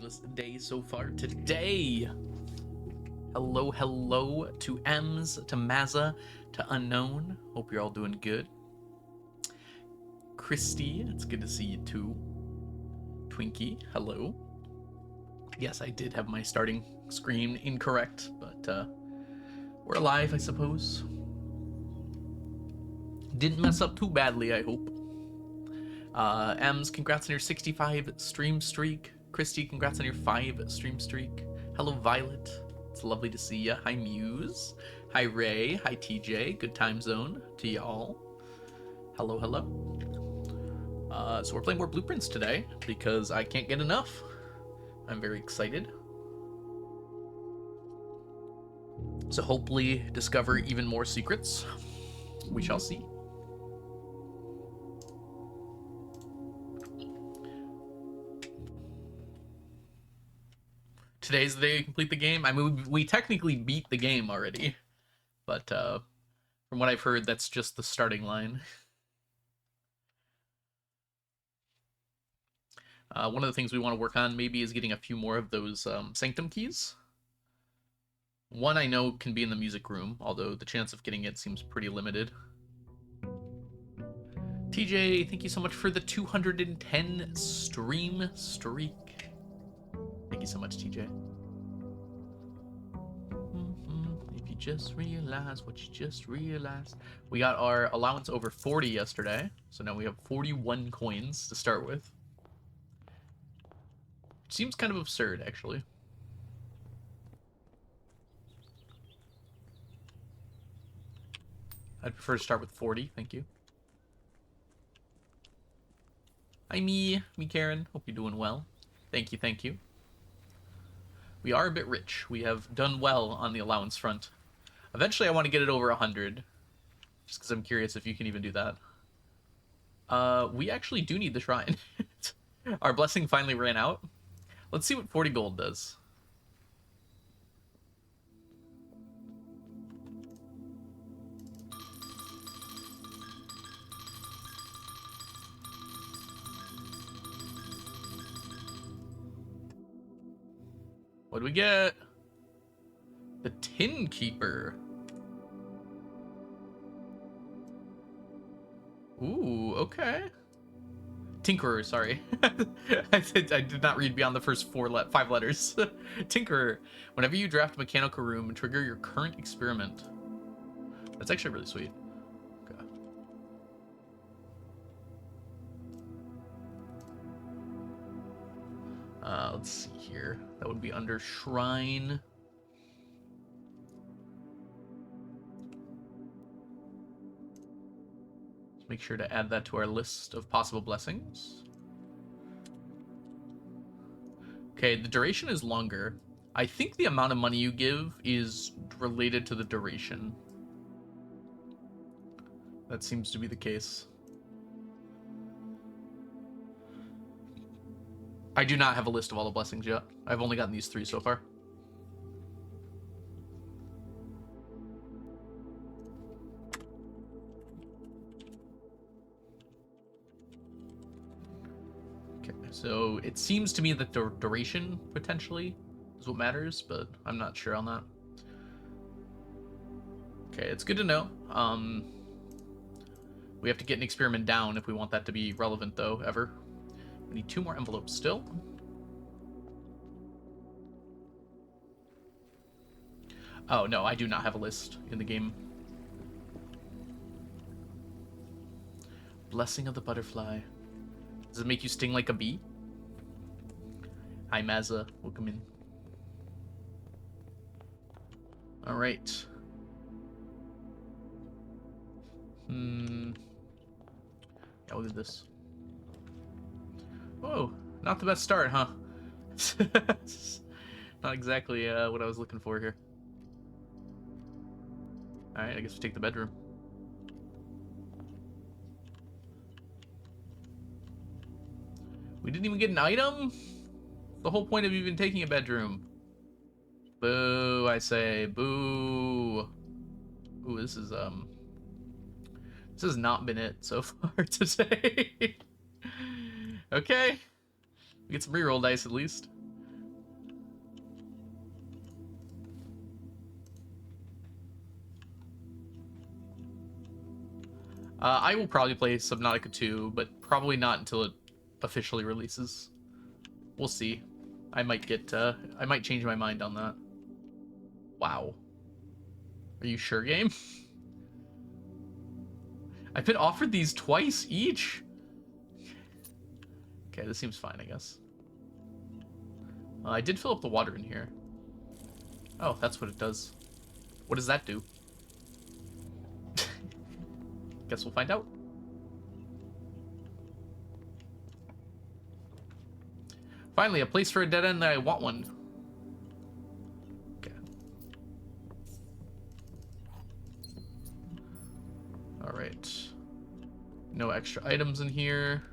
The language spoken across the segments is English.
fabulous day so far today. Hello to Ems, to Mazza, to Unknown. Hope you're all doing good. Christy, it's good to see you too. Twinkie, hello. Yes, I did have my starting screen incorrect, but we're alive, I suppose. Didn't mess up too badly, I hope. Ems, congrats on your 65 stream streak. Christy, congrats on your 5 stream streak. Hello, Violet. It's lovely to see ya. Hi, Muse. Hi, Ray. Hi, TJ. Good time zone to y'all. Hello. So we're playing more Blueprints today because I can't get enough. I'm very excited. So hopefully discover even more secrets. We shall see. Today's the day we complete the game. I mean, we technically beat the game already, but from what I've heard, that's just the starting line. One of the things we want to work on maybe is getting a few more of those Sanctum keys. One I know can be in the music room, although the chance of getting it seems pretty limited. TJ, thank you so much for the 210 stream streak. Thank you so much, TJ. If you just realize what you just realized. We got our allowance over 40 yesterday, so now we have 41 coins to start with. Which seems kind of absurd, actually. I'd prefer to start with 40, thank you. Hi, me Karen. Hope you're doing well. Thank you. We are a bit rich. We have done well on the allowance front. Eventually, I want to get it over 100. Just because I'm curious if you can even do that. We actually do need the shrine. Our blessing finally ran out. Let's see what 40 gold does. What do we get? The Tin Keeper. Ooh, okay. Tinkerer, sorry. I did not read beyond the first 5 letters. Tinkerer. Whenever you draft a mechanical room, trigger your current experiment. That's actually really sweet. Okay. Let's see here. That would be under Shrine. Let's make sure to add that to our list of possible blessings. Okay, the duration is longer. I think the amount of money you give is related to the duration. That seems to be the case. I do not have a list of all the blessings yet. I've only gotten these 3 so far. Okay, so it seems to me that the duration, potentially, is what matters, but I'm not sure on that. Okay, it's good to know. We have to get an experiment down if we want that to be relevant, though, ever. We need 2 more envelopes still. Oh, no, I do not have a list in the game. Blessing of the Butterfly. Does it make you sting like a bee? Hi, Mazza. Welcome in. Alright. Yeah, we'll do this. Whoa, not the best start, huh? Not exactly what I was looking for here. Alright, I guess we take the bedroom. We didn't even get an item? The whole point of even taking a bedroom. Boo, I say. Boo. Ooh, this has not been it so far today. Okay. We get some reroll dice at least. I will probably play Subnautica 2, but probably not until it officially releases. We'll see. I might change my mind on that. Wow. Are you sure, game? I've been offered these twice each. Okay, this seems fine, I guess. I did fill up the water in here. Oh, that's what it does. What does that do? Guess we'll find out. Finally, a place for a dead end that I want one. Okay. Alright. No extra items in here.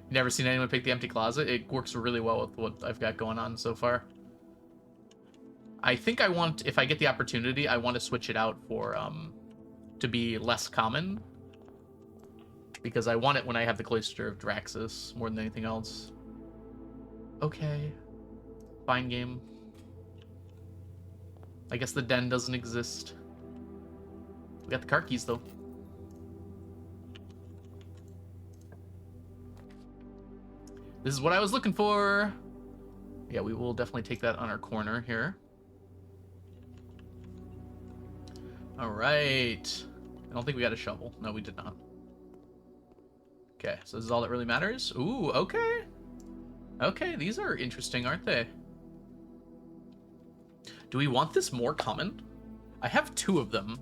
You never seen anyone pick the empty closet? It works really well with what I've got going on so far. I think if I get the opportunity, I want to switch it out for, to be less common. Because I want it when I have the Cloister of Draxus, more than anything else. Okay. Fine game. I guess the den doesn't exist. We got the car keys, though. This is what I was looking for. Yeah, we will definitely take that on our corner here. All right. I don't think we got a shovel. No, we did not. Okay, so this is all that really matters. Ooh, okay. Okay, these are interesting, aren't they? Do we want this more common? I have 2 of them.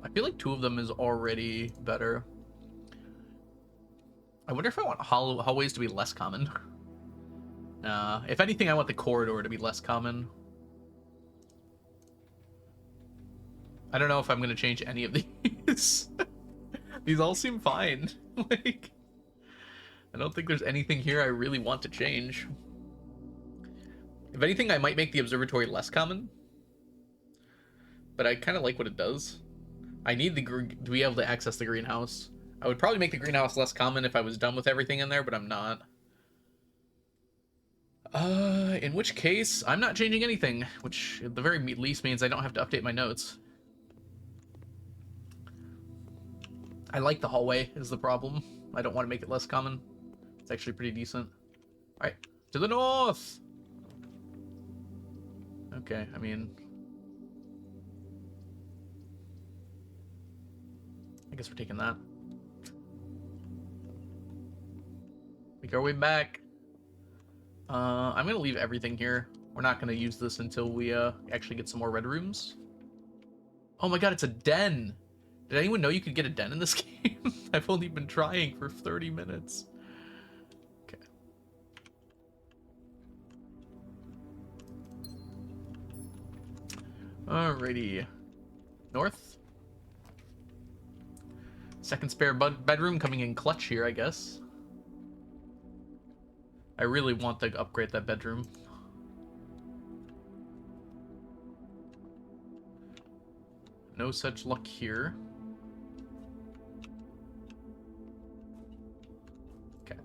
I feel like 2 of them is already better. I wonder if I want hallways to be less common. If anything, I want the corridor to be less common. I don't know if I'm going to change any of these. These all seem fine. Like, I don't think there's anything here I really want to change. If anything, I might make the observatory less common. But I kind of like what it does. I need to be able to access the greenhouse. I would probably make the greenhouse less common if I was done with everything in there, but I'm not. In which case, I'm not changing anything, which at the very least means I don't have to update my notes. I like the hallway is the problem. I don't want to make it less common. It's actually pretty decent. Alright, to the north! Okay, I mean... I guess we're taking that. Make our way back. I'm gonna leave everything here. We're not gonna use this until we actually get some more red rooms. Oh my god, it's a den! Did anyone know you could get a den in this game? I've only been trying for 30 minutes. Okay. Alrighty. North. Second spare bedroom coming in clutch here, I guess. I really want to upgrade that bedroom. No such luck here. Okay.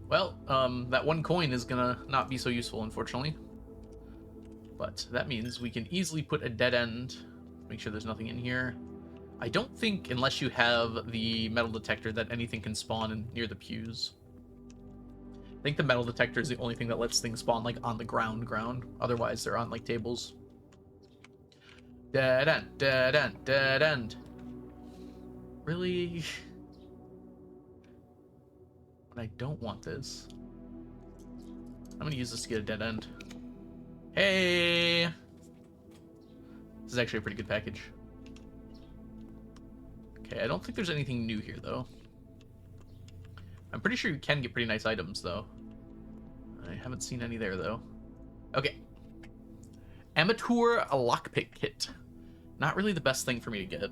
Well, that 1 coin is gonna not be so useful, unfortunately. But that means we can easily put a dead end. Make sure there's nothing in here. I don't think, unless you have the metal detector, that anything can spawn near the pews. I think the metal detector is the only thing that lets things spawn, like, on the ground. Otherwise, they're on, like, tables. Dead end, dead end, dead end. Really? But I don't want this. I'm gonna use this to get a dead end. Hey! This is actually a pretty good package. Okay, I don't think there's anything new here, though. I'm pretty sure you can get pretty nice items, though. I haven't seen any there, though. Okay. Amateur lockpick kit. Not really the best thing for me to get.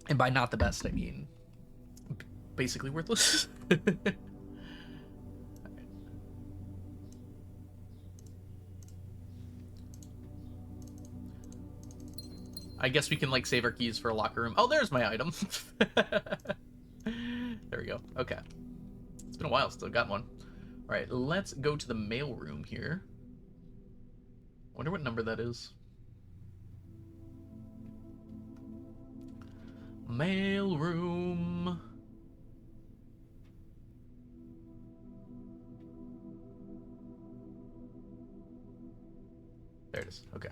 And by not the best, I mean basically worthless. I guess we can, like, save our keys for a locker room. Oh, there's my item. go. Okay. It's been a while, still got one. Alright, let's go to the mail room here. Wonder what number that is. Mail room. There it is. Okay.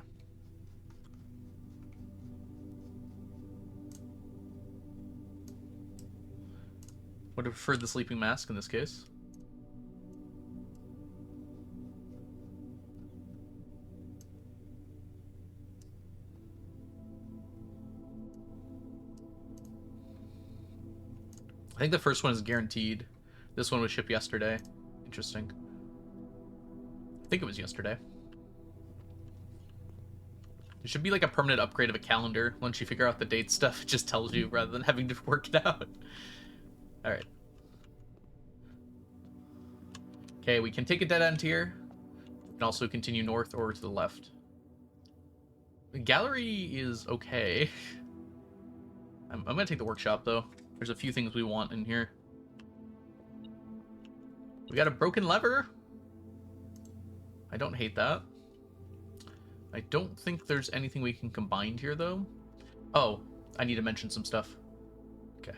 Would have preferred the sleeping mask in this case. I think the first one is guaranteed. This one was shipped yesterday. Interesting. I think it was yesterday. It should be like a permanent upgrade of a calendar. Once you figure out the date stuff, it just tells you rather than having to work it out. Alright. Okay, we can take a dead end here. We can also continue north or to the left. The gallery is okay. I'm gonna take the workshop, though. There's a few things we want in here. We got a broken lever. I don't hate that. I don't think there's anything we can combine here, though. Oh, I need to mention some stuff. Okay.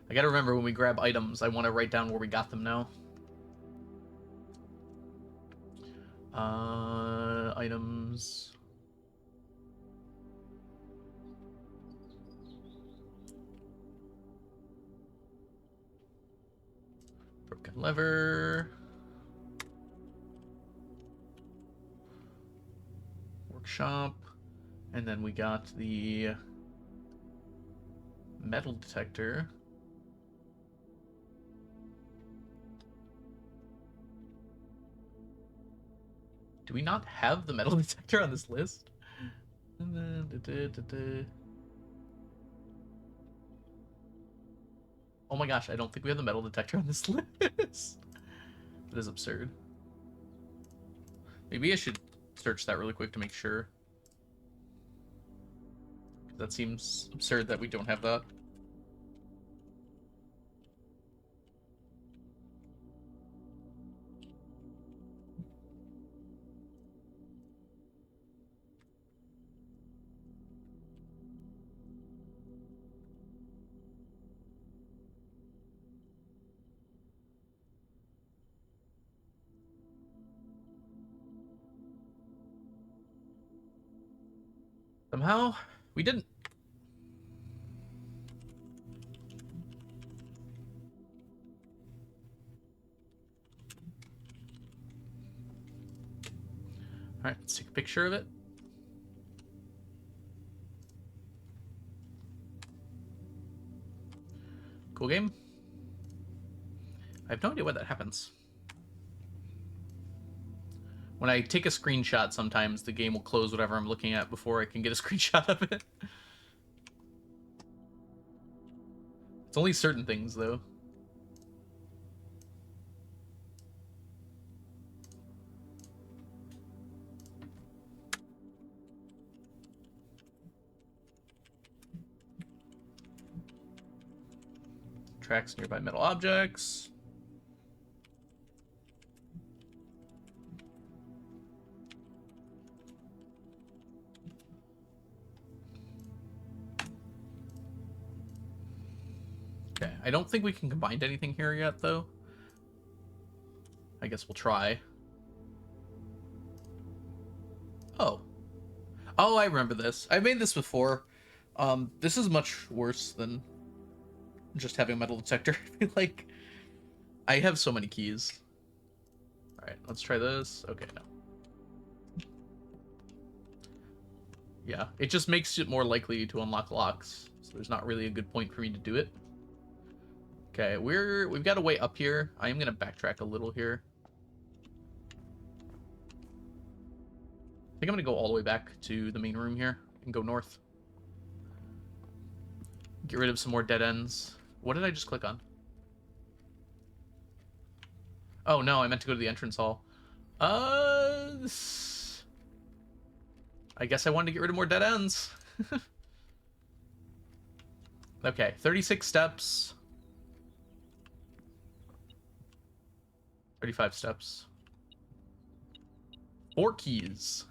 I gotta remember when we grab items, I want to write down where we got them now. Items. Broken lever. Workshop. And then we got the metal detector. Do we not have the metal detector on this list? Oh my gosh, I don't think we have the metal detector on this list. That is absurd. Maybe I should search that really quick to make sure. That seems absurd that we don't have that. Somehow, we didn't. Alright, let's take a picture of it. Cool game. I have no idea why that happens. When I take a screenshot, sometimes the game will close whatever I'm looking at before I can get a screenshot of it. It's only certain things, though. Tracks nearby metal objects. Okay, I don't think we can combine anything here yet, though. I guess we'll try. Oh. Oh, I remember this. I made this before. This is much worse than just having a metal detector. I feel like I have so many keys. Alright, let's try this. Okay, no. Yeah, it just makes it more likely to unlock locks. So there's not really a good point for me to do it. Okay, we've got a way up here. I am gonna backtrack a little here. I think I'm gonna go all the way back to the main room here and go north. Get rid of some more dead ends. What did I just click on? Oh no, I meant to go to the entrance hall. I guess I wanted to get rid of more dead ends. Okay, 36 steps. 35 steps. 4 keys.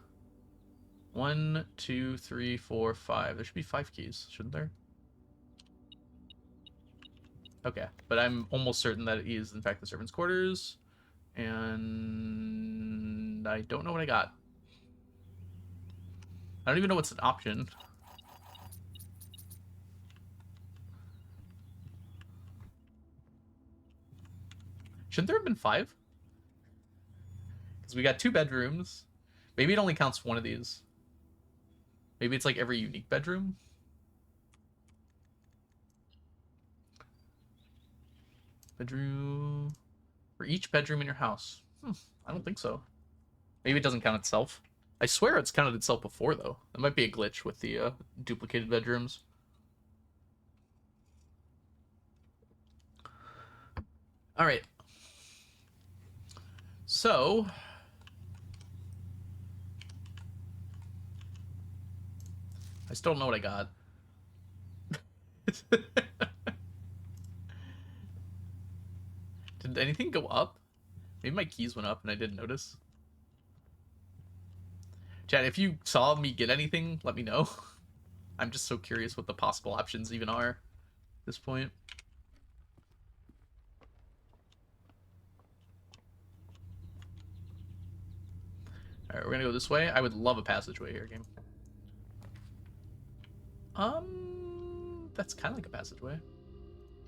1, 2, 3, 4, 5. There should be 5 keys, shouldn't there? Okay, but I'm almost certain that it is, in fact, the servants' quarters. And I don't know what I got. I don't even know what's an option. Shouldn't there have been 5? Because we got 2 bedrooms. Maybe it only counts one of these. Maybe it's like every unique bedroom. Bedroom. For each bedroom in your house. I don't think so. Maybe it doesn't count itself. I swear it's counted itself before, though. That might be a glitch with the duplicated bedrooms. All right. So... I still don't know what I got. Did anything go up? Maybe my keys went up and I didn't notice. Chat, if you saw me get anything, let me know. I'm just so curious what the possible options even are at this point. Alright, we're gonna go this way. I would love a passageway here, game. That's kind of like a passageway.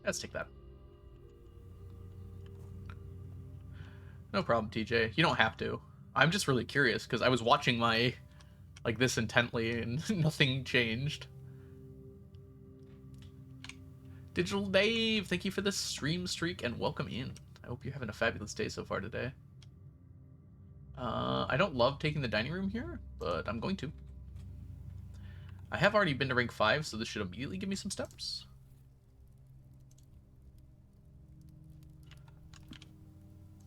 Let's take that. No problem, TJ. You don't have to. I'm just really curious because I was watching my like this intently and nothing changed. Digital Dave, thank you for the stream streak and welcome in. I hope you're having a fabulous day so far today. I don't love taking the dining room here, but I'm going to. I have already been to rank 5, so this should immediately give me some steps.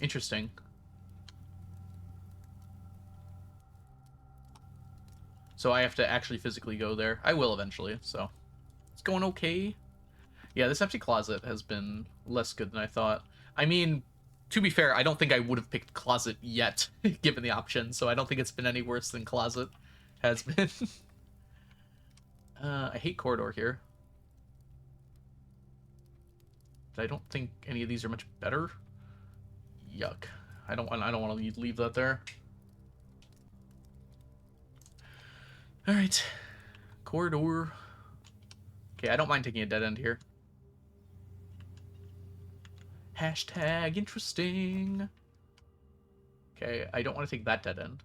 Interesting. So I have to actually physically go there. I will eventually, so it's going okay. Yeah, this empty closet has been less good than I thought. I mean, to be fair, I don't think I would have picked closet yet, given the option, so I don't think it's been any worse than closet has been. I hate corridor here. But I don't think any of these are much better. Yuck. I don't want to leave that there. All right. Corridor. Okay, I don't mind taking a dead end here. Hashtag interesting. Okay, I don't want to take that dead end.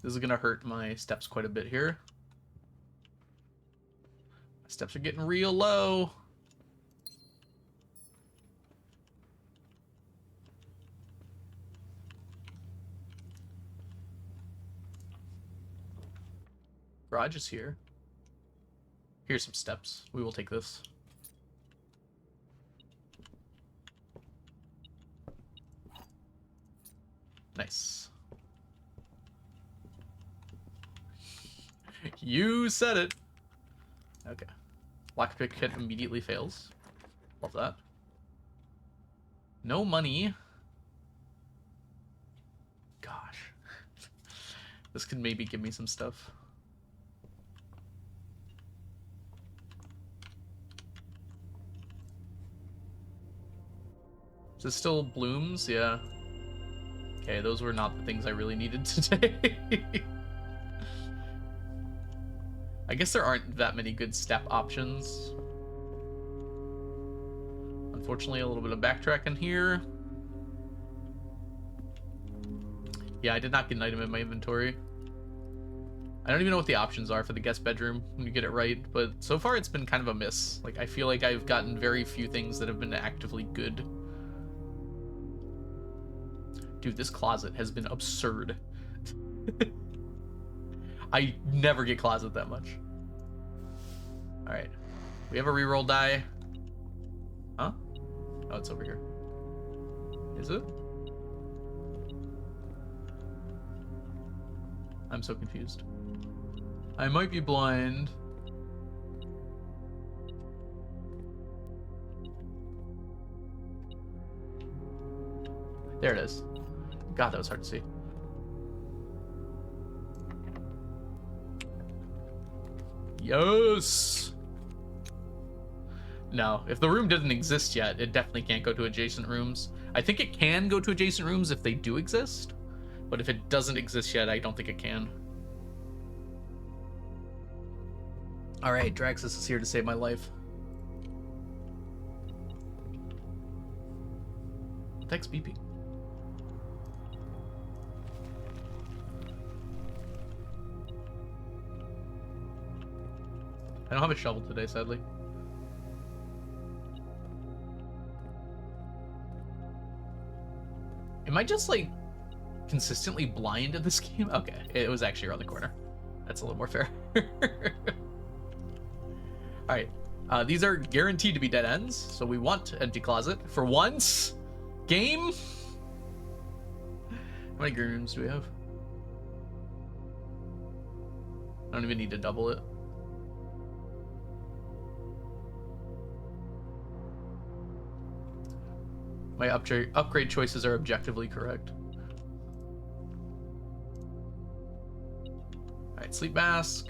This is going to hurt my steps quite a bit here. My steps are getting real low. Garage is here. Here's some steps. We will take this. Nice. You said it. Okay. Lockpick kit immediately fails. Love that. No money. Gosh. This could maybe give me some stuff. Is this still blooms? Yeah. Okay, those were not the things I really needed today. I guess there aren't that many good step options. Unfortunately, a little bit of backtracking here. Yeah, I did not get an item in my inventory. I don't even know what the options are for the guest bedroom when you get it right, but so far it's been kind of a miss. Like, I feel like I've gotten very few things that have been actively good. Dude, this closet has been absurd. I never get closet that much. Alright. We have a reroll die. Huh? Oh, it's over here. Is it? I'm so confused. I might be blind. There it is. God, that was hard to see. Yes! No, if the room didn't exist yet, it definitely can't go to adjacent rooms. I think it can go to adjacent rooms if they do exist, but if it doesn't exist yet, I don't think it can. Alright, Draxus is here to save my life. Thanks, BP. I don't have a shovel today, sadly. Am I just, like, consistently blind in this game? Okay, it was actually around the corner. That's a little more fair. Alright, these are guaranteed to be dead ends, so we want Empty Closet. For once, game? How many green rooms do we have? I don't even need to double it. My upgrade choices are objectively correct. Alright, sleep mask.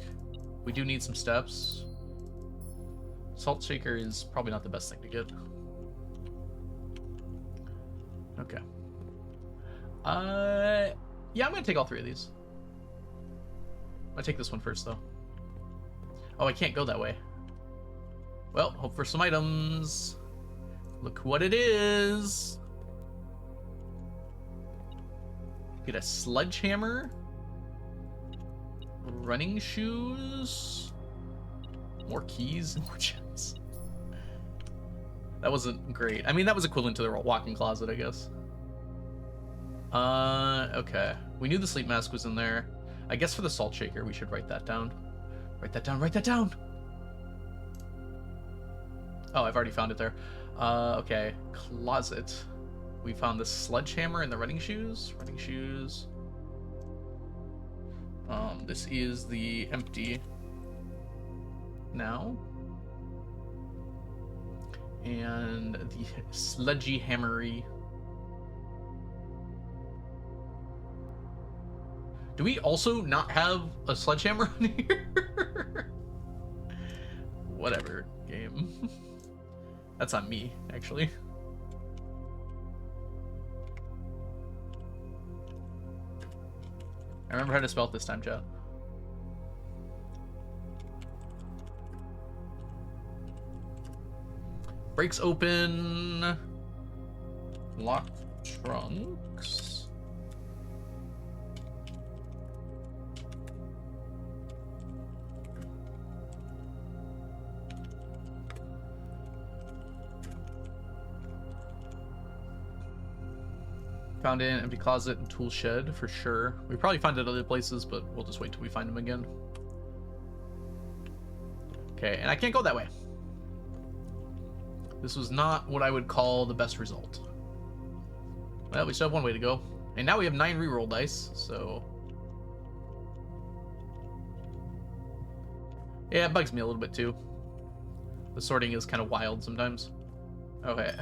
We do need some steps. Salt shaker is probably not the best thing to get. Okay. Yeah, I'm gonna take all three of these. I'm gonna take this one first, though. Oh, I can't go that way. Well, hope for some items. Look what it is. Get a sledgehammer. Running shoes. More keys and more gems. That wasn't great. I mean, that was equivalent to the walk-in closet, I guess. Okay. We knew the sleep mask was in there. I guess for the salt shaker, we should write that down. Write that down, write that down! Oh, I've already found it there. Okay. Closet. We found the sledgehammer and the running shoes. Running shoes. This is the empty now. And the sludgy hammery. Do we also not have a sledgehammer on here? Whatever, game. That's on me, actually. I remember how to spell it this time, chat. Breaks open. Locked trunks. Found in empty closet and tool shed for sure. We probably find it other places, but we'll just wait till we find them again. Okay, and I can't go that way. This was not what I would call the best result. Well, we still have one way to go. And now we have 9 reroll dice, so... yeah, it bugs me a little bit too. The sorting is kind of wild sometimes. Okay.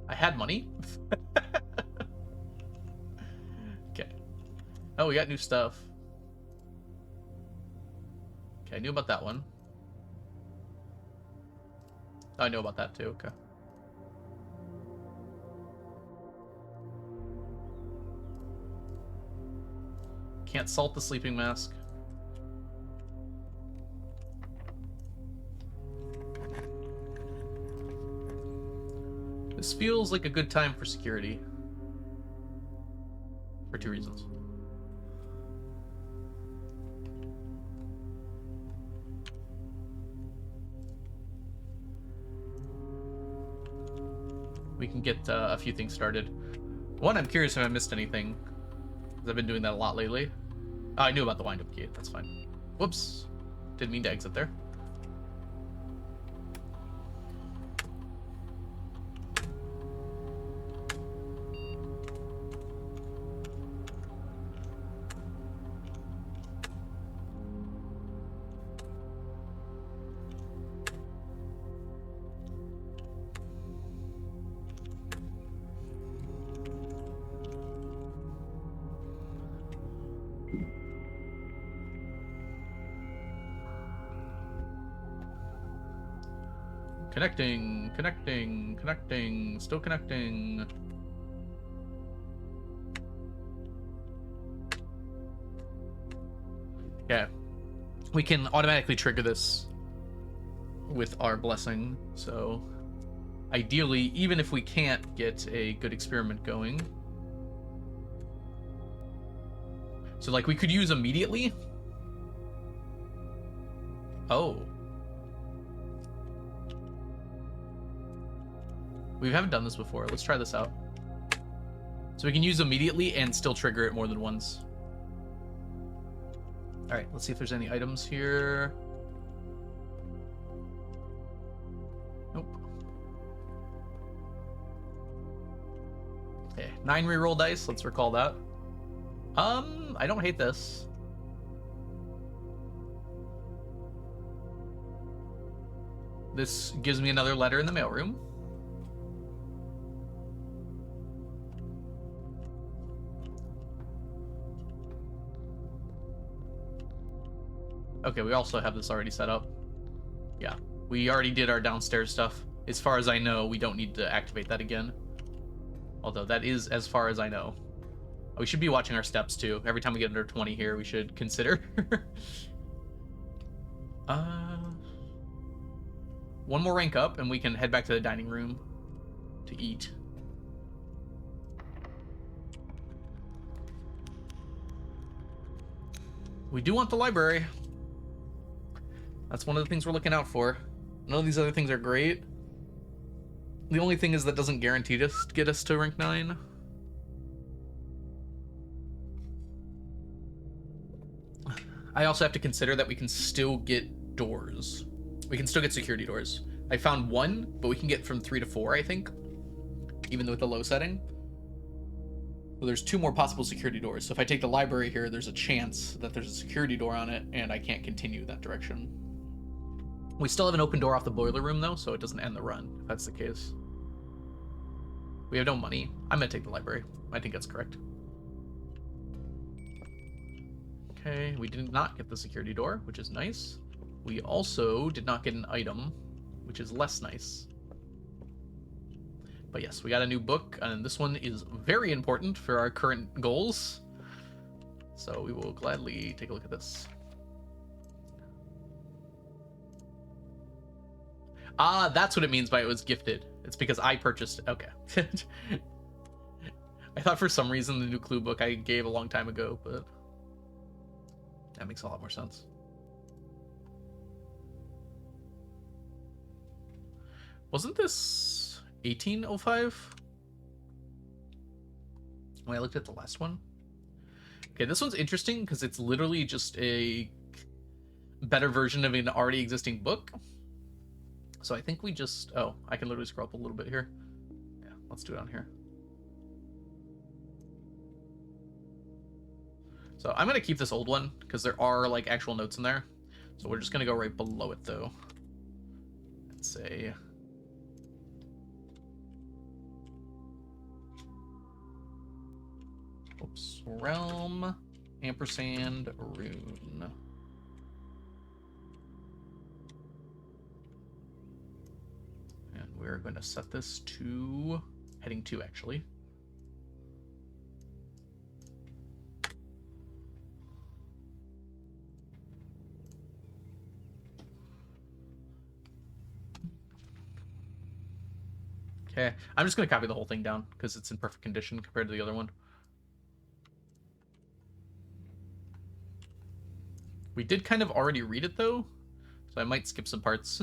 I had money. Okay. Oh, we got new stuff. Okay, I knew about that one. Oh, I know about that too, okay. Can't salt the sleeping mask. This feels like a good time for security. For 2 reasons. We can get a few things started. One, I'm curious if I missed anything, because I've been doing that a lot lately. Oh, I knew about the wind-up key. That's fine. Whoops. Didn't mean to exit there. Connecting, connecting, connecting, still connecting. Okay. We can automatically trigger this with our blessing, so ideally, even if we can't get a good experiment going. So, like, we could use immediately. Oh. We haven't done this before. Let's try this out. So we can use immediately and still trigger it more than once. Alright, let's see if there's any items here. Nope. Okay, 9 reroll dice. Let's recall that. I don't hate this. This gives me another letter in the mailroom. Okay, we also have this already set up. Yeah, we already did our downstairs stuff. As far as I know, we don't need to activate that again. Although that is as far as I know. We should be watching our steps too. Every time we get under 20 here, we should consider. One more rank up and we can head back to the dining room to eat. We do want the library. That's one of the things we're looking out for. None of these other things are great. The only thing is that doesn't guarantee us get us to rank 9. I also have to consider that we can still get doors. We can still get security doors. I found one, but we can get from 3 to 4, I think. Even with the low setting. So there's 2 more possible security doors. So if I take the library here, there's a chance that there's a security door on it, and I can't continue that direction. We still have an open door off the boiler room, though, so it doesn't end the run, if that's the case. We have no money. I'm going to take the library. I think that's correct. Okay, we did not get the security door, which is nice. We also did not get an item, which is less nice. But yes, we got a new book, and this one is very important for our current goals. So we will gladly take a look at this. Ah, that's what it means by it was gifted. It's because I purchased it. Okay. I thought for some reason the new clue book I gave a long time ago, but that makes a lot more sense. Wasn't this 1805? When I looked at the last one? Okay, this one's interesting because it's literally just a better version of an already existing book. So I think we just... Oh, I can literally scroll up a little bit here. Yeah, let's do it on here. So I'm going to keep this old one because there are like actual notes in there. So we're just going to go right below it though. And say... Oops. Realm, ampersand, rune. And we're going to set this to heading 2, actually. Okay, I'm just going to copy the whole thing down because it's in perfect condition compared to the other one. We did kind of already read it, though, so I might skip some parts.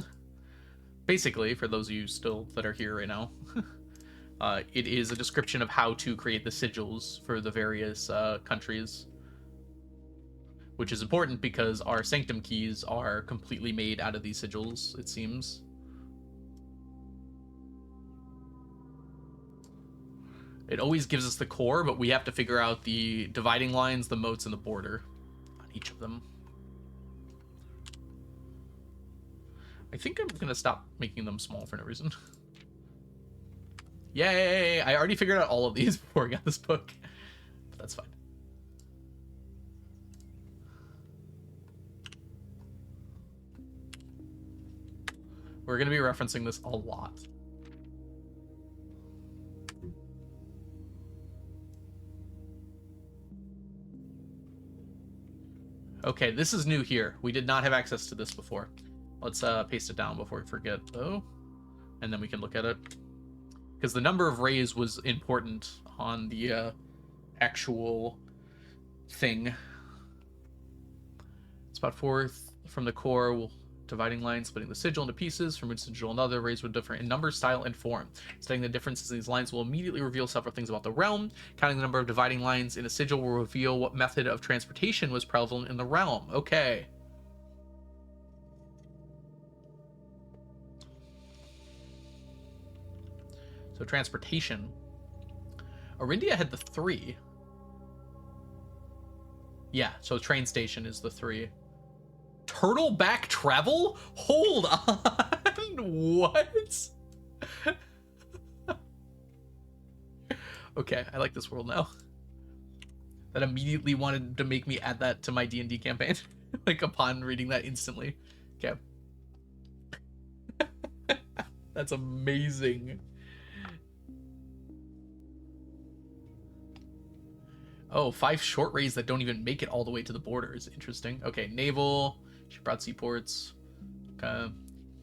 Basically, for those of you still that are here right now, it is a description of how to create the sigils for the various countries, which is important because our sanctum keys are completely made out of these sigils, it seems. It always gives us the core, but we have to figure out the dividing lines, the moats, and the border on each of them. I think I'm going to stop making them small for no reason. Yay! I already figured out all of these before I got this book. But that's fine. We're going to be referencing this a lot. Okay, this is new here. We did not have access to this before. Let's paste it down before we forget, though. And then we can look at it. Because the number of rays was important on the actual thing. It's about fourth from the core, dividing lines, splitting the sigil into pieces. From each sigil another, rays would differ in number, style, and form. Studying the differences in these lines will immediately reveal several things about the realm. Counting the number of dividing lines in a sigil will reveal what method of transportation was prevalent in the realm. Okay. So transportation. Arindia had the 3. Yeah, so train station is the 3. Turtleback travel? Hold on. What? Okay, I like this world now. That immediately wanted to make me add that to my D&D campaign. Like upon reading that instantly. Okay. That's amazing. Oh, 5 short rays that don't even make it all the way to the border is interesting. Okay, naval. She brought seaports. Okay.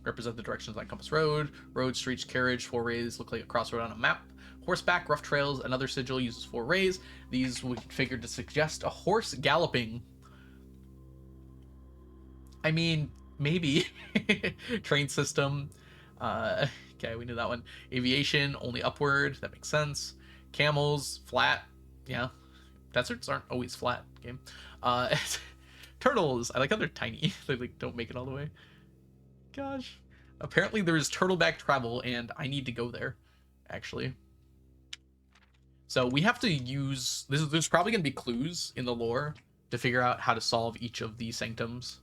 Represent the directions on compass road. Road, streets, carriage. 4 rays look like a crossroad on a map. Horseback, rough trails. Another sigil uses 4 rays. These would figure to suggest a horse galloping. I mean, maybe. Train system. Okay, we knew that one. Aviation, only upward. That makes sense. Camels, flat. Yeah. Deserts aren't always flat. Game. Turtles. I like how they're tiny. They like don't make it all the way. Gosh. Apparently there's turtleback travel, and I need to go there, actually. So we have to use this. There's probably gonna be clues in the lore to figure out how to solve each of these sanctums.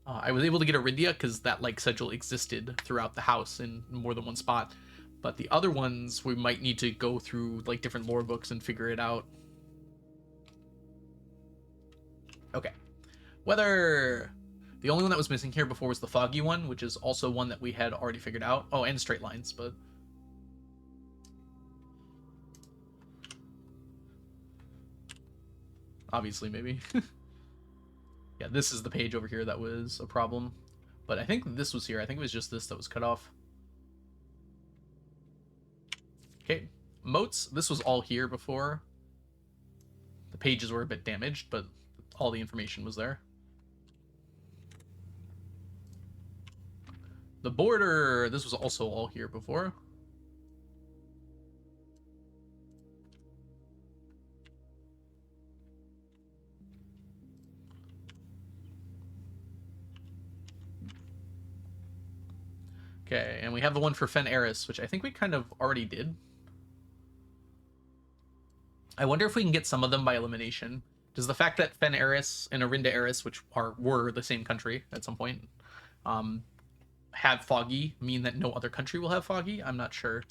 I was able to get Arindia because that like sigil existed throughout the house in more than one spot, but the other ones we might need to go through like different lore books and figure it out. Okay. Weather. The only one that was missing here before was the foggy one, which is also one that we had already figured out. Oh, and straight lines, but obviously maybe. Yeah, this is the page over here that was a problem. But I think this was here. I think it was just this that was cut off. Okay. Moats. This was all here before. The pages were a bit damaged, but all the information was there. The border. This was also all here before. Okay, and we have the one for Fen Eris, which I think we kind of already did. I wonder if we can get some of them by elimination. Does the fact that Fen Eris and Arinda Eris, which were the same country at some point, have Foggy mean that no other country will have Foggy? I'm not sure.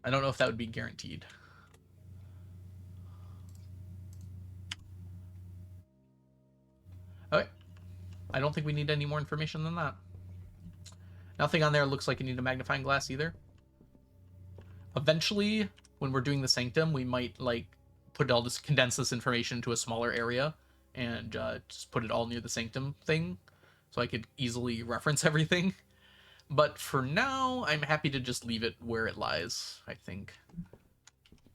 I don't know if that would be guaranteed. Okay. I don't think we need any more information than that. Nothing on there looks like you need a magnifying glass either. Eventually, when we're doing the Sanctum, we might like condense this information to a smaller area and just put it all near the Sanctum thing, so I could easily reference everything. But for now, I'm happy to just leave it where it lies, I think.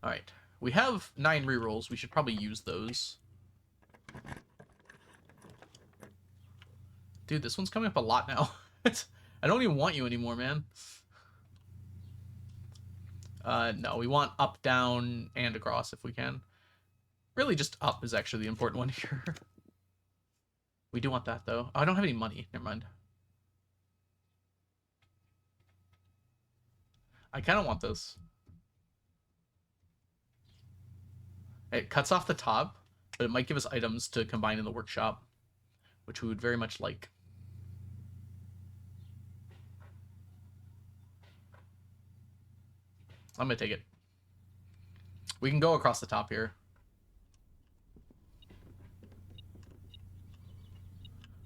All right, we have 9 rerolls. We should probably use those. Dude, this one's coming up a lot now. I don't even want you anymore, man. No, we want up, down, and across if we can. Really, just up is actually the important one here. We do want that, though. Oh, I don't have any money. Never mind. I kind of want this. It cuts off the top, but it might give us items to combine in the workshop, which we would very much like. I'm gonna take it. We can go across the top here.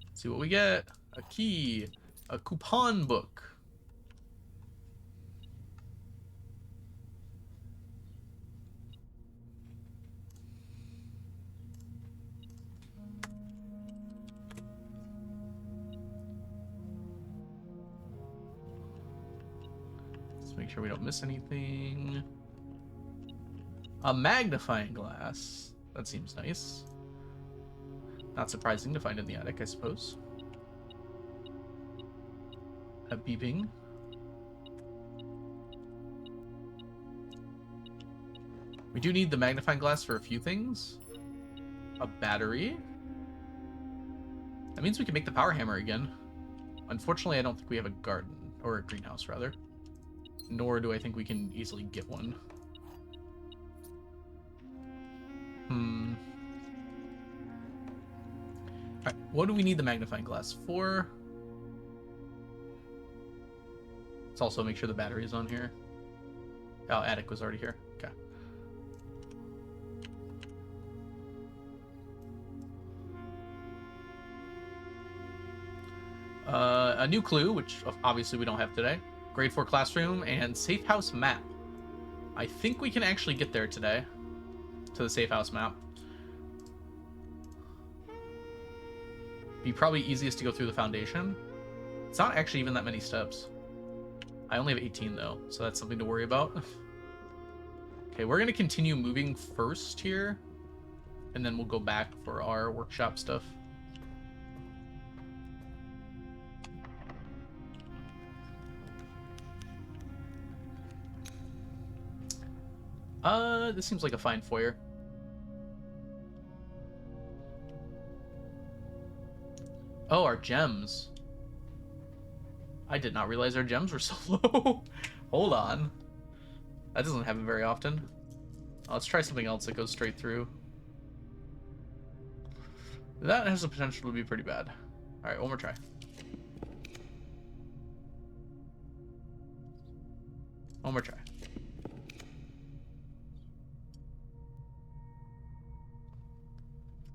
Let's see what we get. A key. A coupon book. Let's make sure we don't miss anything. A magnifying glass. That seems nice. Not surprising to find in the attic, I suppose. A beeping. We do need the magnifying glass for a few things. A battery. That means we can make the power hammer again. Unfortunately, I don't think we have a garden. Or a greenhouse, rather. Nor do I think we can easily get one. Alright, what do we need the magnifying glass for? Let's also make sure the battery is on here. Oh, attic was already here. Okay. A new clue, which obviously we don't have today. Grade 4 classroom and safe house map. I think we can actually get there today. To the safe house map. Be probably easiest to go through the foundation. It's not actually even that many steps. I only have 18 though, so that's something to worry about. Okay, we're gonna continue moving first here, and then we'll go back for our workshop stuff. This seems like a fine foyer. Oh, our gems. I did not realize our gems were so low. Hold on. That doesn't happen very often. Let's try something else that goes straight through. That has the potential to be pretty bad. Alright, one more try. One more try.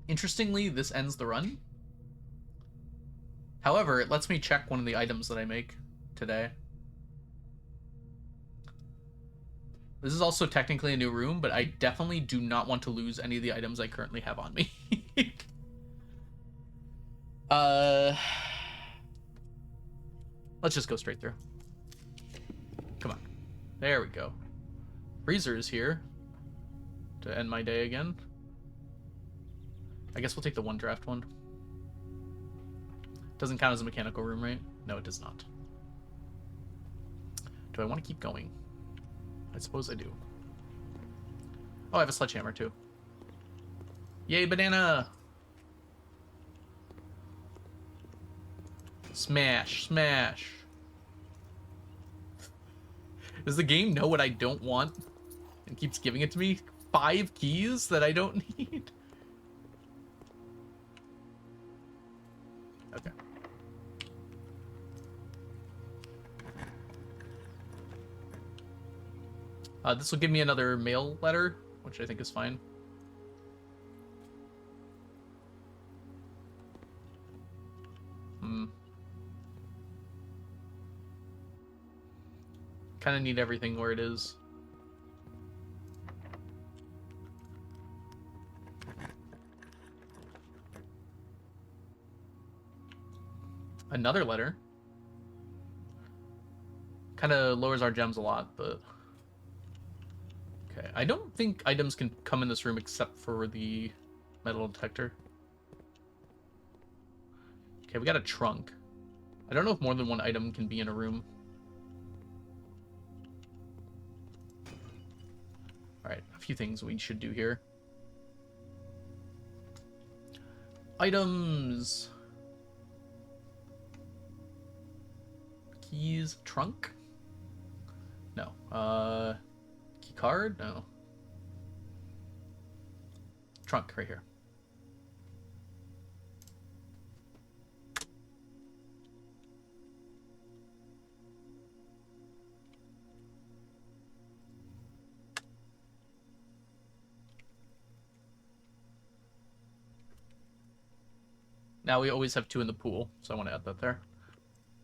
Interestingly, this ends the run. However, it lets me check one of the items that I make today. This is also technically a new room, but I definitely do not want to lose any of the items I currently have on me. Let's just go straight through. Come on. There we go. Freezer is here to end my day again. I guess we'll take the one draft one. Doesn't count as a mechanical room, right? No, it does not. Do I want to keep going? I suppose I do. Oh, I have a sledgehammer too. Yay, banana! Smash, smash. Does the game know what I don't want and keeps giving it to me? 5 keys that I don't need? Okay. This will give me another mail letter, which I think is fine. Kind of need everything where it is. Another letter. Kind of lowers our gems a lot, but... Okay, I don't think items can come in this room except for the metal detector. Okay, we got a trunk. I don't know if more than one item can be in a room. Alright, a few things we should do here. Items. Keys. Trunk? No. Key card? No. Trunk, right here. Now we always have 2 in the pool, so I want to add that there.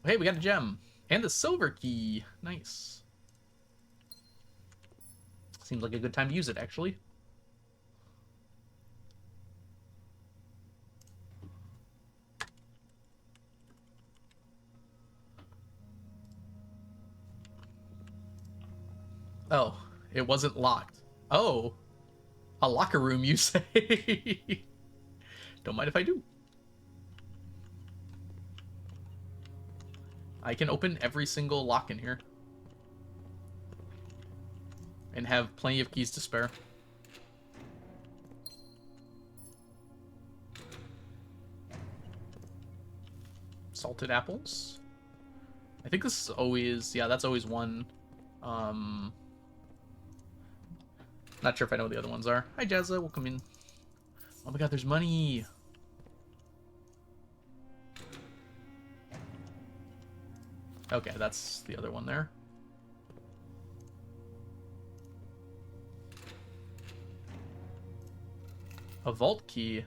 Hey, we got a gem. And the silver key. Nice. Seems like a good time to use it, actually. Oh, it wasn't locked. Oh, a locker room, you say? Don't mind if I do. I can open every single lock in here. And have plenty of keys to spare. Salted apples. I think this is always... Yeah, that's always one. Not sure if I know what the other ones are. Hi, Jazza. Welcome in. Oh my god, there's money. Okay, that's the other one there. A vault key.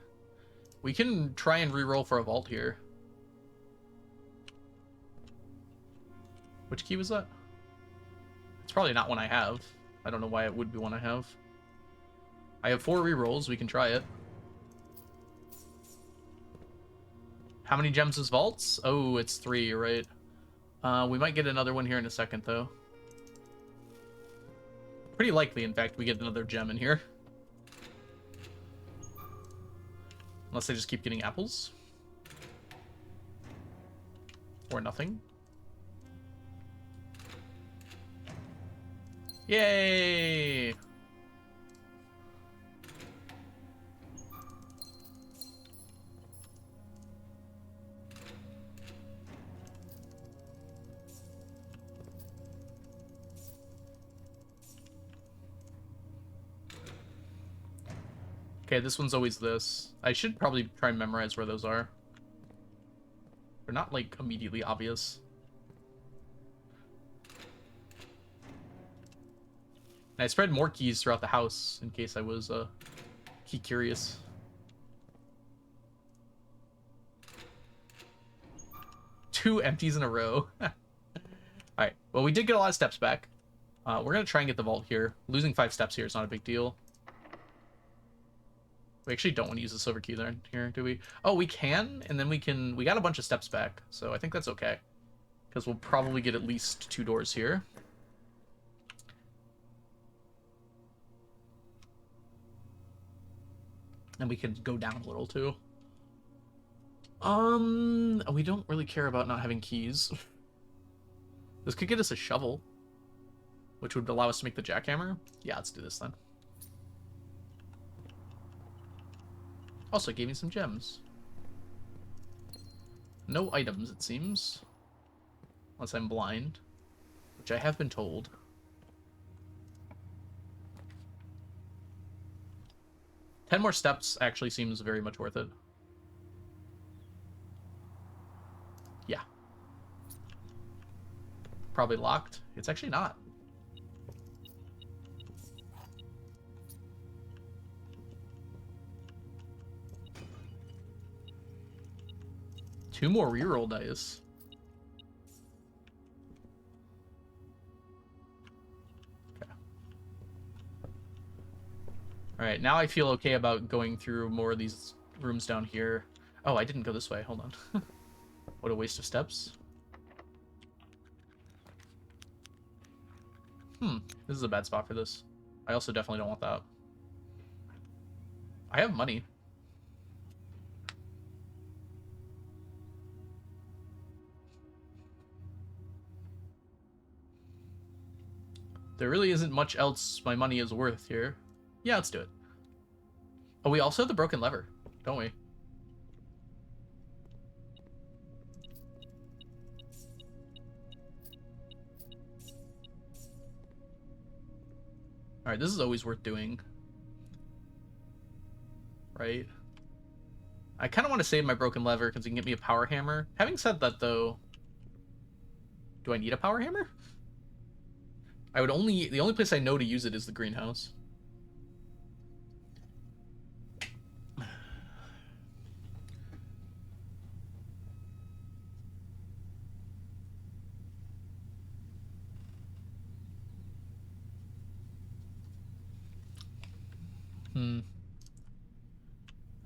We can try and reroll for a vault here. Which key was that? It's probably not one I have. I don't know why it would be one I have. I have 4 rerolls. We can try it. How many gems is vaults? Oh, it's 3, right? We might get another one here in a second, though. Pretty likely, in fact, we get another gem in here. Unless they just keep getting apples. Or nothing. Yay! Okay, this one's always this. I should probably try and memorize where those are. They're not, like, immediately obvious. And I spread more keys throughout the house in case I was key curious. Two empties in a row. Alright, well, we did get a lot of steps back. We're going to try and get the vault here. Losing 5 steps here is not a big deal. We actually don't want to use the silver key there here, do we? Oh, we can, and then we can... We got a bunch of steps back, so I think that's okay. Because we'll probably get at least 2 doors here. And we can go down a little, too. We don't really care about not having keys. This could get us a shovel, which would allow us to make the jackhammer. Yeah, let's do this then. Also gave me some gems. No items, it seems. Unless I'm blind, which I have been told. Ten more steps actually seems very much worth it. Yeah. Probably locked. It's actually not. Two more reroll dice. Okay. Alright, now I feel okay about going through more of these rooms down here. Oh, I didn't go this way. Hold on. What a waste of steps. This is a bad spot for this. I also definitely don't want that. I have money. There really isn't much else my money is worth here. Yeah, let's do it. Oh, we also have the broken lever, don't we? Alright, this is always worth doing. Right? I kind of want to save my broken lever because it can get me a power hammer. Having said that, though... Do I need a power hammer? I would only... The only place I know to use it is the greenhouse.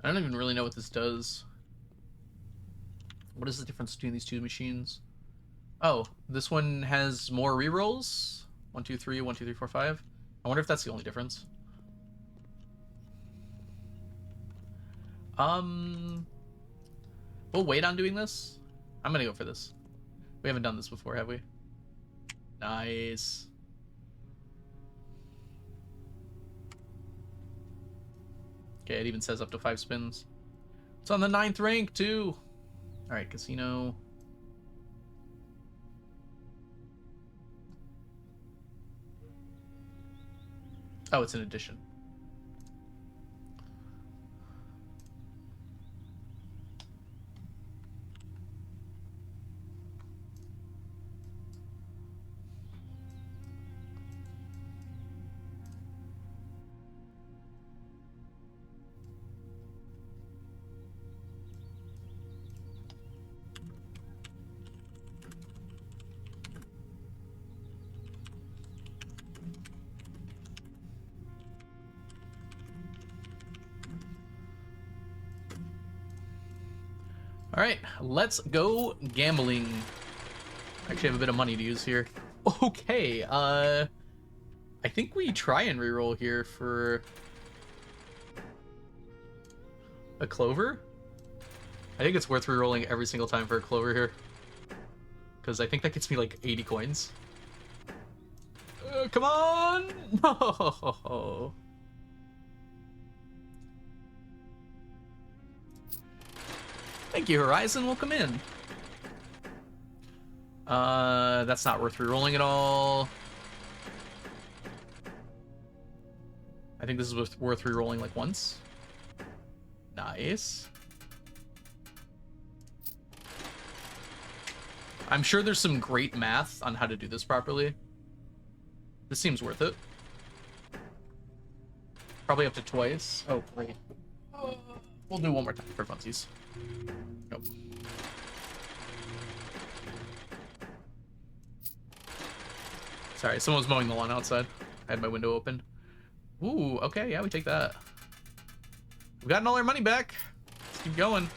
I don't even really know what this does. What is the difference between these two machines? Oh, this one has more rerolls. 1, 2, 3, 1, 2, 3, 4, 5. I wonder if that's the only difference. We'll wait on doing this. I'm gonna go for this. We haven't done this before, have we? Nice. Okay, it even says up to 5 spins. It's on the 9th rank, too. Alright, casino. Oh, it's an addition. All right, let's go gambling. I actually have a bit of money to use here. Okay, I think we try and reroll here for a clover. I think it's worth rerolling every single time for a clover here, because I think that gets me like 80 coins. Come on! No. Thank you, Horizon. Welcome in. That's not worth rerolling at all. I think this is worth rerolling like once. Nice. I'm sure there's some great math on how to do this properly. This seems worth it. Probably up to twice. Oh, great. We'll do one more time for funsies. Nope. Sorry, someone was mowing the lawn outside. I had my window open. Ooh, okay, yeah, we take that. We've gotten all our money back. Let's keep going.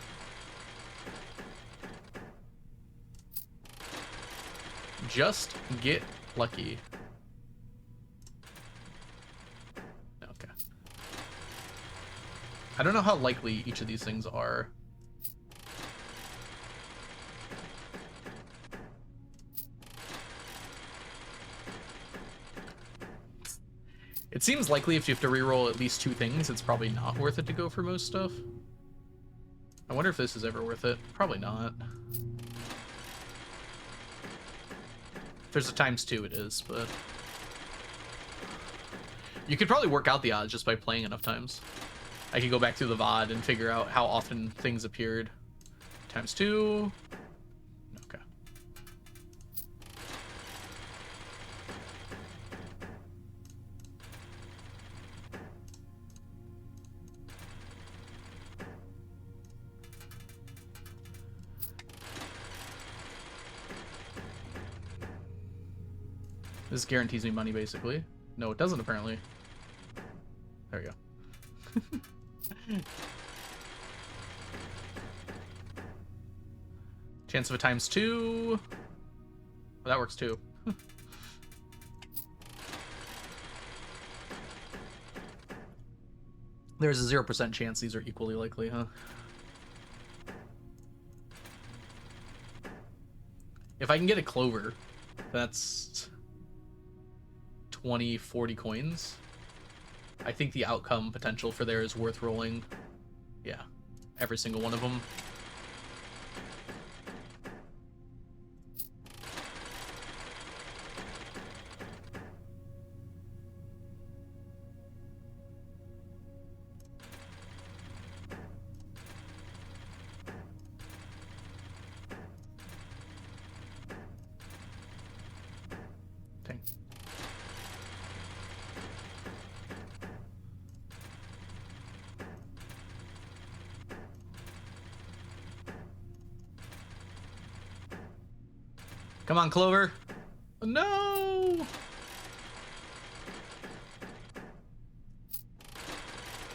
Just get lucky. Okay. I don't know how likely each of these things are. It seems likely if you have to reroll at least 2 things, it's probably not worth it to go for most stuff. I wonder if this is ever worth it. Probably not. If there's a ×2, it is, but... You could probably work out the odds just by playing enough times. I could go back through the VOD and figure out how often things appeared. ×2... Okay. This guarantees me money, basically. No, it doesn't, apparently. There we go. Chance of a ×2. Oh, that works, too. There's a 0% chance these are equally likely, huh? If I can get a clover, that's 20, 40 coins. I think the outcome potential for there is worth rolling. Yeah, every single one of them. Dang. Come on, Clover. No.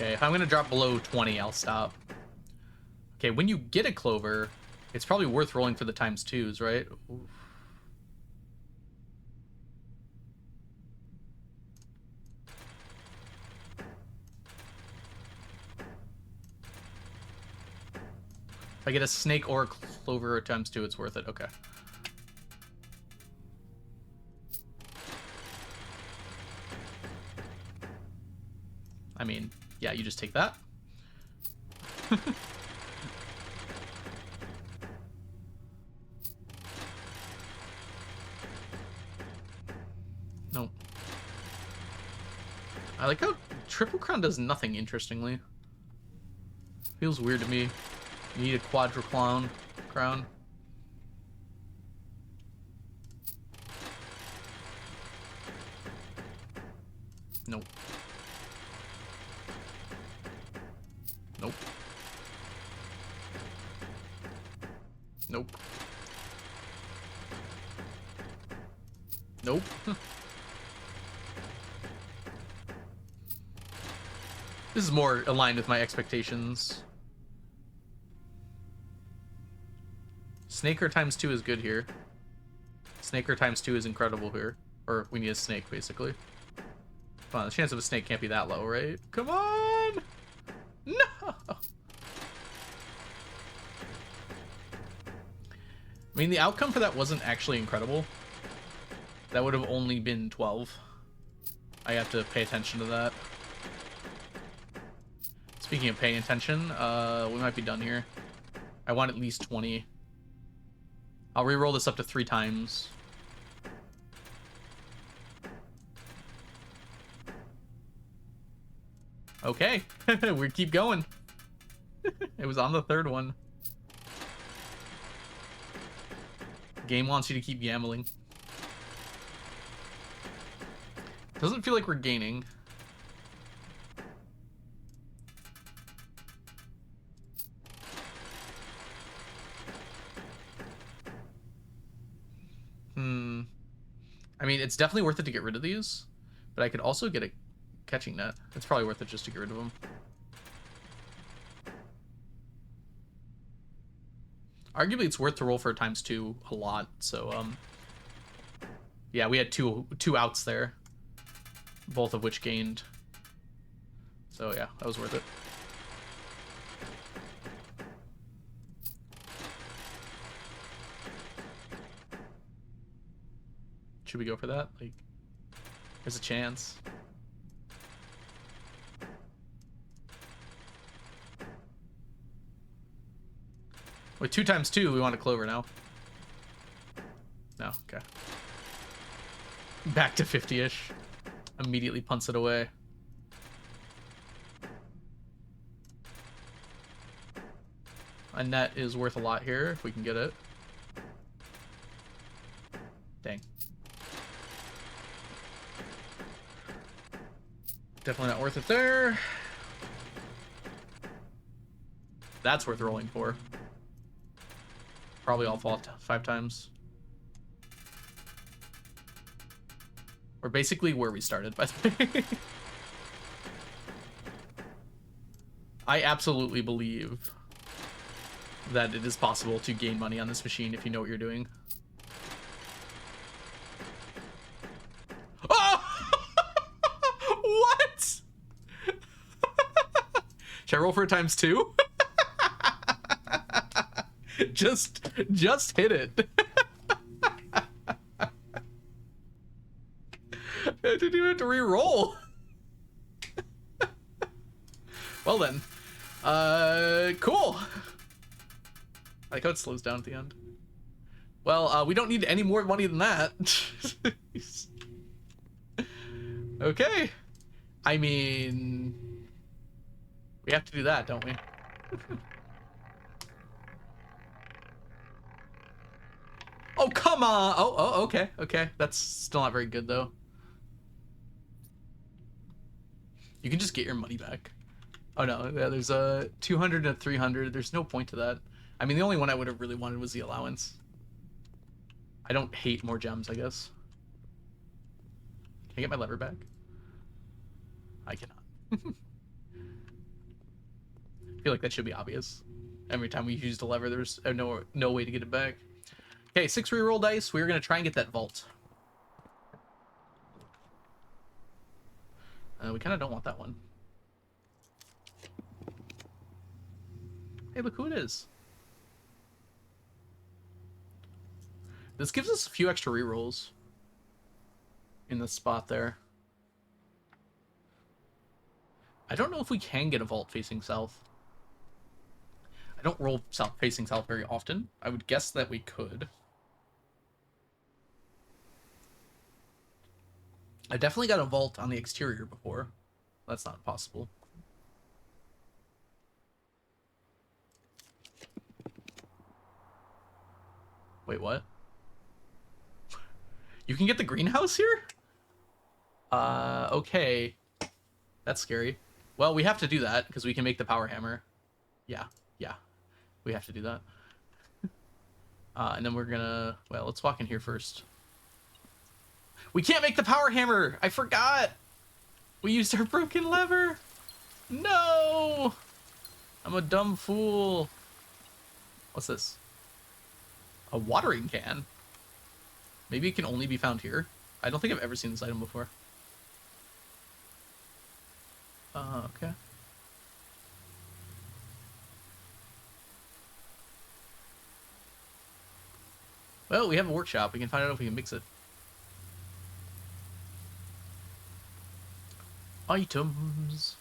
Okay, if I'm gonna drop below 20, I'll stop. Okay, when you get a clover, it's probably worth rolling for the times twos, right? Oof. If I get a snake or a clover times two, it's worth it. Okay. I mean, yeah, you just take that. No. I like how Triple Crown does nothing, interestingly. Feels weird to me. You need a Quadriclown crown. Nope. Nope. Nope. Nope. This is more aligned with my expectations. Snaker times two is good here. Snaker times two is incredible here. Or we need a snake, basically. Come on, the chance of a snake can't be that low, right? Come on! No! I mean, the outcome for that wasn't actually incredible. That would have only been 12. I have to pay attention to that. Speaking of paying attention, we might be done here. I want at least 20. I'll re-roll this up to 3 times. Okay, we keep going. It was on the 3rd one. Game wants you to keep gambling. Doesn't feel like we're gaining. I mean, it's definitely worth it to get rid of these, but I could also get a catching net. It's probably worth it just to get rid of them. Arguably, it's worth to roll for a times two a lot. So, yeah, we had two outs there, both of which gained. So yeah, that was worth it. Should we go for that? Like, there's a chance. With 2 times 2, we want a clover now. No, okay. Back to 50-ish. Immediately punts it away. A net is worth a lot here if we can get it. Dang. Definitely not worth it there. That's worth rolling for. Probably all fall 5 times. We're basically where we started, by the way. I absolutely believe that it is possible to gain money on this machine if you know what you're doing. Oh! What? Should I roll for a times 2? Just hit it. I didn't even have to re-roll. Well then. Cool. I like how it slows down at the end. Well, we don't need any more money than that. Okay. I mean, we have to do that, don't we? Oh, come on. Oh, okay. Okay. That's still not very good, though. You can just get your money back. Oh, no. Yeah, there's a 200 and a 300. There's no point to that. I mean, the only one I would have really wanted was the allowance. I don't hate more gems, I guess. Can I get my lever back? I cannot. feel like that should be obvious. Every time we used a lever, there's no way to get it back. Okay, 6 reroll dice. We're going to try and get that vault. We kind of don't want that one. Hey, look who it is. This gives us a few extra rerolls in the spot there. I don't know if we can get a vault facing south. I don't roll south facing south very often. I would guess that we could. I definitely got a vault on the exterior before. That's not possible. Wait, what? You can get the greenhouse here? Okay. That's scary. Well, we have to do that because we can make the power hammer. Yeah. We have to do that. And then we're gonna... Well, let's walk in here first. We can't make the power hammer! I forgot! We used our broken lever! No! I'm a dumb fool. What's this? A watering can? Maybe it can only be found here? I don't think I've ever seen this item before. Okay. Well, we have a workshop. We can find out if we can mix it. Items.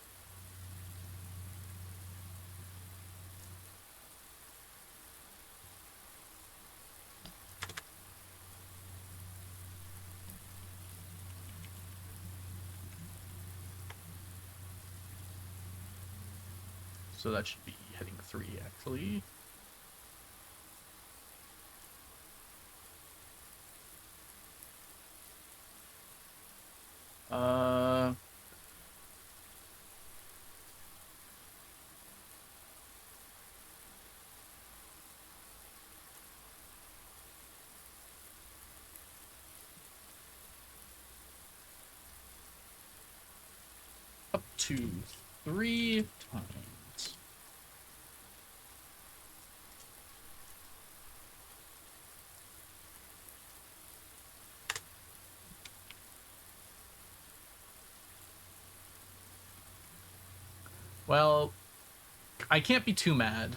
So that should be heading 3, actually. Up to 3 times. Well, I can't be too mad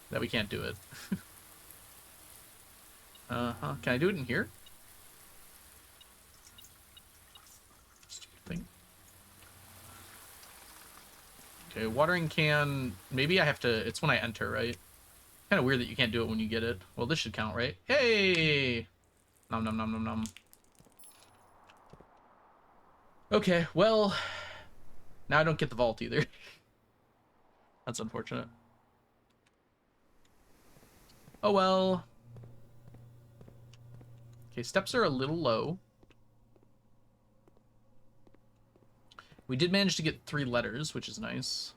that we can't do it. Uh-huh. Can I do it in here? Stupid thing. Okay, watering can... Maybe I have to... It's when I enter, right? Kind of weird that you can't do it when you get it. Well, this should count, right? Hey! Nom nom nom nom nom. Okay, well... Now I don't get the vault either. That's unfortunate. Oh well. Okay, steps are a little low. We did manage to get 3 letters, which is nice.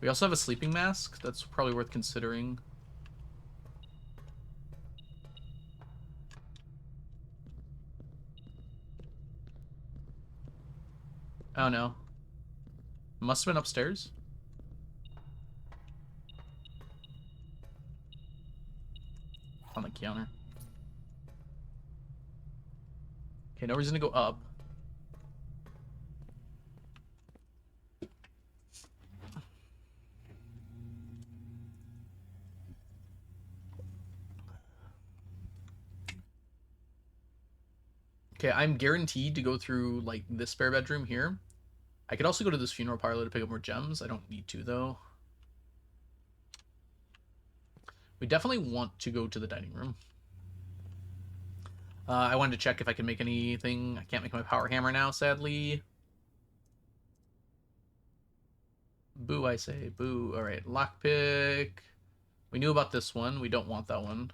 We also have a sleeping mask. That's probably worth considering. Oh no. Must have been upstairs. On the counter. Okay, no reason to go up. Okay, I'm guaranteed to go through, like, this spare bedroom here. I could also go to this funeral parlor to pick up more gems. I don't need to, though. We definitely want to go to the dining room. I wanted to check if I can make anything. I can't make my power hammer now, sadly. Boo, I say. Boo. All right, lockpick. We knew about this one. We don't want that one.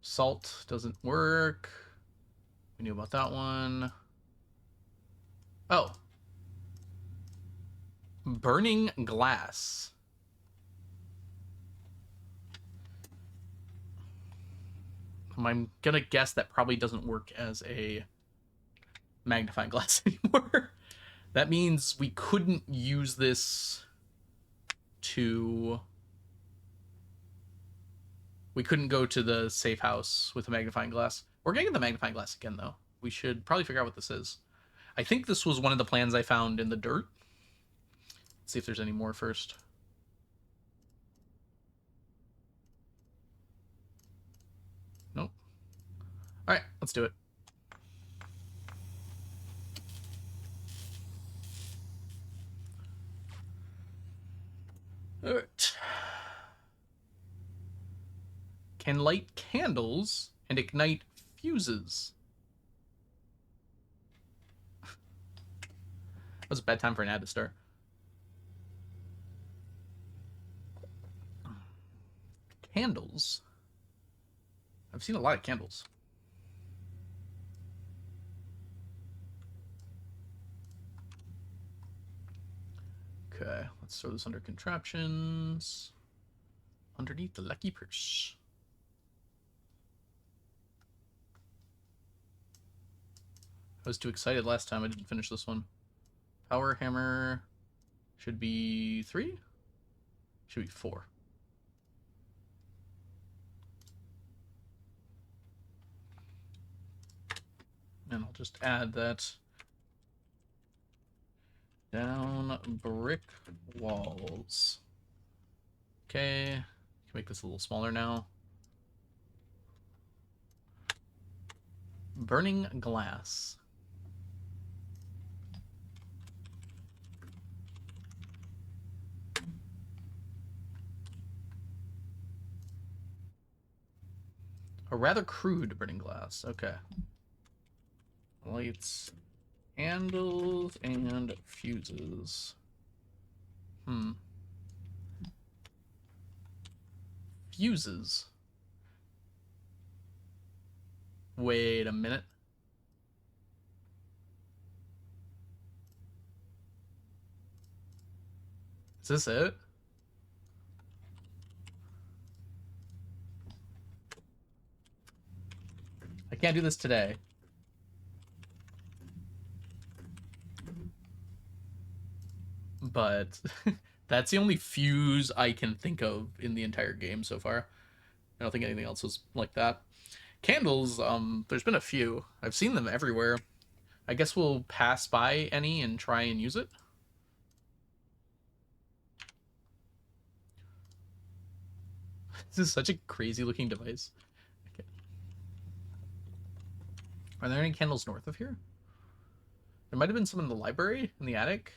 Salt doesn't work. We knew about that one. Oh. Burning glass. I'm gonna guess that probably doesn't work as a magnifying glass anymore. That means we couldn't use this to... We couldn't go to the safe house with the magnifying glass. We're gonna get the magnifying glass again, though. We should probably figure out what this is. I think this was one of the plans I found in the dirt. Let's see if there's any more first. Nope. Alright, let's do it. Alright. Can light candles and ignite fuses. That was a bad time for an ad to start. Candles. I've seen a lot of candles. Okay, let's throw this under contraptions. Underneath the lucky purse. I was too excited last time. I didn't finish this one. Power hammer should be 3? Should be 4. And I'll just add that down brick walls. Okay, can make this a little smaller now. Burning glass. A rather crude burning glass. Okay. Lights, handles, and fuses. Fuses. Wait a minute. Is this it? I can't do this today. But that's the only fuse I can think of in the entire game so far. I don't think anything else was like that. Candles, there's been a few. I've seen them everywhere. I guess we'll pass by any and try and use it. This is such a crazy looking device. Okay. Are there any candles north of here? There might have been some in the library, in the attic.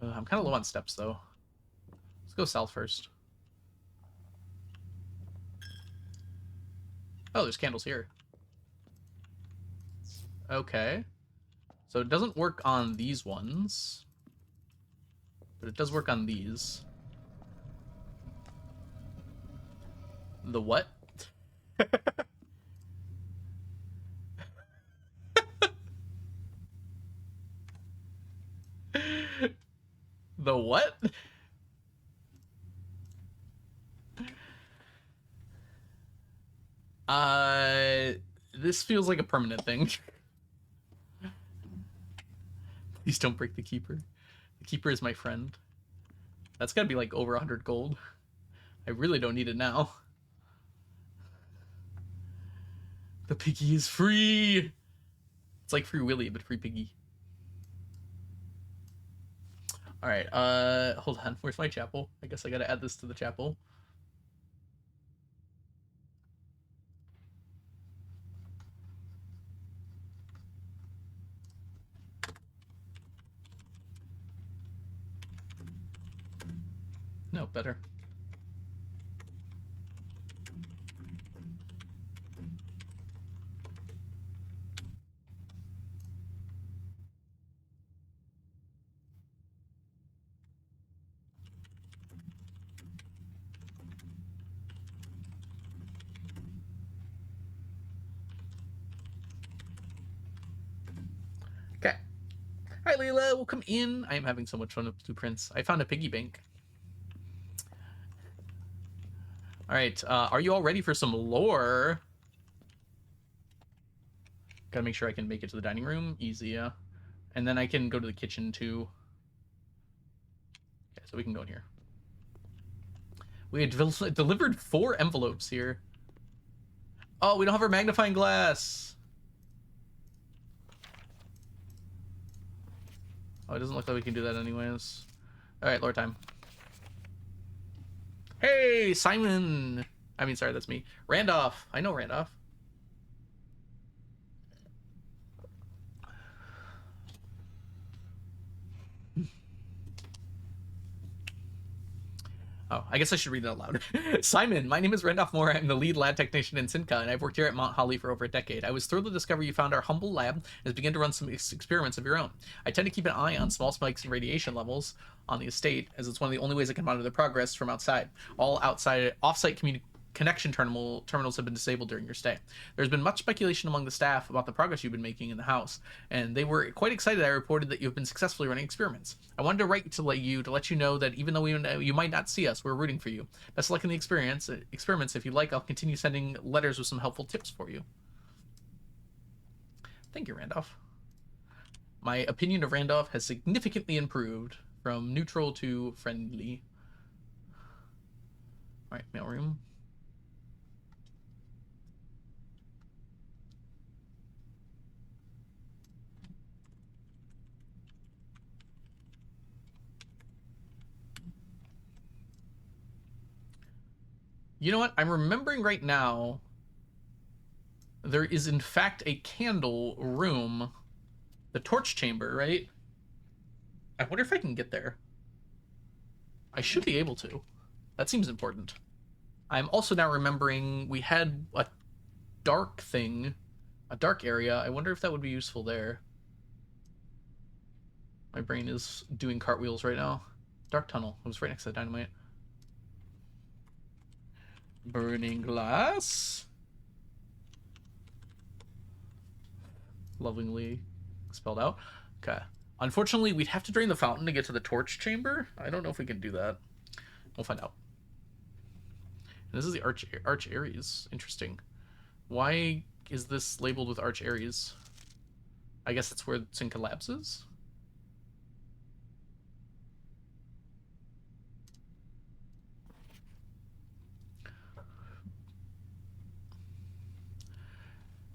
I'm kind of low on steps, though. Let's go south first. Oh, there's candles here. Okay. So it doesn't work on these ones. But it does work on these. The what? The what? This feels like a permanent thing. Please don't break the keeper. The keeper is my friend. That's gotta be like over 100 gold. I really don't need it now. The piggy is free! It's like Free Willy, but free piggy. Alright, hold on. Where's my chapel? I guess I gotta add this to the chapel. No, better. Okay. Alright, Layla, welcome in. I am having so much fun with blueprints. I found a piggy bank. All right, are you all ready for some lore? Gotta make sure I can make it to the dining room. Easy, yeah. And then I can go to the kitchen too. Okay, so we can go in here. We had delivered 4 envelopes here. Oh, we don't have our magnifying glass. Oh, it doesn't look like we can do that anyways. All right, lore time. Hey, Simon. I mean, sorry, that's me. Randolph. I know Randolph. Oh, I guess I should read it out loud. Simon, my name is Randolph Moore. I'm the lead lab technician in Simca, and I've worked here at Mount Holly for over a decade. I was thrilled to discover you found our humble lab and has begun to run some experiments of your own. I tend to keep an eye on small spikes in radiation levels on the estate, as it's one of the only ways I can monitor the progress from outside. All outside off-site connection terminals have been disabled during your stay. There's been much speculation among the staff about the progress you've been making in the house, and they were quite excited I reported that you've been successfully running experiments. I wanted to write to let you know that even though you might not see us, we're rooting for you. Best of luck in the experiments. If you like, I'll continue sending letters with some helpful tips for you. Thank you, Randolph. My opinion of Randolph has significantly improved from neutral to friendly. All right, mailroom. You know what? I'm remembering right now there is in fact a candle room, the torch chamber, right? I wonder if I can get there. I should be able to. That seems important. I'm also now remembering we had a dark thing, a dark area. I wonder if that would be useful there. My brain is doing cartwheels right now. Dark tunnel. It was right next to the dynamite. Burning glass. Lovingly spelled out. Okay. Unfortunately, we'd have to drain the fountain to get to the torch chamber. I don't know if we can do that. We'll find out. And this is the Arch Ares. Interesting. Why is this labeled with Arch Ares? I guess that's where Sin collapses.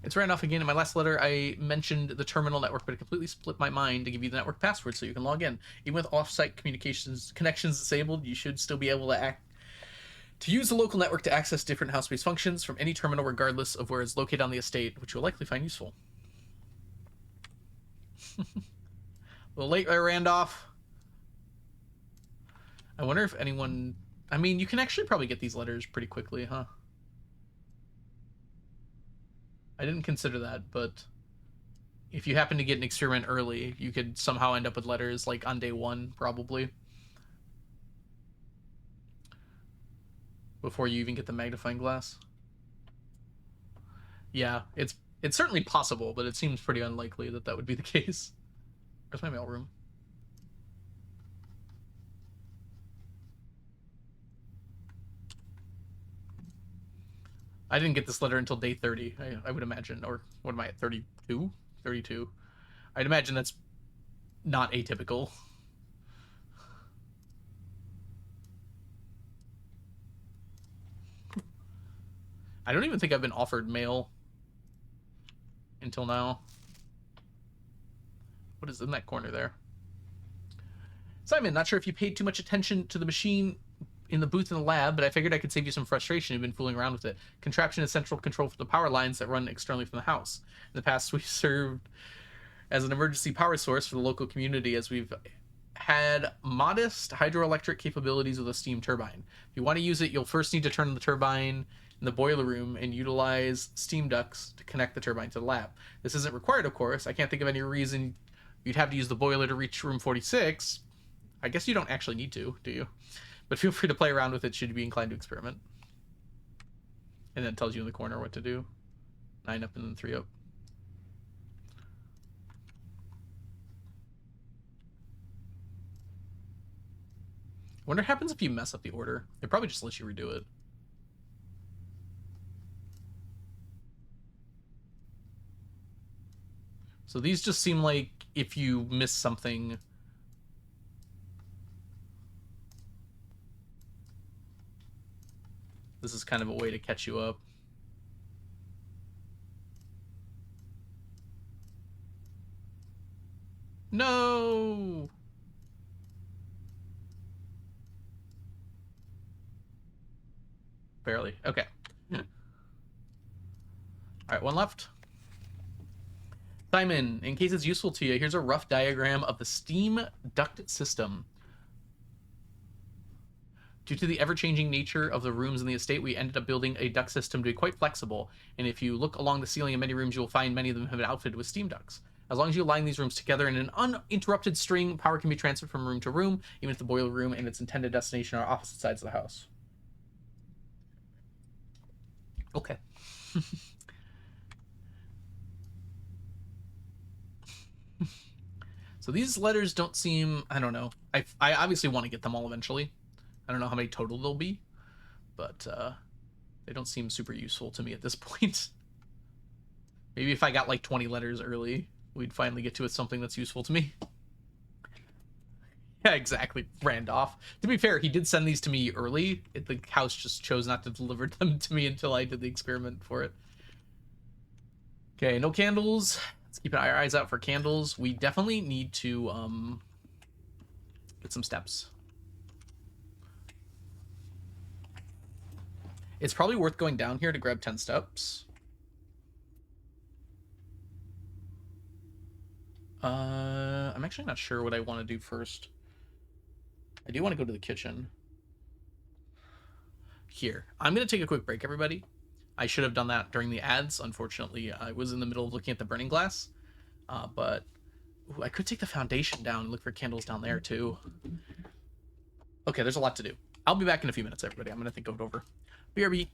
It's Randolph again. In my last letter, I mentioned the terminal network, but it completely split my mind to give you the network password so you can log in. Even with off-site connections disabled, you should still be able to use the local network to access different house-based functions from any terminal, regardless of where it's located on the estate, which you'll likely find useful. A little late there, Randolph. I wonder if anyone... I mean, you can actually probably get these letters pretty quickly, huh? I didn't consider that, but if you happen to get an experiment early, you could somehow end up with letters like on day 1, probably. Before you even get the magnifying glass. Yeah, it's certainly possible, but it seems pretty unlikely that that would be the case. Where's my mailroom? I didn't get this letter until day 30, I would imagine. Or what am I at, 32? 32. I'd imagine that's not atypical. I don't even think I've been offered mail until now. What is in that corner there? Simon, not sure if you paid too much attention to the machine in the booth in the lab, but I figured I could save you some frustration. You've been fooling around with it. Contraption is central control for the power lines that run externally from the house. In the past, we've served as an emergency power source for the local community, as we've had modest hydroelectric capabilities with a steam turbine. If you want to use it, you'll first need to turn on the turbine in the boiler room and utilize steam ducts to connect the turbine to the lab. This isn't required, of course. I can't think of any reason you'd have to use the boiler to reach room 46. I guess you don't actually need to, do you? But feel free to play around with it should you be inclined to experiment. And then it tells you in the corner what to do. 9 up and then 3 up. I wonder what happens if you mess up the order. It probably just lets you redo it. So these just seem like if you miss something, this is kind of a way to catch you up. No! Barely. Okay. All right, one left. Simon, in case it's useful to you, here's a rough diagram of the steam duct system. Due to the ever-changing nature of the rooms in the estate, we ended up building a duct system to be quite flexible, and if you look along the ceiling in many rooms, you will find many of them have been outfitted with steam ducts. As long as you align these rooms together in an uninterrupted string, power can be transferred from room to room, even if the boiler room and its intended destination are opposite sides of the house. Okay. So these letters don't seem, I don't know. I obviously want to get them all eventually. I don't know how many total there'll be, but they don't seem super useful to me at this point. Maybe if I got like 20 letters early, we'd finally get to something that's useful to me. Yeah, exactly. Randolph. To be fair, he did send these to me early. The house just chose not to deliver them to me until I did the experiment for it. Okay, no candles. Let's keep our eyes out for candles. We definitely need to get some steps. It's probably worth going down here to grab 10 steps. I'm actually not sure what I want to do first. I do want to go to the kitchen. Here. I'm going to take a quick break, everybody. I should have done that during the ads. Unfortunately, I was in the middle of looking at the burning glass. But ooh, I could take the foundation down and look for candles down there, too. Okay, there's a lot to do. I'll be back in a few minutes, everybody. I'm going to think it over. BRB.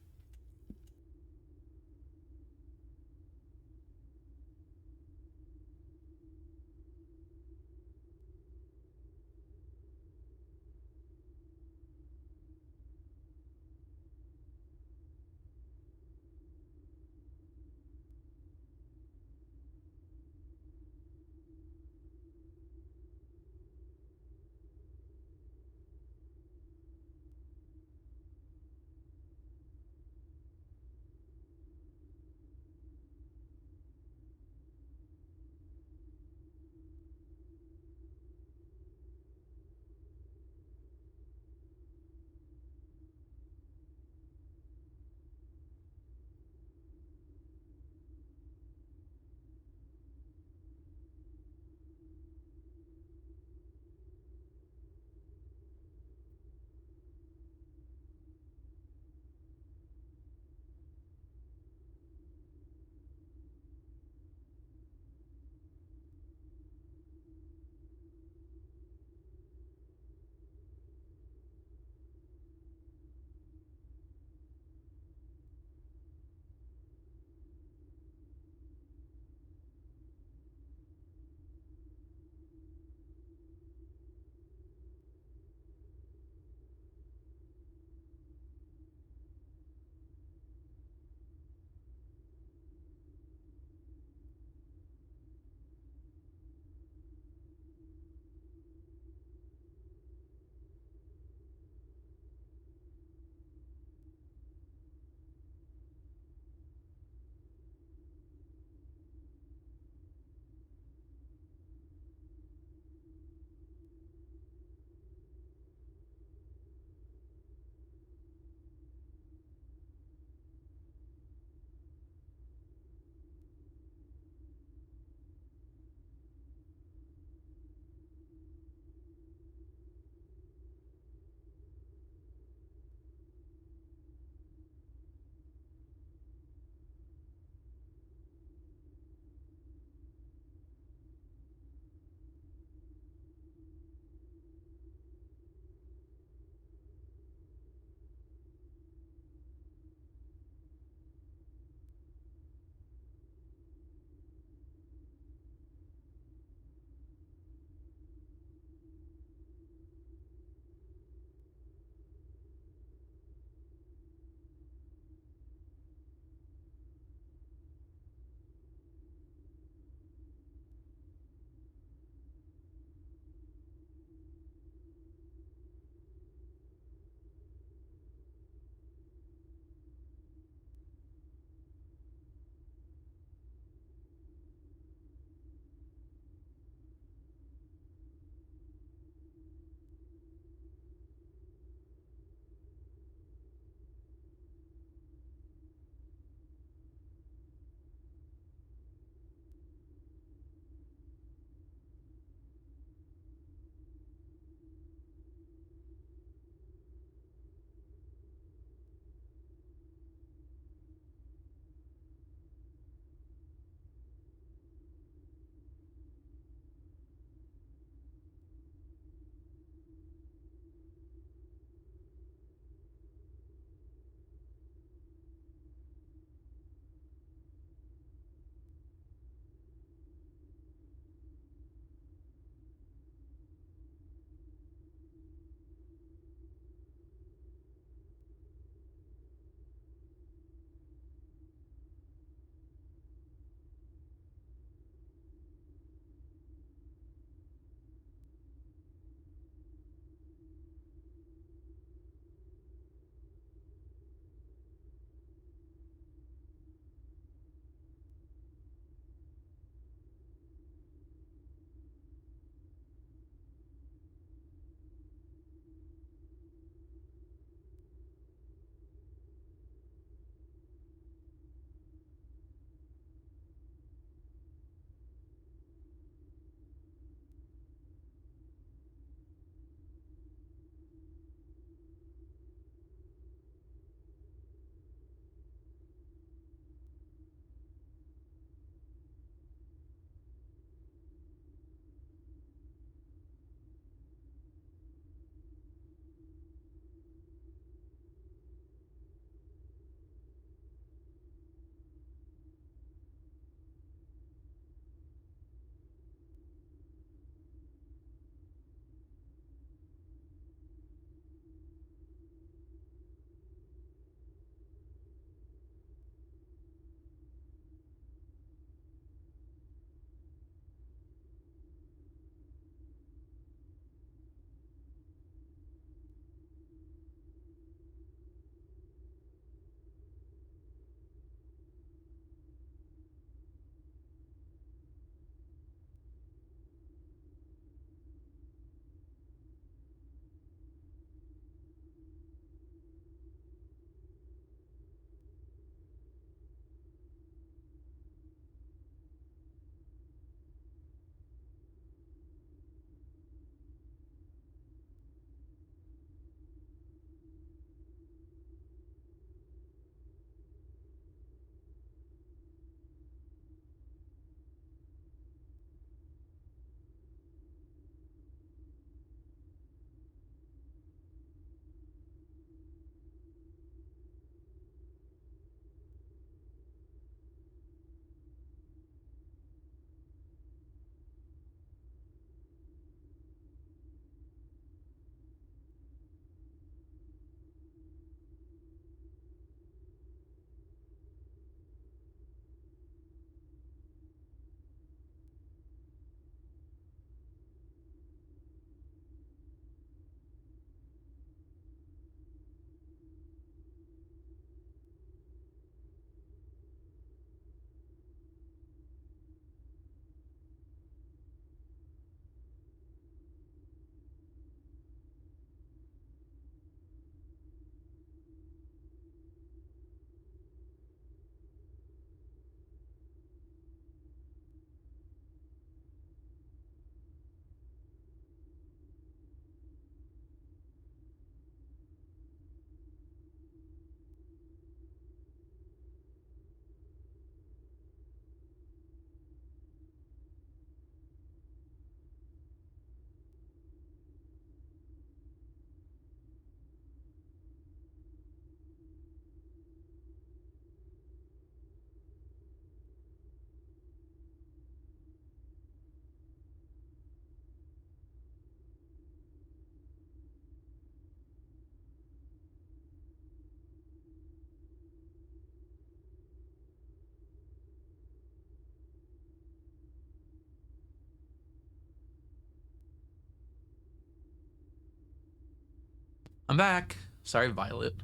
I'm back. Sorry, Violet.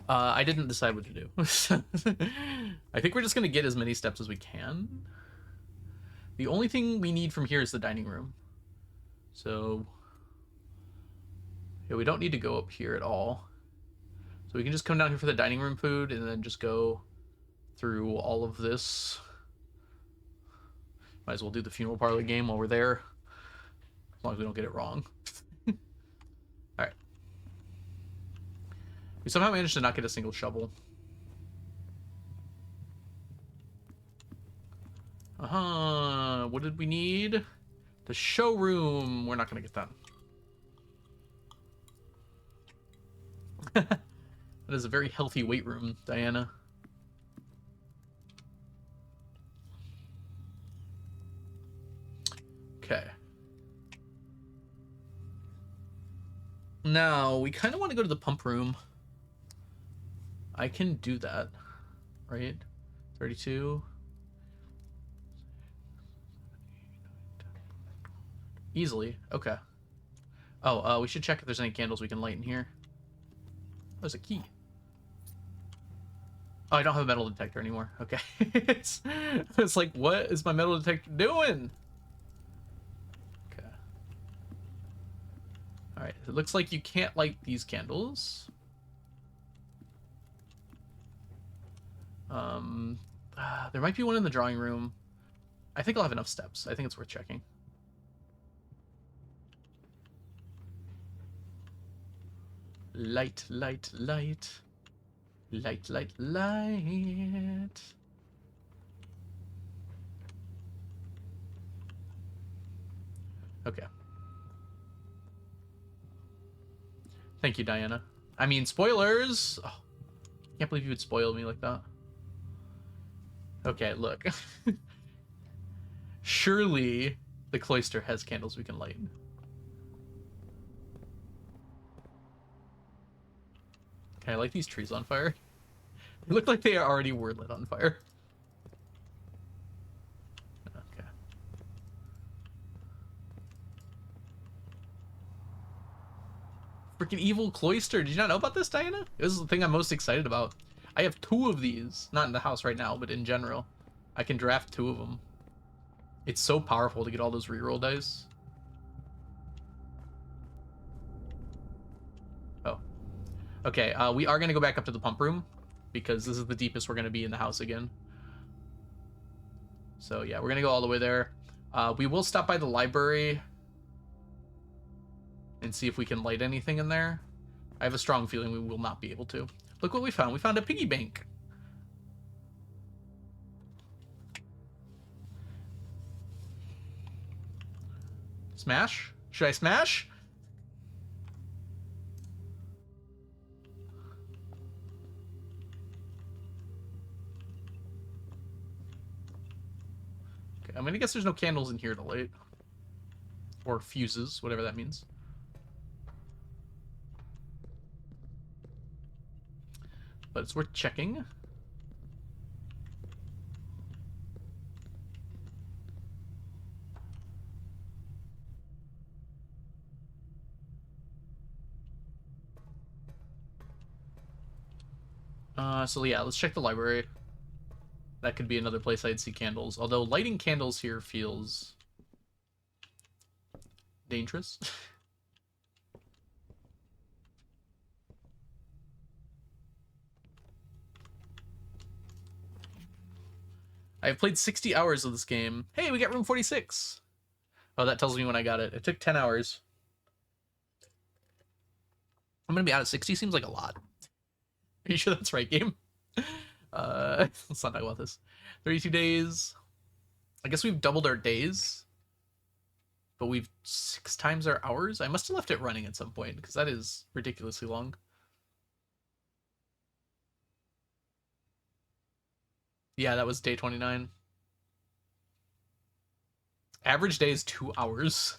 I didn't decide what to do. I think we're just gonna get as many steps as we can. The only thing we need from here is the dining room. So, yeah, we don't need to go up here at all. So we can just come down here for the dining room food and then just go through all of this. Might as well do the funeral parlor game while we're there. As long as we don't get it wrong. Alright. We somehow managed to not get a single shovel. What did we need? The showroom. We're not gonna get that. That is a very healthy weight room, Diana. Okay. Now, we kind of want to go to the pump room. I can do that, right? 32. Easily. Okay. Oh, we should check if there's any candles we can light in here. There's a key. Oh, I don't have a metal detector anymore. Okay. it's like, what is my metal detector doing? Okay. Alright, it looks like you can't light these candles. There might be one in the drawing room. I think I'll have enough steps. I think it's worth checking. Light, light, light. Light, light, light. Okay. Thank you, Diana. I mean, spoilers! Oh, can't believe you would spoil me like that. Okay, look. Surely the cloister has candles we can light. Can I light these trees on fire? They look like they already were lit on fire. Okay. Freaking evil cloister. Did you not know about this, Diana? This is the thing I'm most excited about. I have 2 of these. Not in the house right now, but in general. I can draft 2 of them. It's so powerful to get all those reroll dice. Oh. Okay, we are going to go back up to the pump room, because this is the deepest we're going to be in the house again. So yeah, we're going to go all the way there. We will stop by the library and see if we can light anything in there. I have a strong feeling we will not be able to. Look what we found. We found a piggy bank. Smash? Should I smash? Okay, I'm gonna guess there's no candles in here to light. Or fuses, whatever that means. But it's worth checking. So yeah, let's check the library. That could be another place I'd see candles. Although lighting candles here feels dangerous. I have played 60 hours of this game. Hey, we got room 46. Oh, that tells me when I got it. It took 10 hours. I'm gonna be out of 60. Seems like a lot. Are you sure that's right, game? Let's not talk about this. 32 days. I guess we've doubled our days. But we've 6 times our hours? I must have left it running at some point, because that is ridiculously long. Yeah, that was day 29. Average day is 2 hours.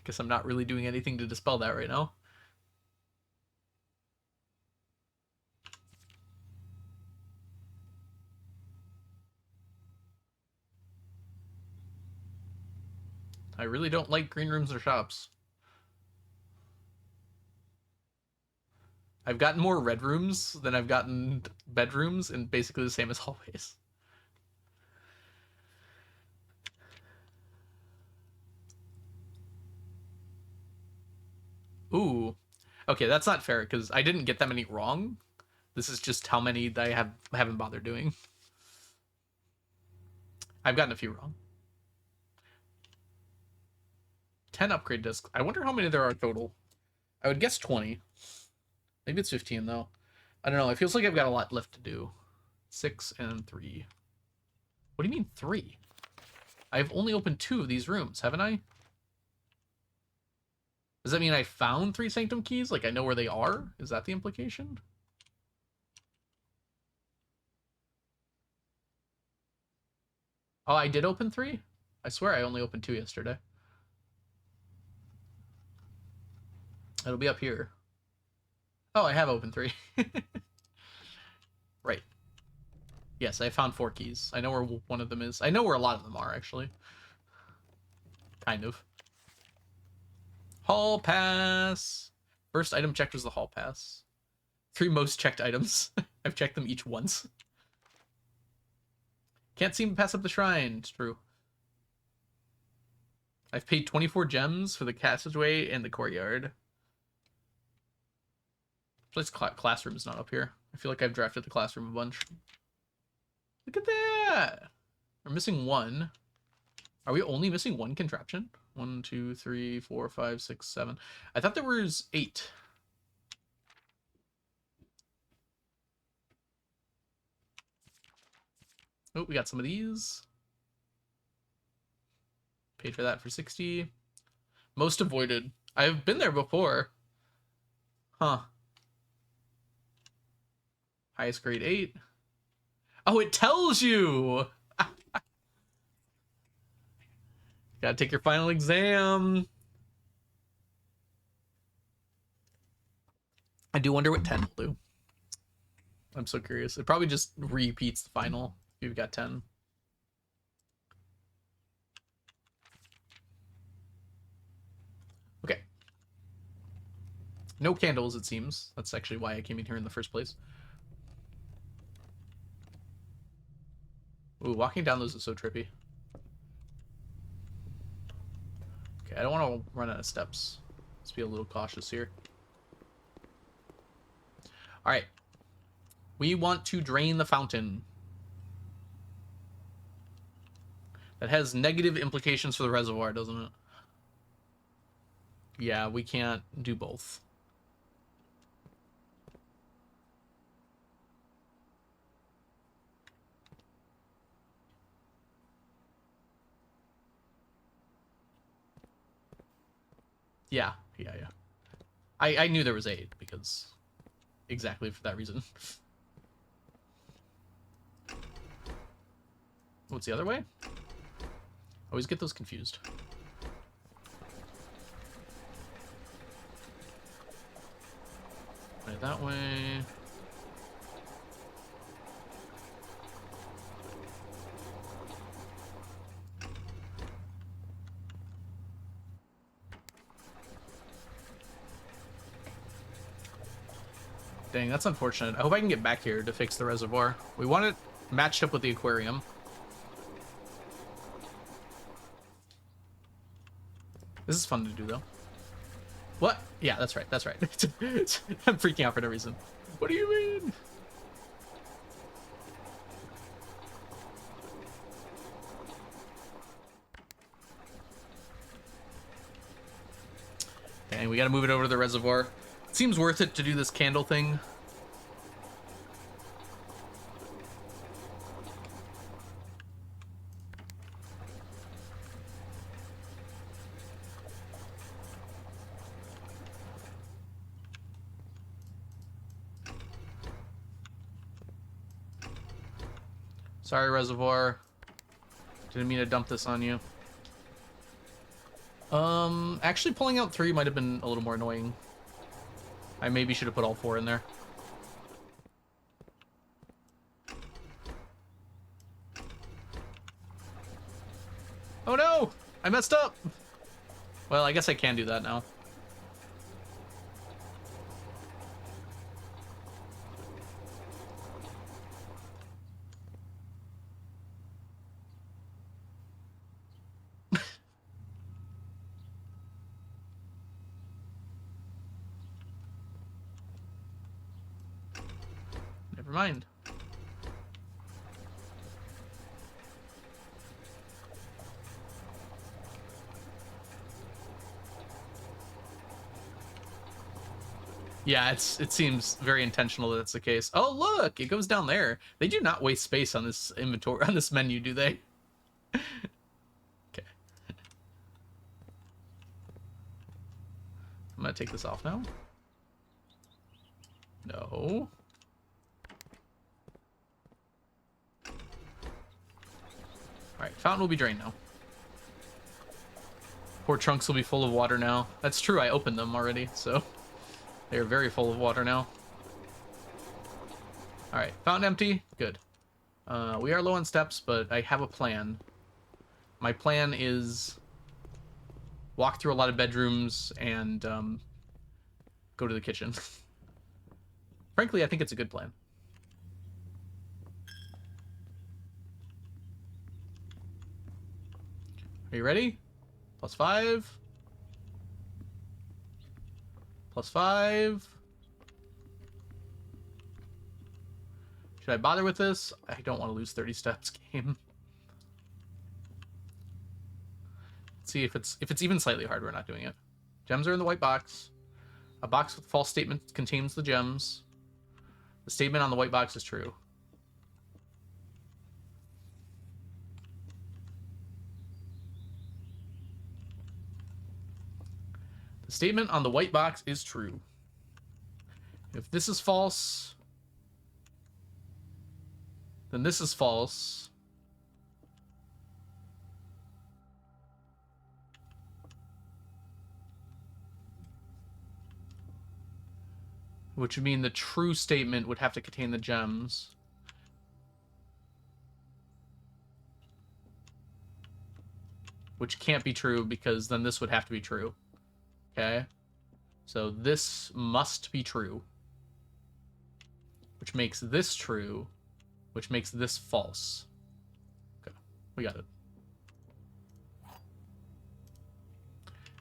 Guess I'm not really doing anything to dispel that right now. I really don't like green rooms or shops. I've gotten more red rooms than I've gotten bedrooms, and basically the same as hallways. Ooh. Okay, that's not fair because I didn't get that many wrong. This is just how many that haven't bothered doing. I've gotten a few wrong. 10 upgrade discs. I wonder how many there are total. I would guess 20. Maybe it's 15 though. I don't know. It feels like I've got a lot left to do. 6 and 3. What do you mean 3? I've only opened 2 of these rooms, haven't I? Does that mean I found 3 sanctum keys? Like I know where they are? Is that the implication? Oh, I did open 3? I swear I only opened 2 yesterday. It'll be up here. Oh, I have opened 3. Right. Yes, I found 4 keys. I know where one of them is. I know where a lot of them are, actually. Kind of. Hall pass. First item checked was the hall pass. 3 most checked items. I've checked them each once. Can't seem to pass up the shrine. It's true. I've paid 24 gems for the passageway and the courtyard. This classroom's not up here. I feel like I've drafted the classroom a bunch. Look at that! We're missing 1. Are we only missing 1 contraption? 1, 2, 3, 4, 5, 6, 7. I thought there was 8. Oh, we got some of these. Paid for that for 60. Most avoided. I've been there before. Huh. Highest grade 8. Oh, it tells you! Gotta take your final exam. I do wonder what 10 will do. I'm so curious. It probably just repeats the final if you've got 10. Okay. No candles, it seems. That's actually why I came in here in the first place. Ooh, walking down those is so trippy. Okay, I don't want to run out of steps. Let's be a little cautious here. Alright. We want to drain the fountain. That has negative implications for the reservoir, doesn't it? Yeah, we can't do both. Yeah. I knew there was 8 because exactly for that reason. What's the other way? Always get those confused. Right, that way. Dang, that's unfortunate. I hope I can get back here to fix the reservoir. We want it matched up with the aquarium. This is fun to do, though. What? Yeah, that's right. That's right. I'm freaking out for no reason. What do you mean? Dang, we gotta move it over to the reservoir. It seems worth it to do this candle thing. Sorry, reservoir. Didn't mean to dump this on you. Actually pulling out 3 might have been a little more annoying. I maybe should have put all 4 in there. Oh no! I messed up! Well, I guess I can do that now. mind. Yeah, it seems very intentional that that's the case. Oh, look, it goes down there. They do not waste space on this inventory, on this menu, do they? Okay. I'm gonna take this off now. No. Alright, fountain will be drained now. Poor trunks will be full of water now. That's true, I opened them already, so they are very full of water now. Alright, fountain empty. Good. We are low on steps, but I have a plan. My plan is walk through a lot of bedrooms and go to the kitchen. Frankly, I think it's a good plan. Are you ready? +5. +5. Should I bother with this? I don't want to lose 30 steps, game. Let's see if it's even slightly hard. We're not doing it. Gems are in the white box. A box with false statement contains the gems. The statement on the white box is true. The statement on the white box is true. If this is false, then this is false. Which would mean the true statement would have to contain the gems. Which can't be true because then this would have to be true. Okay? So this must be true. Which makes this true. Which makes this false. Okay, we got it.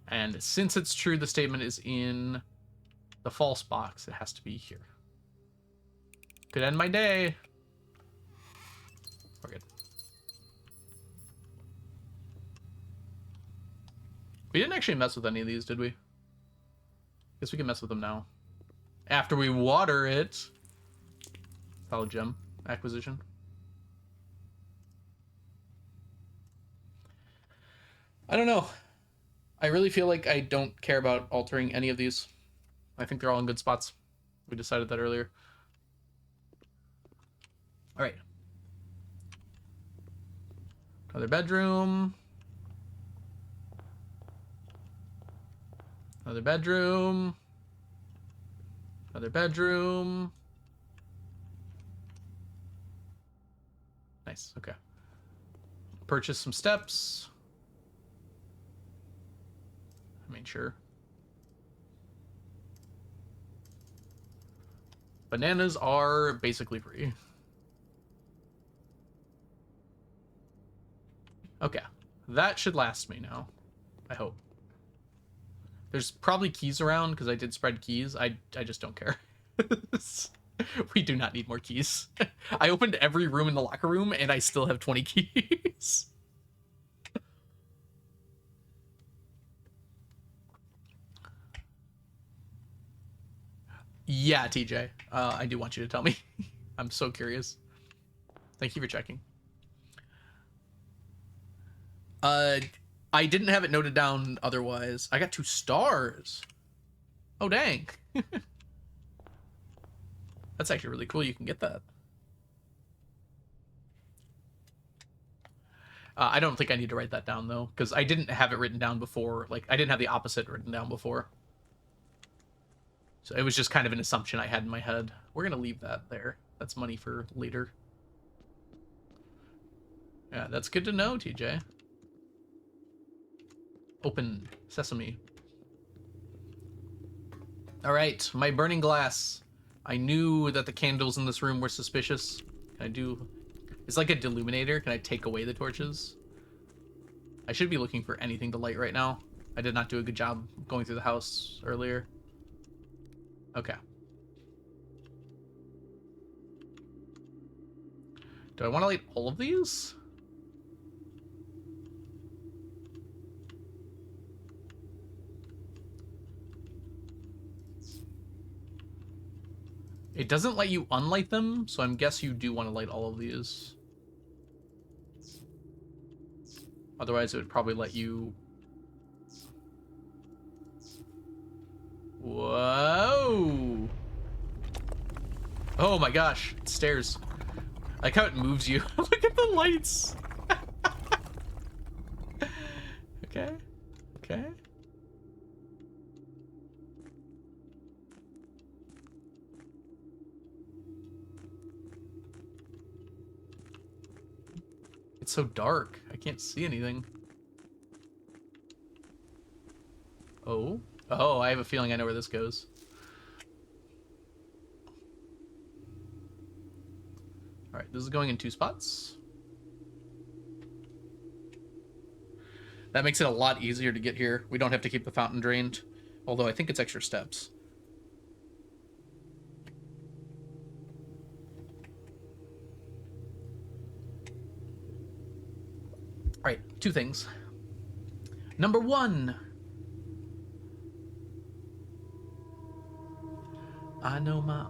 And since it's true, the statement is in the false box. It has to be here. Could end my day. We're good. We didn't actually mess with any of these, did we? Guess we can mess with them now. After we water it. Follow gem acquisition. I don't know. I really feel like I don't care about altering any of these. I think they're all in good spots. We decided that earlier. All right. Another bedroom. Another bedroom. Another bedroom. Nice, okay. Purchase some steps. I mean, sure. Bananas are basically free. Okay. That should last me now. I hope. There's probably keys around because I did spread keys. I just don't care. We do not need more keys. I opened every room in the locker room and I still have 20 keys. Yeah, TJ. I do want you to tell me. I'm so curious. Thank you for checking. I didn't have it noted down otherwise. I got 2 stars. Oh, dang. That's actually really cool. You can get that. I don't think I need to write that down, though, because I didn't have it written down before. Like, I didn't have the opposite written down before. So it was just kind of an assumption I had in my head. We're going to leave that there. That's money for later. Yeah, that's good to know, TJ. Open sesame. All right, my burning glass. I knew that the candles in this room were suspicious. Can I do... It's like a deluminator. Can I take away the torches? I should be looking for anything to light right now. I did not do a good job going through the house earlier. Okay. Do I want to light all of these? It doesn't let you unlight them, so I'm guess you do want to light all of these. Otherwise, it would probably let you... Whoa! Oh my gosh, it stairs. I like how it moves you. Look at the lights! Okay. Okay. It's so dark. I can't see anything. Oh? Oh, I have a feeling I know where this goes. Alright, this is going in 2 spots. That makes it a lot easier to get here. We don't have to keep the fountain drained. Although I think it's extra steps. Alright, 2 things. Number 1. I know my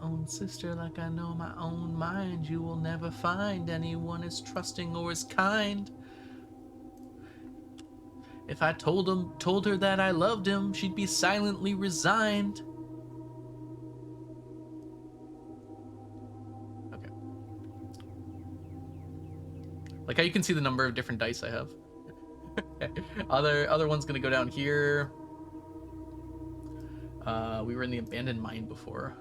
own sister like I know my own mind. You will never find anyone as trusting or as kind. If I told her that I loved him, she'd be silently resigned. Okay. Like how you can see the number of different dice I have. Other one's gonna go down here. We were in the abandoned mine before.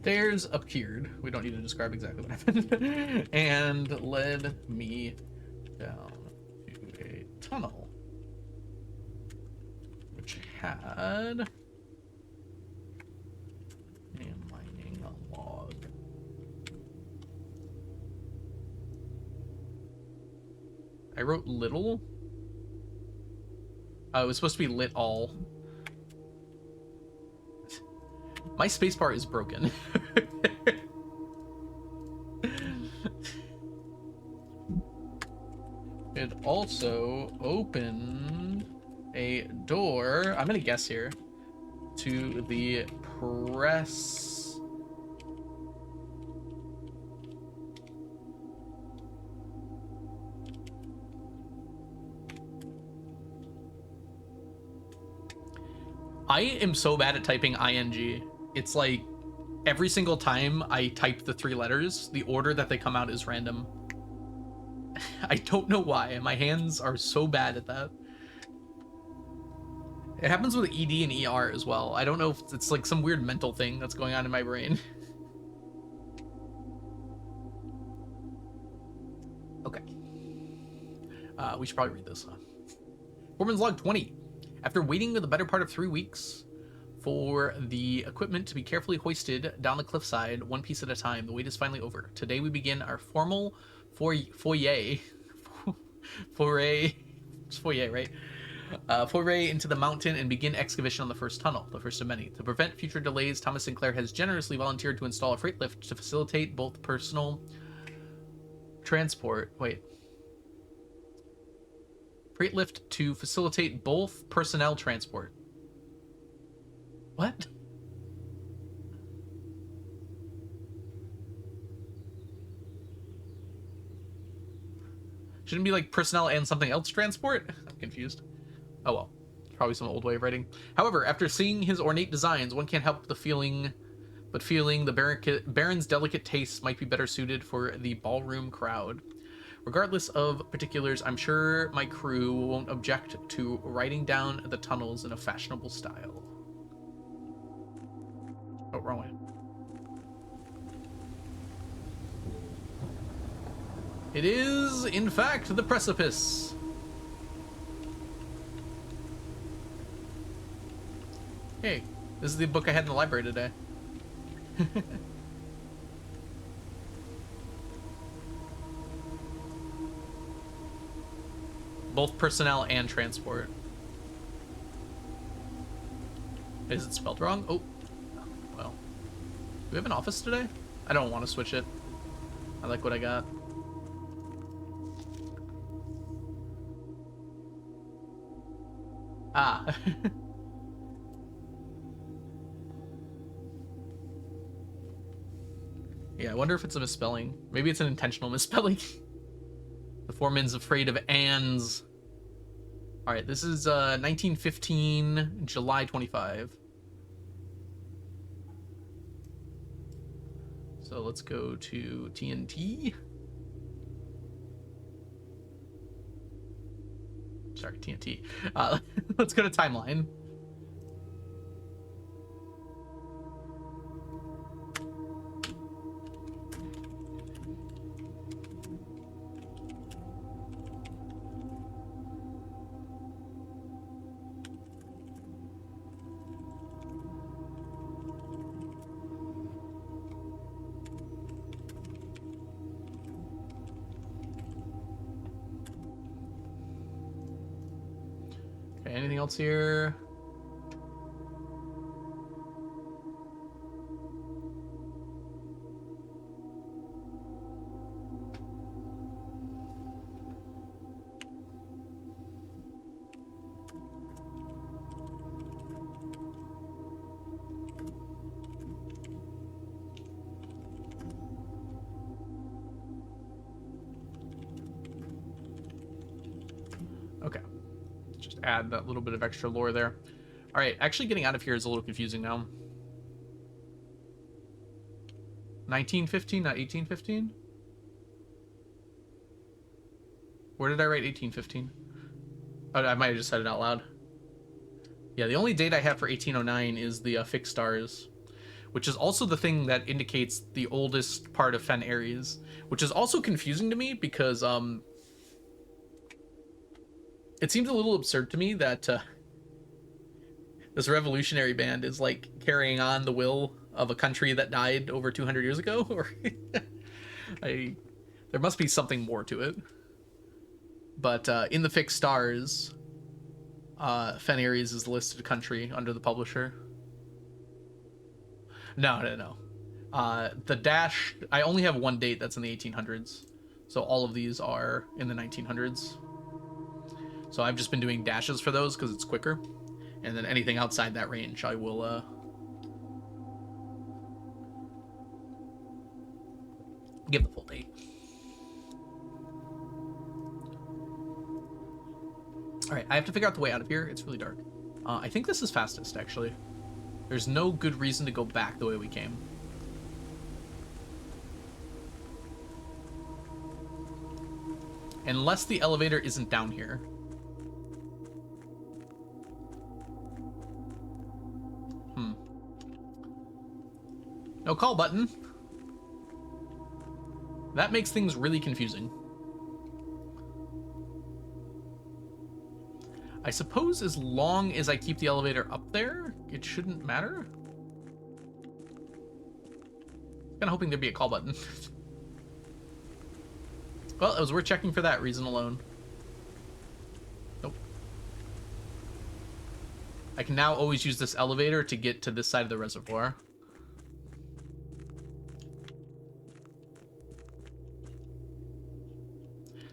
Stairs appeared. We don't need to describe exactly what happened. And led me down to a tunnel, which had a mining log. I wrote little. It was supposed to be lit all. My spacebar is broken. It also opened a door, I'm gonna guess here, to the press. I am so bad at typing ing. It's like every single time I type the 3 letters, the order that they come out is random. I don't know why. My hands are so bad at that. It happens with ED and ER as well. I don't know if it's like some weird mental thing that's going on in my brain. Okay. We should probably read this. Foreman's log 20. After waiting the better part of 3 weeks for the equipment to be carefully hoisted down the cliffside, one piece at a time, the wait is finally over. Today we begin our formal foray. It's foyer, right? Foray into the mountain and begin excavation on the first tunnel, the first of many. To prevent future delays, Thomas Sinclair has generously volunteered to install a freight lift to facilitate both personal transport. Freight lift to facilitate both personnel transport. What? Shouldn't it be like personnel and something else transport? I'm confused. Oh well. Probably some old way of writing. However, after seeing his ornate designs, one can't help the feeling the Baron's delicate tastes might be better suited for the ballroom crowd. Regardless of particulars, I'm sure my crew won't object to riding down the tunnels in a fashionable style. Oh, wrong way. It is, in fact, the precipice. This is the book I had in the library today. Both personnel and transport. Is it spelled wrong? Oh, well. Do we have an office today? I don't want to switch it. I like what I got. Ah. Yeah, I wonder if it's a misspelling. Maybe it's an intentional misspelling. The foreman's afraid of ands. All right, this is 1915, July 25. So let's go to TNT. Sorry, TNT. Let's go to timeline. Okay, anything else here? Okay. Just add that little bit of extra lore there. All right, actually getting out of here is a little confusing now. 1915, not 1815? Where did I write 1815? Oh, I might have just said it out loud. Yeah, the only date I have for 1809 is the fixed stars, which is also the thing that indicates the oldest part of Fen Ares, which is also confusing to me because it seems a little absurd to me that this revolutionary band is like carrying on the will of a country that died over 200 years ago. Or there must be something more to it. But in the fixed stars, Fen Ares is the listed country under the publisher. No. The dash, I only have one date that's in the 1800s. So all of these are in the 1900s. So I've just been doing dashes for those because it's quicker. And then anything outside that range, I will give the full date. All right, I have to figure out the way out of here. It's really dark. I think this is fastest, actually. There's no good reason to go back the way we came. Unless the elevator isn't down here. No call button. That makes things really confusing. I suppose as long as I keep the elevator up there, it shouldn't matter. Kind of hoping there'd be a call button. Well, it was worth checking for that reason alone. Nope. I can now always use this elevator to get to this side of the reservoir.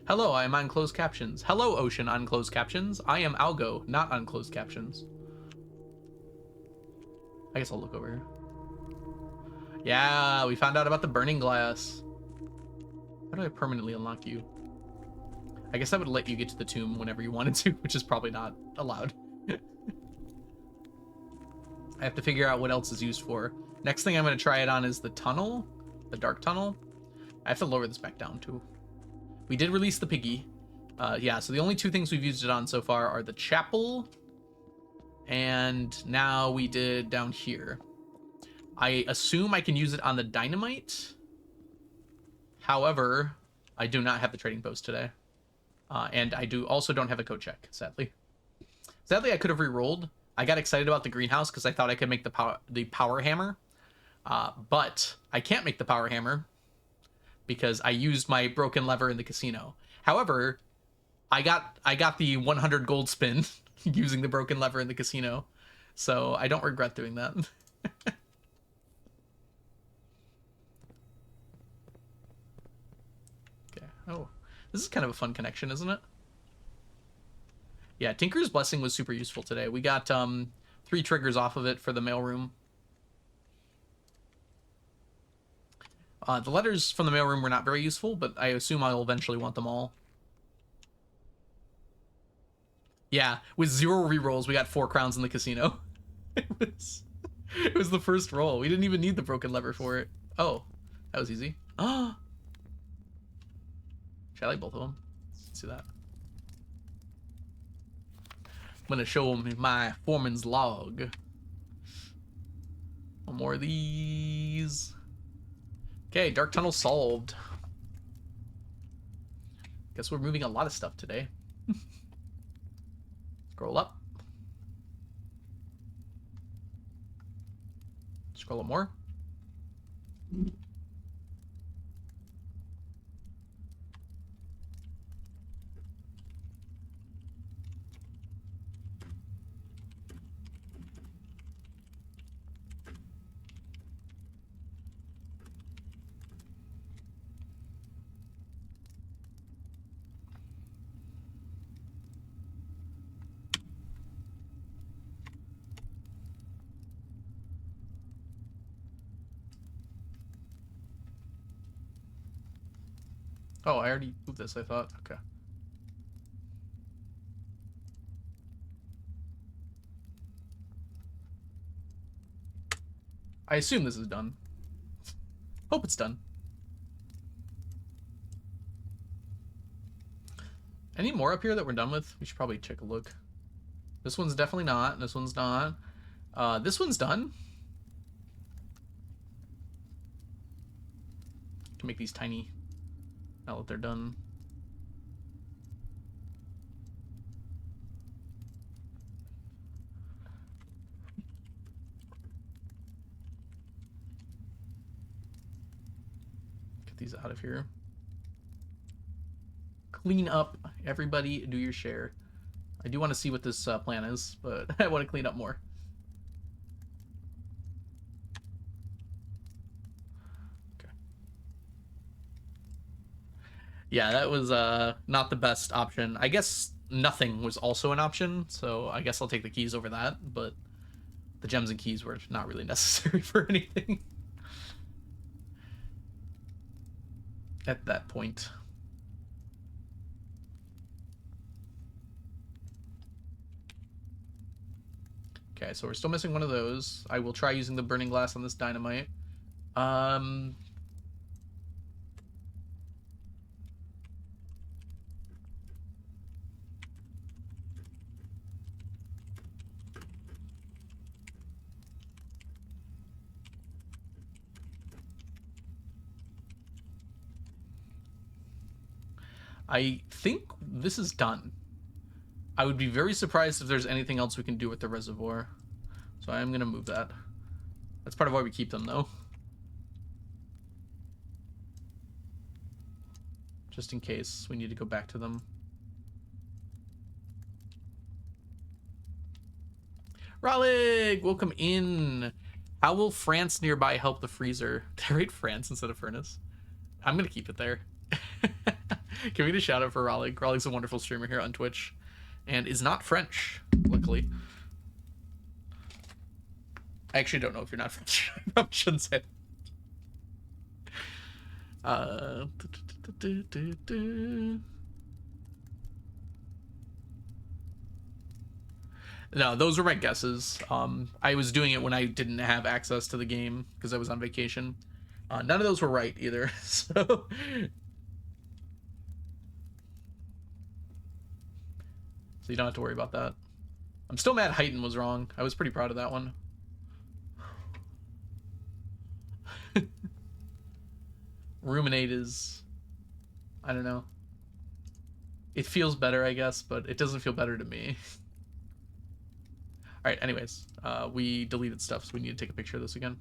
Hello, I am on closed captions. Hello, Ocean on closed captions. I am Algo, not on closed captions. I guess I'll look over here. Yeah, we found out about the burning glass. How do I permanently unlock you? I guess I would let you get to the tomb whenever you wanted to, which is probably not allowed. I have to figure out what else is used for. Next thing I'm going to try it on is the tunnel, the dark tunnel. I have to lower this back down too. We did release the piggy. Yeah, so the only two things we've used it on so far are the chapel, and now we did down here. I assume I can use it on the dynamite. However, I do not have the trading post today. And I also don't have a code check, sadly. Sadly, I could have re-rolled. I got excited about the greenhouse because I thought I could make the power hammer, but I can't make the power hammer because I used my broken lever in the casino. However, I got the 100 gold spin using the broken lever in the casino, so I don't regret doing that. Okay. Oh, this is kind of a fun connection, isn't it? Yeah, Tinker's Blessing was super useful today. We got 3 triggers off of it for the mailroom. The letters from the mailroom were not very useful, but I assume I'll eventually want them all. Yeah, with 0 rerolls, we got 4 crowns in the casino. It was the first roll. We didn't even need the broken lever for it. Oh, that was easy. Oh, should I like both of them? Let's see that. I'm gonna show him my foreman's log. One more of these. Okay, dark tunnel solved. Guess we're moving a lot of stuff today. Scroll up. Scroll up more. Oh, I already moved this, I thought. Okay. I assume this is done. Hope it's done. Any more up here that we're done with? We should probably take a look. This one's definitely not. This one's not. This one's done. Can make these tiny now that they're done. Get these out of here. Clean up. Everybody do your share. I do want to see what this plan is, but I want to clean up more. Okay. Yeah, that was not the best option. I guess nothing was also an option, so I guess I'll take the keys over that, but the gems and keys were not really necessary for anything at that point. Okay, so we're still missing one of those. I will try using the burning glass on this dynamite. I think this is done. I would be very surprised if there's anything else we can do with the reservoir. So I am going to move that. That's part of why we keep them, though. Just in case we need to go back to them. Ralig, welcome in. How will France nearby help the freezer? They rate France instead of furnace. I'm going to keep it there. Can we get a shout out for Ralig? Ralig's a wonderful streamer here on Twitch and is not French, luckily. I actually don't know if you're not French. I probably shouldn't say it. No, those were my guesses. I was doing it when I didn't have access to the game because I was on vacation. None of those were right either, so... So you don't have to worry about that. I'm still mad Heighten was wrong. I was pretty proud of that one. Ruminate is... I don't know. It feels better, I guess, but it doesn't feel better to me. All right. Anyways, we deleted stuff, so we need to take a picture of this again.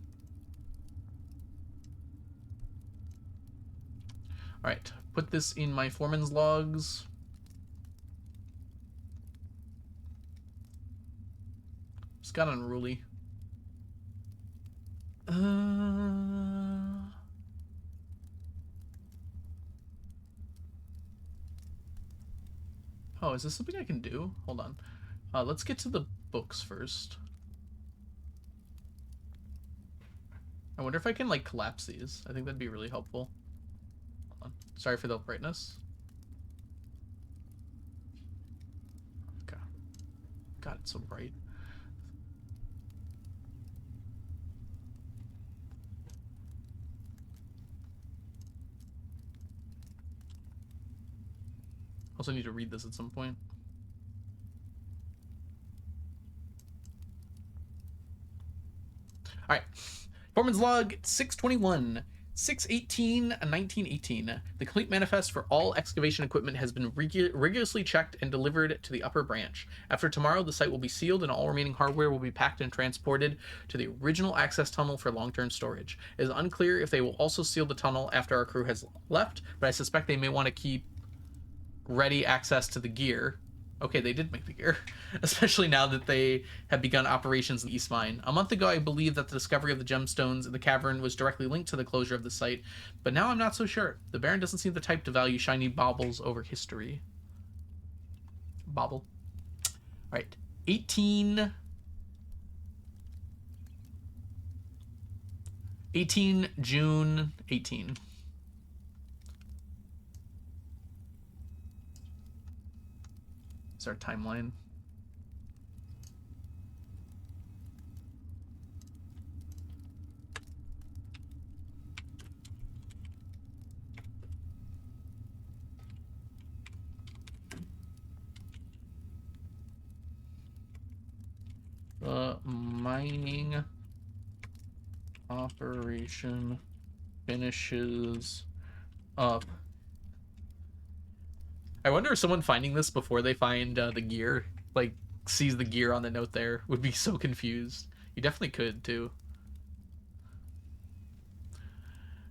All right. Put this in my foreman's logs. Just got unruly. Oh, is this something I can do? Hold on. Let's get to the books first. I wonder if I can, like, collapse these. I think that'd be really helpful. Hold on. Sorry for the brightness. Okay. God, it's so bright. Also need to read this at some point. All right. Foreman's log 621. 6/18/1918. The complete manifest for all excavation equipment has been rigorously checked and delivered to the upper branch. After tomorrow, the site will be sealed and all remaining hardware will be packed and transported to the original access tunnel for long-term storage. It is unclear if they will also seal the tunnel after our crew has left, but I suspect they may want to keep ready access to the gear. Okay, they did make the gear, especially now that they have begun operations in the East Mine. A month ago, I believed that the discovery of the gemstones in the cavern was directly linked to the closure of the site, but now I'm not so sure. The Baron doesn't seem the type to value shiny baubles over history. Bauble. All right, 18 June 18. Is our timeline. The mining operation finishes up. I wonder if someone finding this before they find the gear, like, sees the gear on the note there, would be so confused. You definitely could, too.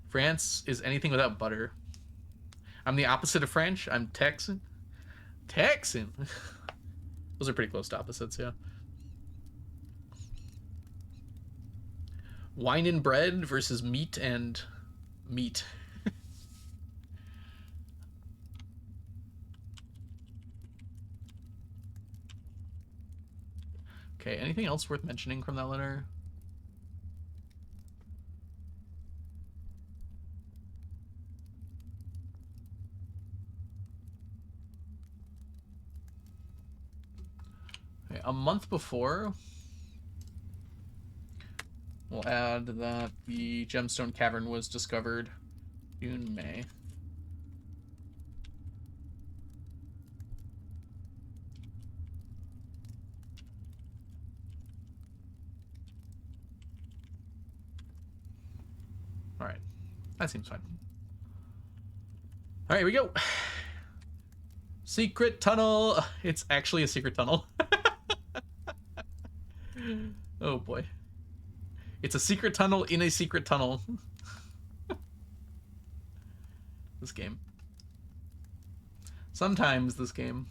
France is anything without butter. I'm the opposite of French. I'm Texan. Texan! Those are pretty close to opposites, yeah. Wine and bread versus meat and meat. Okay, anything else worth mentioning from that letter? Okay, a month before, we'll add that the gemstone cavern was discovered June, May. All right, that seems fine. All right, here we go. Secret tunnel. It's actually a secret tunnel. Oh boy. It's a secret tunnel in a secret tunnel. This game. Sometimes this game.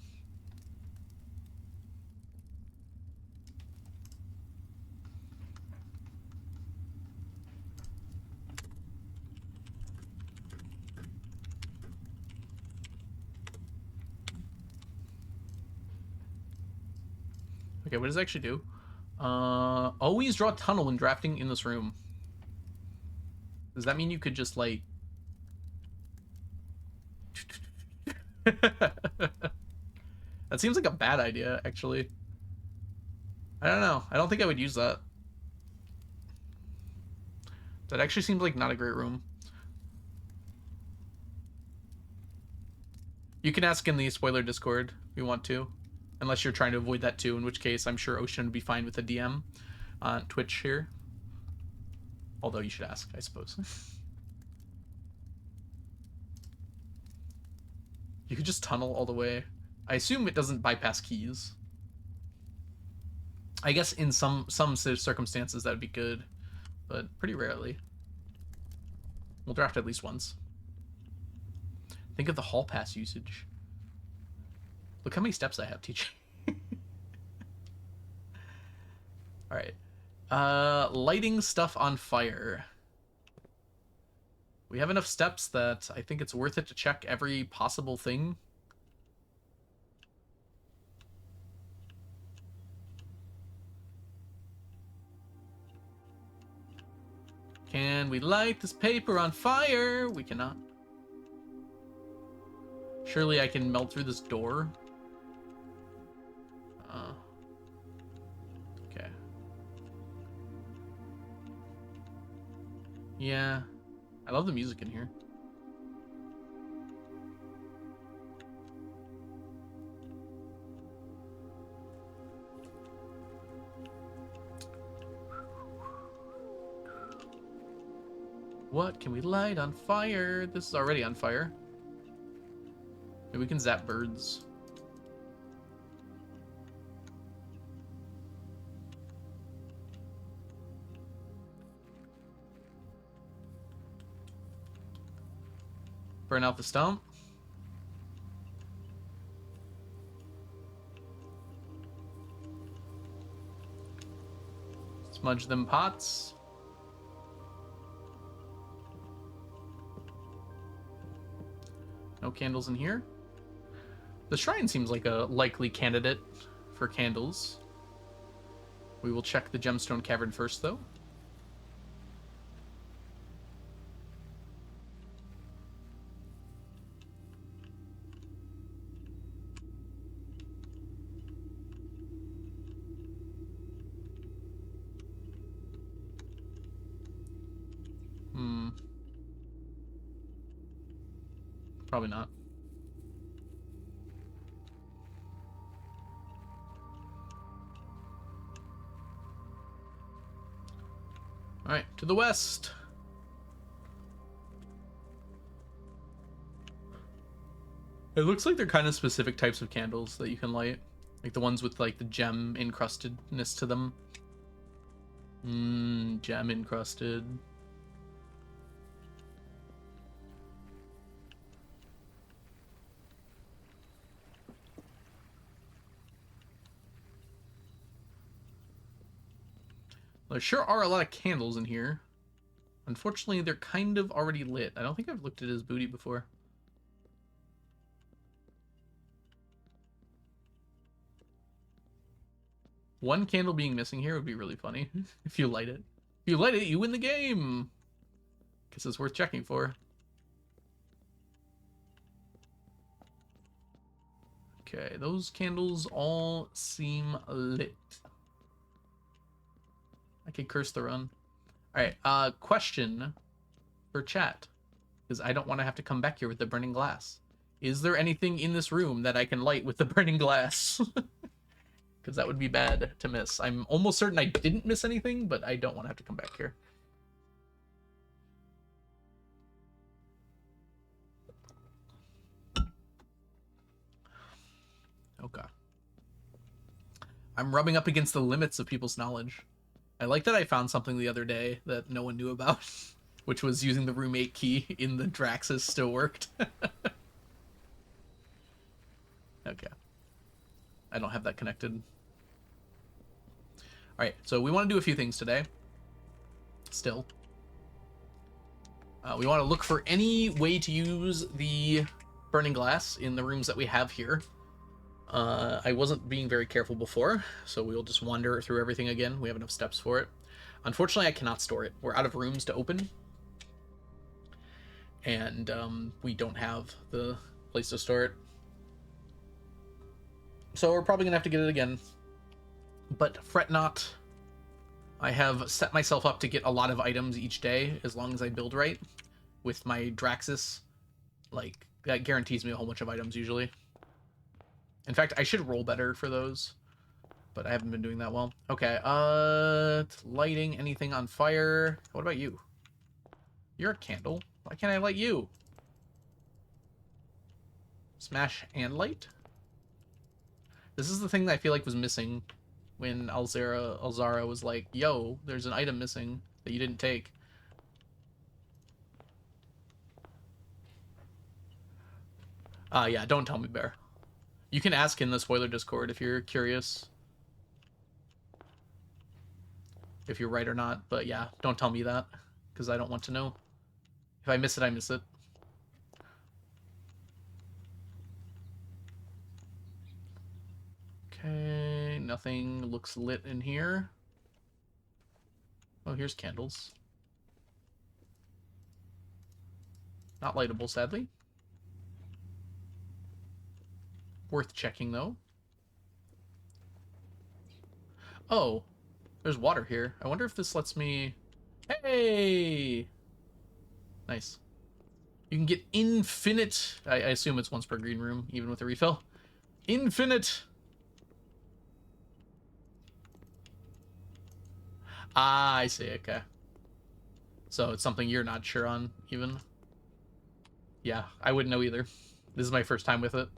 Okay, what does it actually do? Always draw a tunnel when drafting in this room. Does that mean you could just, like... That seems like a bad idea, actually. I don't know. I don't think I would use that. That actually seems like not a great room. You can ask in the spoiler Discord if you want to. Unless you're trying to avoid that too, in which case I'm sure Ocean would be fine with a DM on Twitch here. Although you should ask, I suppose. You could just tunnel all the way. I assume it doesn't bypass keys. I guess in some circumstances that would be good, but pretty rarely. We'll draft at least once. Think of the hall pass usage. Look how many steps I have, teaching. All right. Lighting stuff on fire. We have enough steps that I think it's worth it to check every possible thing. Can we light this paper on fire? We cannot. Surely I can melt through this door. Okay. Yeah. I love the music in here. What can we light on fire? This is already on fire. Maybe we can zap birds. Burn out the stump. Smudge them pots. No candles in here. The shrine seems like a likely candidate for candles. We will check the gemstone cavern first, though. Probably not. All right, to the west. It looks like they're kind of specific types of candles that you can light. Like the ones with like the gem encrustedness to them. Gem encrusted. There sure are a lot of candles in here. Unfortunately, they're kind of already lit. I don't think I've looked at his booty before. One candle being missing here would be really funny if you light it. If you light it, you win the game. Guess it's worth checking for. Okay, those candles all seem lit. I could curse the run. Alright, question for chat. Because I don't want to have to come back here with the burning glass. Is there anything in this room that I can light with the burning glass? Because that would be bad to miss. I'm almost certain I didn't miss anything, but I don't want to have to come back here. Okay. I'm rubbing up against the limits of people's knowledge. I like that I found something the other day that no one knew about, which was using the room 8 key in the Draxus still worked. Okay. I don't have that connected. Alright, so we want to do a few things today. Still. We want to look for any way to use the burning glass in the rooms that we have here. I wasn't being very careful before, so we'll just wander through everything again. We have enough steps for it. Unfortunately, I cannot store it. We're out of rooms to open. And we don't have the place to store it. So we're probably going to have to get it again. But fret not. I have set myself up to get a lot of items each day, as long as I build right. With my Draxus, like, that guarantees me a whole bunch of items usually. In fact, I should roll better for those, but I haven't been doing that well. Okay, lighting anything on fire. What about you? You're a candle. Why can't I light you? Smash and light? This is the thing that I feel like was missing when Alzara was like, yo, there's an item missing that you didn't take. Yeah, don't tell me, Bear. You can ask in the spoiler Discord if you're curious. If you're right or not, but yeah, don't tell me that, because I don't want to know. If I miss it, I miss it. Okay, nothing looks lit in here. Oh, here's candles. Not lightable, sadly. Worth checking, though. Oh, there's water here. I wonder if this lets me... Hey! Nice. You can get infinite... I assume it's once per green room, even with a refill. Infinite! Ah, I see, okay. So it's something you're not sure on, even. Yeah, I wouldn't know either. This is my first time with it.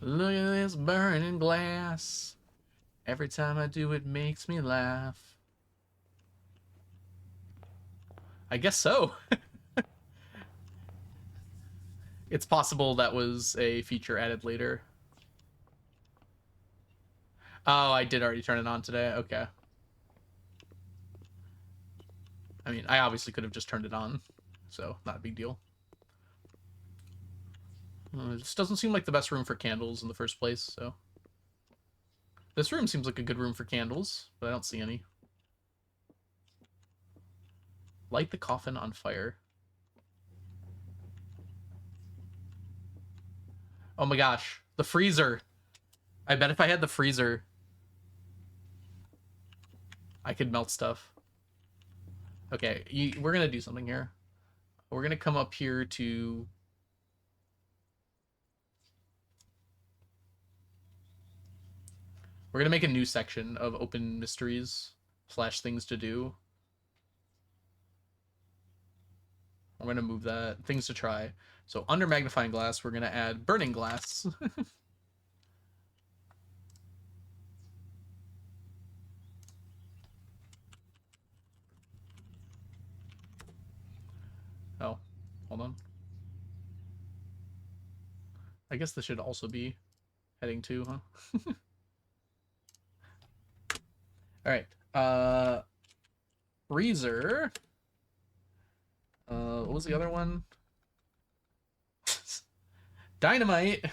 Look at this burning glass. Every time I do, it makes me laugh. I guess so. It's possible that was a feature added later. Oh, I did already turn it on today. Okay. I mean, I obviously could have just turned it on, so not a big deal. This doesn't seem like the best room for candles in the first place, so... This room seems like a good room for candles, but I don't see any. Light the coffin on fire. Oh my gosh, the freezer! I bet if I had the freezer, I could melt stuff. Okay, we're gonna do something here. We're gonna come up here to... We're gonna make a new section of open mysteries / things to do. I'm gonna move that. Things to try. So under magnifying glass, we're gonna add burning glass. Oh, hold on. I guess this should also be heading 2, huh? All right. Freezer. What was the other one? Dynamite.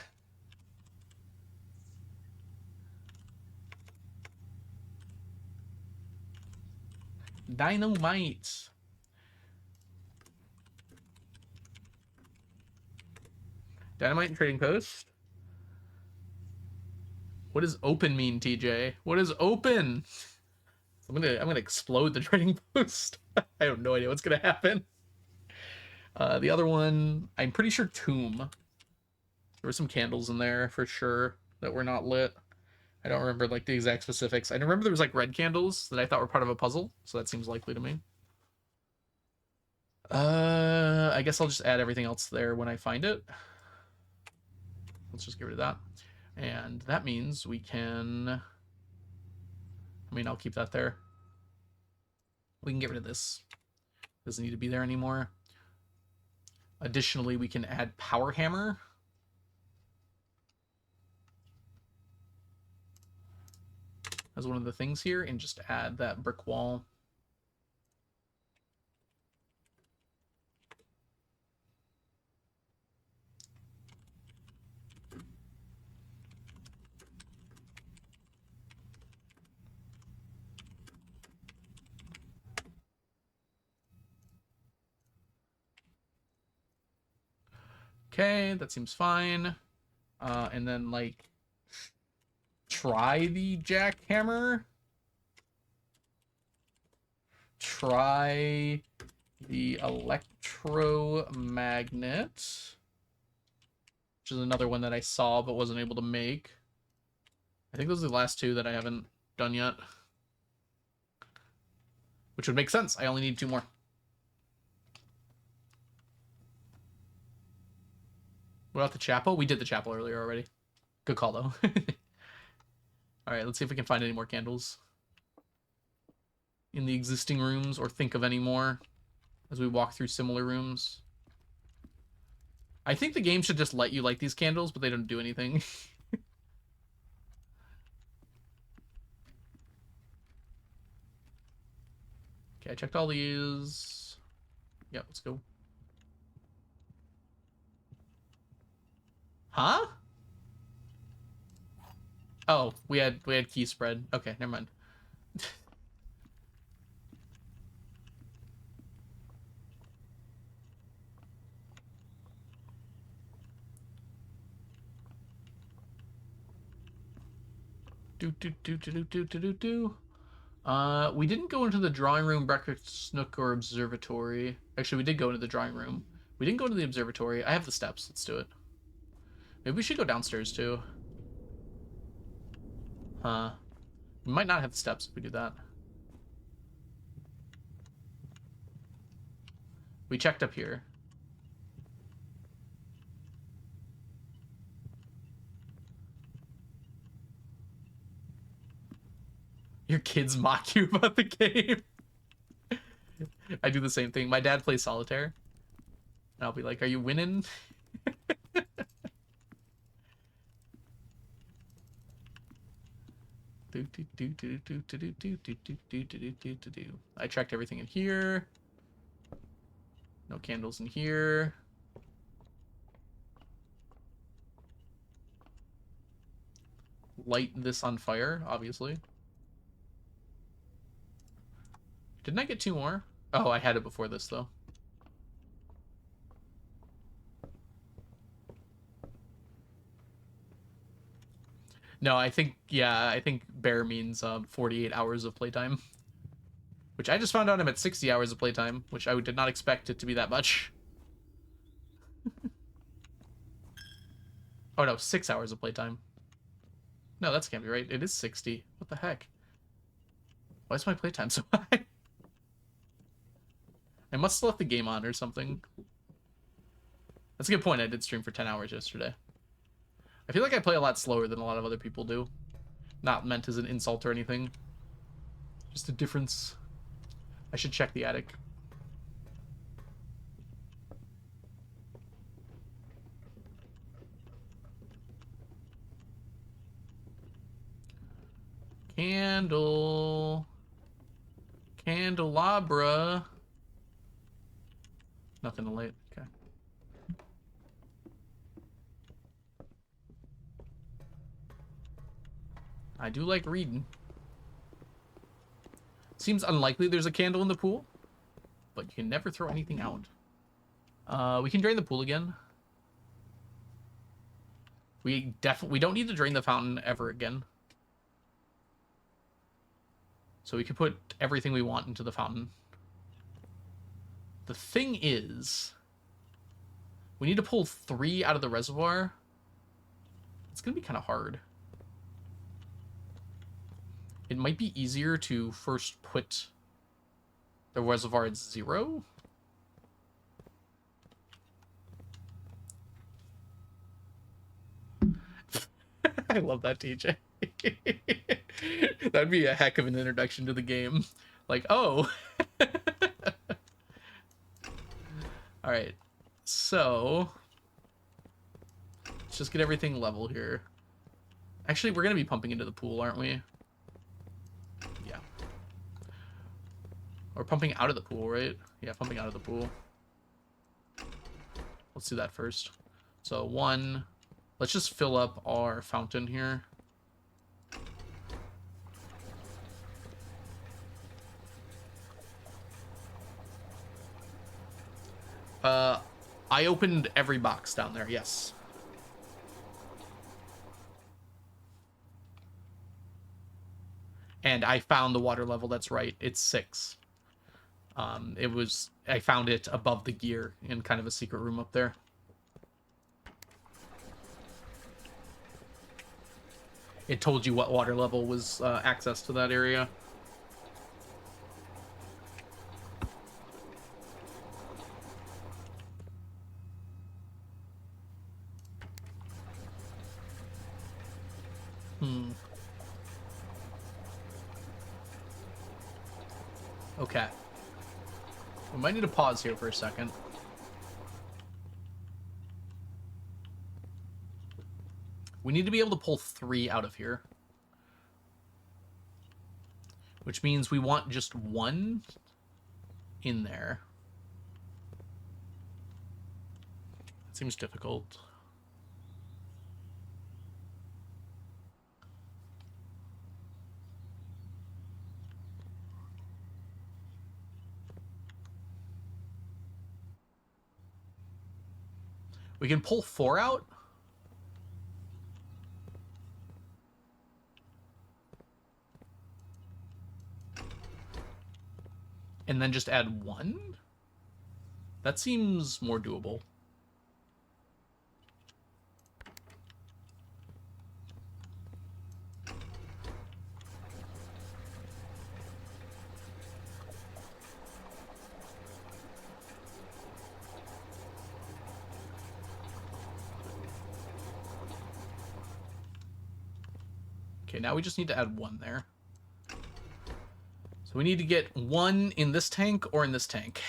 Dynamite. Dynamite and trading post. What does open mean, TJ? What is open? I'm gonna explode the trading post. I have no idea what's gonna happen. The other one, I'm pretty sure tomb. There were some candles in there for sure that were not lit. I don't remember like the exact specifics. I remember there was like red candles that I thought were part of a puzzle, so that seems likely to me. I guess I'll just add everything else there when I find it. Let's just get rid of that. And that means we can... I mean, I'll keep that there. We can get rid of this. Doesn't need to be there anymore. Additionally, we can add power hammer. As one of the things here, and just add that brick wall. Okay, that seems fine. And then, like, try the jackhammer. Try the electromagnet, which is another one that I saw but wasn't able to make. I think those are the last two that I haven't done yet. Which would make sense. I only need 2 more. What about the chapel? We did the chapel earlier already. Good call, though. All right, let's see if we can find any more candles in the existing rooms or think of any more as we walk through similar rooms. I think the game should just let you light these candles, but they don't do anything. Okay, I checked all these. Yeah, let's go. Huh? Oh, we had key spread. Okay, never mind. Do. We didn't go into the drawing room, breakfast nook, or observatory. Actually, we did go into the drawing room. We didn't go into the observatory. I have the steps. Let's do it. Maybe we should go downstairs too. Huh. We might not have the steps if we do that. We checked up here. Your kids mock you about the game. I do the same thing. My dad plays solitaire. And I'll be like, are you winning? I checked everything in here. No candles in here. Light this on fire, obviously. Didn't I get 2 more? Oh, I had it before this, though. No, I think bear means 48 hours of playtime. Which I just found out I'm at 60 hours of playtime, which I did not expect it to be that much. Oh no, 6 hours of playtime. No, that can't be right. It is 60. What the heck? Why is my playtime so high? I must have left the game on or something. That's a good point. I did stream for 10 hours yesterday. I feel like I play a lot slower than a lot of other people do. Not meant as an insult or anything. Just a difference. I should check the attic. Candle. Candelabra. Nothing to light. Okay. I do like reading. Seems unlikely there's a candle in the pool, but you can never throw anything out. We can drain the pool again. We don't need to drain the fountain ever again. So we can put everything we want into the fountain. The thing is, we need to pull 3 out of the reservoir. It's going to be kind of hard. It might be easier to first put the reservoir at 0. I love that, TJ. That'd be a heck of an introduction to the game. Like, oh. Alright. So, let's just get everything level here. Actually, we're going to be pumping into the pool, aren't we? Yeah. Or pumping out of the pool, right? Yeah, pumping out of the pool. Let's do that first. So, 1. Let's just fill up our fountain here. I opened every box down there, yes. And I found the water level that's right. It's 6. I found it above the gear in kind of a secret room up there. It told you what water level was access to that area. Okay. We might need to pause here for a second. We need to be able to pull 3 out of here. Which means we want just 1 in there. That seems difficult. We can pull 4 out. And then just add 1? That seems more doable. Okay, now we just need to add 1 there. So we need to get 1 in this tank or in this tank.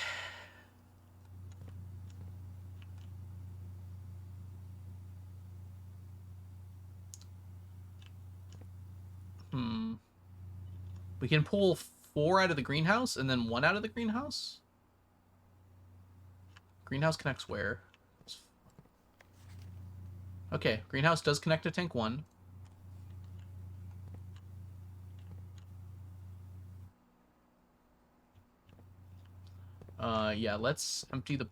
We can pull 4 out of the greenhouse and then 1 out of the greenhouse? Greenhouse connects where? Okay, greenhouse does connect to tank 1. Yeah, let's empty the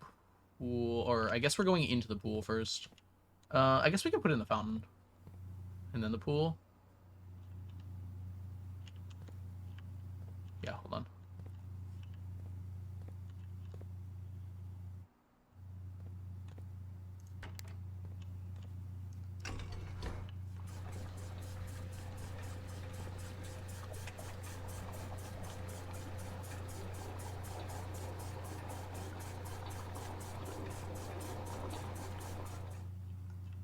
pool, or I guess we're going into the pool first. I guess we can put it in the fountain. And then the pool. Yeah, hold on.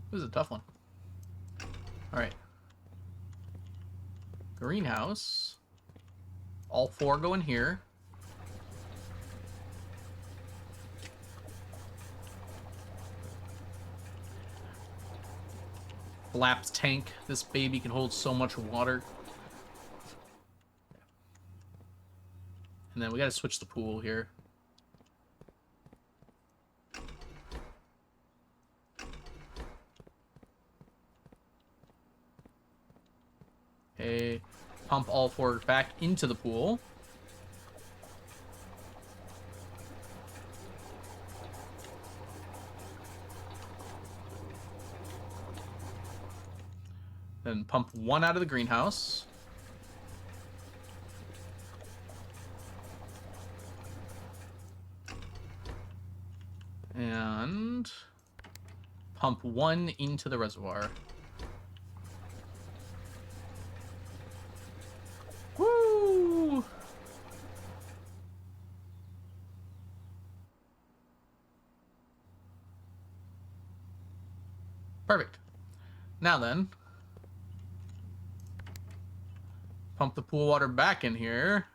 This is a tough one. Alright. Greenhouse. All 4 go in here. Collapsed tank. This baby can hold so much water. And then we gotta switch the pool here. Okay. Pump all 4 back into the pool. Then pump 1 out of the greenhouse. And pump 1 into the reservoir. Woo! Perfect. Now then, pump the pool water back in here.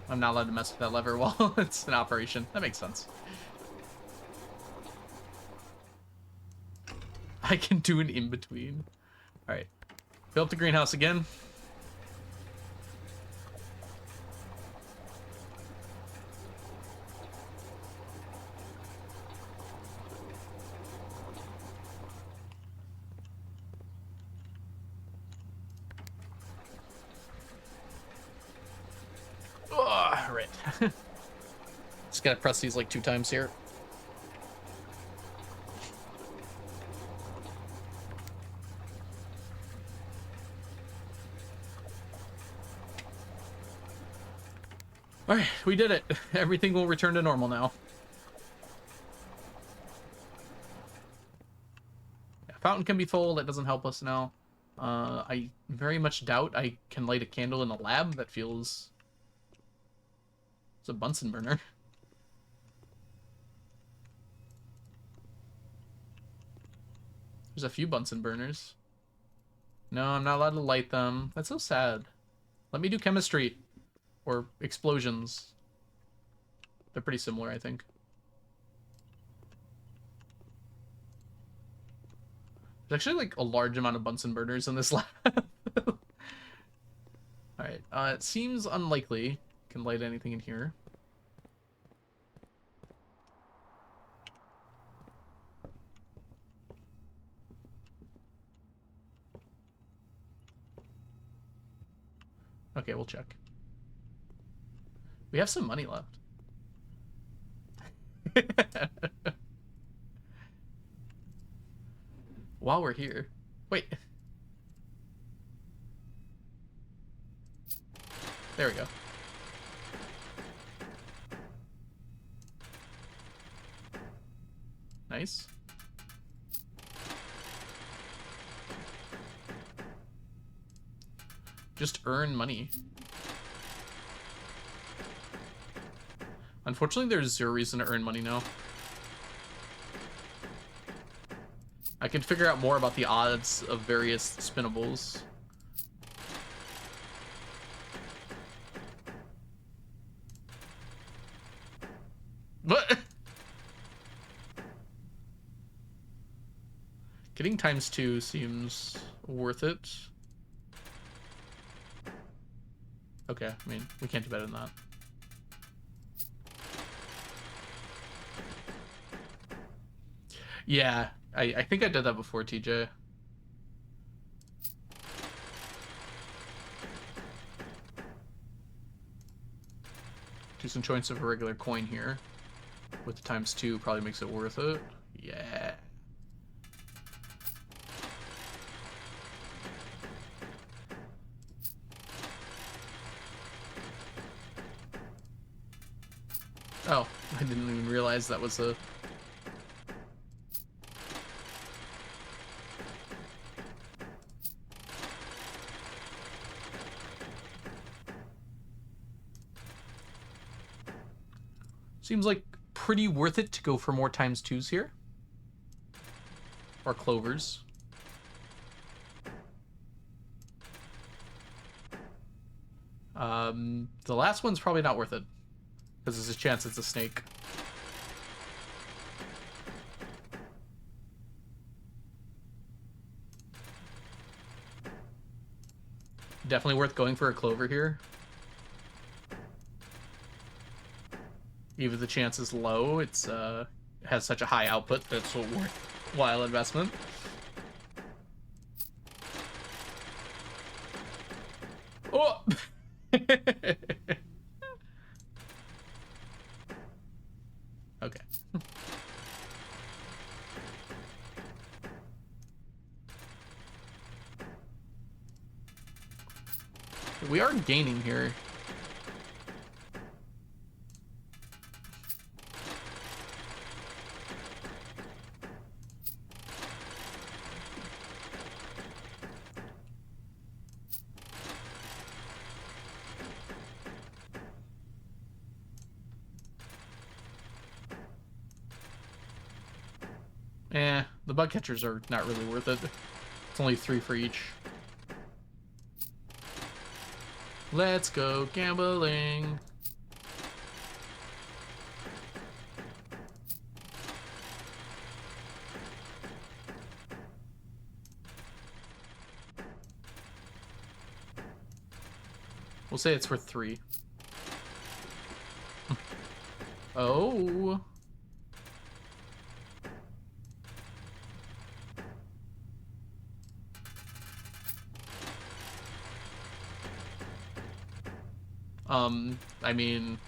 I'm not allowed to mess with that lever while it's in operation. That makes sense. I can do an in-between. Alright. Fill up the greenhouse again. Right. Just gotta press these like 2 times here. Alright, we did it. Everything will return to normal now. Yeah, fountain can be full. That doesn't help us now. I very much doubt I can light a candle in the lab. That feels... It's a Bunsen burner. There's a few Bunsen burners. No, I'm not allowed to light them. That's so sad. Let me do chemistry. Or explosions. They're pretty similar, I think. There's actually like a large amount of Bunsen burners in this lab. Alright, it seems unlikely. Can light anything in here. Okay, we'll check. We have some money left. While we're here. Wait. There we go. Nice. Just earn money. Unfortunately, there's zero reason to earn money now. I can figure out more about the odds of various spinnables. What? Getting ×2 seems worth it. Okay, I mean, we can't do better than that. Yeah, I think I did that before, TJ. Do some choice of a regular coin here. With the ×2 probably makes it worth it. Yeah. Oh, I didn't even realize that was a... Seems like pretty worth it to go for more ×2s here. Or clovers. The last one's probably not worth it. Because there's a chance it's a snake. Definitely worth going for a clover here. Even if the chance is low, it's has such a high output that's a worthwhile investment. Oh! Okay. We are gaining here. The bug catchers are not really worth it. It's only 3 for each. Let's go gambling. We'll say it's worth 3. Oh. I mean...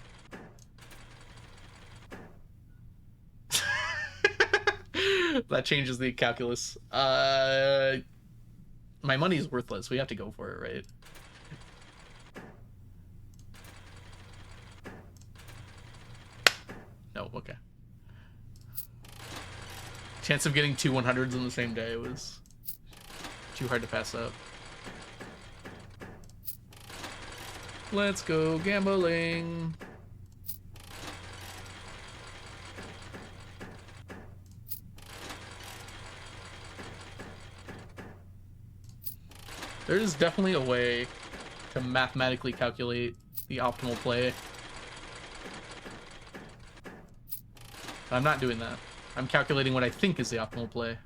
that changes the calculus. My money's worthless. We have to go for it, right? No, okay. Chance of getting 2 100s on the same day was too hard to pass up. Let's go gambling. There is definitely a way to mathematically calculate the optimal play. I'm not doing that. I'm calculating what I think is the optimal play.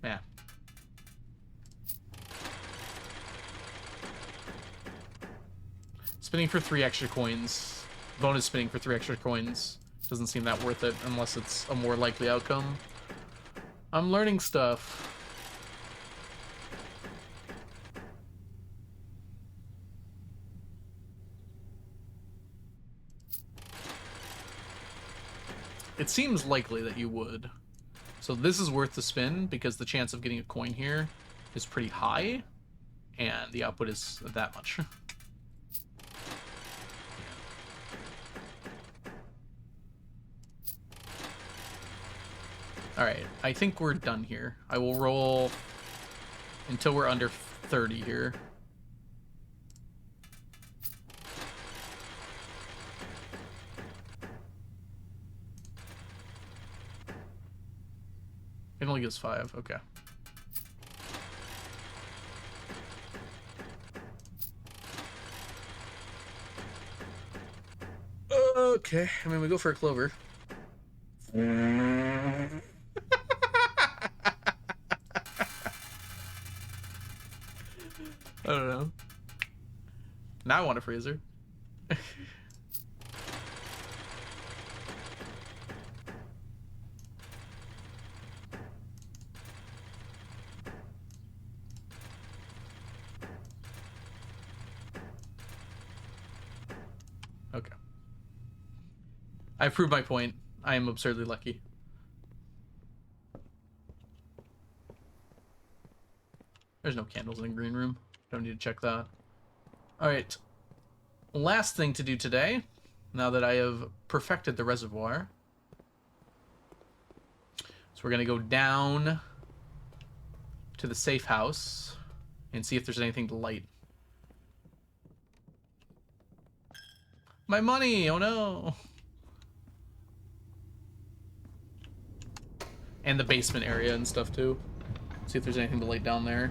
Yeah. Spinning for 3 extra coins. Bonus spinning for 3 extra coins. Doesn't seem that worth it unless it's a more likely outcome. I'm learning stuff. It seems likely that you would. So this is worth the spin because the chance of getting a coin here is pretty high, and the output is that much. Alright, I think we're done here. I will roll until we're under 30 here. It only gives 5, okay. Okay, I mean, we go for a clover. I don't know. Now I want a freezer. Okay. I've proved my point. I am absurdly lucky. There's no candles in the green room. Don't need to check that. Alright. Last thing to do today, now that I have perfected the reservoir. So we're going to go down to the safe house and see if there's anything to light. My money! Oh no! And the basement area and stuff too. See if there's anything to light down there.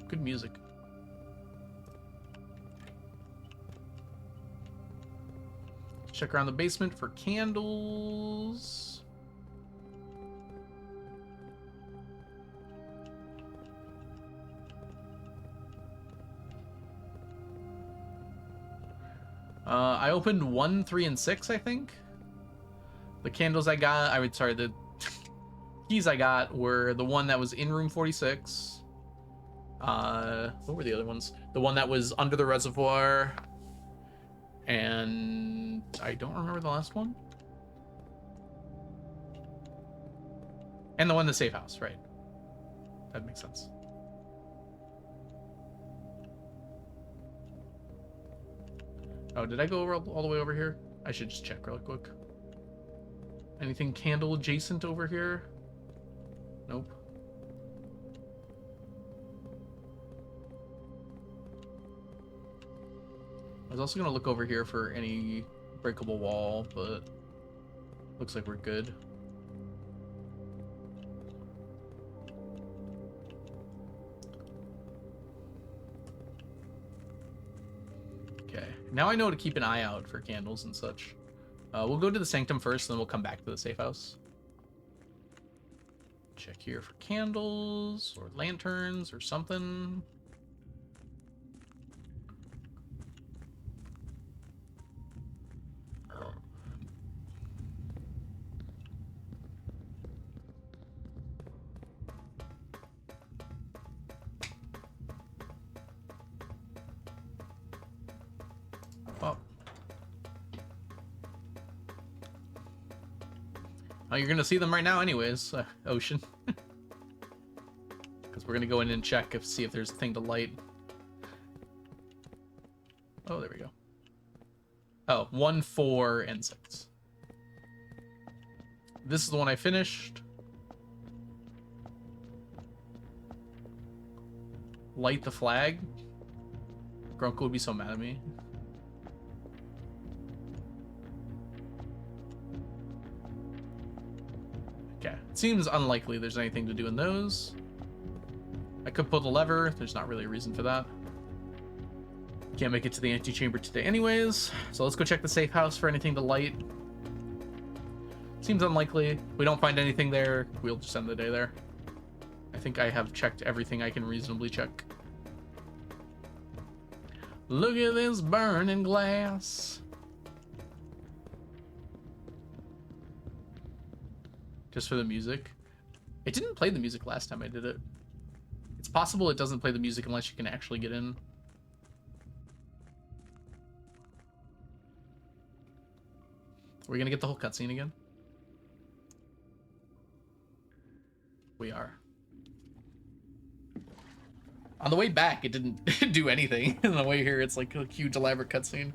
Good music. Check around the basement for candles. I opened 1, 3, and 6, I think. The candles I got, the keys I got were the one that was in room 46. What were the other ones? The one that was under the reservoir. And I don't remember the last one. And the one in the safe house, right? That makes sense. Oh, did I go all the way over here? I should just check real quick. Anything candle adjacent over here? Nope. I was also going to look over here for any breakable wall, but looks like we're good. Okay, now I know to keep an eye out for candles and such. We'll go to the sanctum first, then we'll come back to the safe house. Check here for candles or lanterns or something. Oh, you're gonna see them right now anyways, Ocean. Because we're gonna go in and check see if there's a thing to light. Oh, there we go. Oh, 1, 4, and 6. This is the one I finished. light the flag, Grunko would be so mad at me. Okay, it seems unlikely there's anything to do in those. I could pull the lever. There's not really a reason for that. Can't make it to the antechamber today anyways, so let's go check the safe house for anything to light. Seems unlikely. We don't find anything there, we'll just end the day there. I think I have checked everything I can reasonably check. Look at this burning glass. Just for the music. It didn't play the music last time I did it. It's possible it doesn't play the music unless you can actually get in. Are we gonna get the whole cutscene again? We are. On the way back, it didn't do anything. On the way here, it's like a huge elaborate cutscene.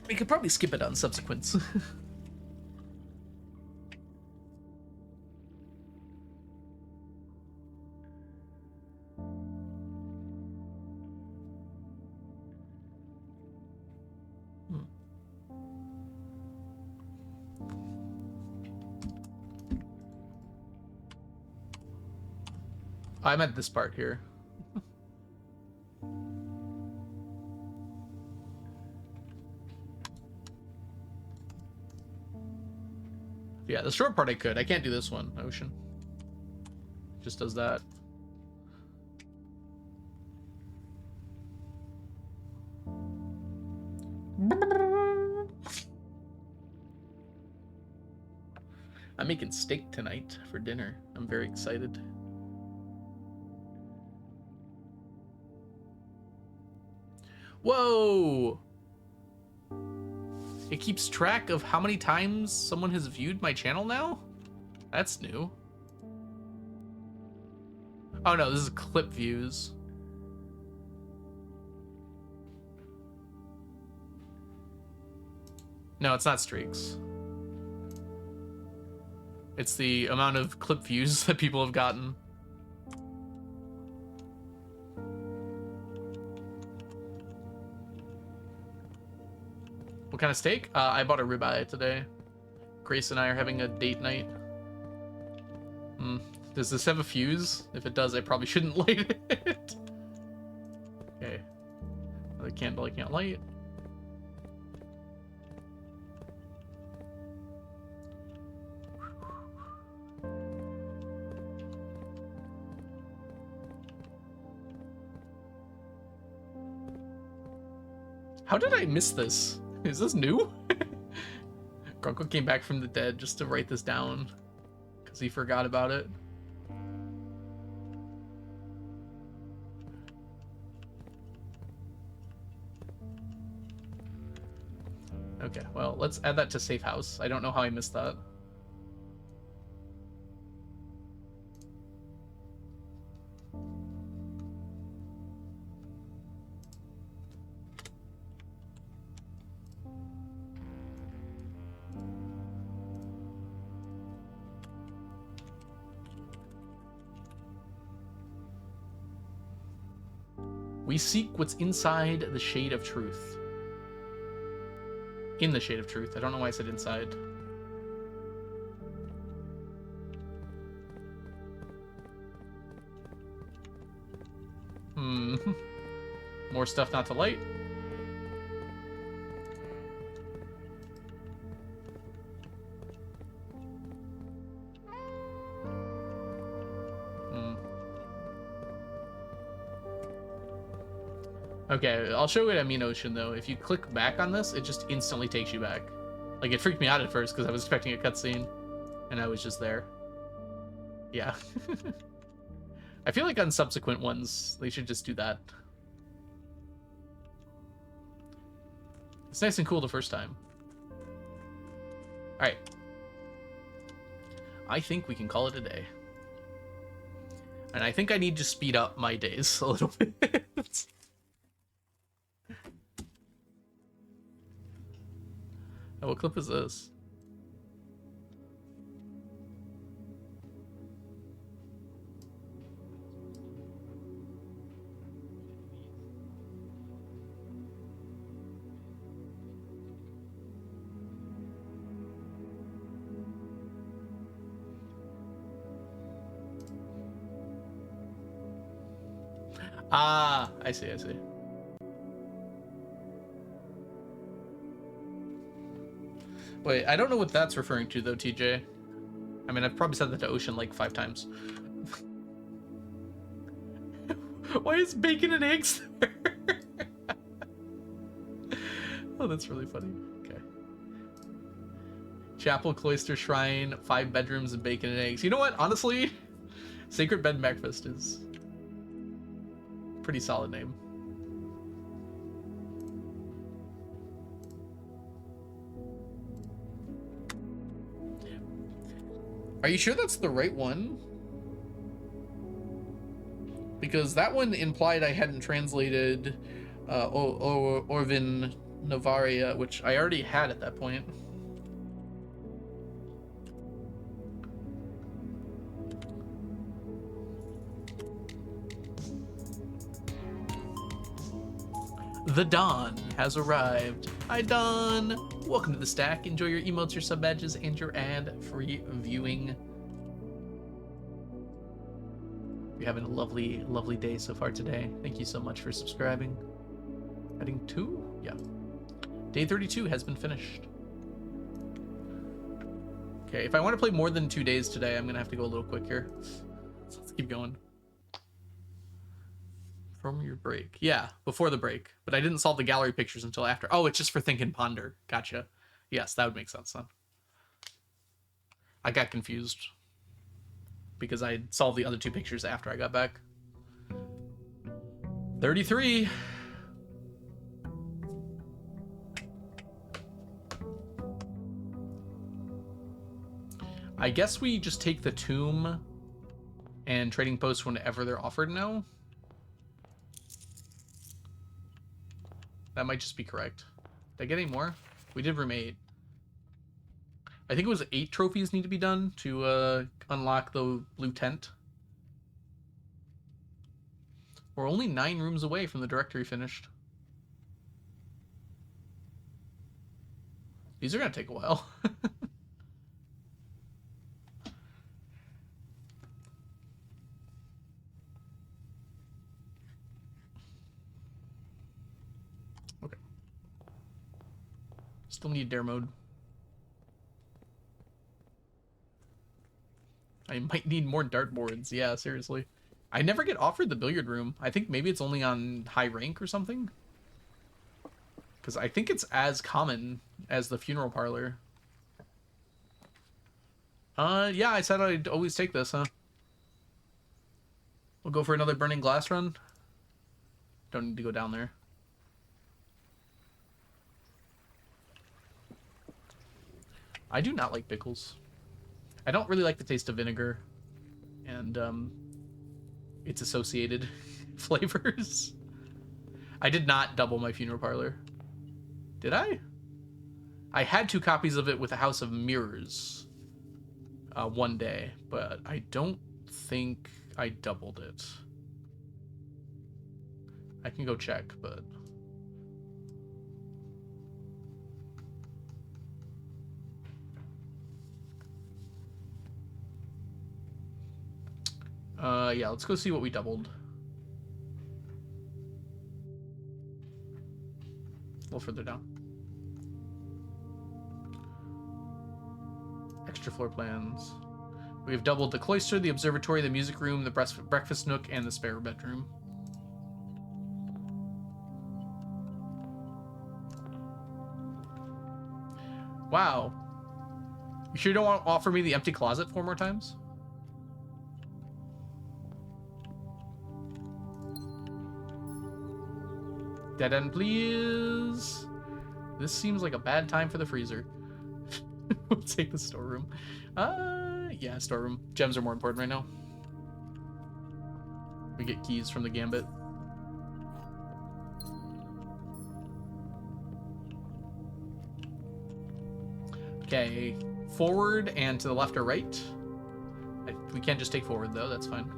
We could probably skip it on subsequence. I meant this part here. Yeah, the short part I could. I can't do this one, Ocean. Just does that. I'm making steak tonight for dinner. I'm very excited. Whoa! It keeps track of how many times someone has viewed my channel now? That's new. Oh no, this is clip views. No, it's not streaks. It's the amount of clip views that people have gotten. What kind of steak? I bought a ribeye today. Grace and I are having a date night. Does this have a fuse? If it does, I probably shouldn't light it. Okay. Another candle I can't light. How did I miss this? Is this new? Grunko came back from the dead just to write this down because he forgot about it. Okay, well, let's add that to safe house. I don't know how I missed that. We seek what's inside the shade of truth. In the shade of truth. I don't know why I said inside. More stuff not to light. Okay, I'll show you what I mean, Ocean, though. If you click back on this, it just instantly takes you back. Like, it freaked me out at first because I was expecting a cutscene, and I was just there. Yeah. I feel like on subsequent ones, they should just do that. It's nice and cool the first time. Alright. I think we can call it a day. And I think I need to speed up my days a little bit. Oh, what clip is this? Ah, I see, I see. Wait, I don't know what that's referring to, though, TJ. I mean, I've probably said that to Ocean like 5 times. Why is bacon and eggs there? Oh, that's really funny. Okay. Chapel, cloister, shrine, 5 bedrooms, and bacon and eggs. You know what? Honestly, Sacred Bed and Breakfast is a pretty solid name. Are you sure that's the right one? Because that one implied I hadn't translated Orvin Navaria, which I already had at that point. The Dawn has arrived. Hi, Dawn. Welcome to the stack. Enjoy your emotes, your sub badges, and your ad-free viewing. You're having a lovely, lovely day so far today. Thank you so much for subscribing. Heading 2? Yeah. Day 32 has been finished. Okay, if I want to play more than 2 days today, I'm going to have to go a little quick here. So let's keep going. From your break. Yeah, before the break. But I didn't solve the gallery pictures until after. Oh, it's just for Think and Ponder. Gotcha. Yes, that would make sense then. I got confused because I solved the other 2 pictures after I got back. 33. I guess we just take the tomb and trading posts whenever they're offered now. That might just be correct. Did I get any more? We did room 8. I think it was 8 trophies need to be done to unlock the blue tent. We're only 9 rooms away from the directory finished. These are going to take a while. Okay. Still need dare mode. I might need more dartboards. Yeah, seriously. I never get offered the billiard room. I think maybe it's only on high rank or something. Because I think it's as common as the funeral parlor. Yeah, I said I'd always take this, huh? We'll go for another burning glass run. Don't need to go down there. I do not like pickles. I don't really like the taste of vinegar and its associated flavors. I did not double my funeral parlor. Did I? I had 2 copies of it with a House of Mirrors one day, but I don't think I doubled it. I can go check, but... yeah, let's go see what we doubled. A little further down. Extra floor plans. We have doubled the cloister, the observatory, the music room, the breakfast nook, and the spare bedroom. Wow. You sure you don't want to offer me the empty closet 4 more times? Dead end, please. This seems like a bad time for the freezer. We'll take the storeroom. Yeah, storeroom. Gems are more important right now. We get keys from the gambit. Okay, forward and to the left or right. We can't just take forward though, that's fine.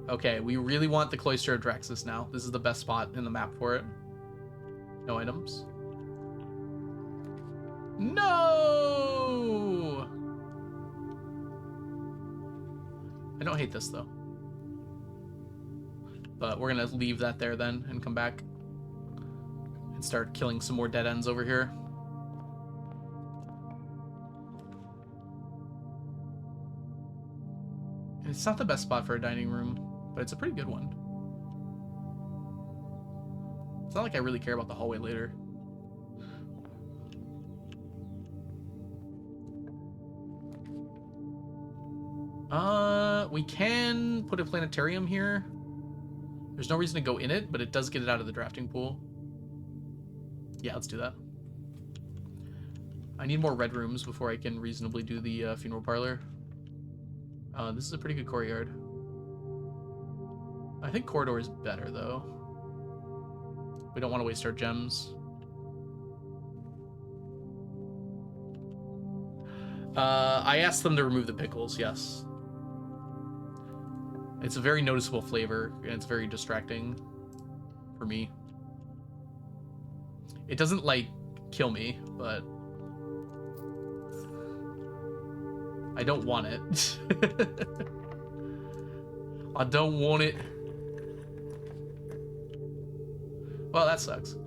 Okay, we really want the Cloister of Draxus now. This is the best spot in the map for it. No items. No! I don't hate this though. But we're gonna leave that there then and come back and start killing some more dead ends over here. It's not the best spot for a dining room, but it's a pretty good one. It's not like I really care about the hallway later. We can put a planetarium here. There's no reason to go in it, but it does get it out of the drafting pool. Yeah, let's do that. I need more red rooms before I can reasonably do the funeral parlor. This is a pretty good courtyard. I think corridor is better, though. We don't want to waste our gems. I asked them to remove the pickles, yes. It's a very noticeable flavor, and it's very distracting for me. It doesn't, like, kill me, but I don't want it. I don't want it. Well, that sucks.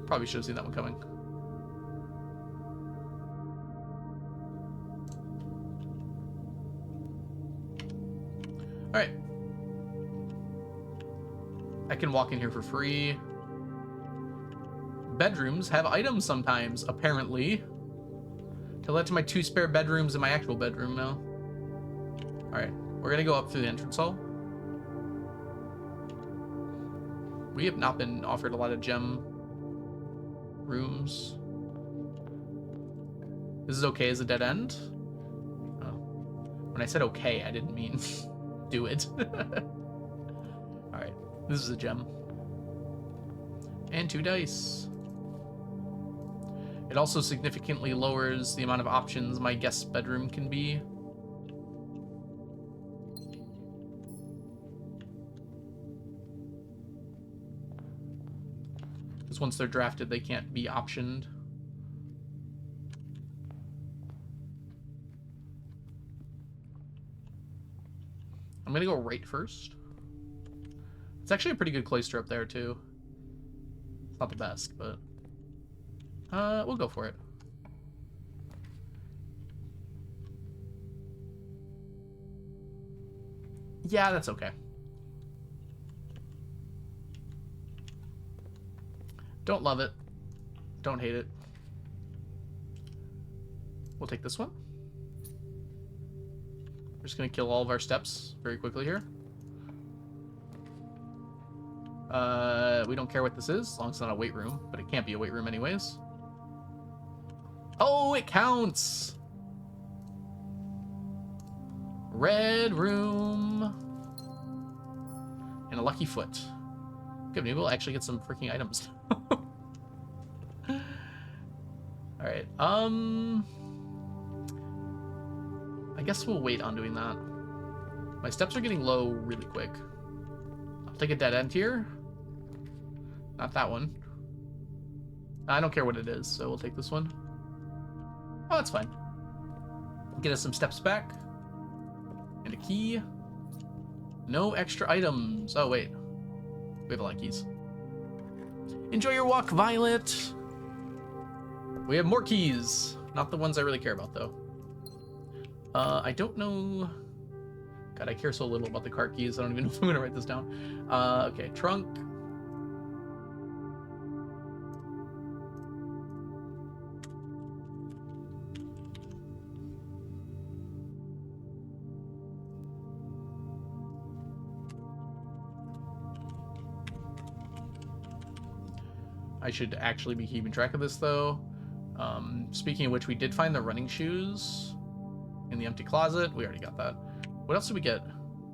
Probably should have seen that one coming. Alright. I can walk in here for free. Bedrooms have items sometimes, apparently. To let to my 2 spare bedrooms in my actual bedroom now. Alright, we're gonna go up through the entrance hall. We have not been offered a lot of gem rooms. This is okay as a dead end? Oh. When I said okay, I didn't mean do it. Alright, this is a gem. And 2 dice. It also significantly lowers the amount of options my guest bedroom can be. Because once they're drafted, they can't be optioned. I'm gonna go right first. It's actually a pretty good cloister up there, too. It's not the best, but we'll go for it. Yeah, that's okay. Don't love it. Don't hate it. We'll take this one. We're just gonna kill all of our steps very quickly here. We don't care what this is, as long as it's not a weight room, but it can't be a weight room anyways. Oh, it counts! Red room. And a lucky foot. Good, maybe we'll actually get some freaking items. Alright, I guess we'll wait on doing that. My steps are getting low really quick. I'll take a dead end here. Not that one. I don't care what it is, so we'll take this one. Oh, that's fine. Get us some steps back. And a key. No extra items. Oh, wait. We have a lot of keys. Enjoy your walk, Violet. We have more keys. Not the ones I really care about, though. I don't know... God, I care so little about the car keys. I don't even know if I'm going to write this down. Okay, trunk. I should actually be keeping track of this, though. Speaking of which, we did find the running shoes in the empty closet. We already got that. What else did we get?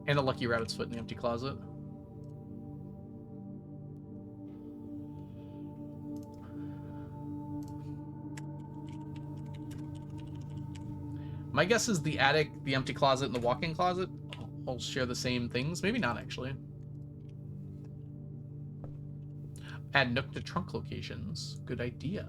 And a lucky rabbit's foot in the empty closet. My guess is the attic, the empty closet, and the walk-in closet all share the same things. Maybe not, actually. Add nook to trunk locations. Good idea.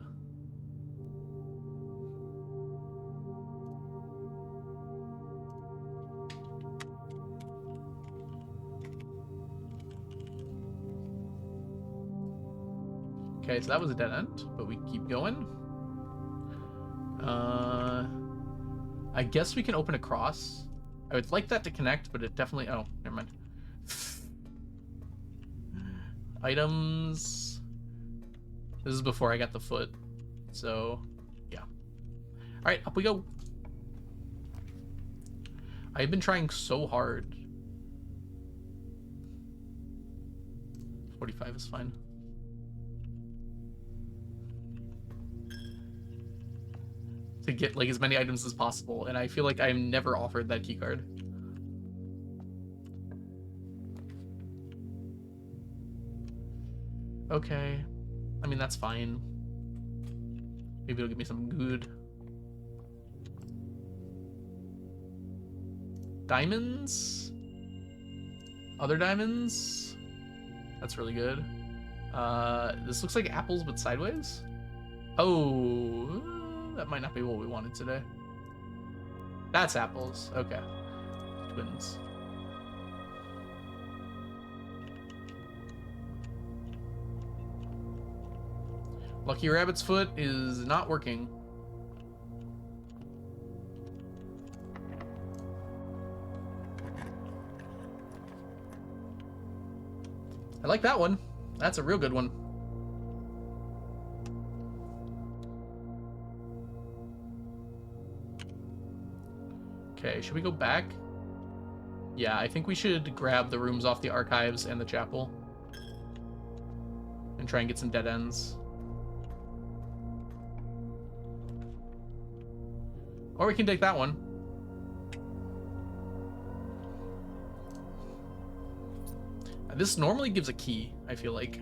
Okay, so that was a dead end, but we keep going. I guess we can open across. I would like that to connect, but it definitely... Oh, never mind. Items. This is before I got the foot. So, yeah. Alright, up we go. I've been trying so hard. 45 is fine. To get like as many items as possible, and I feel like I'm never offered that keycard. Okay. I mean, that's fine. Maybe it'll give me some good. Diamonds? Other diamonds? That's really good. This looks like apples, but sideways? Oh, that might not be what we wanted today. That's apples. Okay. Twins. Lucky Rabbit's foot is not working. I like that one. That's a real good one. Okay, should we go back? Yeah, I think we should grab the rooms off the archives and the chapel. And try and get some dead ends. Or we can take that one. This normally gives a key, I feel like.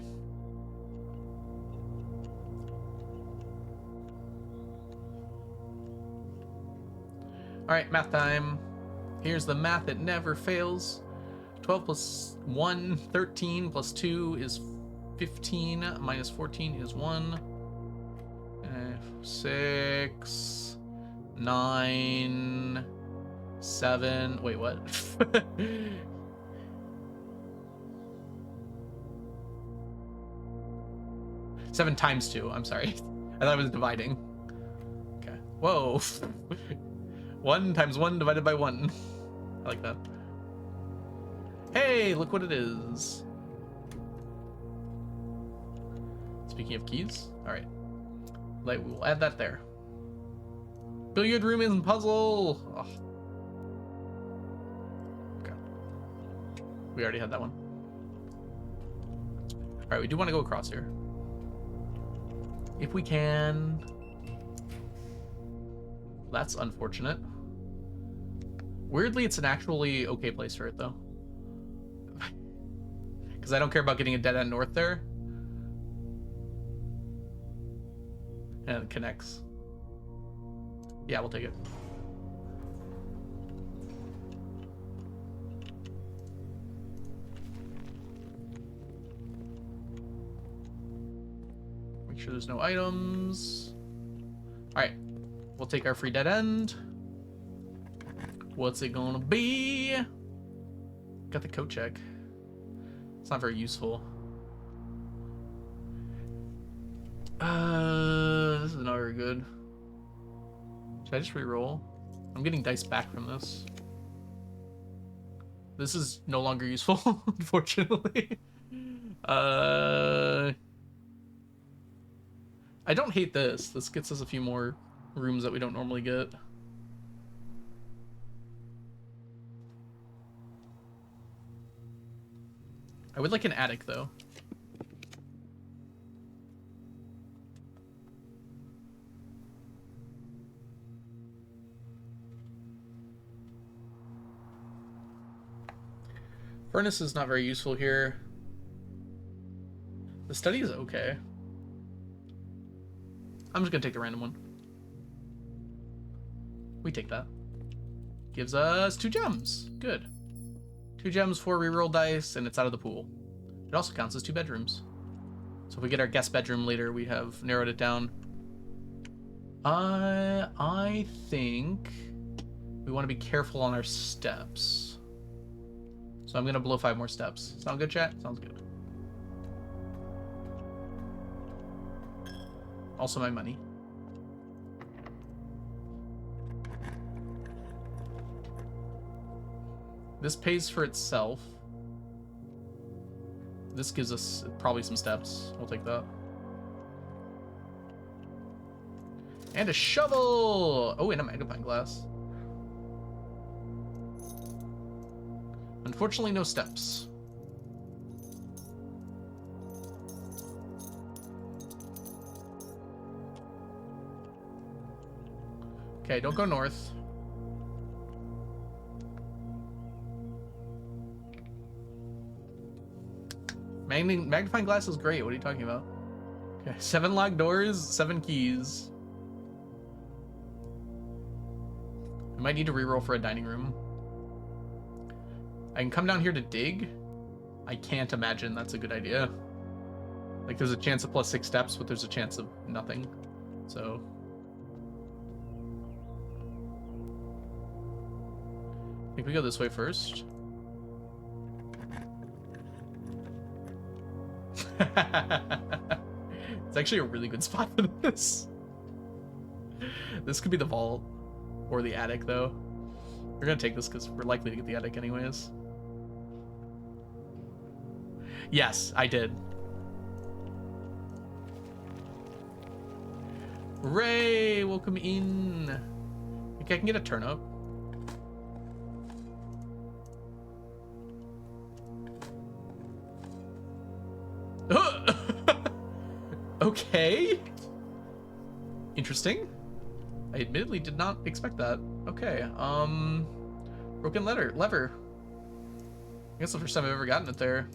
Alright, math time. Here's the math that never fails. 12 plus 1, 13 plus 2 is 15, minus 14 is 1. 6, 9, 7. Wait, what? 7 times 2. I'm sorry. I thought it was dividing. Okay. Whoa. 1 times 1 divided by 1. I like that. Hey, look what it is. Speaking of keys. Alright. We'll add that there. Billiard room and puzzle. Oh. Okay. We already had that one. Alright, we do want to go across here. If we can. That's unfortunate. Weirdly, it's an actually okay place for it, though. Because I don't care about getting a dead end north there. And it connects. Yeah, we'll take it. Make sure there's no items. Alright. We'll take our free dead end. What's it gonna be? Got the coat check. It's not very useful. This is not very good. Should I just re-roll? I'm getting dice back from this. This is no longer useful, unfortunately. I don't hate this. This gets us a few more rooms that we don't normally get. I would like an attic, though. Furnace is not very useful here. The study is okay. I'm just gonna take the random one. We take that. Gives us 2 gems. Good. 2 gems, 4 reroll dice, and it's out of the pool. It also counts as 2 bedrooms. So if we get our guest bedroom later, we have narrowed it down. I think we want to be careful on our steps. So I'm gonna blow 5 more steps. Sound good, chat? Sounds good. Also my money. This pays for itself. This gives us probably some steps. We'll take that. And a shovel! Oh, and a magnifying glass. Unfortunately, no steps. Okay, don't go north. Magnifying glass is great. What are you talking about? Okay, 7 locked doors, 7 keys. I might need to reroll for a dining room. I can come down here to dig. I can't imagine that's a good idea. Like, there's a chance of +6 steps, but there's a chance of nothing. So... I think we go this way first. It's actually a really good spot for this. This could be the vault. Or the attic, though. We're gonna take this because we're likely to get the attic anyways. Yes, I did. Ray, welcome in. I think I can get a turnip. Okay. Interesting. I admittedly did not expect that. Okay. Broken lever. I guess the first time I've ever gotten it there.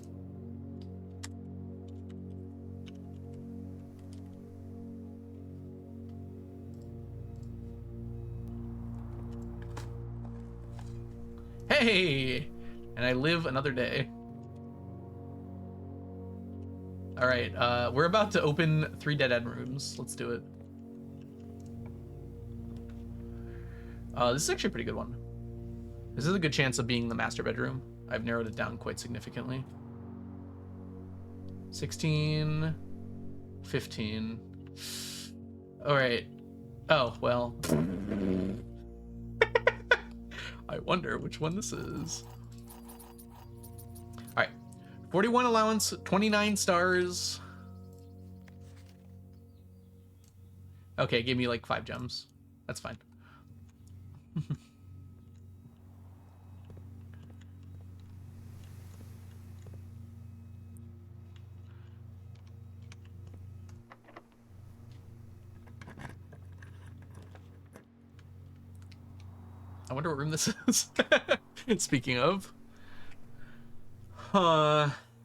Hey! And I live another day. Alright, we're about to open 3 dead-end rooms. Let's do it. This is actually a pretty good one. This is a good chance of being the master bedroom. I've narrowed it down quite significantly. 16, 15. Alright. Oh, well. I wonder which one this is. Alright. 41 allowance, 29 stars. Okay, it gave me like 5 gems. That's fine. I wonder what room this is. Speaking of.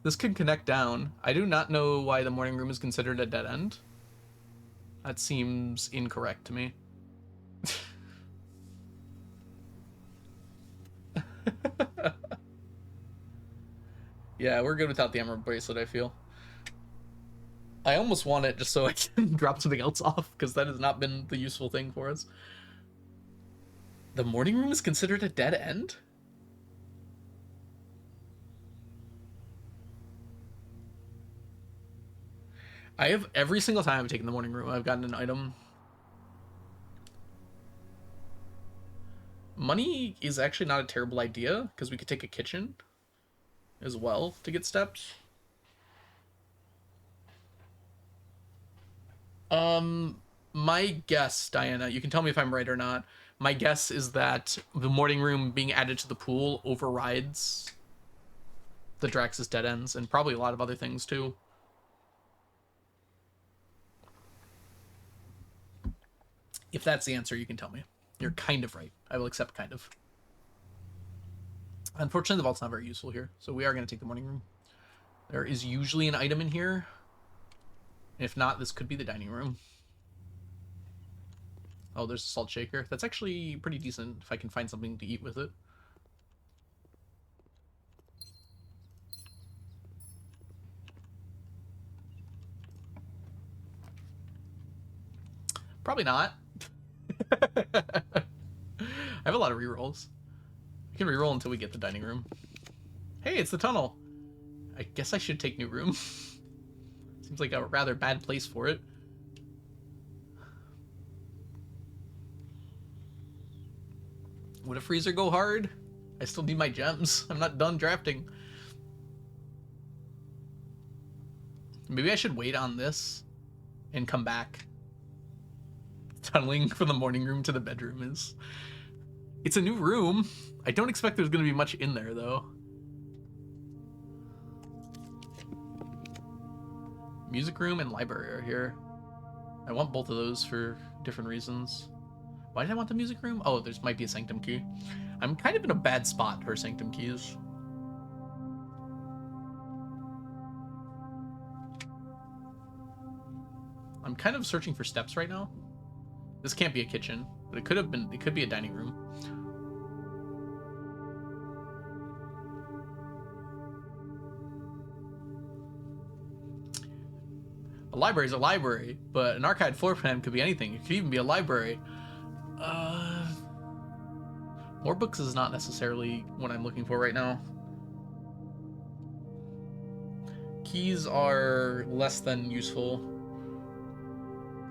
This could connect down. I do not know why the morning room is considered a dead end. That seems incorrect to me. Yeah, we're good without the emerald bracelet, I feel. I almost want it just so I can drop something else off, because that has not been the useful thing for us. The morning room is considered a dead end? I have, every single time I've taken the morning room, I've gotten an item. Money is actually not a terrible idea, because we could take a kitchen as well to get steps. My guess, Diana, you can tell me if I'm right or not. My guess is that the morning room being added to the pool overrides the Drax's dead ends, and probably a lot of other things too. If that's the answer, you can tell me. You're kind of right. I will accept kind of. Unfortunately, the vault's not very useful here, so we are going to take the morning room. There is usually an item in here. If not, this could be the dining room. Oh, there's a salt shaker. That's actually pretty decent if I can find something to eat with it. Probably not. I have a lot of rerolls. I can reroll until we get the dining room. Hey, it's the tunnel. I guess I should take new room. Seems like a rather bad place for it. Would a freezer go hard? I still need my gems. I'm not done drafting. Maybe I should wait on this and come back. Tunneling from the morning room to the bedroom is... It's a new room. I don't expect there's going to be much in there, though. Music room and library are here. I want both of those for different reasons. Why did I want the music room? Oh, there's might be a sanctum key. I'm kind of in a bad spot for sanctum keys. I'm kind of searching for steps right now. This can't be a kitchen, but it could have been. It could be a dining room. A library is a library, but an archived floor plan could be anything. It could even be a library. More books is not necessarily what I'm looking for right now. Keys are less than useful.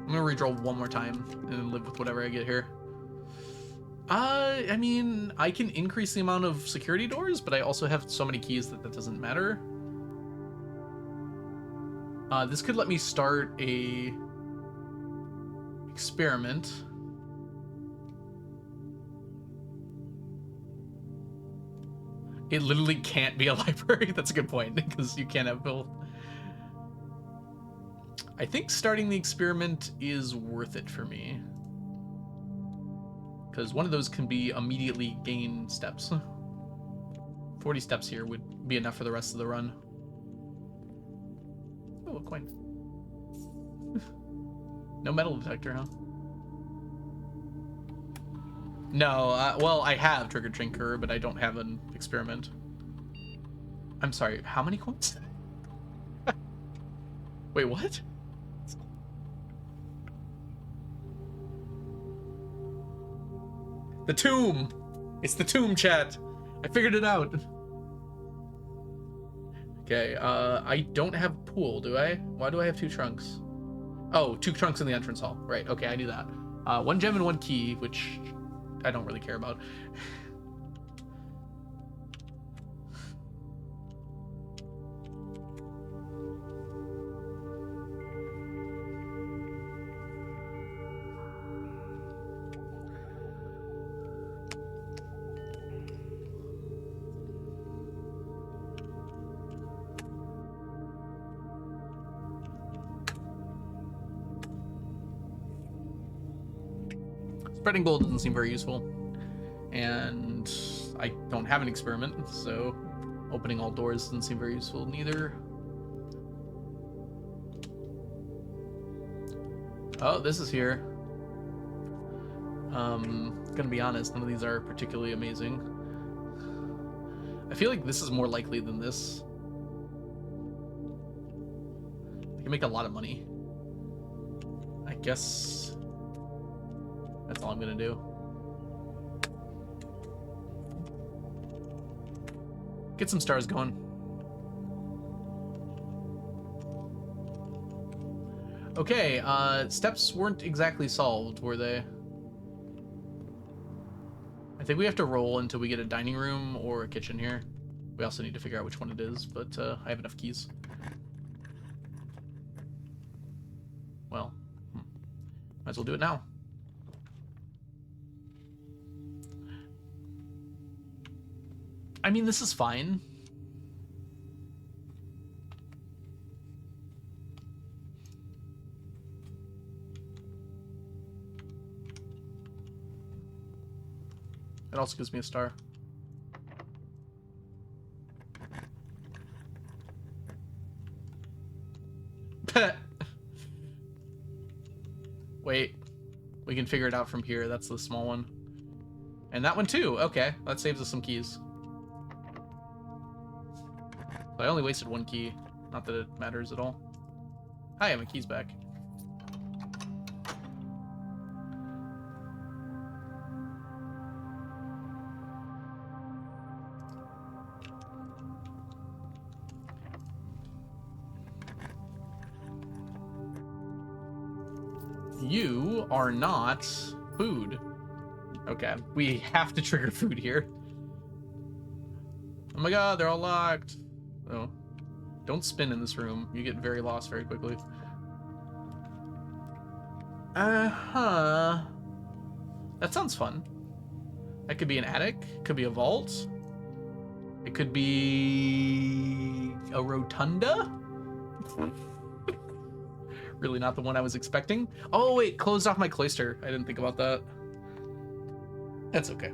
I'm gonna redraw one more time and then live with whatever I get here. I mean, I can increase the amount of security doors, but I also have so many keys that doesn't matter. This could let me start a experiment. It literally can't be a library. That's a good point, because you can't have both. I think starting the experiment is worth it for me, because one of those can be immediately gain steps. 40 steps here would be enough for the rest of the run. Oh, a coin. No metal detector, huh? No, well, I have Trigger Drinker, but I don't have an experiment. I'm sorry, how many coins? Wait, what? The tomb! It's the tomb, chat! I figured it out! Okay, I don't have a pool, do I? Why do I have 2 trunks? Oh, 2 trunks in the entrance hall. Right, okay, I knew that. 1 gem and 1 key, which I don't really care about. Spreading gold doesn't seem very useful, and I don't have an experiment, so opening all doors doesn't seem very useful neither. Oh, this is here. Gonna be honest, none of these are particularly amazing. I feel like this is more likely than this. I can make a lot of money. I guess that's all I'm gonna do. Get some stars going. Okay, steps weren't exactly solved, were they? I think we have to roll until we get a dining room or a kitchen here. We also need to figure out which one it is, but I have enough keys. Well, might as well do it now. I mean, this is fine. It also gives me a star. Wait, we can figure it out from here. That's the small one. And that one too. Okay, that saves us some keys. I only wasted 1 key. Not that it matters at all. Hi, my key's back. You are not food. Okay, we have to trigger food here. Oh my god, they're all locked. Oh. Don't spin in this room. You get very lost very quickly. Uh-huh. That sounds fun. That could be an attic. Could be a vault. It could be a rotunda. Really not the one I was expecting. Oh, wait, closed off my cloister. I didn't think about that. That's okay.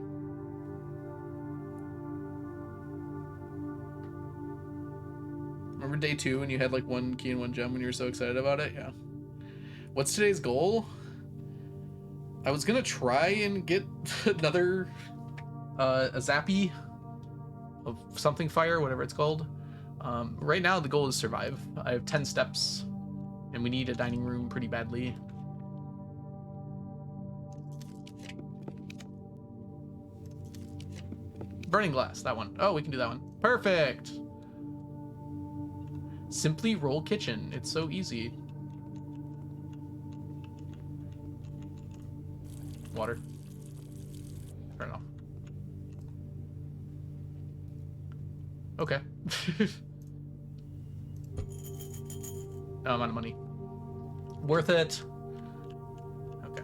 Remember day 2 when you had like 1 key and 1 gem when you were so excited about it? Yeah. What's today's goal? I was gonna try and get another a zappy of something fire, whatever it's called. Right now the goal is survive. I have 10 steps and we need a dining room pretty badly. Burning glass, that one. Oh, we can do that one. Perfect. Simply roll kitchen. It's so easy. Water. Turn it off. Okay. Oh, I'm out of money. Worth it. Okay.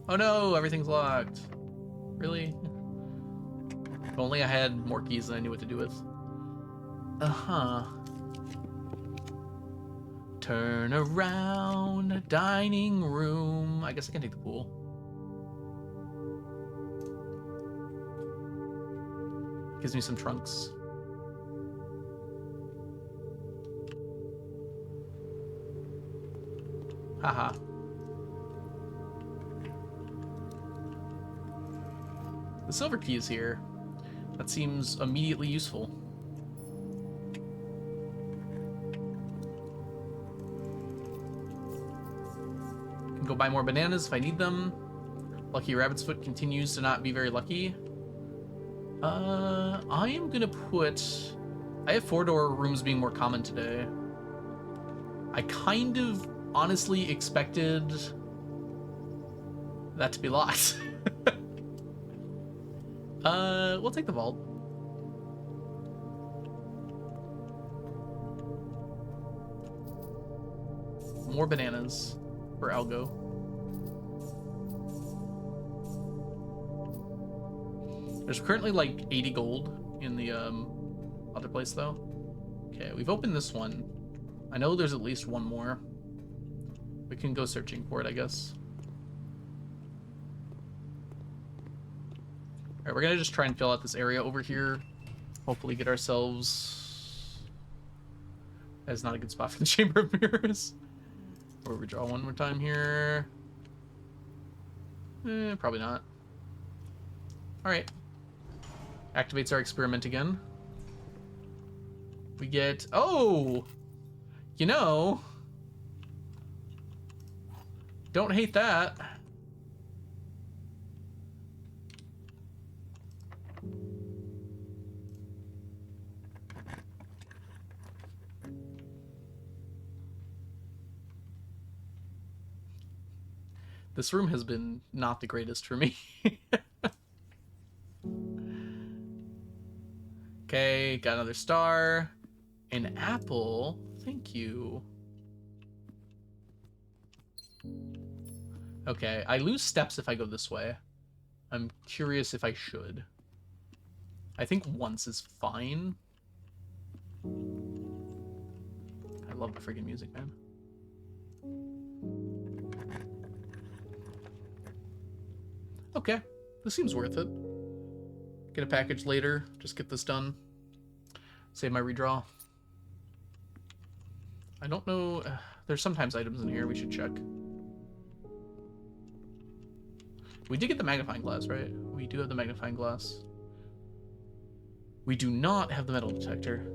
Oh no, everything's locked. Really? If only I had more keys than I knew what to do with. Uh-huh. Turn around, dining room. I guess I can take the pool. Gives me some trunks. Haha. The silver key is here. That seems immediately useful. Can go buy more bananas if I need them. Lucky Rabbit's Foot continues to not be very lucky. I am gonna put... I have 4-door rooms being more common today. I kind of honestly expected that to be locked. We'll take the vault. More bananas for Algo. There's currently like 80 gold in the other place though. Okay, we've opened this one. I know there's at least one more. We can go searching for it, I guess. Alright, we're gonna just try and fill out this area over here. Hopefully get ourselves... That's not a good spot for the Chamber of Mirrors. Or we draw one more time here. Probably not. Alright. Activates our experiment again. We get... Oh! You know... Don't hate that. This room has been not the greatest for me. Okay, got another star. An apple. Thank you. Okay, I lose steps if I go this way. I'm curious if I should. I think once is fine. I love the friggin' music, man. Okay, this seems worth it. Get a package later, just get this done. Save my redraw. I don't know, there's sometimes items in here we should check. We did get the magnifying glass, right? We do have the magnifying glass. We do not have the metal detector.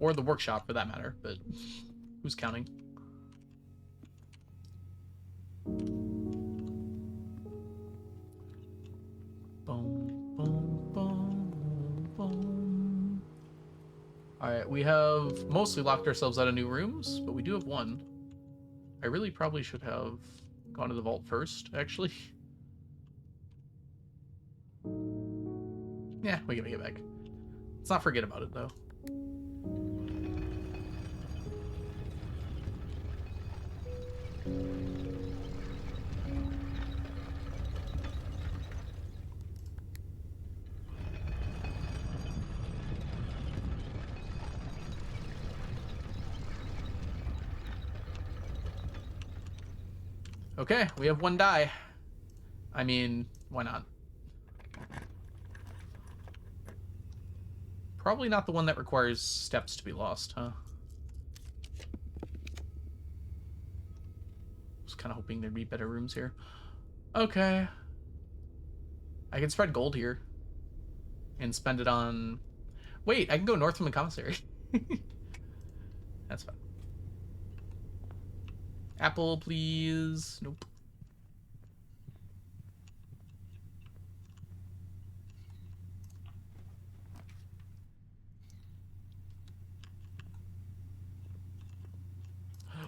Or the workshop, for that matter, but who's counting? Boom, boom, boom, boom. Alright, we have mostly locked ourselves out of new rooms, but we do have one. I really probably should have gone to the vault first, actually. Yeah, we can make it back. Let's not forget about it, though. Okay, we have one die. I mean, why not? Probably not the one that requires steps to be lost, huh? Was kind of hoping there'd be better rooms here. Okay. I can spread gold here. And spend it on... Wait, I can go north from the commissary. That's fine. Apple, please. Nope.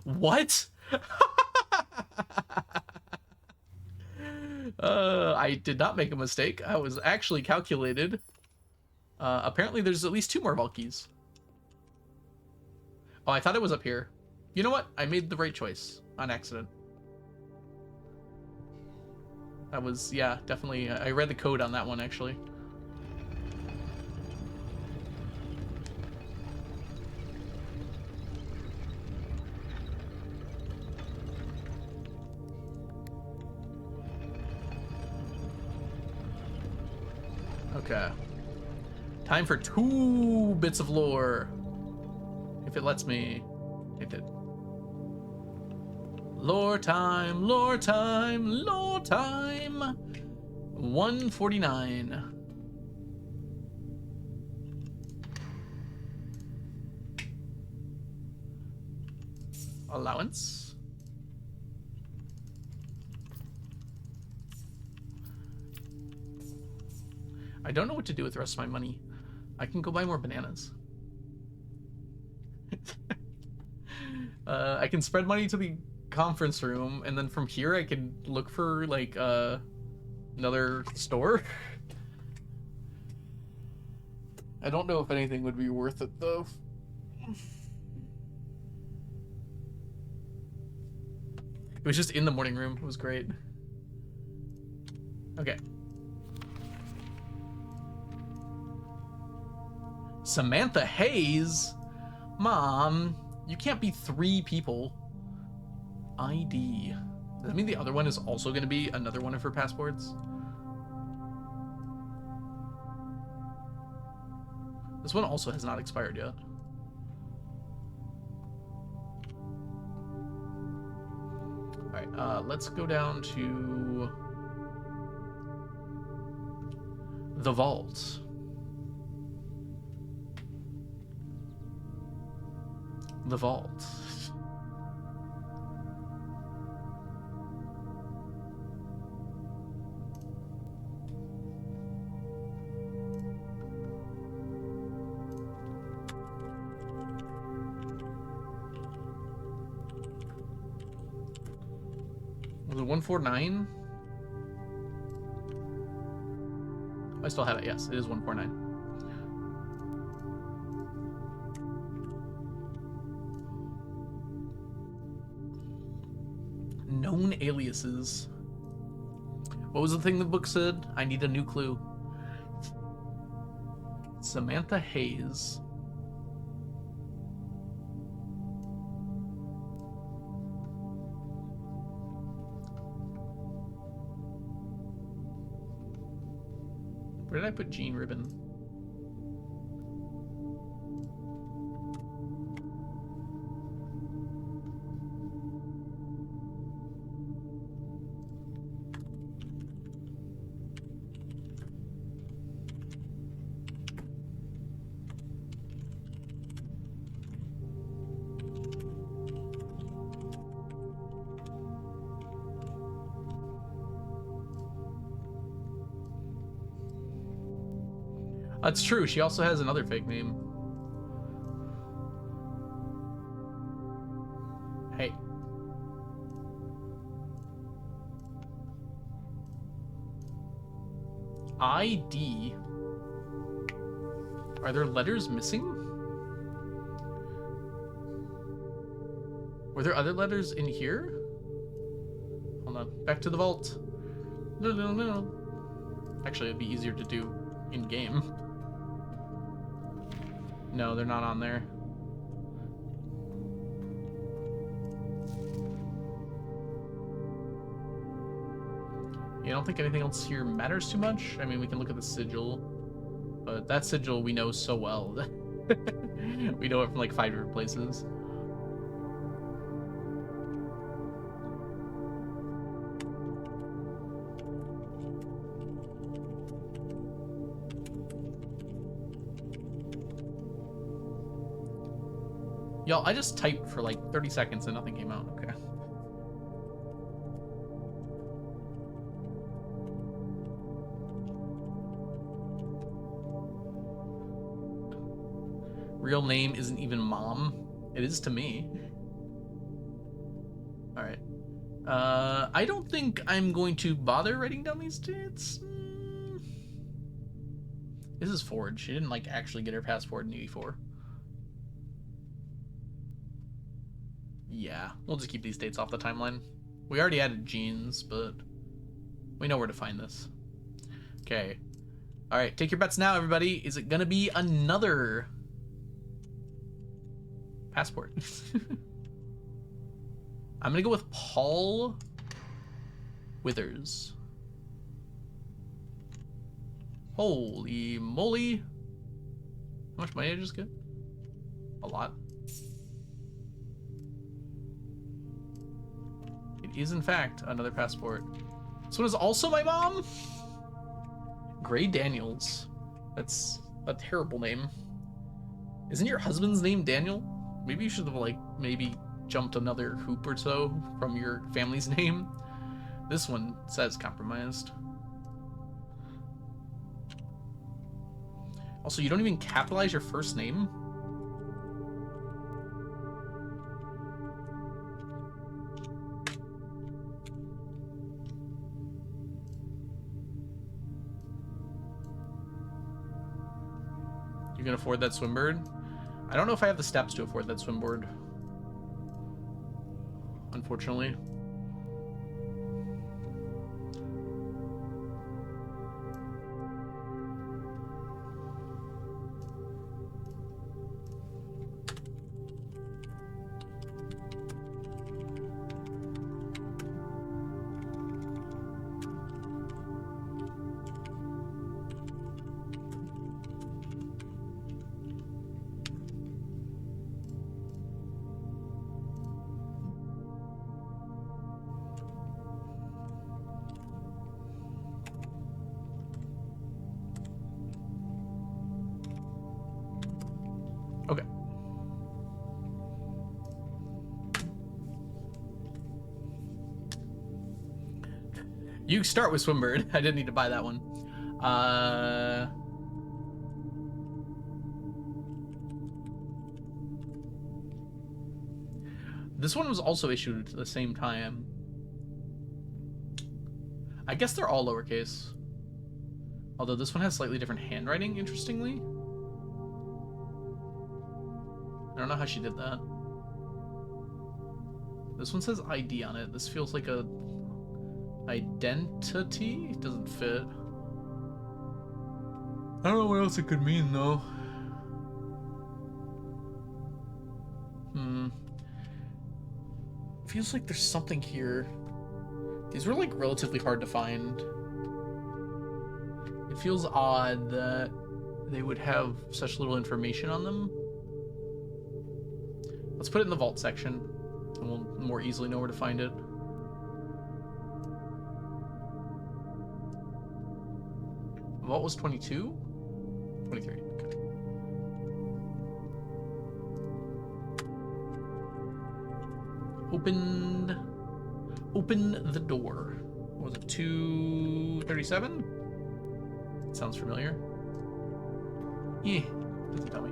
What? I did not make a mistake. I was actually calculated. Apparently there's at least 2 more Valkies. Oh, I thought it was up here. You know what? I made the right choice on accident. That was, yeah, definitely. I read the code on that one, actually. Okay. Time for 2 bits of lore. If it lets me. It did. Lore time, lore time, lore time. 149. Allowance. I don't know what to do with the rest of my money. I can go buy more bananas. I can spread money to the conference room, and then from here I can look for, like, another store. I don't know if anything would be worth it, though. It was just in the morning room. It was great. Okay. Samantha Hayes? Mom, you can't be 3 people. ID. Does that mean the other one is also going to be another one of her passports? This one also has not expired yet. Alright, let's go down to the vault. The vault. Was it 149? I still have it, yes. It is 149. Known aliases. What was the thing the book said? I need a new clue. Samantha Hayes. Where did I put Jean Ribbon? That's true. She also has another fake name. Hey. ID. Are there letters missing? Were there other letters in here? Hold on. Back to the vault. No, no, no. Actually, it'd be easier to do in-game. No, they're not on there. Yeah, I don't think anything else here matters too much. I mean, we can look at the sigil, but that sigil we know so well. We know it from like 5 different places. Y'all, I just typed for like 30 seconds and nothing came out. Okay. Real name isn't even Mom. It is to me. All right. I don't think I'm going to bother writing down these dates. This is Ford. She didn't like actually get her passport in 84. Yeah, we'll just keep these dates off the timeline. We already added genes, but we know where to find this. Okay. All right, take your bets now, everybody. Is it gonna be another passport? I'm gonna go with Paul Withers. Holy moly. How much money did I just get? A lot. It is, in fact, another passport. This one is also my mom? Gray Daniels. That's a terrible name. Isn't your husband's name Daniel? Maybe you should have, like, maybe jumped another hoop or so from your family's name. This one says compromised. Also, you don't even capitalize your first name? You can afford that swimboard? I don't know if I have the steps to afford that swimboard. Unfortunately. Okay. You start with Swimbird. I didn't need to buy that one. This one was also issued at the same time. I guess they're all lowercase. Although this one has slightly different handwriting, interestingly. I don't know how she did that. This one says ID on it. This feels like a identity. It doesn't fit. I don't know what else it could mean, though. Feels like there's something here. These were, like, relatively hard to find. It feels odd that they would have such little information on them. Let's put it in the vault section, and we'll more easily know where to find it. Vault was 22? 23, okay. Open the door. What was it, 237? Sounds familiar. Yeah, doesn't tell me.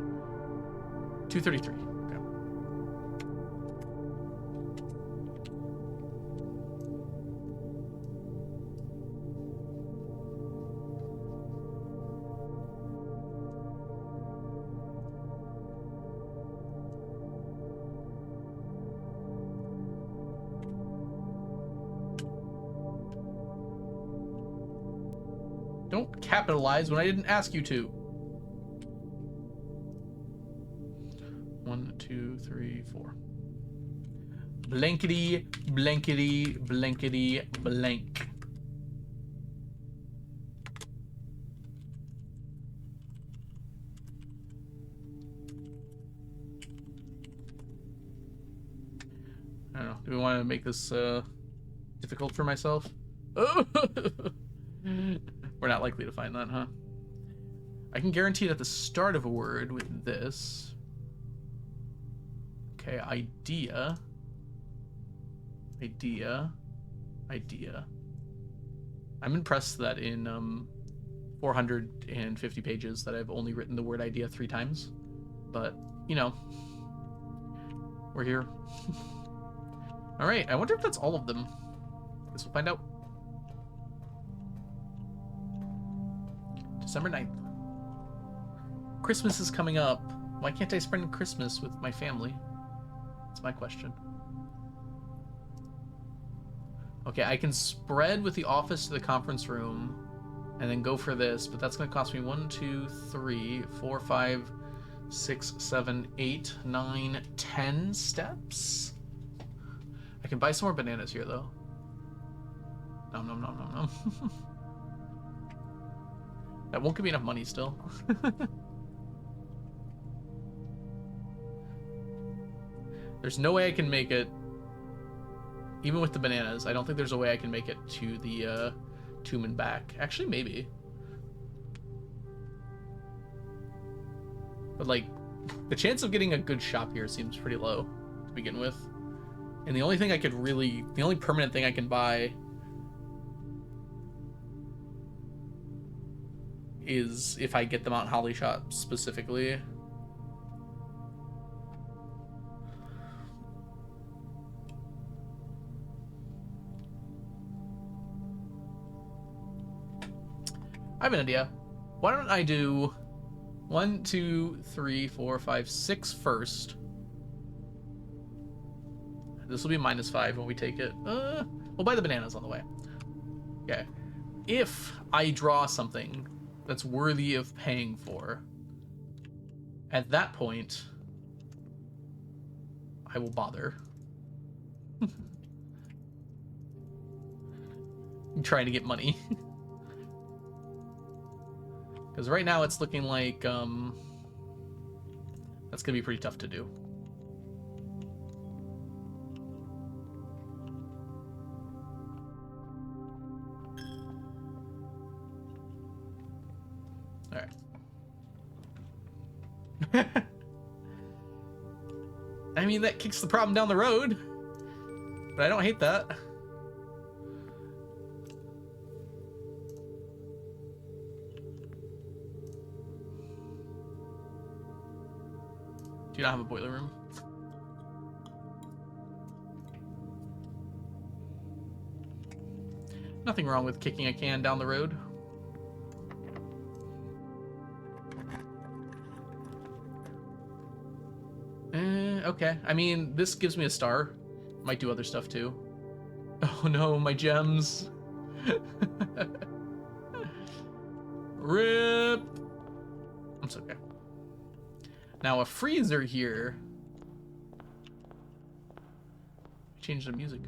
233. Okay. capitalize when I didn't ask you to. 1, 2, 3, 4. Blankety, blankety, blankety, blank. I don't know. Do we want to make this difficult for myself? We're not likely to find that, huh? I can guarantee it at the start of a word with this. Okay, idea. Idea. Idea. I'm impressed that in 450 pages that I've only written the word idea 3 times. But, you know, we're here. All right, I wonder if that's all of them. Guess we'll find out. December 9th. Christmas is coming up. Why can't I spend Christmas with my family? That's my question. Okay, I can spread with the office to the conference room and then go for this, but that's going to cost me 1, 2, 3, 4, 5, 6, 7, 8, 9, 10 steps. I can buy some more bananas here, though. Nom, nom, nom, nom, nom. That won't give me enough money still. There's no way I can make it, even with the bananas. I don't think there's a way I can make it to the tomb and back. Actually, maybe. But, like, the chance of getting a good shop here seems pretty low to begin with. And the only thing I could really, the only permanent thing I can buy is if I get the Mount Holly shop specifically. I have an idea. Why don't I do 1, 2, 3, 4, 5, 6 first? This will be -5 when we take it. We'll buy the bananas on the way. Okay. If I draw something that's worthy of paying for, at that point, I will bother. I'm trying to get money. Because right now it's looking like that's going to be pretty tough to do. Alright. I mean, that kicks the problem down the road. But I don't hate that. Do you not have a boiler room? Nothing wrong with kicking a can down the road. Okay. I mean, this gives me a star. Might do other stuff too. Oh no, my gems. Rip. It's okay. Now a freezer here. Change the music.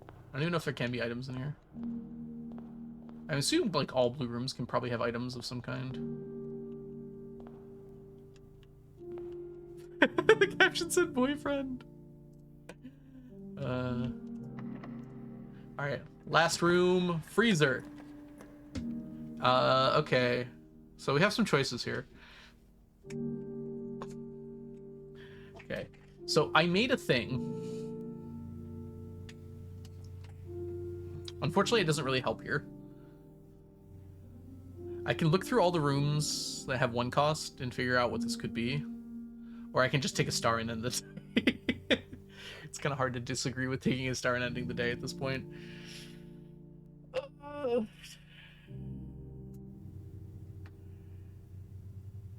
I don't even know if there can be items in here. I assume like all blue rooms can probably have items of some kind. The caption said boyfriend. Alright. Last room, freezer. Okay. So we have some choices here. Okay. So I made a thing. Unfortunately, it doesn't really help here. I can look through all the rooms that have 1 cost and figure out what this could be. Or I can just take a star and end the day. It's kind of hard to disagree with taking a star and ending the day at this point.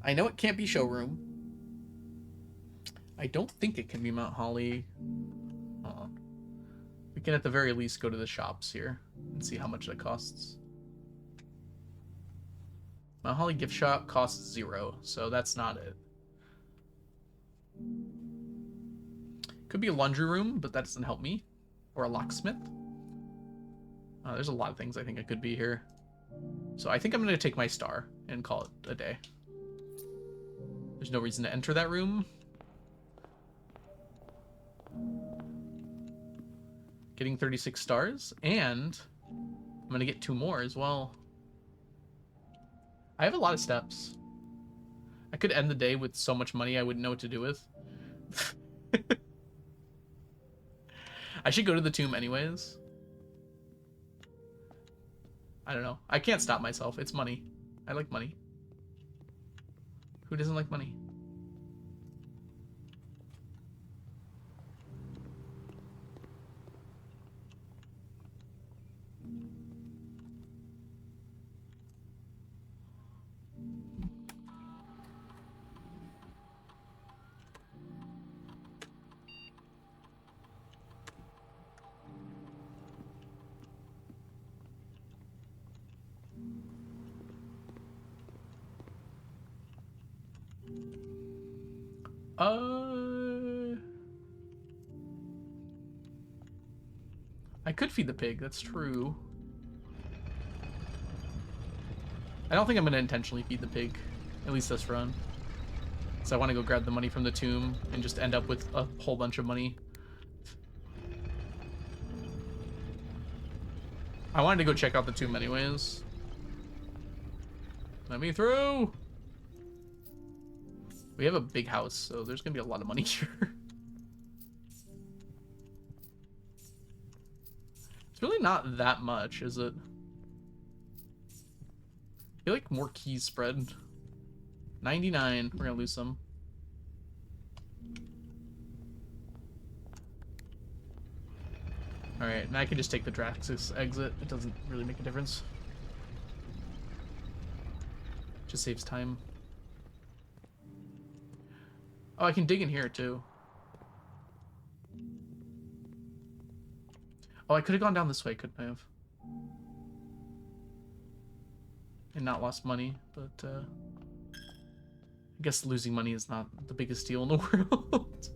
I know it can't be showroom. I don't think it can be Mount Holly. We can at the very least go to the shops here and see how much that costs. Mount Holly gift shop costs 0, so that's not it. Could be a laundry room, but that doesn't help me. Or a locksmith. There's a lot of things I think I could be here. So I think I'm going to take my star and call it a day. There's no reason to enter that room. Getting 36 stars, and I'm going to get 2 more as well. I have a lot of steps. I could end the day with so much money I wouldn't know what to do with. I should go to the tomb anyways. I don't know. I can't stop myself. It's money. I like money. Who doesn't like money? I could feed the pig, that's true. I don't think I'm going to intentionally feed the pig, at least this run. So I want to go grab the money from the tomb and just end up with a whole bunch of money. I wanted to go check out the tomb anyways. Let me through! We have a big house, so there's going to be a lot of money here. It's really not that much, is it? I feel like more keys spread. 99. We're gonna lose some. Alright, now I can just take the Draxus exit. It doesn't really make a difference. Just saves time. Oh, I can dig in here too. Oh, I could have gone down this way, couldn't I have? And not lost money, but I guess losing money is not the biggest deal in the world.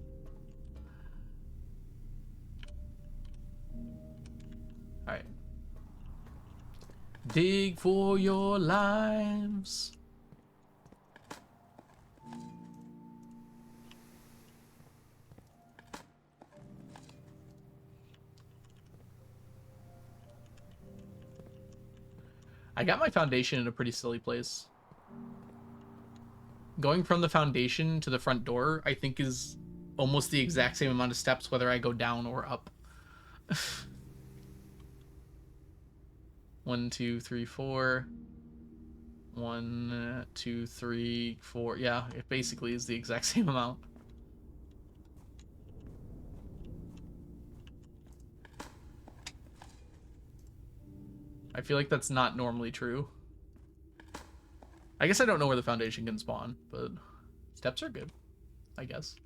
Alright. Dig for your lives. I got my foundation in a pretty silly place. Going from the foundation to the front door, I think is almost the exact same amount of steps whether I go down or up. 1, 2, 3, 4. 1, 2, 3, 4. Yeah, it basically is the exact same amount. I feel like that's not normally true. I guess I don't know where the foundation can spawn, but steps are good, I guess.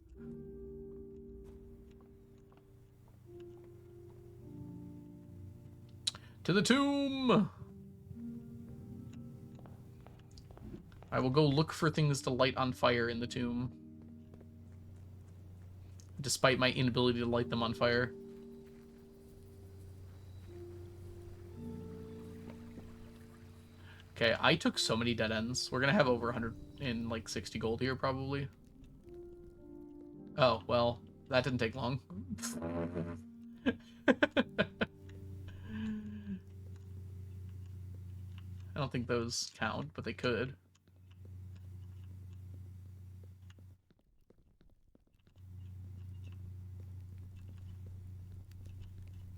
To the tomb! I will go look for things to light on fire in the tomb. Despite my inability to light them on fire. Okay, I took so many dead ends. We're gonna have over 160 gold here, probably. Oh, well, that didn't take long. I don't think those count, but they could.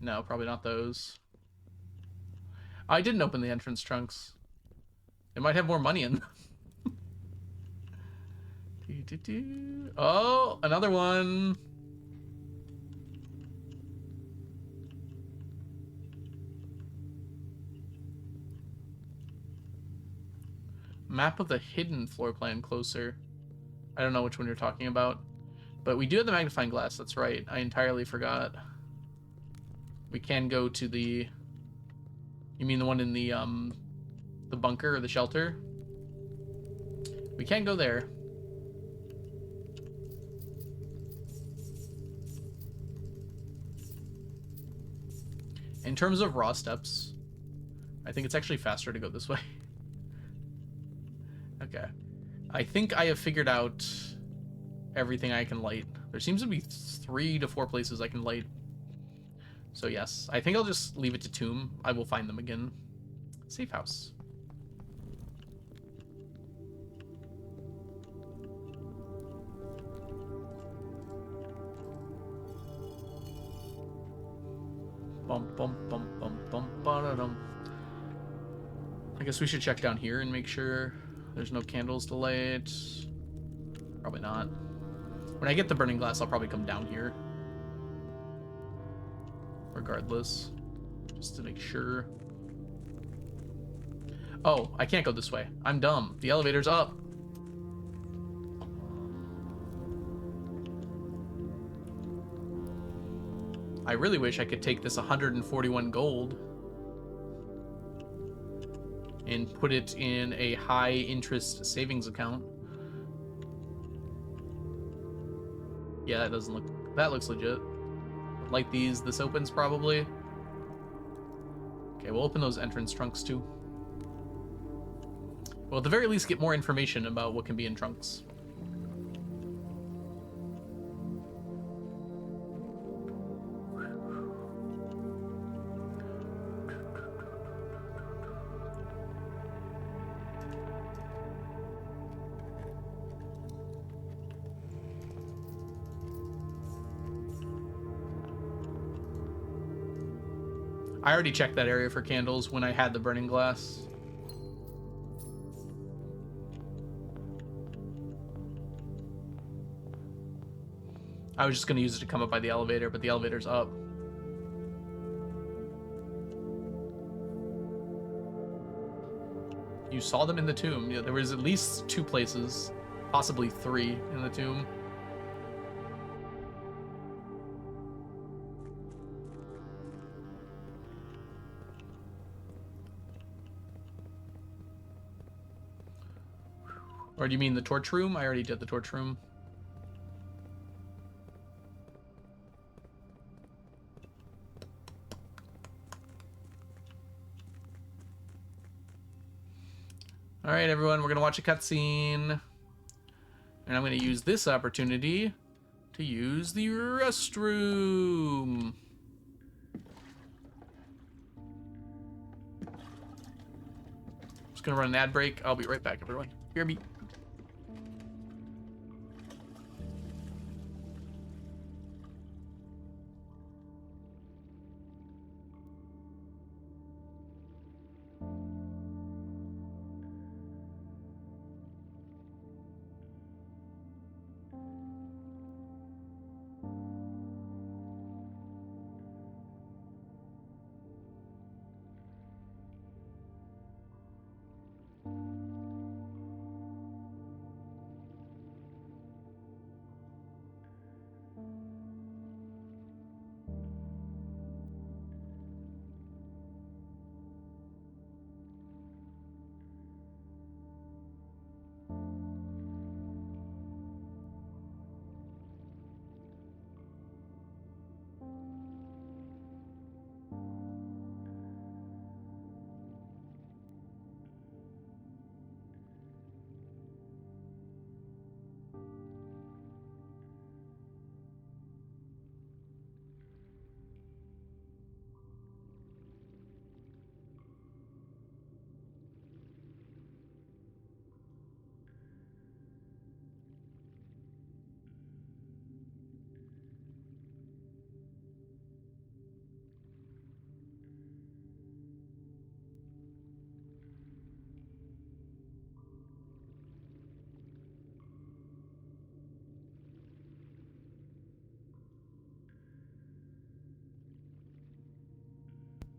No, probably not those. I didn't open the entrance trunks. It might have more money in them. Oh, another one. Map of the hidden floor plan closer. I don't know which one you're talking about. But we do have the magnifying glass, that's right. I entirely forgot. We can go to the... You mean the one in the bunker or the shelter? We can't go there. In terms of raw steps, I think it's actually faster to go this way. Okay. I think I have figured out everything I can light. There seems to be 3 to 4 places I can light. So yes, I think I'll just leave it to Tomb. I will find them again. Safe house. Bum bum bum bum bum ba-da-dum. I guess we should check down here and make sure there's no candles to light. Probably not. When I get the burning glass, I'll probably come down here. Regardless. Just to make sure. Oh, I can't go this way. I'm dumb. The elevator's up. I really wish I could take this 141 gold and put it in a high interest savings account. Yeah, that doesn't look... That looks legit. Like these, this opens probably. Okay, we'll open those entrance trunks too. Well, at the very least, get more information about what can be in trunks. I already checked that area for candles when I had the burning glass. I was just going to use it to come up by the elevator, but the elevator's up. You saw them in the tomb. Yeah, there was at least 2 places, possibly 3 in the tomb. Or do you mean the torch room? I already did the torch room. All right, everyone, we're going to watch a cutscene. And I'm going to use this opportunity to use the restroom. Just going to run an ad break. I'll be right back, everyone. BRB.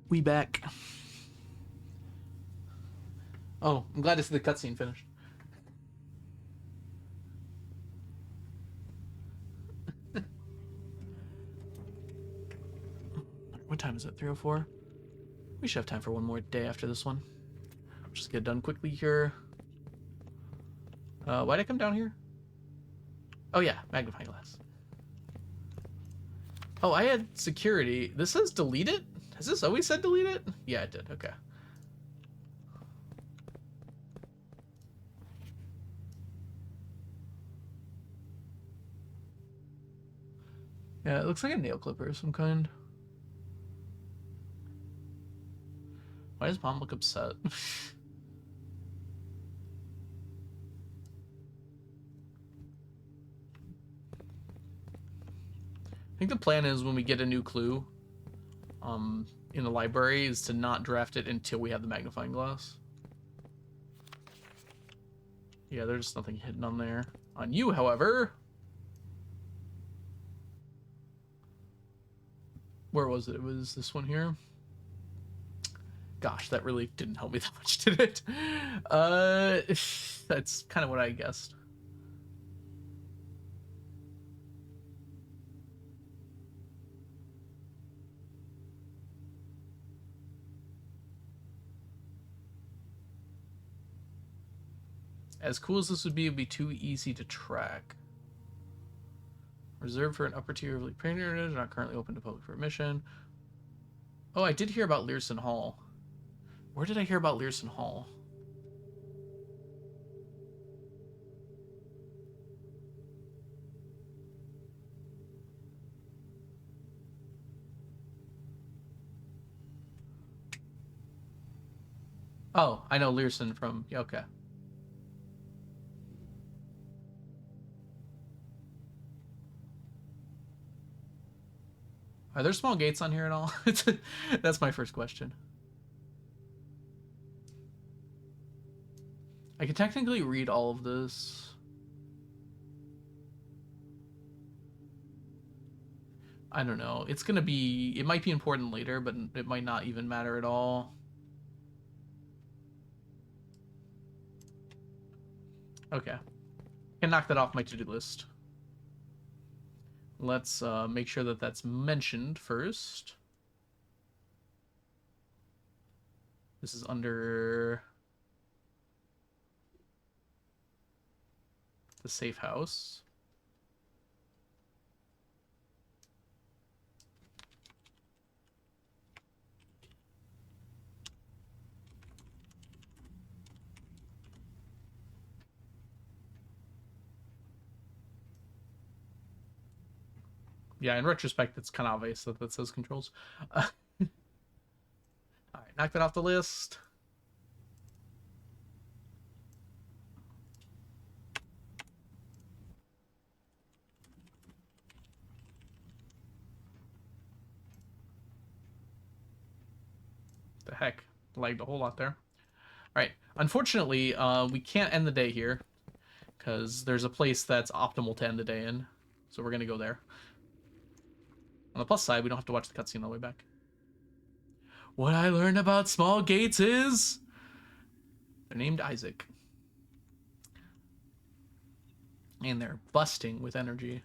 We back. Oh, I'm glad to see the cutscene finished. What time is it? 3:04? We should have time for one more day after this one. Just get done quickly here. Why'd I come down here? Oh yeah, magnifying glass. Oh, I had security. This says delete it? Has this always said delete it? Yeah, it did. Okay. Yeah, it looks like a nail clipper of some kind. Why does mom look upset? I think the plan is when we get a new clue in the library is to not draft it until we have the magnifying glass. Yeah, there's nothing hidden on there. On you, however... Where was it? It was this one here. Gosh, that really didn't help me that much, did it? That's kind of what I guessed. As cool as this would be, it'd be too easy to track. Reserved for an upper tier of patronage, not currently open to public permission. Oh, I did hear about Learson Hall. Where did I hear about Learson Hall? Oh, I know Learson from... Yeah, okay. Are there small gates on here at all? That's my first question. I could technically read all of this. I don't know. It's gonna be... It might be important later, but it might not even matter at all. Okay. Can knock that off my to-do list. Let's make sure that that's mentioned first. This is under the safe house. Yeah, in retrospect, it's kind of obvious that that says controls. All right, knock that off the list. The heck, lagged a whole lot there. All right, unfortunately, we can't end the day here because there's a place that's optimal to end the day in, so we're gonna go there. On the plus side, we don't have to watch the cutscene all the way back. What I learned about small gates is they're named Isaac. And they're busting with energy.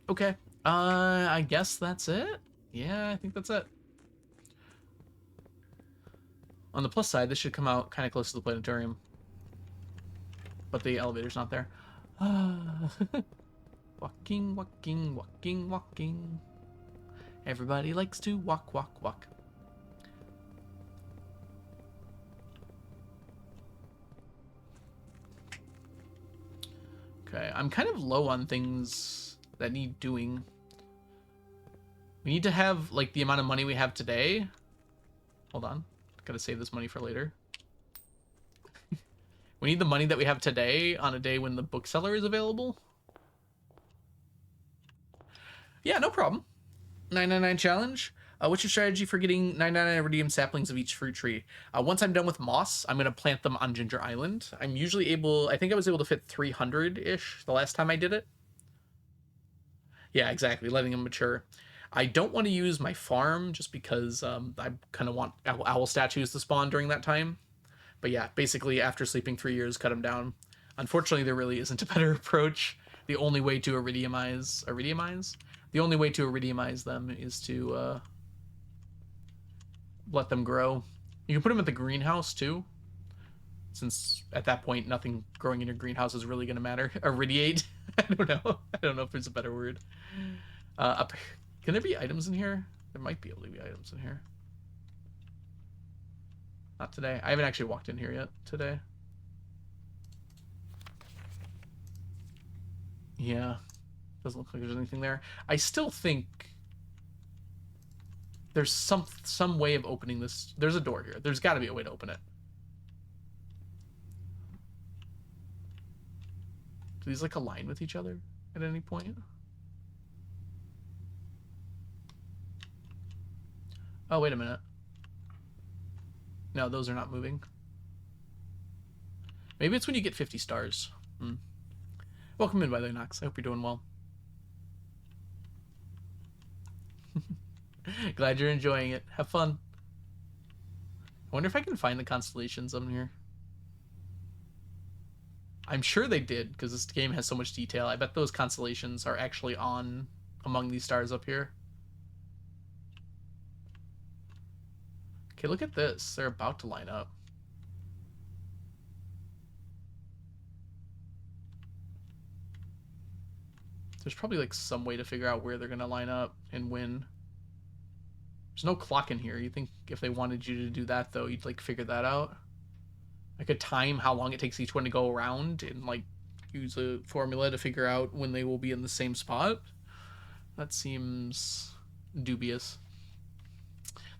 Okay. I guess that's it. Yeah, I think that's it. On the plus side, this should come out kind of close to the planetarium. But the elevator's not there. Walking, walking, walking, walking. Everybody likes to walk, walk, walk. Okay, I'm kind of low on things that need doing. We need to have, like, the amount of money we have today. Hold on. Gotta save this money for later. We need the money that we have today on a day when the bookseller is available. Yeah, no problem. 999 challenge. What's your strategy for getting 999 iridium saplings of each fruit tree? Once I'm done with moss, I'm going to plant them on Ginger Island. I'm usually able... I think I was able to fit 300-ish the last time I did it. Yeah, exactly. Letting them mature. I don't want to use my farm just because I kind of want owl statues to spawn during that time. But yeah, basically after sleeping 3 years, cut them down. Unfortunately, there really isn't a better approach. The only way to iridiumize... The only way to iridiumize them is to let them grow. You can put them at the greenhouse too. Since at that point, nothing growing in your greenhouse is really going to matter. Irradiate? I don't know. I don't know if there's a better word. Up. Can there be items in here? There might be able to be items in here. Not today. I haven't actually walked in here yet today. Yeah. Doesn't look like there's anything there. I still think there's some way of opening this. There's a door here. There's got to be a way to open it. Do these like align with each other at any point? Oh, wait a minute. No, those are not moving. Maybe it's when you get 50 stars. Welcome in, by the way, Nox. I hope you're doing well. Glad you're enjoying it. Have fun. I wonder if I can find the constellations on here. I'm sure they did, because this game has so much detail. I bet those constellations are actually on among these stars up here. Okay, look at this. They're about to line up. There's probably like some way to figure out where they're going to line up and when. There's no clock in here. You think if they wanted you to do that, though, you'd like figure that out? I could time how long it takes each one to go around and like use a formula to figure out when they will be in the same spot. That seems dubious.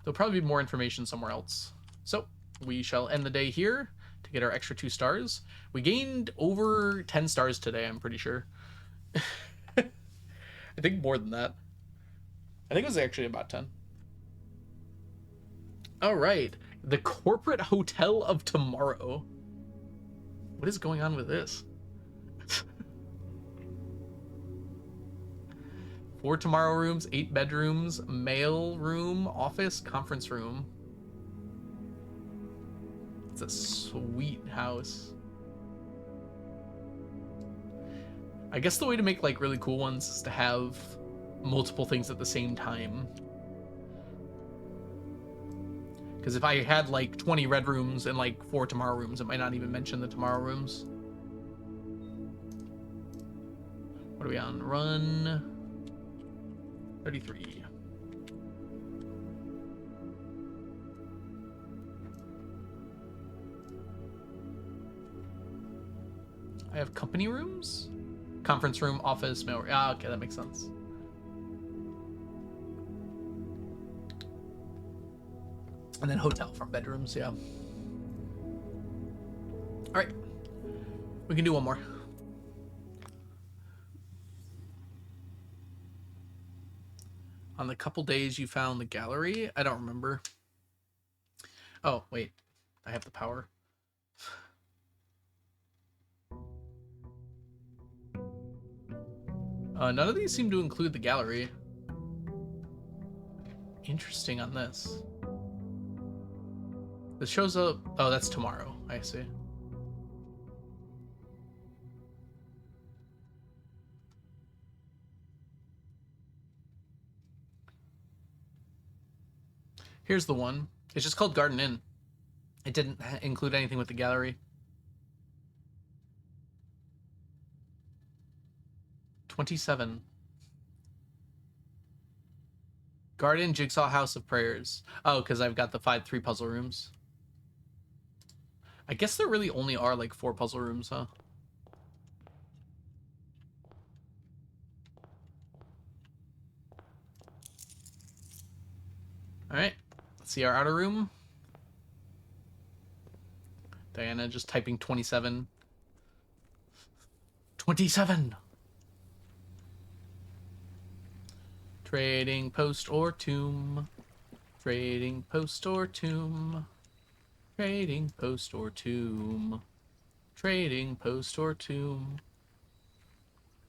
There'll probably be more information somewhere else. So we shall end the day here to get our extra 2 stars. We gained over 10 stars today, I'm pretty sure. I think more than that. I think it was actually about 10. All right. The Corporate Hotel of Tomorrow. What is going on with this? 4 tomorrow rooms, 8 bedrooms, mail room, office, conference room. It's a sweet house. I guess the way to make like really cool ones is to have multiple things at the same time. Because if I had like 20 red rooms and like 4 tomorrow rooms, it might not even mention the tomorrow rooms. What are we on? Run 33. I have company rooms? Conference room, office, mail. Ah, okay, that makes sense. And then hotel from bedrooms, yeah. All right. We can do one more. On the couple days you found the gallery? I don't remember. Oh, wait. I have the power. None of these seem to include the gallery. Interesting on this. This shows up... Oh, that's tomorrow. I see. Here's the one. It's just called Garden Inn. It didn't include anything with the gallery. 27. Garden Jigsaw House of Prayers. Oh, because I've got the 3 puzzle rooms. I guess there really only are like 4 puzzle rooms, huh? Alright. Let's see our outer room. Diana just typing 27. 27! Trading post or tomb. Trading post or tomb. Trading post or tomb. Trading post or tomb.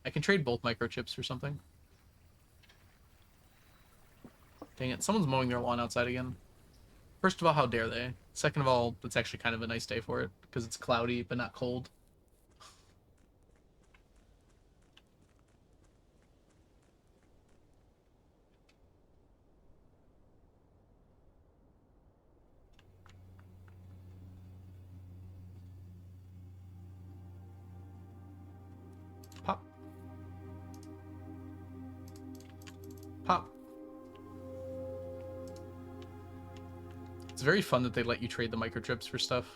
I can trade both microchips or something. Dang it, someone's mowing their lawn outside again. First of all, how dare they? Second of all, it's actually kind of a nice day for it, because it's cloudy, but not cold. It's very fun that they let you trade the microchips for stuff.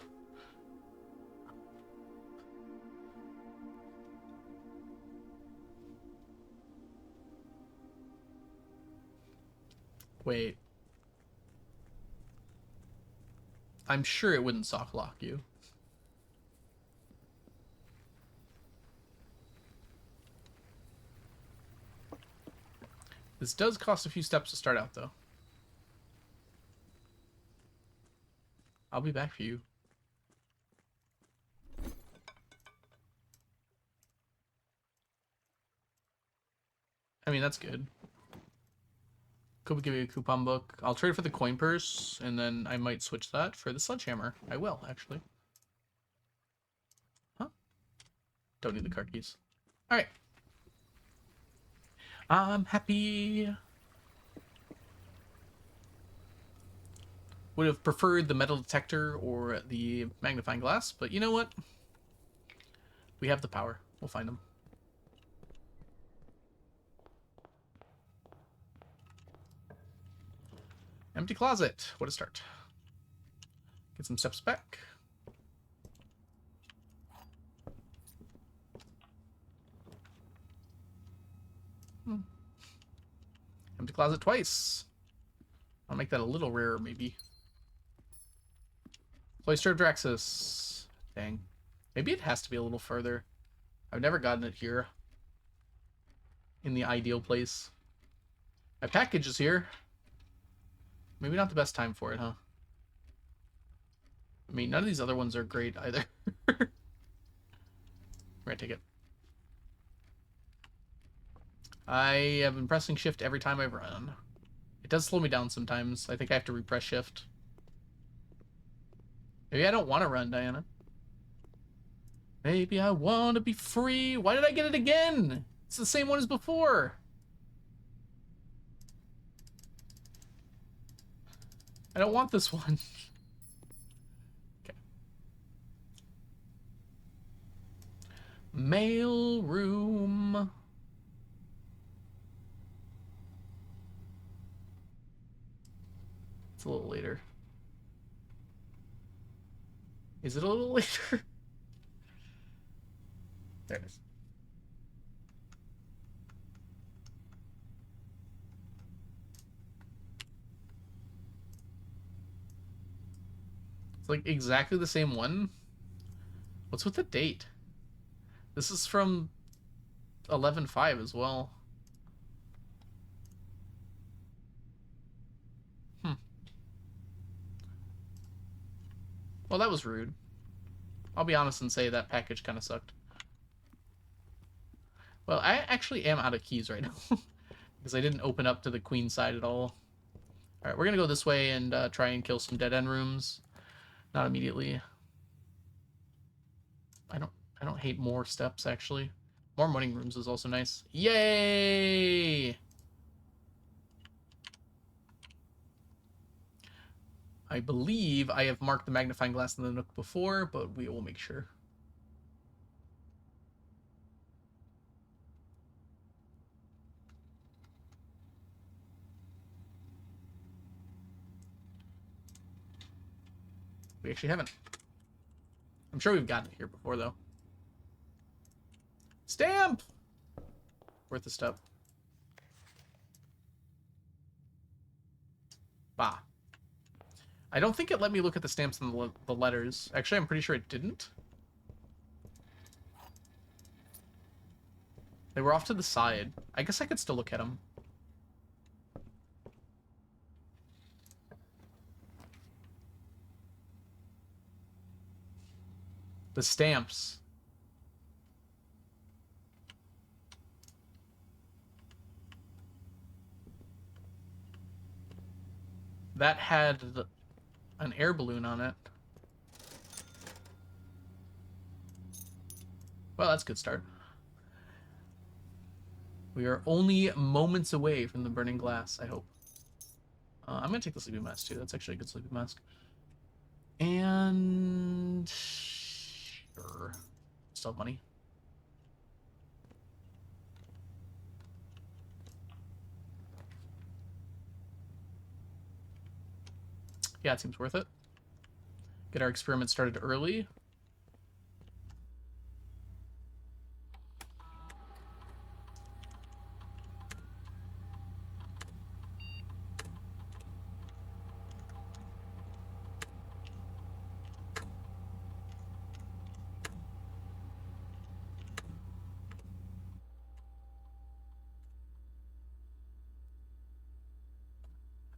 Wait. I'm sure it wouldn't soft lock you. This does cost a few steps to start out, though. I'll be back for you. I mean, that's good. Could give you a coupon book. I'll trade for the coin purse, and then I might switch that for the sledgehammer. I will, actually. Huh? Don't need the car keys. Alright. I'm happy. Would have preferred the metal detector or the magnifying glass, but you know what? We have the power. We'll find them. Empty closet. What a start. Get some steps back. Empty closet twice. I'll make that a little rarer, maybe. Cloister of Draxus. Dang. Maybe it has to be a little further. I've never gotten it here. In the ideal place. My package is here. Maybe not the best time for it, huh? I mean, none of these other ones are great either. We're gonna take it. I have been pressing shift every time I've run. It does slow me down sometimes. I think I have to repress shift. Maybe I don't want to run, Diana. Maybe I want to be free. Why did I get it again? It's the same one as before. I don't want this one. Okay. Mail room. It's a little later. Is it a little later? There it is. It's like exactly the same one. What's with the date? This is from 11/5 as well. Well, that was rude. I'll be honest and say that package kind of sucked. Well, I actually am out of keys right now. Because I didn't open up to the queen side at all. Alright, we're gonna go this way and try and kill some dead-end rooms. Not immediately. I don't hate more steps, actually. More morning rooms is also nice. Yay! I believe I have marked the magnifying glass in the nook before, but we will make sure. We actually haven't. I'm sure we've gotten it here before, though. Stamp! Worth the step. Bah. I don't think it let me look at the stamps and the letters. Actually, I'm pretty sure it didn't. They were off to the side. I guess I could still look at them. The stamps. That had an air balloon on it. Well, that's a good start. We are only moments away from the burning glass, I hope. I'm going to take the sleeping mask, too. That's actually a good sleeping mask. And... sure. Still have money. Yeah, it seems worth it. Get our experiment started early.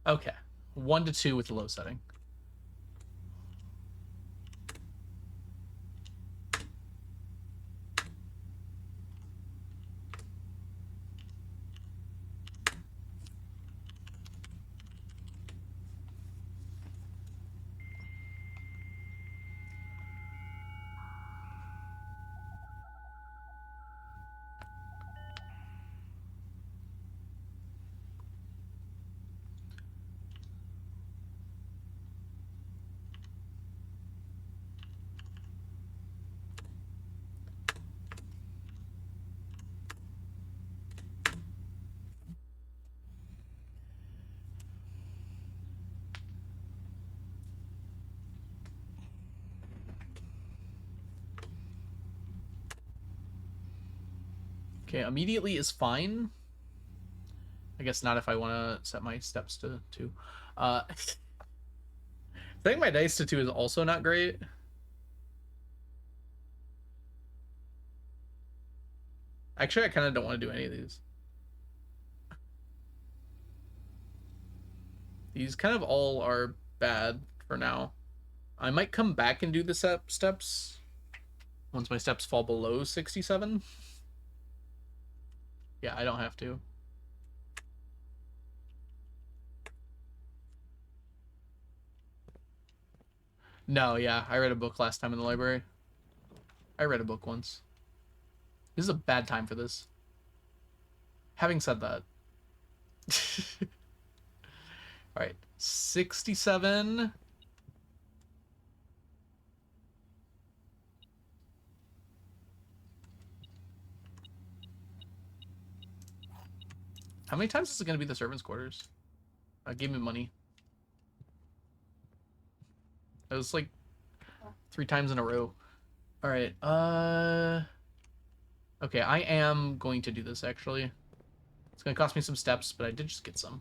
Okay. 1 to 2 with the low setting. Okay, immediately is fine. I guess not if I want to set my steps to 2. Setting my dice to 2 is also not great. Actually, I kind of don't want to do any of these. These kind of all are bad for now. I might come back and do the steps once my steps fall below 67. Yeah, I don't have to. No, yeah, I read a book last time in the library. I read a book once. This is a bad time for this. Having said that. All right, 67. How many times is it going to be the servants' quarters? Give me money. It was like 3 times in a row. All right. Okay, I am going to do this, actually. It's going to cost me some steps, but I did just get some.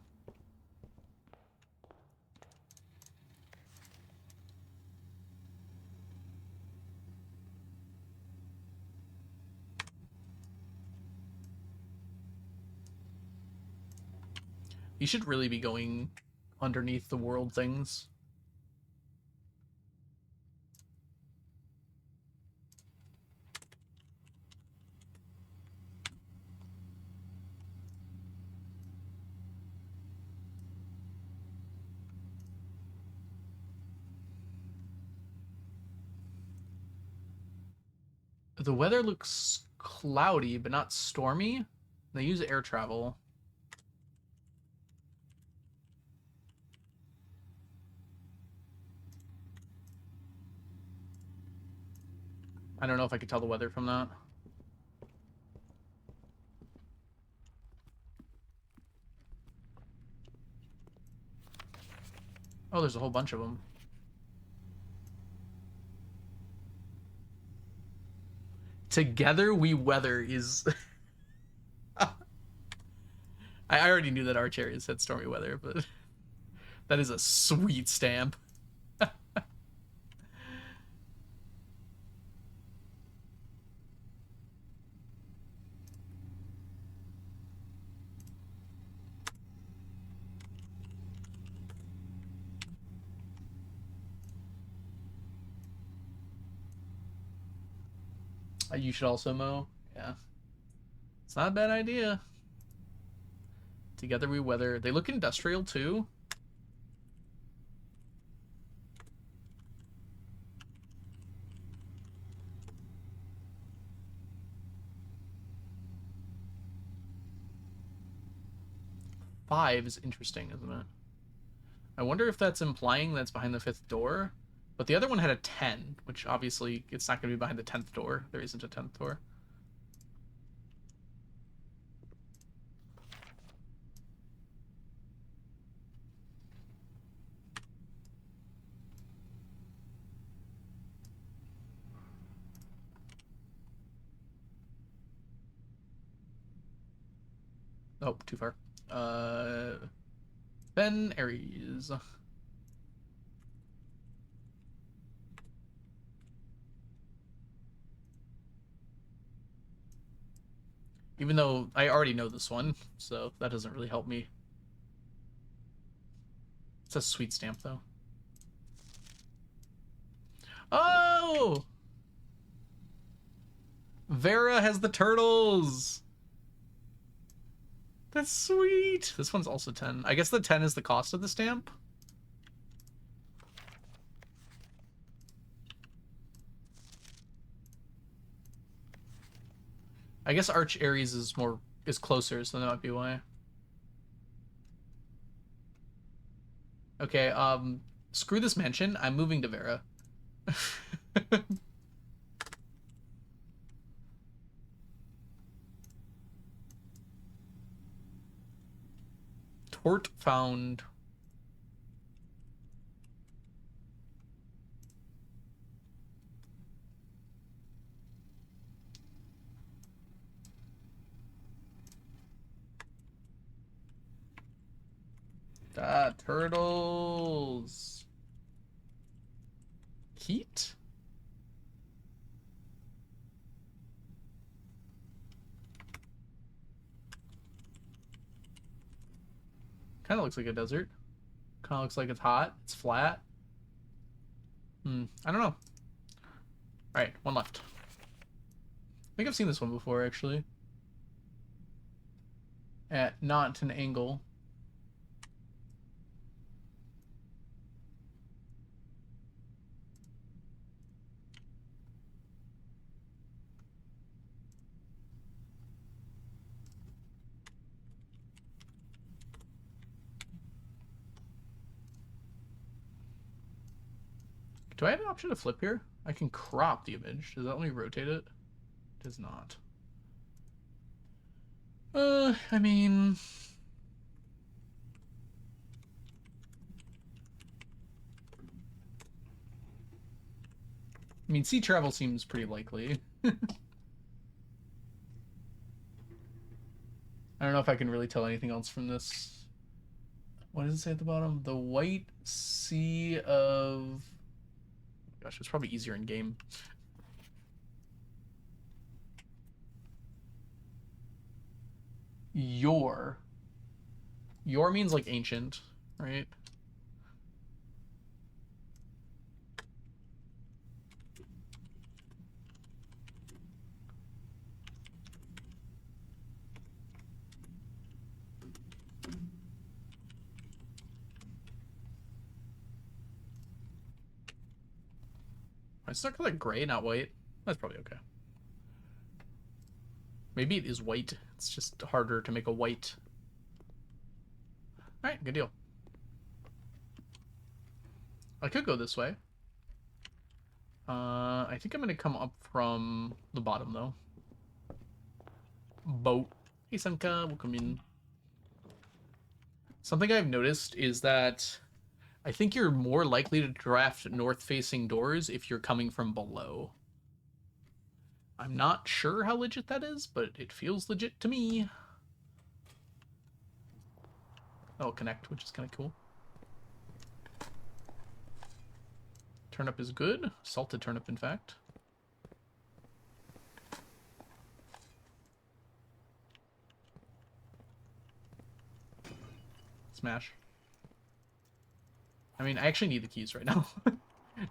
You should really be going underneath the world things. The weather looks cloudy, but not stormy. They use air travel. I don't know if I could tell the weather from that. Oh, there's a whole bunch of them. Together we weather is... I already knew that our chariots had stormy weather, but that is a sweet stamp. You should also mow. Yeah. It's not a bad idea. Together we weather. They look industrial too. Five is interesting, isn't it? I wonder if that's implying that's behind the 5th door. But the other one had a 10, which obviously it's not going to be behind the 10th door. There isn't a 10th door. Oh, too far. Ben Aries. Even though I already know this one, so that doesn't really help me. It's a sweet stamp, though. Oh! Vera has the turtles! That's sweet! This one's also 10. I guess the 10 is the cost of the stamp? I guess Arch Aries is closer, so that might be why. Okay, screw this mansion. I'm moving to Vera. Tort found. Ah, turtles. Heat? Kind of looks like a desert. Kind of looks like it's hot. It's flat. I don't know. Alright, one left. I think I've seen this one before, actually. At not an angle. Do I have an option to flip here? I can crop the image. Does that let me rotate it? It does not. I mean... sea travel seems pretty likely. I don't know if I can really tell anything else from this. What does it say at the bottom? The white sea of... Gosh, it's probably easier in game. Your. Your means like ancient, right? It's not like gray, not white. That's probably okay. Maybe it is white. It's just harder to make a white. Alright, good deal. I could go this way. I think I'm going to come up from the bottom, though. Boat. Hey, Sanka, welcome in. Something I've noticed is that I think you're more likely to draft north-facing doors if you're coming from below. I'm not sure how legit that is, but it feels legit to me. That'll connect, which is kind of cool. Turnip is good. Salted turnip, in fact. Smash. I mean, I actually need the keys right now.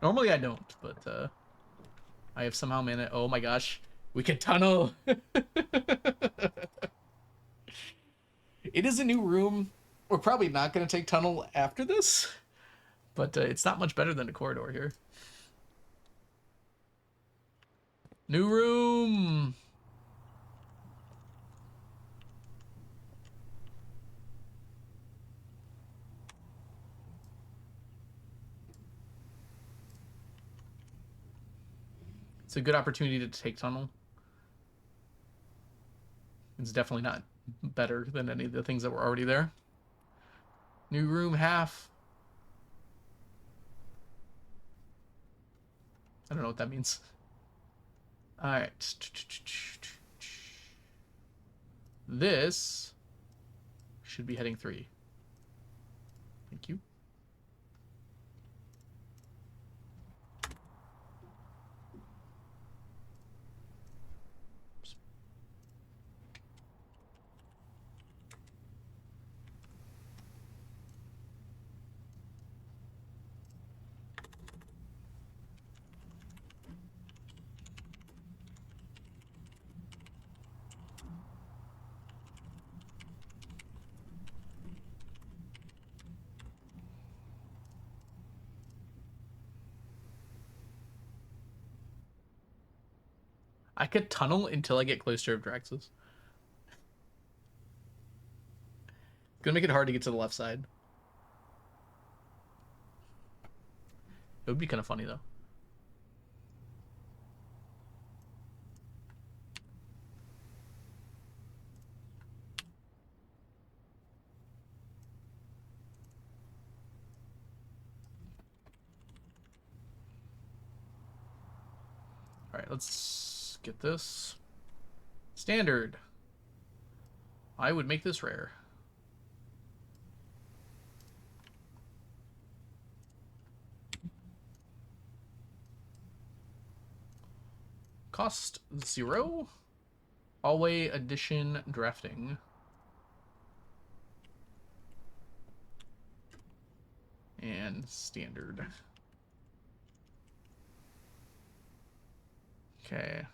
Normally I don't, but I have somehow managed. Oh my gosh. We can tunnel. It is a new room. We're probably not going to take tunnel after this, but it's not much better than a corridor here. New room. It's a good opportunity to take tunnel. It's definitely not better than any of the things that were already there. New room half. I don't know what that means. All right. This should be heading 3. Thank you. I could tunnel until I get Cloister of Draxus. Gonna make it hard to get to the left side. It would be kind of funny, though. Alright, let's get this. Standard. I would make this rare. Cost 0. Hallway edition drafting. And standard. Okay.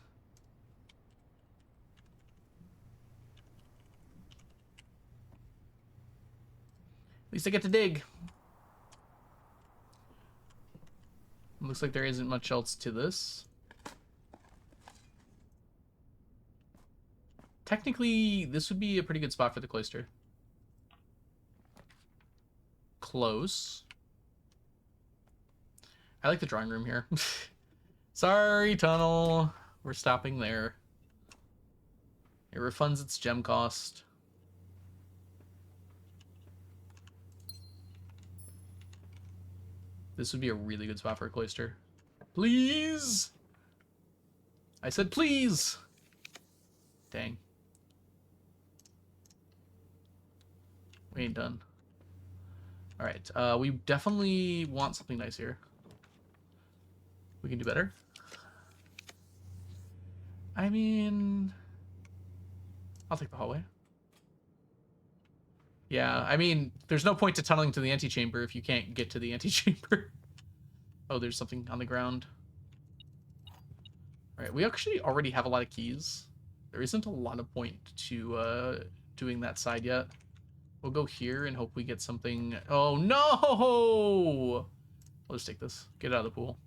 At least I get to dig. Looks like there isn't much else to this. Technically, this would be a pretty good spot for the cloister. Close. I like the drawing room here. Sorry, tunnel. We're stopping there. It refunds its gem cost. This would be a really good spot for a cloister. Please! I said please! Dang. We ain't done. Alright, we definitely want something nice here. We can do better. I mean... I'll take the hallway. Yeah, I mean, there's no point to tunneling to the antechamber if you can't get to the antechamber. Oh, there's something on the ground. Alright, we actually already have a lot of keys. There isn't a lot of point to doing that side yet. We'll go here and hope we get something... Oh, no! I'll just take this. Get out of the pool.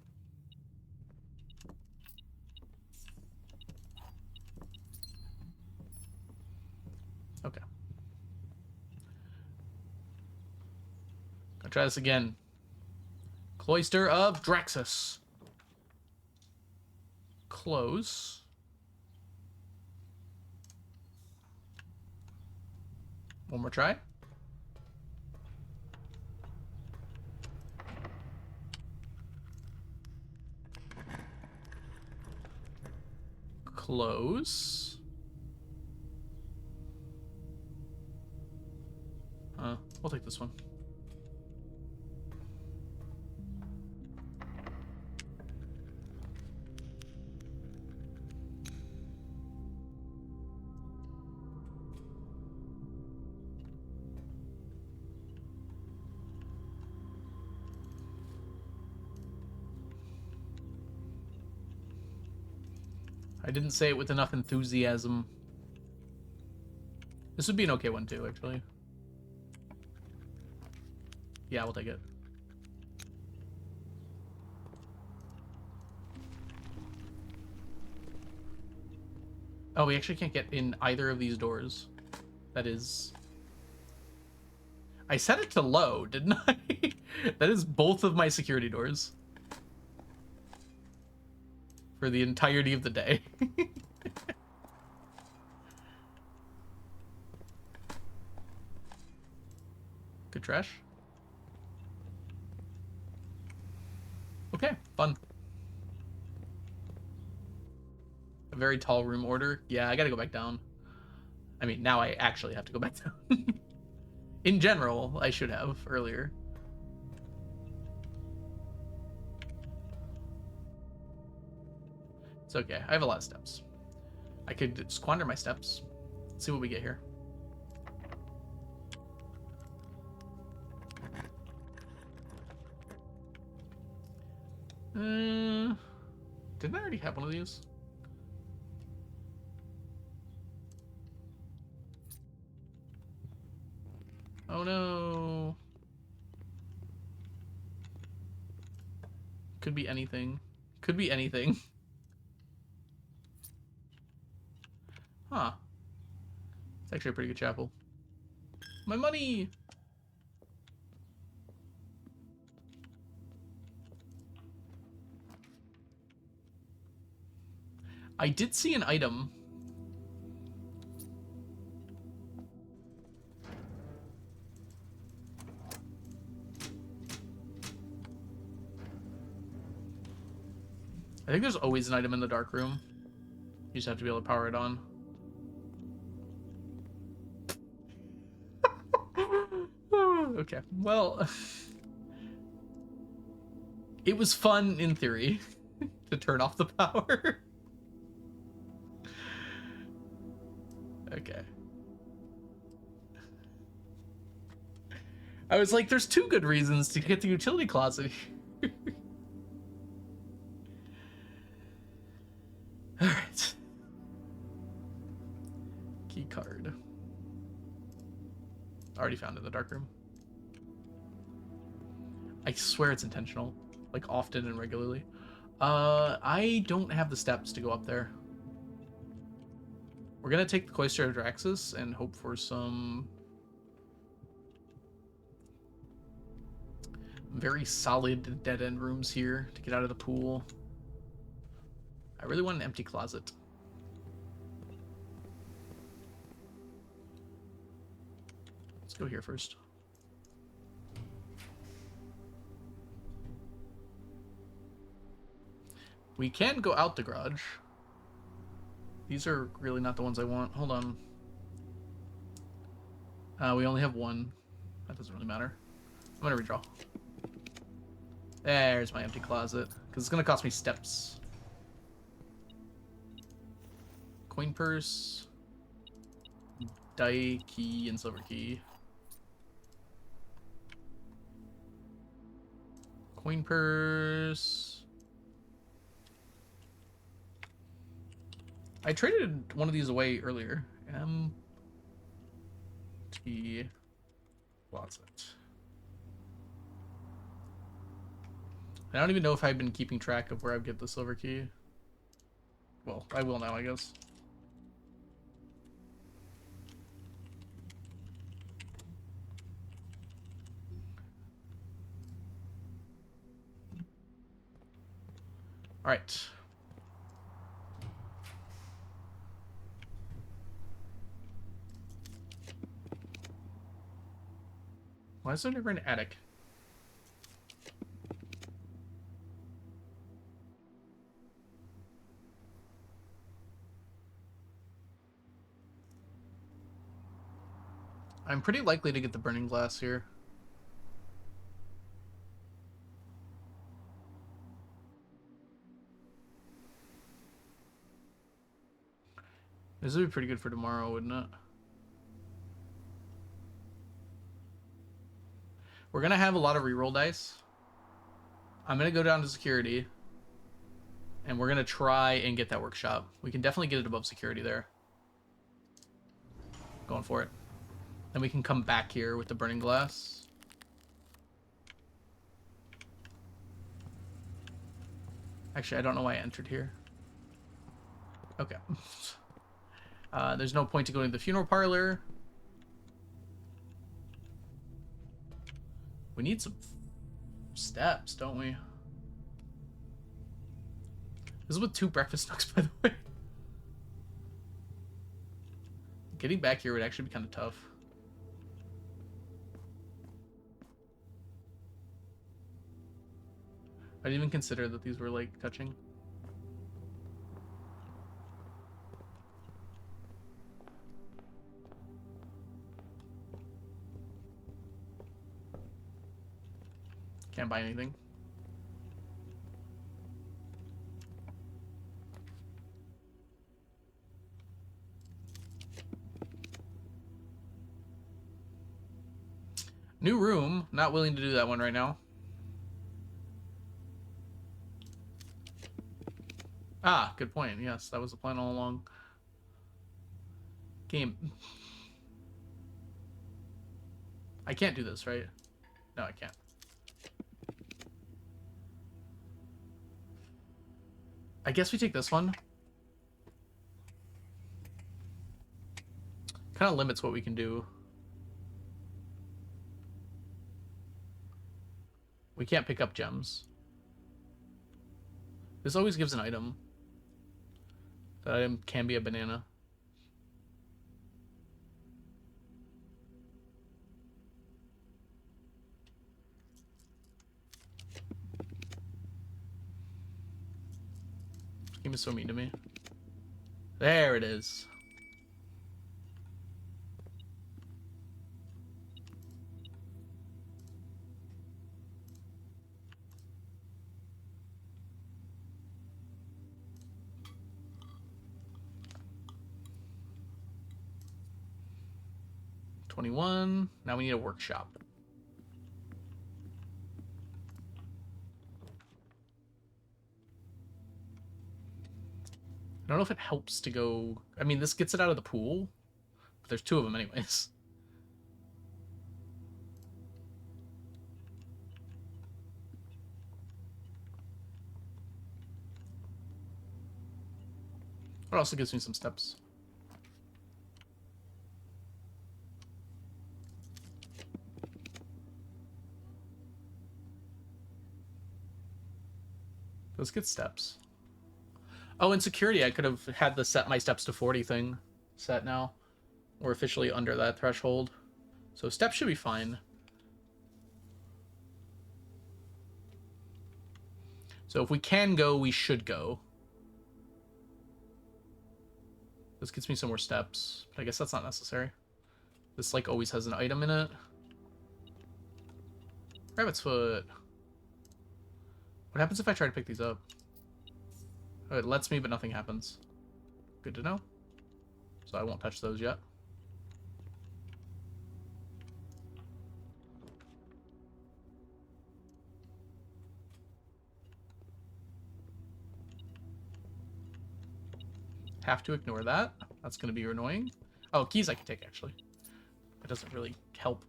Okay. Gonna try this again. Cloister of Draxus. Close. One more try. Close. We'll take this one. I didn't say it with enough enthusiasm. This would be an okay one too, actually. Yeah, we'll take it. Oh, we actually can't get in either of these doors. That is... I set it to low, didn't I? That is both of my security doors. For the entirety of the day. Good trash. Okay, fun. A very tall room order. Yeah, I gotta go back down. I mean, now I actually have to go back down. In general, I should have earlier. It's okay. I have a lot of steps. I could squander my steps. Let's see what we get here. Didn't I already have one of these? Oh no. Could be anything. Could be anything. Huh. It's actually a pretty good chapel. My money! I did see an item. I think there's always an item in the dark room. You just have to be able to power it on. Okay, well... It was fun, in theory, to turn off the power. Okay. I was like, there's two good reasons to get the utility closet. Alright. Key card. Already found it in the dark room. I swear it's intentional. Like, often and regularly. I don't have the steps to go up there. We're gonna take the Cloister of Draxus and hope for some very solid dead-end rooms here to get out of the pool. I really want an empty closet. Let's go here first. We can go out the garage. These are really not the ones I want. Hold on. We only have one. That doesn't really matter. I'm gonna redraw. There's my empty closet. Because it's gonna cost me steps. Coin purse. Die key and silver key. Coin purse. I traded one of these away earlier. Empty closet. I don't even know if I've been keeping track of where I get the silver key. Well, I will now, I guess. All right. Why is there never an attic? I'm pretty likely to get the burning glass here. This would be pretty good for tomorrow, wouldn't it? We're gonna have a lot of reroll dice. I'm gonna go down to security. And we're gonna try and get that workshop. We can definitely get it above security there. Going for it. Then we can come back here with the burning glass. Actually, I don't know why I entered here. Okay. There's no point to going to the funeral parlor. We need some steps, don't we? This is with 2 breakfast nooks, by the way. Getting back here would actually be kind of tough. I didn't even consider that these were, like, touching. Can't buy anything. New room. Not willing to do that one right now. Ah, good point. Yes, that was the plan all along. Game. I can't do this, right? No, I can't. I guess we take this one. Kind of limits what we can do. We can't pick up gems. This always gives an item. That item can be a banana. This game is so mean to me. There it is. $21. Now we need a workshop. I don't know if it helps to go... I mean, this gets it out of the pool. But there's two of them anyways. It also gives me some steps. Let's get steps. Oh, in security, I could have had the set my steps to 40 thing set now. We're officially under that threshold. So steps should be fine. So if we can go, we should go. This gets me some more steps, but I guess that's not necessary. This, like, always has an item in it. Rabbit's foot. What happens if I try to pick these up? Oh, it lets me, but nothing happens. Good to know. So I won't touch those yet. Have to ignore that. That's going to be annoying. Oh, keys I can take, actually. It doesn't really help.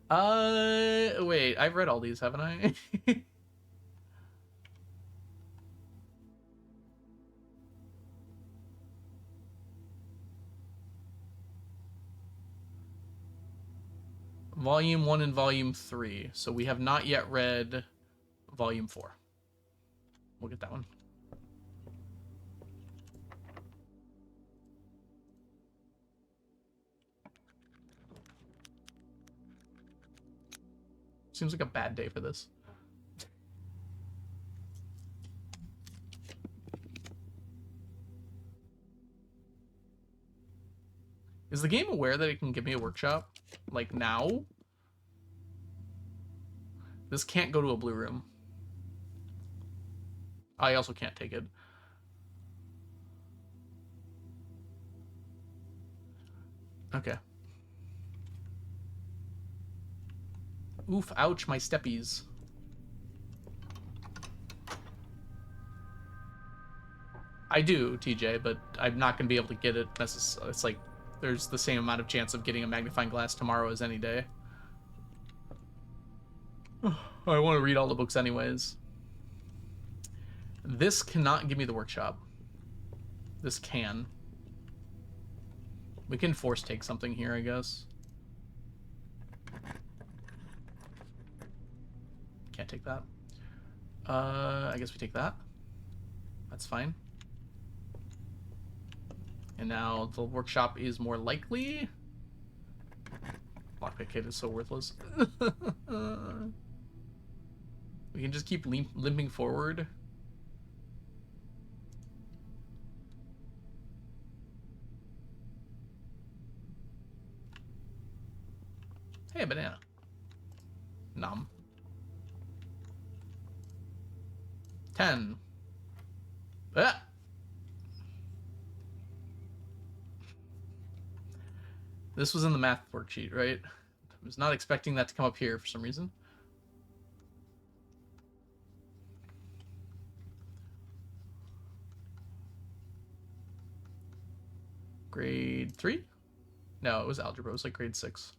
Wait. I've read all these, haven't I? Volume 1 and Volume 3. So we have not yet read Volume 4. We'll get that one. Seems like a bad day for this. Is the game aware that it can give me a workshop? Like, now? This can't go to a blue room. I also can't take it. Okay. Oof, ouch, my steppies. I do, TJ, but I'm not going to be able to get it necessarily. It's like, there's the same amount of chance of getting a magnifying glass tomorrow as any day. I want to read all the books anyways. This cannot give me the workshop. This can. We can force take something here, I guess. Can't take that. I guess we take that. That's fine. And now the workshop is more likely. Lockpick kit is so worthless. We can just keep limping forward. Hey, a banana. Nom. 10. Ah! This was in the math worksheet, right? I was not expecting that to come up here for some reason. Grade 3? No, it was algebra. It was like grade 6.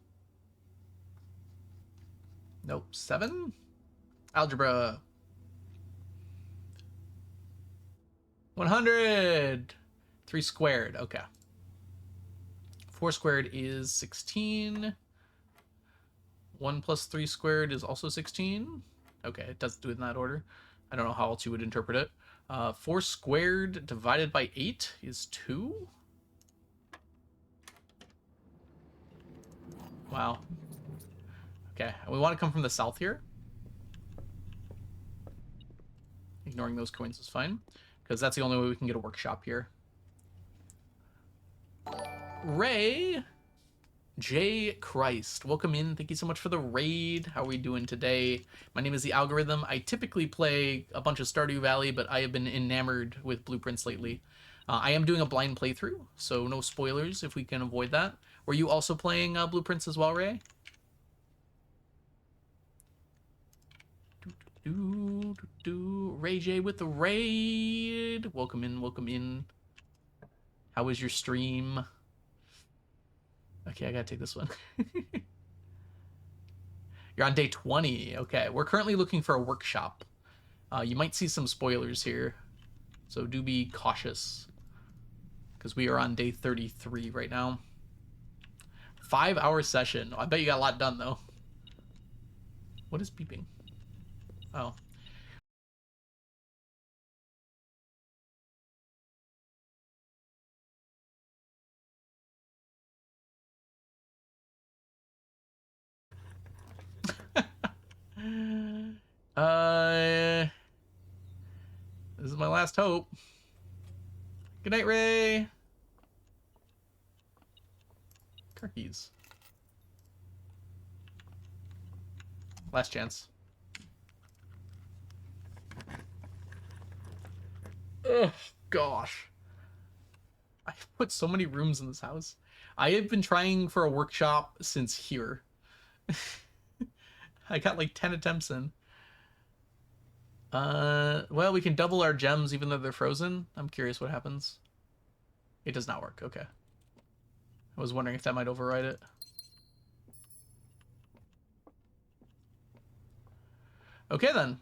Nope, 7? Algebra. 100! 3 squared, okay. 4 squared is 16. 1 plus 3 squared is also 16. Okay, it doesn't do it in that order. I don't know how else you would interpret it. 4 squared divided by 8 is 2. Wow. Okay, we want to come from the south here. Ignoring those coins is fine, because that's the only way we can get a workshop here. Ray J. Christ, welcome in. Thank you so much for the raid. How are we doing today? My name is The Algorithm. I typically play a bunch of Stardew Valley, but I have been enamored with Blueprints lately. I am doing a blind playthrough, so no spoilers if we can avoid that. Were you also playing Blueprints as well, Ray? Ray J with the raid. Welcome in, welcome in. How was your stream? Okay, I gotta take this one. You're on day 20. Okay, we're currently looking for a workshop. You might see some spoilers here, so do be cautious, because we are on day 33 right now. 5-hour session. I bet you got a lot done, though. What is beeping? Oh. This is my last hope. Good night, Ray. Car keys. Last chance. Oh, gosh. I put so many rooms in this house. I have been trying for a workshop since here. I got like 10 attempts in. Well, we can double our gems even though they're frozen. I'm curious what happens. It does not work. Okay. I was wondering if that might override it. Okay, then.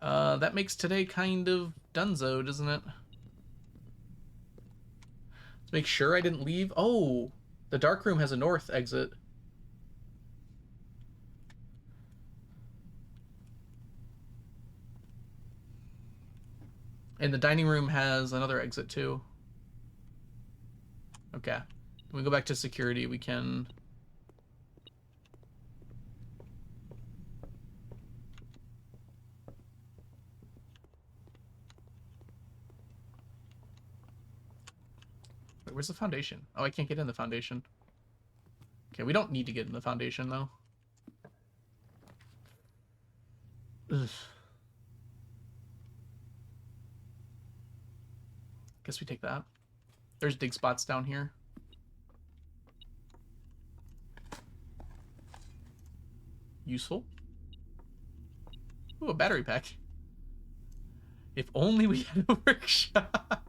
That makes today kind of donezo, doesn't it? Let's make sure I didn't leave. Oh, the dark room has a north exit. And the dining room has another exit too. Okay. When we go back to security, we can... Wait, where's the foundation? Oh, I can't get in the foundation. Okay, we don't need to get in the foundation, though. Ugh. Guess we take that. There's dig spots down here. Useful. Ooh, a battery pack. If only we had a workshop.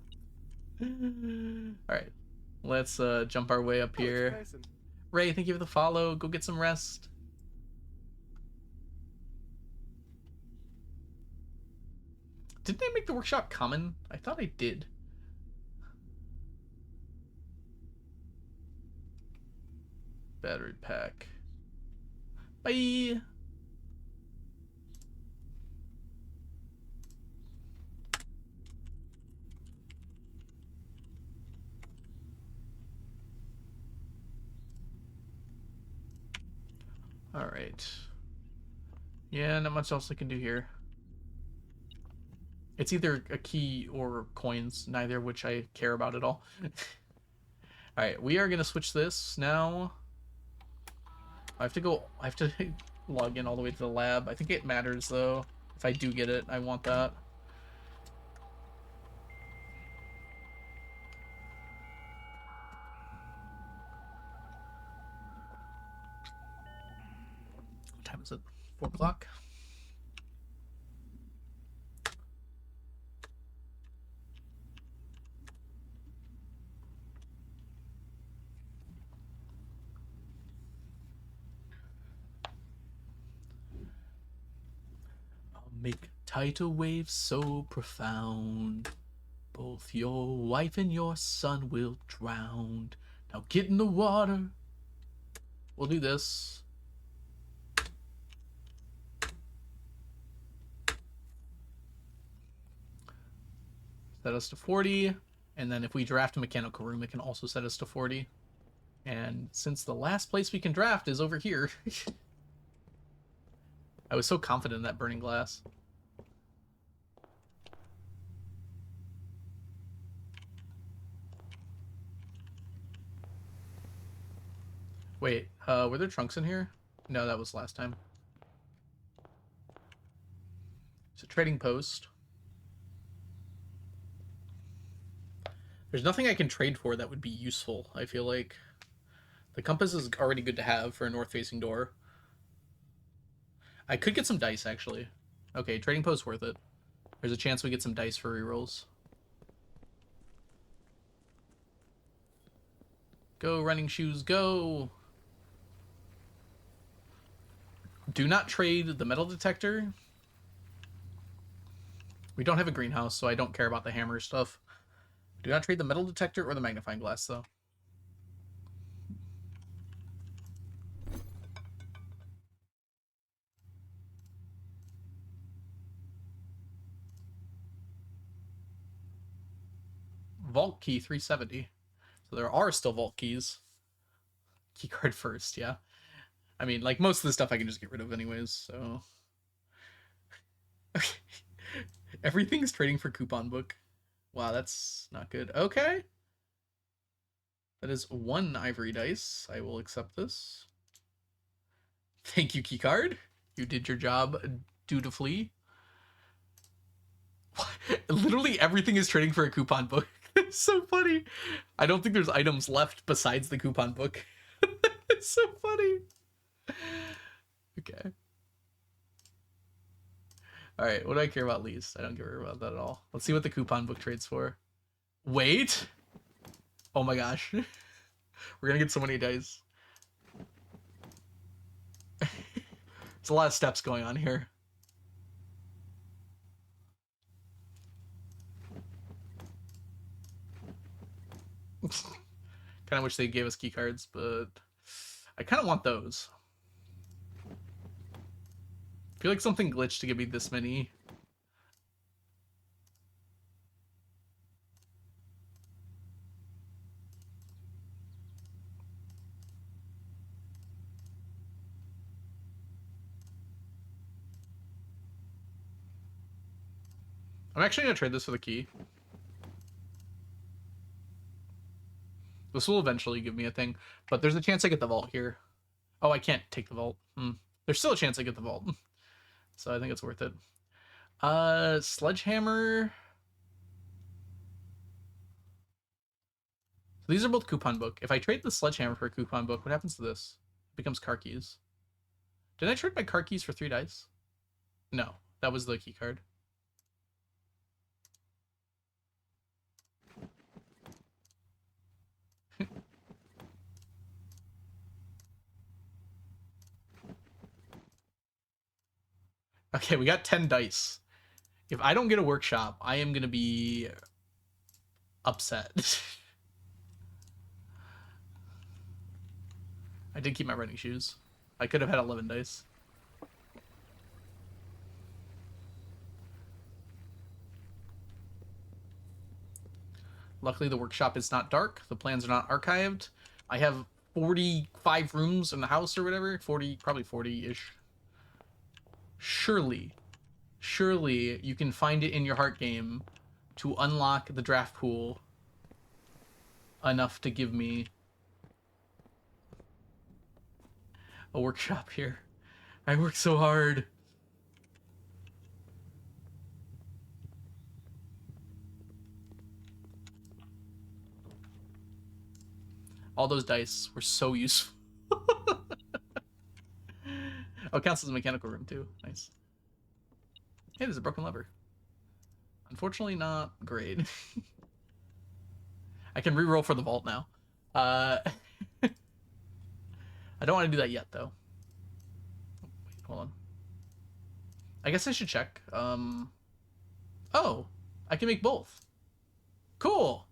Alright. Let's jump our way up here. Ray, thank you for the follow. Go get some rest. Didn't they make the workshop common? I thought I did. Battery pack. Bye. All right. Yeah, not much else I can do here. It's either a key or coins, neither of which I care about at all. All right, we are gonna switch this now. I have to log in all the way to the lab. I think it matters though. If I do get it, I want that. What time is it? 4 o'clock? I'll make tidal waves so profound. Both your wife and your son will drown. Now get in the water. We'll do this. Set us to 40. And then if we draft a mechanical room, it can also set us to 40. And since the last place we can draft is over here, I was so confident in that burning glass. Wait, were there trunks in here? No, that was last time. It's a trading post. There's nothing I can trade for that would be useful, I feel like. The compass is already good to have for a north-facing door. I could get some dice, actually. Okay, trading post worth it. There's a chance we get some dice for rerolls. Go, running shoes, go! Do not trade the metal detector. We don't have a greenhouse, so I don't care about the hammer stuff. Do not trade the metal detector or the magnifying glass, though. Vault key 370. So there are still vault keys. Keycard first, yeah. I mean, like, most of the stuff I can just get rid of anyways, so... Okay. Everything's trading for coupon book. Wow, that's not good. Okay. That is 1 ivory dice. I will accept this. Thank you, keycard. You did your job dutifully. Literally everything is trading for a coupon book. It's so funny. I don't think there's items left besides the coupon book. It's so funny. Okay. Alright, what do I care about least? I don't care about that at all. Let's see what the coupon book trades for. Wait! Oh my gosh. We're gonna get so many dice. There's a lot of steps going on here. Kind of wish they gave us key cards, but I kind of want those. I feel like something glitched to give me this many. I'm actually going to trade this for the key. This will eventually give me a thing, but there's a chance I get the vault here. Oh, I can't take the vault. There's still a chance I get the vault. So I think it's worth it. Sledgehammer. So these are both coupon book. If I trade the sledgehammer for a coupon book, what happens to this? It becomes car keys. Did I trade my car keys for 3 dice? No, that was the key card. Okay, we got 10 dice. If I don't get a workshop, I am going to be upset. I did keep my running shoes. I could have had 11 dice. Luckily, the workshop is not dark. The plans are not archived. I have 45 rooms in the house or whatever. 40, probably 40-ish. Surely you can find it in your heart game to unlock the draft pool enough to give me a workshop here. I work so hard. All those dice were so useful. Oh, it counts as a mechanical room too. Nice. Hey, there's a broken lever. Unfortunately, not great. I can re-roll for the vault now. I don't want to do that yet, though. Wait, hold on. I guess I should check. Oh, I can make both. Cool.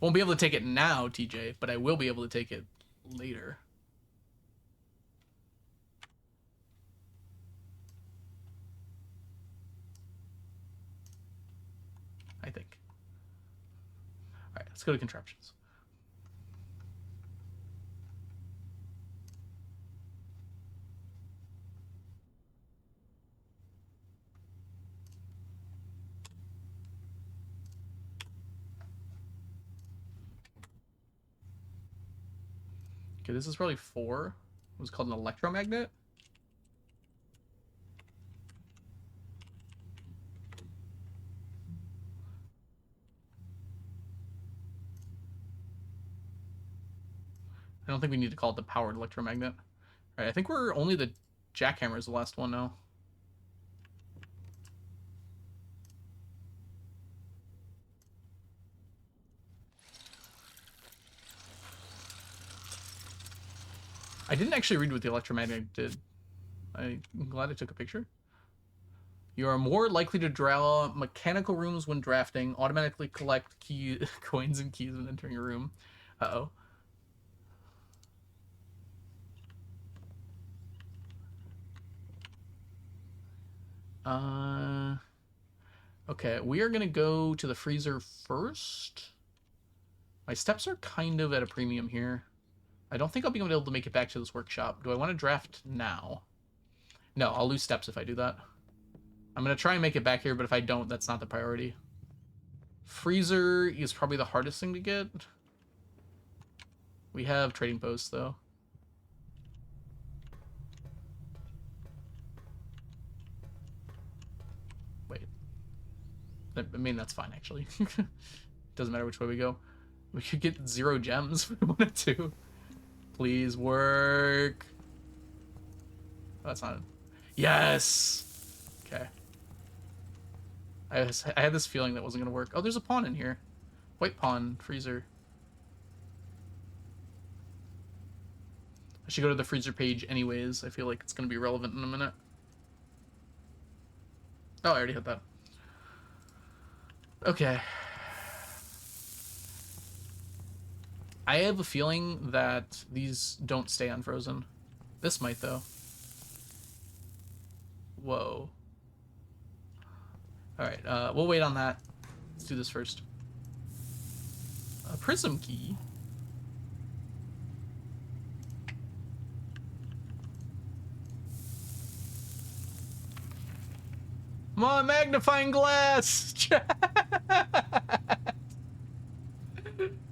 Won't be able to take it now, TJ, but I will be able to take it later. I think. All right, let's go to contraptions. Okay, this is probably 4. It was called an electromagnet. I don't think we need to call it the powered electromagnet. All right, I think we're only the jackhammer is the last one now. I didn't actually read what the electromagnet did. I'm glad I took a picture. You are more likely to draw mechanical rooms when drafting. Automatically collect coins and keys when entering a room. Uh-oh. Okay, we are going to go to the freezer first. My steps are kind of at a premium here. I don't think I'll be able to make it back to this workshop. Do I want to draft now? No, I'll lose steps if I do that. I'm going to try and make it back here, but if I don't, that's not the priority. Freezer is probably the hardest thing to get. We have trading posts, though. Wait. I mean, that's fine, actually. Doesn't matter which way we go. We could get 0 gems if we wanted to. Please work. Oh, that's not it. Yes! Okay. I had this feeling that wasn't going to work. Oh, there's a pawn in here. White pawn, freezer. I should go to the freezer page anyways. I feel like it's going to be relevant in a minute. Oh, I already hit that. Okay. I have a feeling that these don't stay unfrozen. This might, though. Whoa. Alright, we'll wait on that. Let's do this first. A prism key. Come on, magnifying glass!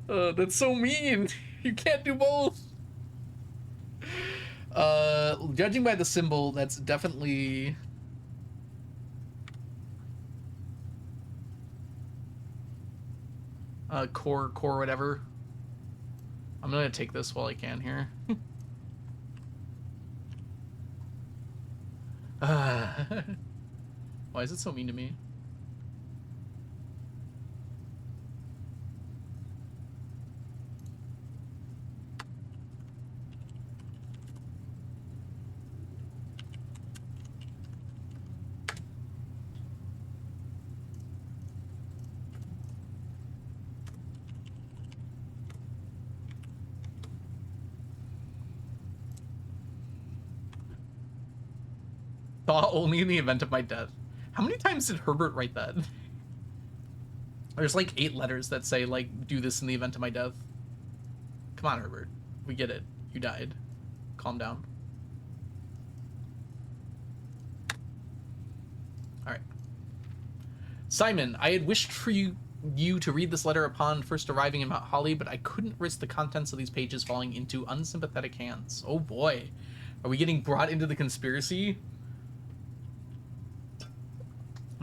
That's so mean. You can't do both. Judging by the symbol, that's definitely... core whatever. I'm gonna take this while I can here. Why is it so mean to me? Thought only in the event of my death. How many times did Herbert write that? There's like 8 letters that say, like, do this in the event of my death. Come on, Herbert. We get it. You died. Calm down. Alright. Simon, I had wished for you to read this letter upon first arriving in Mount Holly, but I couldn't risk the contents of these pages falling into unsympathetic hands. Oh boy. Are we getting brought into the conspiracy?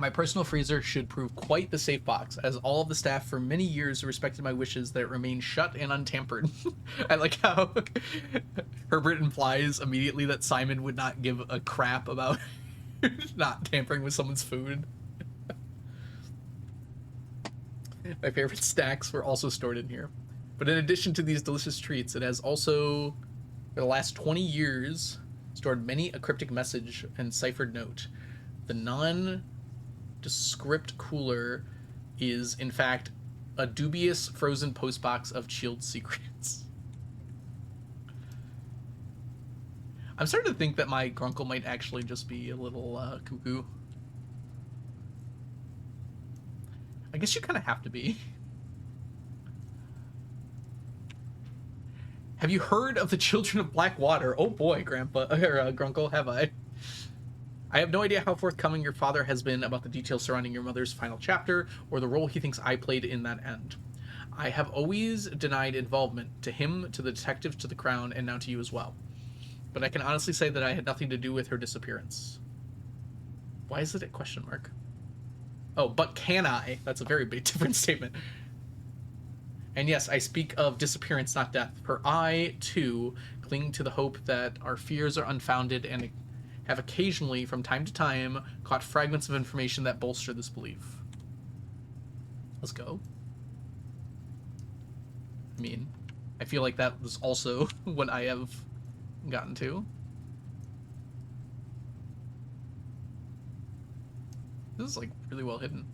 My personal freezer should prove quite the safe box, as all of the staff for many years respected my wishes that it remain shut and untampered. I like how Herbert implies immediately that Simon would not give a crap about not tampering with someone's food. My favorite snacks were also stored in here. But in addition to these delicious treats, it has also, for the last 20 years, stored many a cryptic message and ciphered note. The non-descript cooler is, in fact, a dubious frozen postbox of chilled secrets. I'm starting to think that my grunkle might actually just be a little cuckoo. I guess you kind of have to be. Have you heard of the Children of Black Water? Oh boy, Grandpa, or Grunkle, have I? I have no idea how forthcoming your father has been about the details surrounding your mother's final chapter, or the role he thinks I played in that end. I have always denied involvement, to him, to the detectives, to the Crown, and now to you as well. But I can honestly say that I had nothing to do with her disappearance. Why is it a question mark? Oh, but can I? That's a very big different statement. And yes, I speak of disappearance, not death. For I, too, cling to the hope that our fears are unfounded and have occasionally, from time to time, caught fragments of information that bolster this belief. Let's go. I mean, I feel like that was also what I have gotten to. This is, like, really well hidden.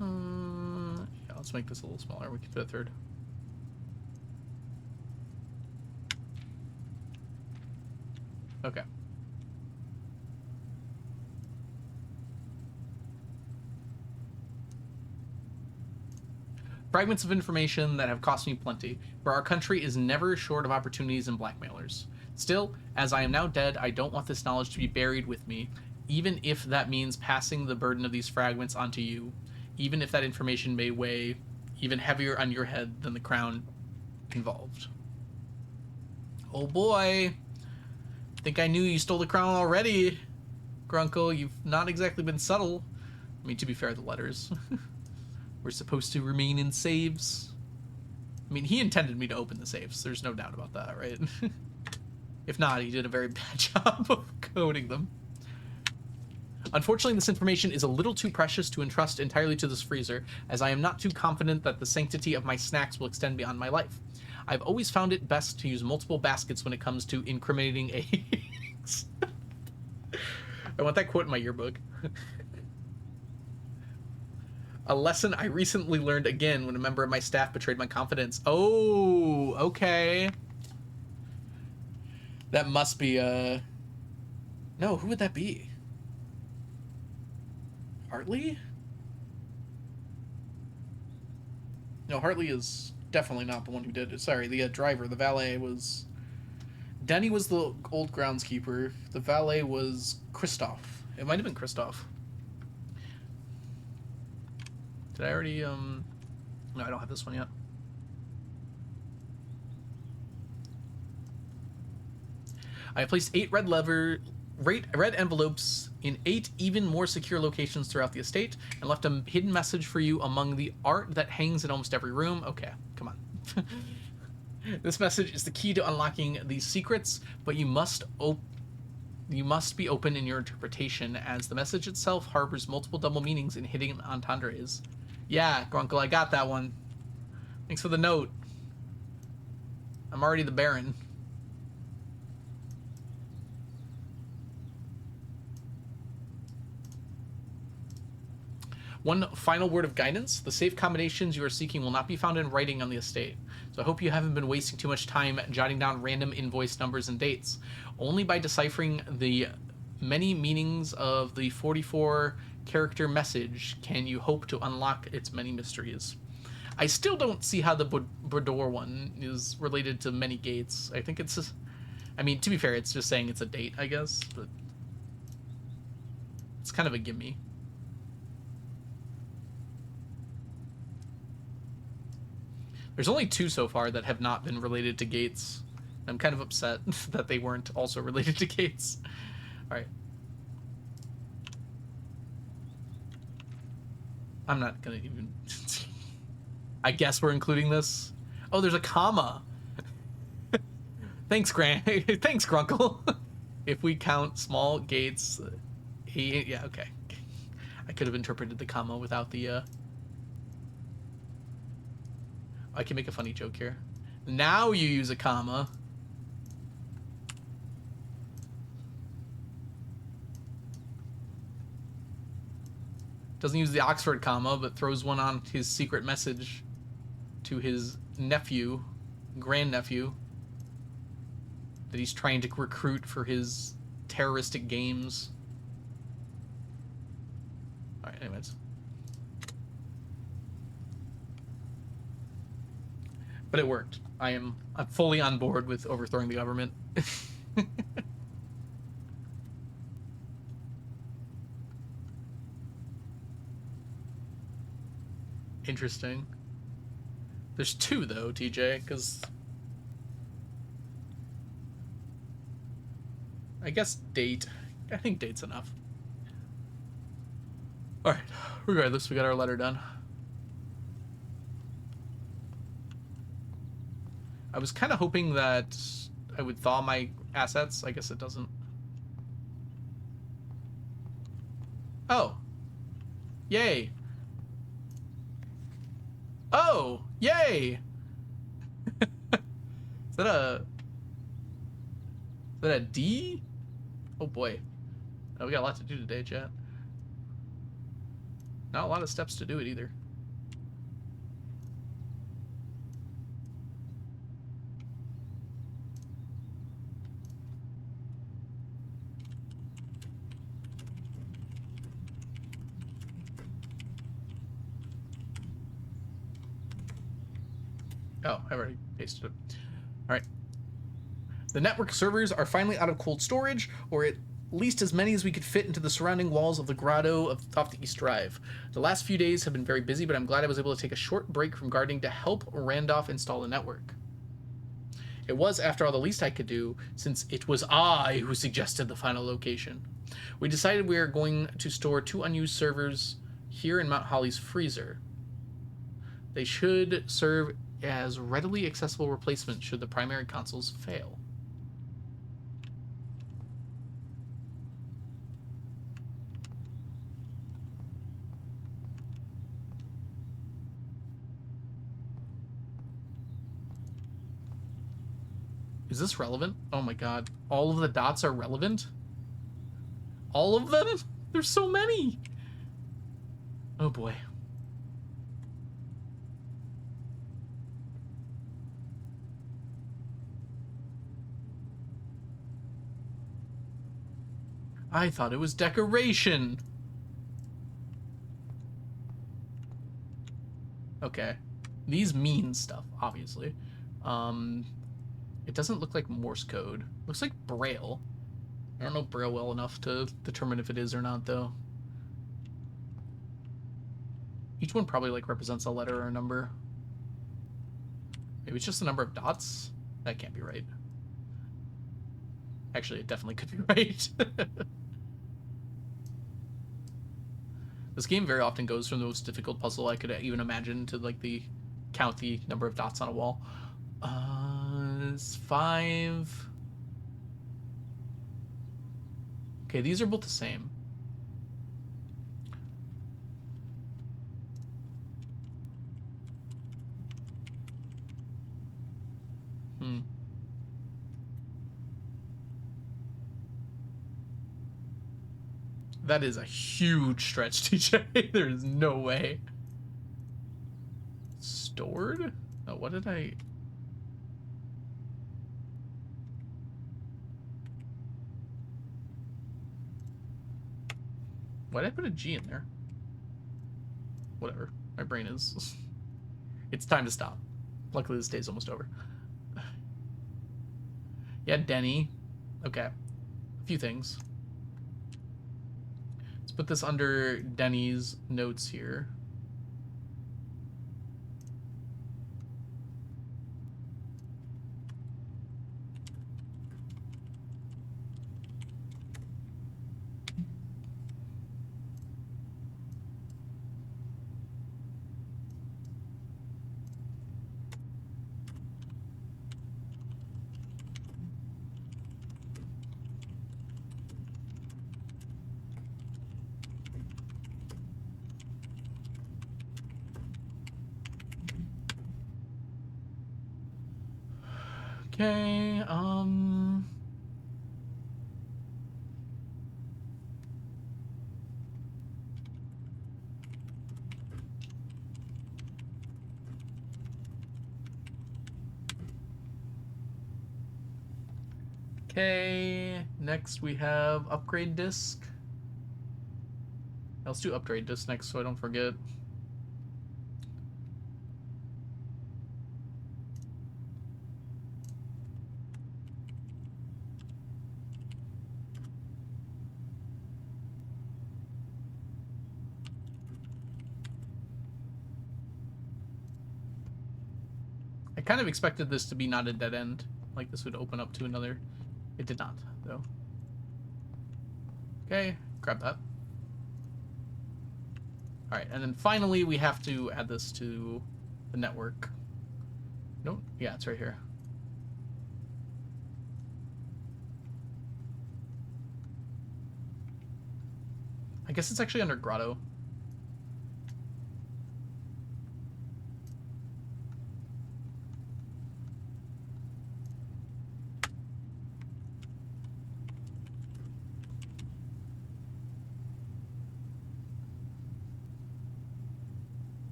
Yeah, let's make this a little smaller. We can fit a third. Okay. Fragments of information that have cost me plenty, for our country is never short of opportunities and blackmailers. Still, as I am now dead, I don't want this knowledge to be buried with me, even if that means passing the burden of these fragments onto you, even if that information may weigh even heavier on your head than the crown involved. Oh boy. Think I knew you stole the crown already, Grunkle. You've not exactly been subtle. I mean, to be fair, the letters were supposed to remain in saves. I mean, he intended me to open the safes. There's no doubt about that, right? If not, he did a very bad job of coding them. Unfortunately, this information is a little too precious to entrust entirely to this freezer, as I am not too confident that the sanctity of my snacks will extend beyond my life. I've always found it best to use multiple baskets when it comes to incriminating eggs. I want that quote in my yearbook. A lesson I recently learned again when a member of my staff betrayed my confidence. Oh, okay. That must be, No, who would that be? Hartley? No, Hartley is definitely not the one who did it. Sorry, the driver, the valet was... Denny was the old groundskeeper. The valet was Christoph. It might have been Christoph. Did I already, No, I don't have this one yet. I have placed 8 red envelopes in 8 even more secure locations throughout the estate, and left a hidden message for you among the art that hangs in almost every room. Okay, come on. This message is the key to unlocking these secrets, but you must be open in your interpretation, as the message itself harbors multiple double meanings and hidden entendres. Yeah, Grunkle, I got that one. Thanks for the note. I'm already the Baron. One final word of guidance. The safe combinations you are seeking will not be found in writing on the estate, so I hope you haven't been wasting too much time jotting down random invoice numbers and dates. Only by deciphering the many meanings of the 44-character message can you hope to unlock its many mysteries. I still don't see how the Boudoir one is related to many gates. I think it's just... I mean, to be fair, it's just saying it's a date, I guess, but... It's kind of a gimme. There's only 2 so far that have not been related to gates I'm kind of upset that they weren't also related to gates. All right. I'm not gonna even... I guess we're including this. Oh, there's a comma. Thanks, Thanks, Grunkle. If we count small gates... yeah, okay. I could have interpreted the comma without the... I can make a funny joke here. Now you use a comma. Doesn't use the Oxford comma, but throws one on his secret message to his nephew, grandnephew, that he's trying to recruit for his terroristic games. Alright, anyways. But it worked. I'm fully on board with overthrowing the government. Interesting. There's two, though, TJ, because... I guess date. I think date's enough. Alright, regardless, we got our letter done. I was kind of hoping that I would thaw my assets. I guess it doesn't. Oh. Yay. Oh, yay! Is that a D? Oh boy. Oh, we got a lot to do today, chat. Not a lot of steps to do it either. Oh, I've already pasted it. All right. The network servers are finally out of cold storage, or at least as many as we could fit into the surrounding walls of the grotto off the East Drive. The last few days have been very busy, but I'm glad I was able to take a short break from guarding to help Randolph install the network. It was, after all, the least I could do, since it was I who suggested the final location. We decided we are going to store 2 unused servers here in Mount Holly's freezer. They should serve as readily accessible replacements should the primary consoles fail. Is this relevant? Oh my god. All of the dots are relevant? All of them? There's so many! Oh boy. I thought it was decoration. Okay. These mean stuff, obviously. It doesn't look like Morse code. Looks like Braille. I don't know Braille well enough to determine if it is or not, though. Each one probably, like, represents a letter or a number. Maybe it's just the number of dots? That can't be right. Actually, it definitely could be right. This game very often goes from the most difficult puzzle I could even imagine to, like, count the number of dots on a wall. It's 5. Okay, these are both the same. That is a huge stretch, TJ. There is no way. Stored? Oh, what did I... Why did I put a G in there? Whatever. My brain is... It's time to stop. Luckily, this day's almost over. Yeah, Denny. Okay. A few things. Let's put this under Denny's notes here. Okay, okay, next we have upgrade disc. Let's do upgrade disc next so I don't forget. I kind of expected this to be not a dead end. Like this would open up to another. It did not, though. Okay, grab that. Alright, and then finally we have to add this to the network. Nope, yeah, it's right here. I guess it's actually under Grotto.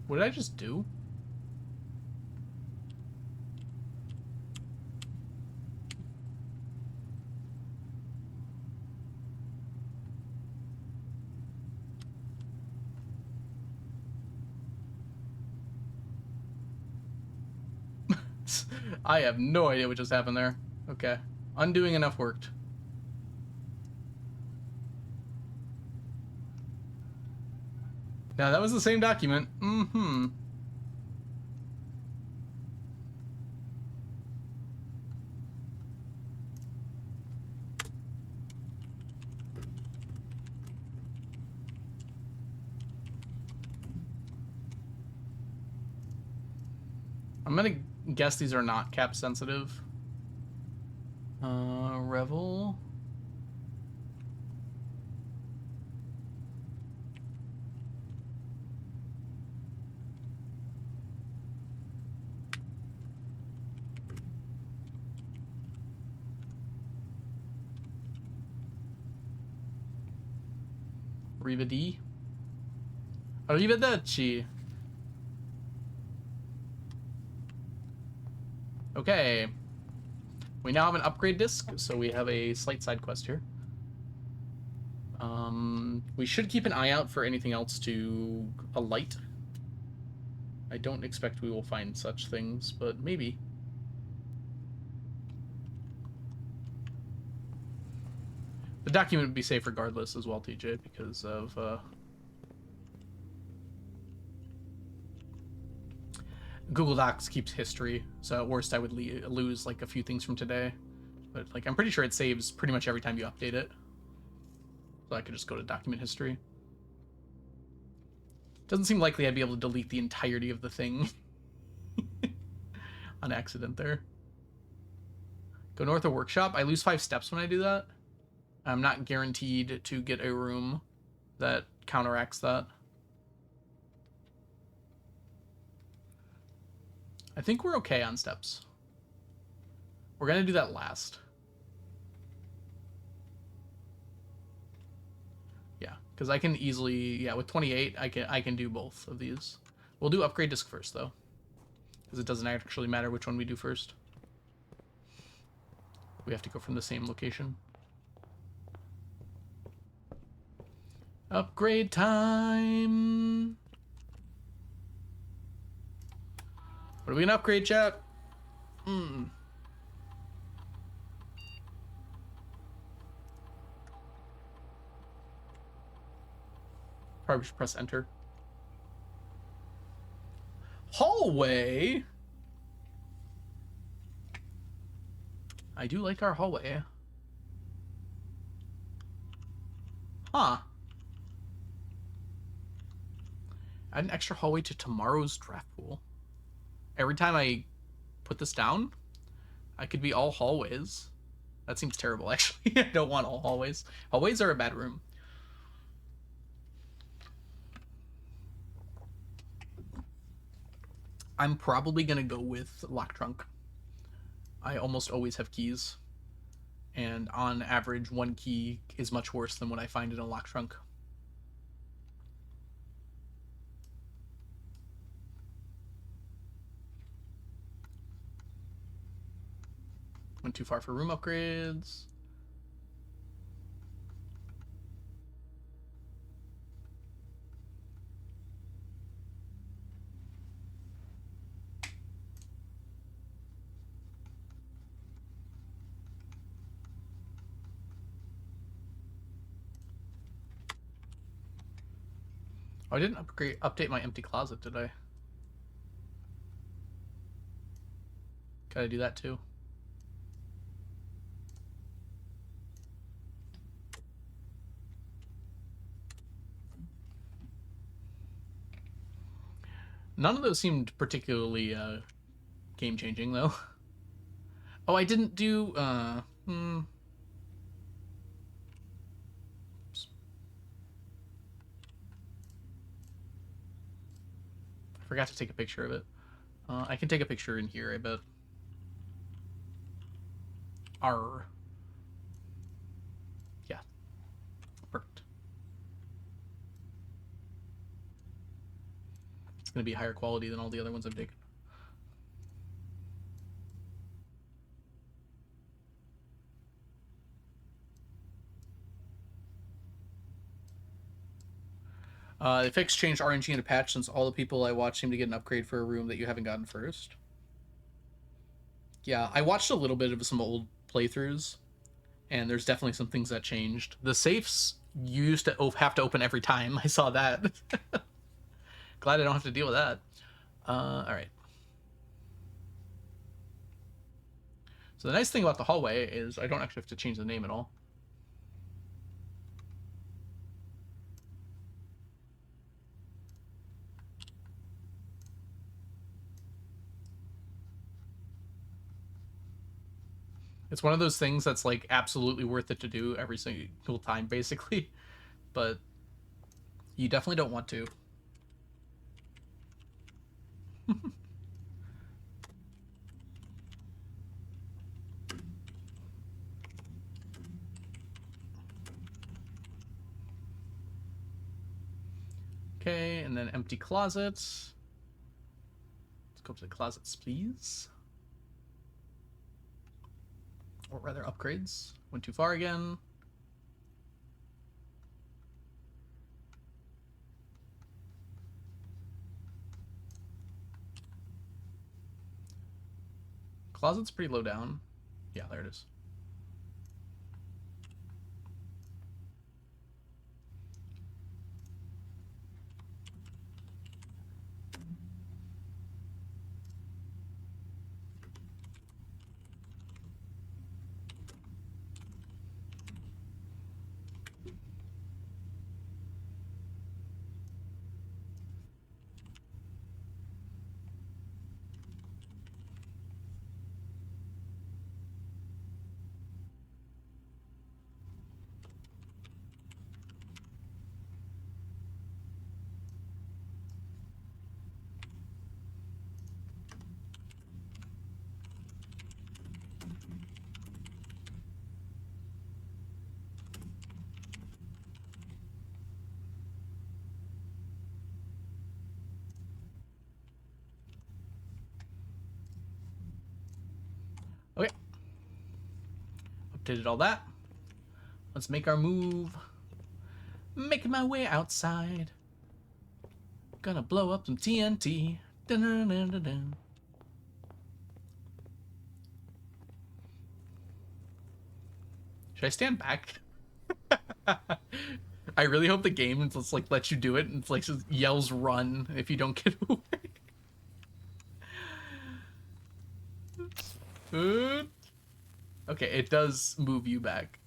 What did I just do? I have no idea what just happened there. Okay. Undoing enough worked. Now, that was the same document. Mm-hmm. I'm gonna guess these are not cap sensitive. Revel. Arrivederci. Arrivederci. Okay. We now have an upgrade disc, so we have a slight side quest here. We should keep an eye out for anything else to alight. I don't expect we will find such things, but maybe. The document would be safe regardless as well, TJ, because of Google Docs keeps history, so at worst I would lose like a few things from today. But like I'm pretty sure it saves pretty much every time you update it. So I could just go to document history. Doesn't seem likely I'd be able to delete the entirety of the thing on accident there. Go north of workshop. I lose 5 steps when I do that. I'm not guaranteed to get a room that counteracts that. I think we're okay on steps. We're gonna do that last. Yeah, because I can easily, yeah, with 28, I can do both of these. We'll do upgrade disc first though, because it doesn't actually matter which one we do first. We have to go from the same location. Upgrade time. What are we gonna upgrade, chat? Probably should press enter. Hallway. I do like our hallway. Huh. Add an extra hallway to tomorrow's draft pool. Every time I put this down, I could be all hallways. That seems terrible, actually. I don't want all hallways. Hallways are a bad room. I'm probably going to go with lock trunk. I almost always have keys, and on average, one key is much worse than what I find in a lock trunk. Went too far for room upgrades. Oh, I didn't update my empty closet, did I? Gotta do that too. None of those seemed particularly game-changing, though. Oh, I didn't do... Oops. I forgot to take a picture of it. I can take a picture in here, I bet. R. Yeah. Perfect. It's going to be higher quality than all the other ones I've taken. The fix changed RNG into patch since all the people I watch seem to get an upgrade for a room that you haven't gotten first. Yeah, I watched a little bit of some old playthroughs, and there's definitely some things that changed. The safes you used to have to open every time. I saw that. Glad I don't have to deal with that. All right. So the nice thing about the hallway is I don't actually have to change the name at all. It's one of those things that's like absolutely worth it to do every single time, basically. But you definitely don't want to. Okay, and then empty closets. Let's go to the closets, please. Or rather, upgrades. Went too far again. Closet's pretty low down. Yeah, there it is. Okay. Updated all that. Let's make our move. Making my way outside. Gonna blow up some TNT. Dun -dun -dun -dun -dun. Should I stand back? I really hope the game just like lets you do it and it's like just yells run if you don't get away. Okay, it does move you back.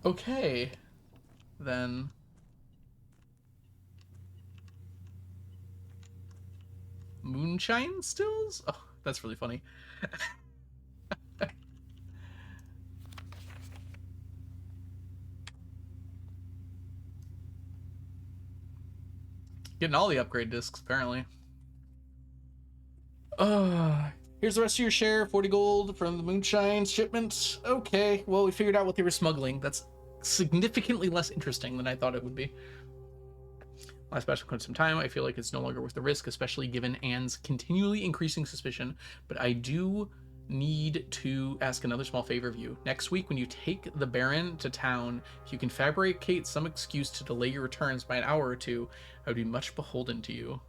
Okay, then. Moonshine stills? Oh, that's really funny. Getting all the upgrade discs, apparently. Here's the rest of your share, 40 gold from the moonshine shipment. Okay, well, we figured out what they were smuggling. That's significantly less interesting than I thought it would be. Last batch took some time. I feel like it's no longer worth the risk, especially given Anne's continually increasing suspicion. But I do need to ask another small favor of you. Next week, when you take the Baron to town, if you can fabricate some excuse to delay your returns by an hour or two, I would be much beholden to you.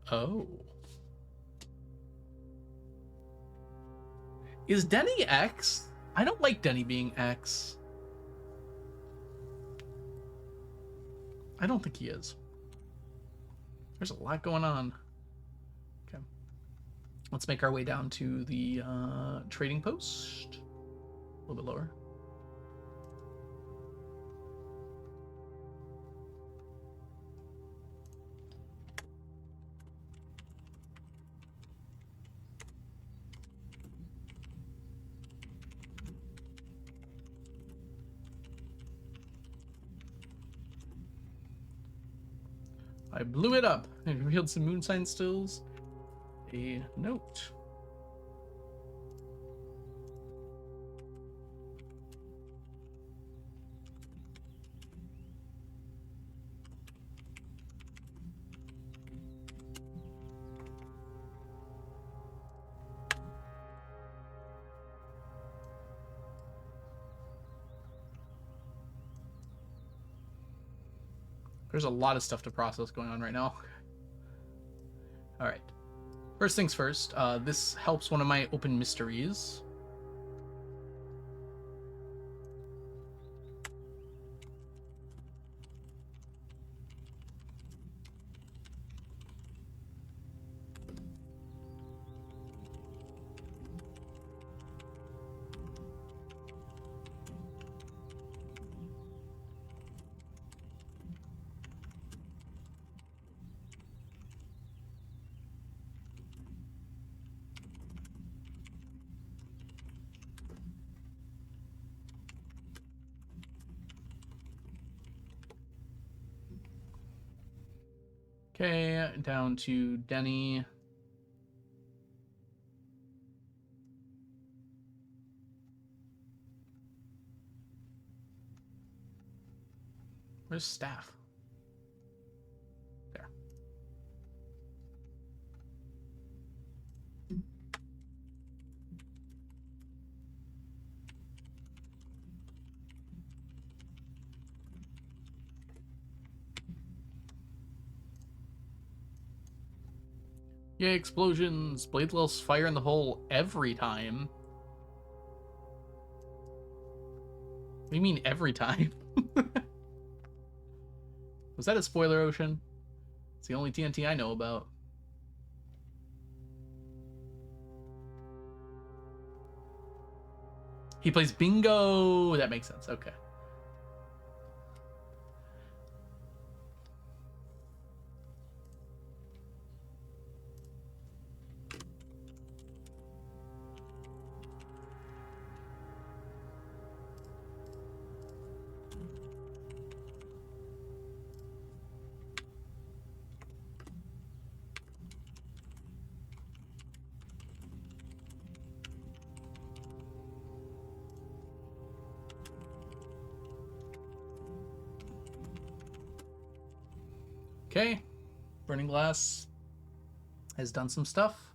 Oh. Is Denny X? I don't like Denny being X. I don't think he is. There's a lot going on. Okay. Let's make our way down to the trading post. A little bit lower. I blew it up and revealed some moonshine stills. A note. There's a lot of stuff to process going on right now. All right. First things first, this helps one of my open mysteries. Okay, down to Denny. Where's staff? There. Yay, explosions. Bladeless fire in the hole every time. What do you mean every time? Was that a spoiler, Ocean? It's the only TNT I know about. He plays bingo. That makes sense. Okay. Okay. Burning Glass has done some stuff.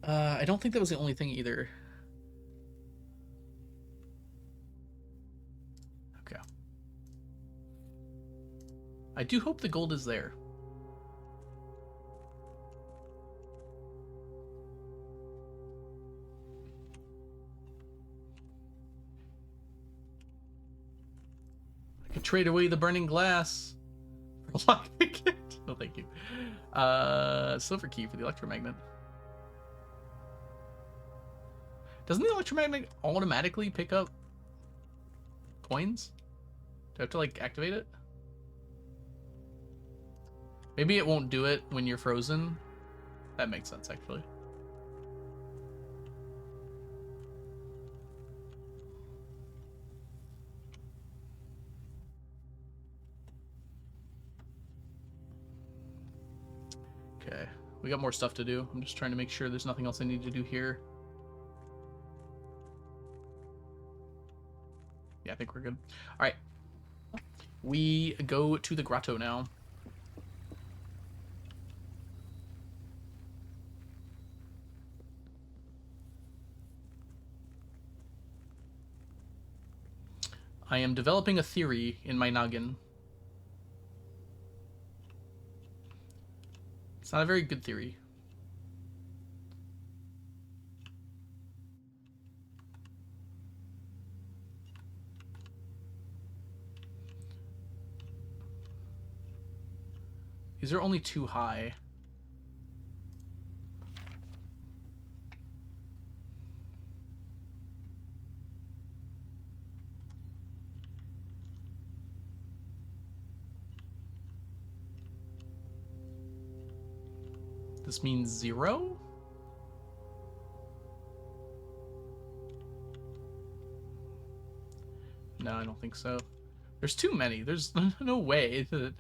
I don't think that was the only thing either. Okay. I do hope the gold is there. I could trade away the Burning Glass for a lockpick. No, thank you. Silver key for the electromagnet. Doesn't the electromagnet automatically pick up coins? Do I have to, like, activate it? Maybe it won't do it when you're frozen. That makes sense, actually. Okay, we got more stuff to do. I'm just trying to make sure there's nothing else I need to do here. Yeah, I think we're good. All right, we go to the grotto now. I am developing a theory in my noggin. It's not a very good theory. These are only too high. This means 0? No, I don't think so. There's too many. There's no way that...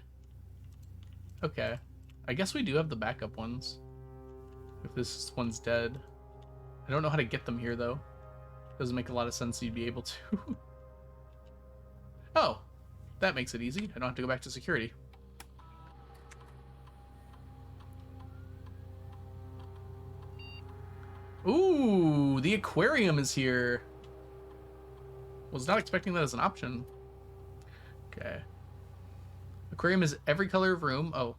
Okay. I guess we do have the backup ones. If this one's dead. I don't know how to get them here, though. Doesn't make a lot of sense you'd be able to. Oh! That makes it easy. I don't have to go back to security. Ooh! The aquarium is here! Was not expecting that as an option. Okay. Aquarium is every color of room. Oh.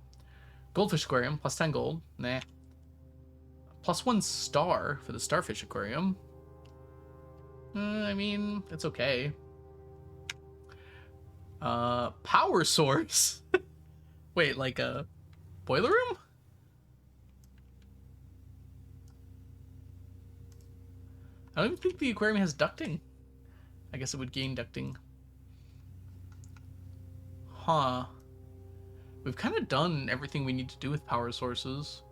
Goldfish aquarium, plus 10 gold. Nah. Plus 1 star for the starfish aquarium. I mean, it's okay. Power source? Wait, like a boiler room? I don't even think the aquarium has ducting. I guess it would gain ducting. Huh. We've kind of done everything we need to do with power sources,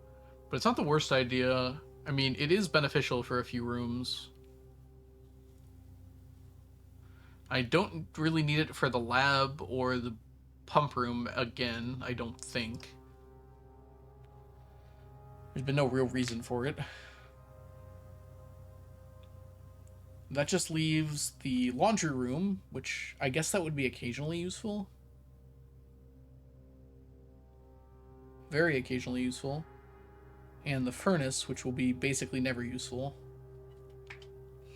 but it's not the worst idea. I mean, it is beneficial for a few rooms. I don't really need it for the lab or the pump room again, I don't think. There's been no real reason for it. That just leaves the laundry room, which I guess that would be occasionally useful. Very occasionally useful. And the furnace, which will be basically never useful.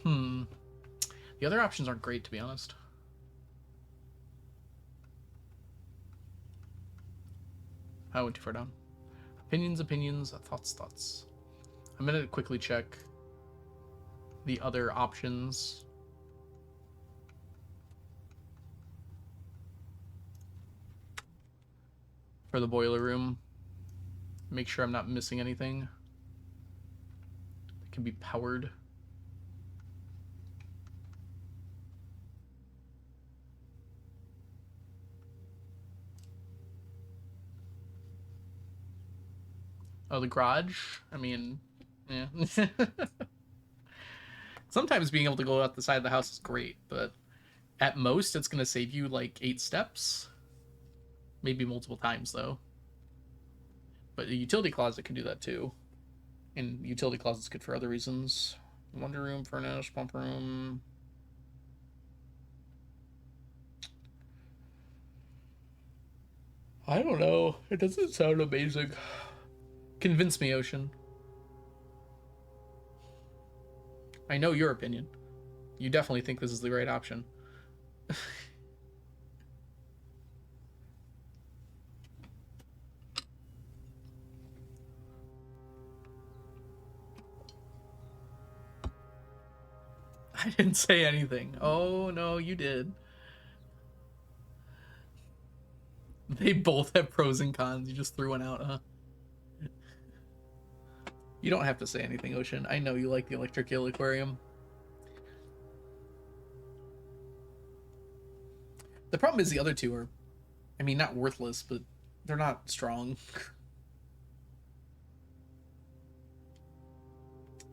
The other options aren't great, to be honest. I went too far down. Opinions, thoughts. I'm gonna quickly check the other options. For the boiler room. Make sure I'm not missing anything. It can be powered. Oh, the garage? I mean, yeah. Sometimes being able to go out the side of the house is great, but at most it's going to save you like 8 steps. Maybe multiple times, though. But the utility closet can do that, too. And utility closet's good for other reasons. Laundry room, furnace, pump room. I don't know. It doesn't sound amazing. Convince me, Ocean. I know your opinion. You definitely think this is the right option. I didn't say anything. Oh, no, you did. They both have pros and cons. You just threw one out, huh? You don't have to say anything, Ocean. I know you like the electric eel aquarium. The problem is the other two are, I mean, not worthless, but they're not strong.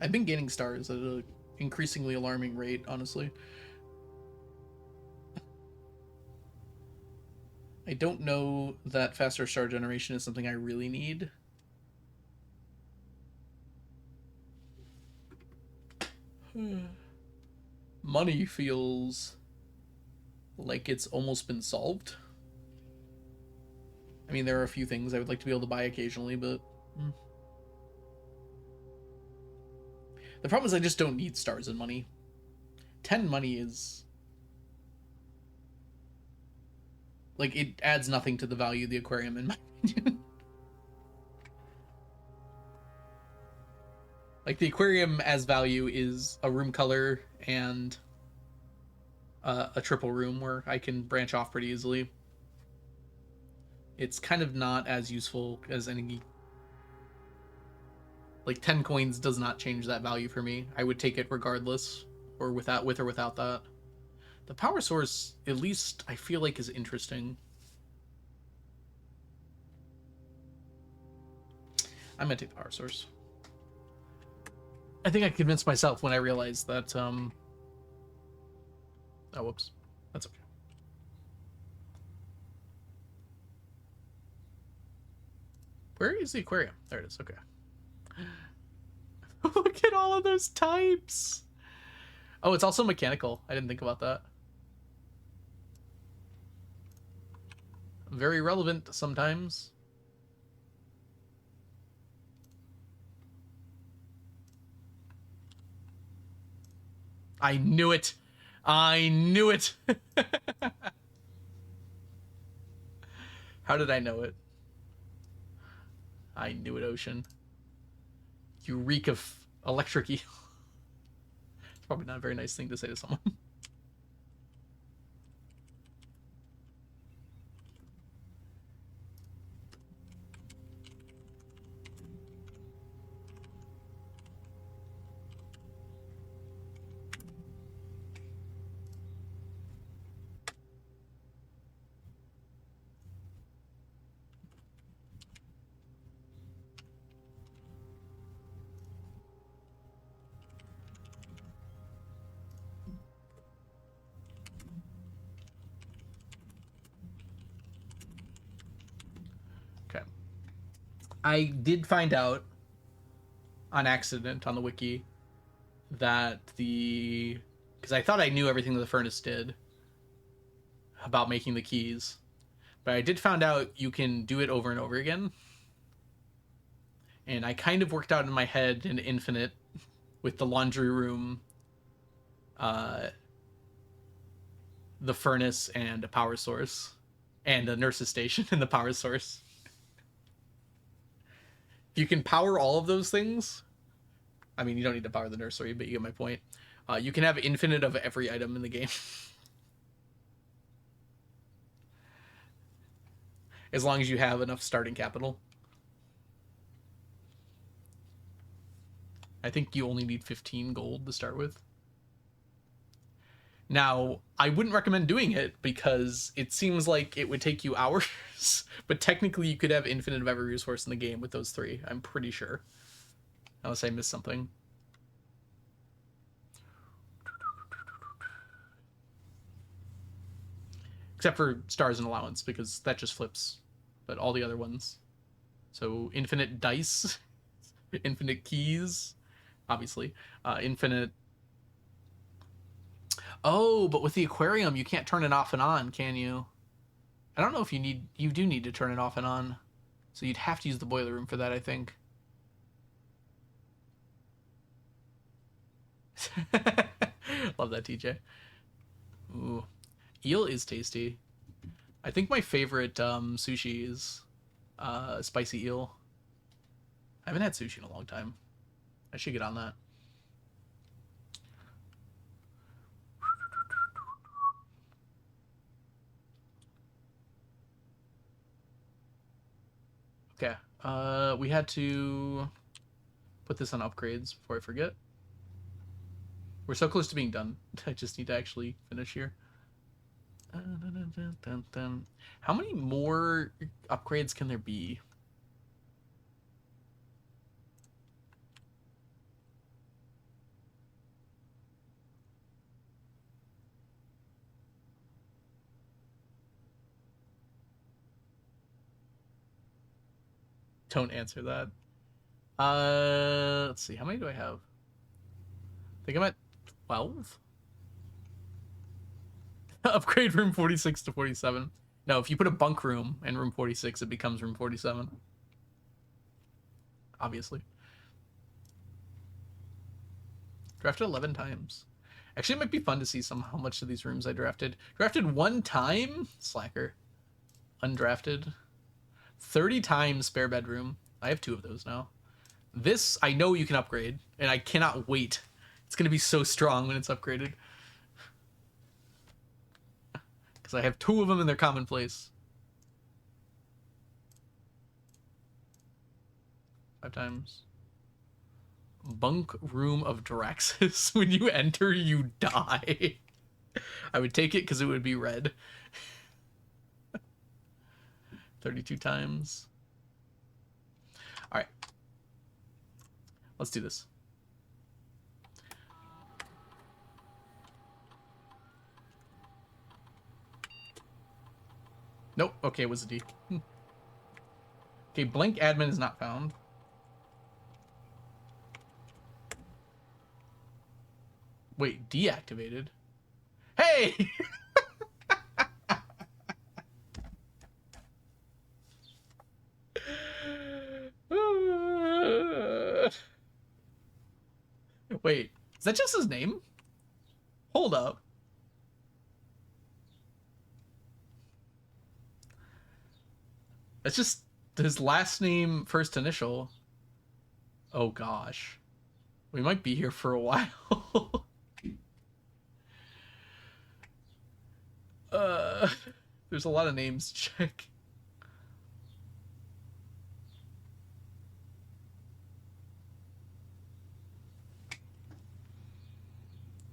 I've been gaining stars at an increasingly alarming rate, honestly. I don't know that faster star generation is something I really need. Money feels like it's almost been solved. I mean, there are a few things I would like to be able to buy occasionally, but the problem is I just don't need stars and money. 10 money is like, it adds nothing to the value of the aquarium in my opinion. Like, the aquarium as value is a room color and a triple room where I can branch off pretty easily. It's kind of not as useful as any. Like, 10 coins does not change that value for me. I would take it regardless, or with or without that. The power source, at least, I feel like is interesting. I'm gonna take the power source. I think I convinced myself when I realized that, oh, whoops. That's okay. Where is the aquarium? There it is, okay. Look at all of those types! Oh, it's also mechanical. I didn't think about that. Very relevant sometimes. I knew it. I knew it. How did I know it? I knew it, Ocean. You reek of electric eel. It's probably not a very nice thing to say to someone. Okay. I did find out on accident on the wiki that because I thought I knew everything that the furnace did about making the keys, but I did find out you can do it over and over again. And I kind of worked out in my head an infinite with the laundry room, the furnace, and a power source, and a nurse's station and the power source. If you can power all of those things, I mean, you don't need to power the nursery, but you get my point. You can have infinite of every item in the game. As long as you have enough starting capital. I think you only need 15 gold to start with. Now, I wouldn't recommend doing it because it seems like it would take you hours, but technically you could have infinite of every resource in the game with those three, I'm pretty sure. Unless I missed something. Except for stars and allowance, because that just flips. But all the other ones. So infinite dice, infinite keys, obviously. Infinite. Oh, but with the aquarium, you can't turn it off and on, can you? I don't know if you do need to turn it off and on. So you'd have to use the boiler room for that, I think. Love that, TJ. Ooh. Eel is tasty. I think my favorite sushi is spicy eel. I haven't had sushi in a long time. I should get on that. Okay. We had to put this on upgrades before I forget. We're so close to being done. I just need to actually finish here. How many more upgrades can there be? Don't answer that. Let's see. How many do I have? I think I'm at 12? Upgrade room 46 to 47. No, if you put a bunk room in room 46, it becomes room 47. Obviously. Drafted 11 times. Actually, it might be fun to see how much of these rooms I drafted. Drafted 1 time? Slacker. Undrafted. 30 times spare bedroom. I have 2 of those now. This, I know you can upgrade, and I cannot wait. It's going to be so strong when it's upgraded. Because I have 2 of them in their commonplace. 5 times. Bunk room of Draxus. When you enter, you die. I would take it because it would be red. 32 times. Alright. Let's do this. Nope. Okay, it was a D. Okay, blank admin is not found. Wait, deactivated? Hey! Wait, is that just his name? Hold up. That's just his last name, first initial. Oh gosh. We might be here for a while. There's a lot of names to check.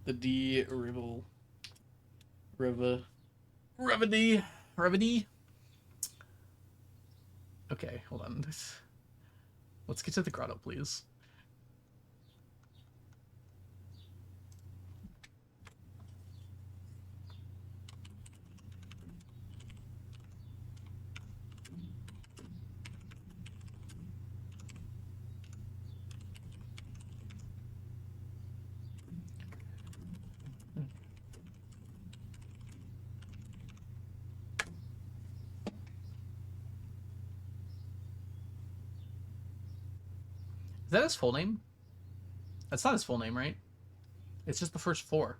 The D Rival. Revedy. Okay, hold on. Let's get to the grotto, please. Is that his full name? That's not his full name, right? It's just the first 4.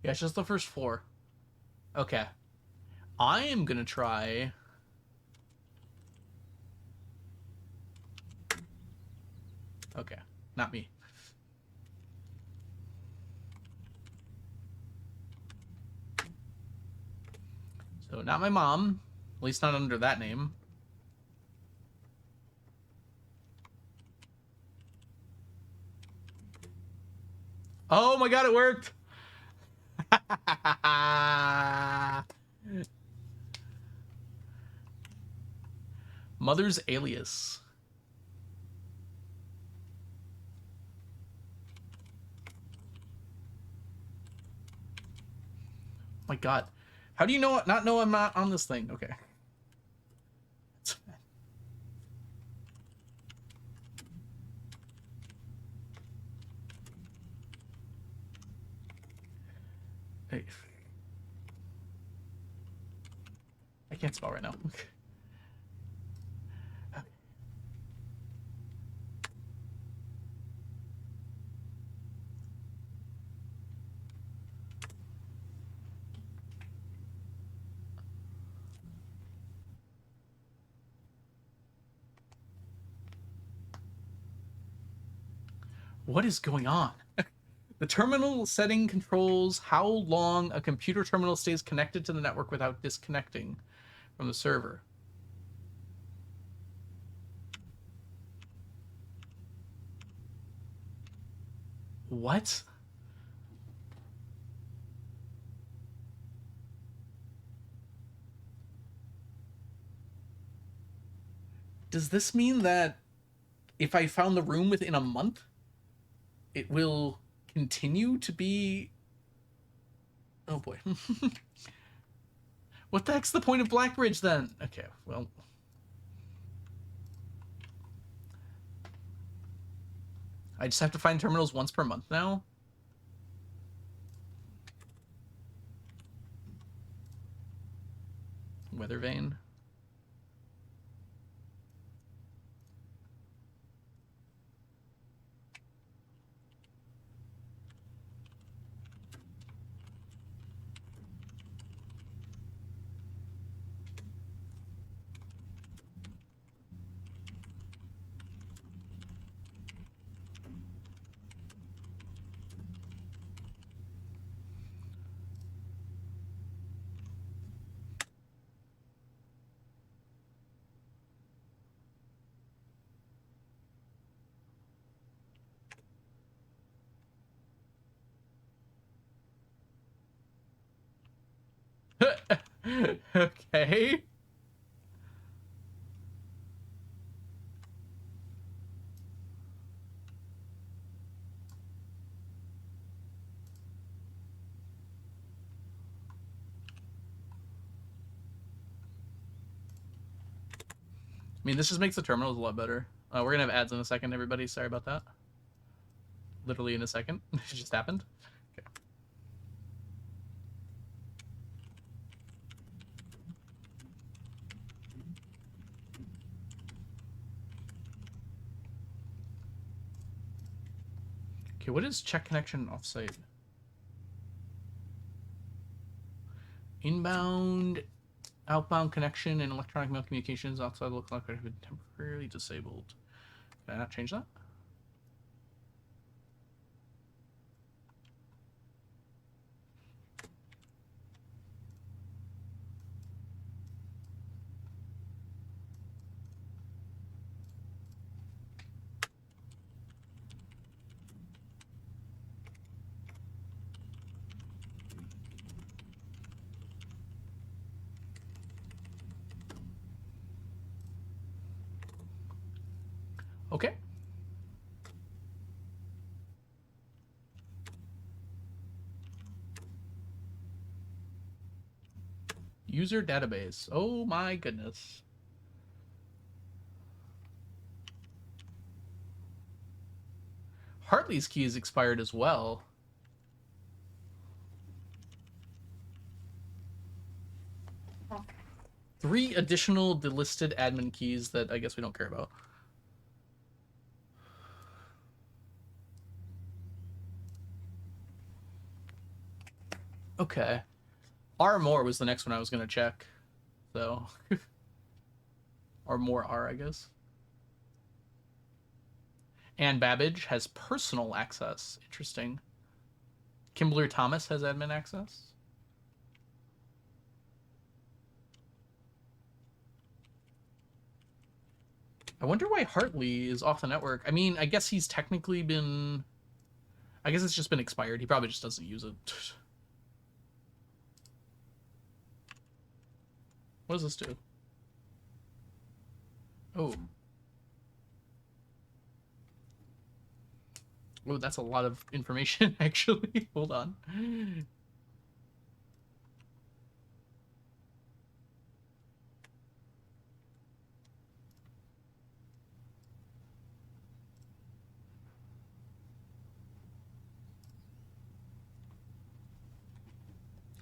Yeah, it's just the first 4. Okay. I am gonna try... Okay, not me. So not my mom, at least not under that name. Oh my god, it worked! Mother's alias. My god. How do you not know I'm not on this thing? Okay. Hey. I can't spell right now. What is going on? The terminal setting controls how long a computer terminal stays connected to the network without disconnecting from the server. What? Does this mean that if I found the room within a month, it will continue to be. Oh boy. What the heck's the point of Blackbridge then? Okay, well. I just have to find terminals once per month now. Weather vane. Okay. I mean, this just makes the terminals a lot better. We're gonna have ads in a second, everybody. Sorry about that. Literally in a second. It just happened. Okay. Okay, what is check connection offsite? Inbound, outbound connection, and electronic mail communications outside the local network have been temporarily disabled. Can I not change that? Okay. User database. Oh my goodness. Hartley's key is expired as well. Three additional delisted admin keys that I guess we don't care about. Okay. R more was the next one I was gonna check. So or more R, I guess. And Babbage has personal access. Interesting. Kimbler Thomas has admin access. I wonder why Hartley is off the network. I mean, I guess he's technically been. I guess it's just been expired. He probably just doesn't use it. What does this do? Oh. Oh, that's a lot of information, actually. Hold on.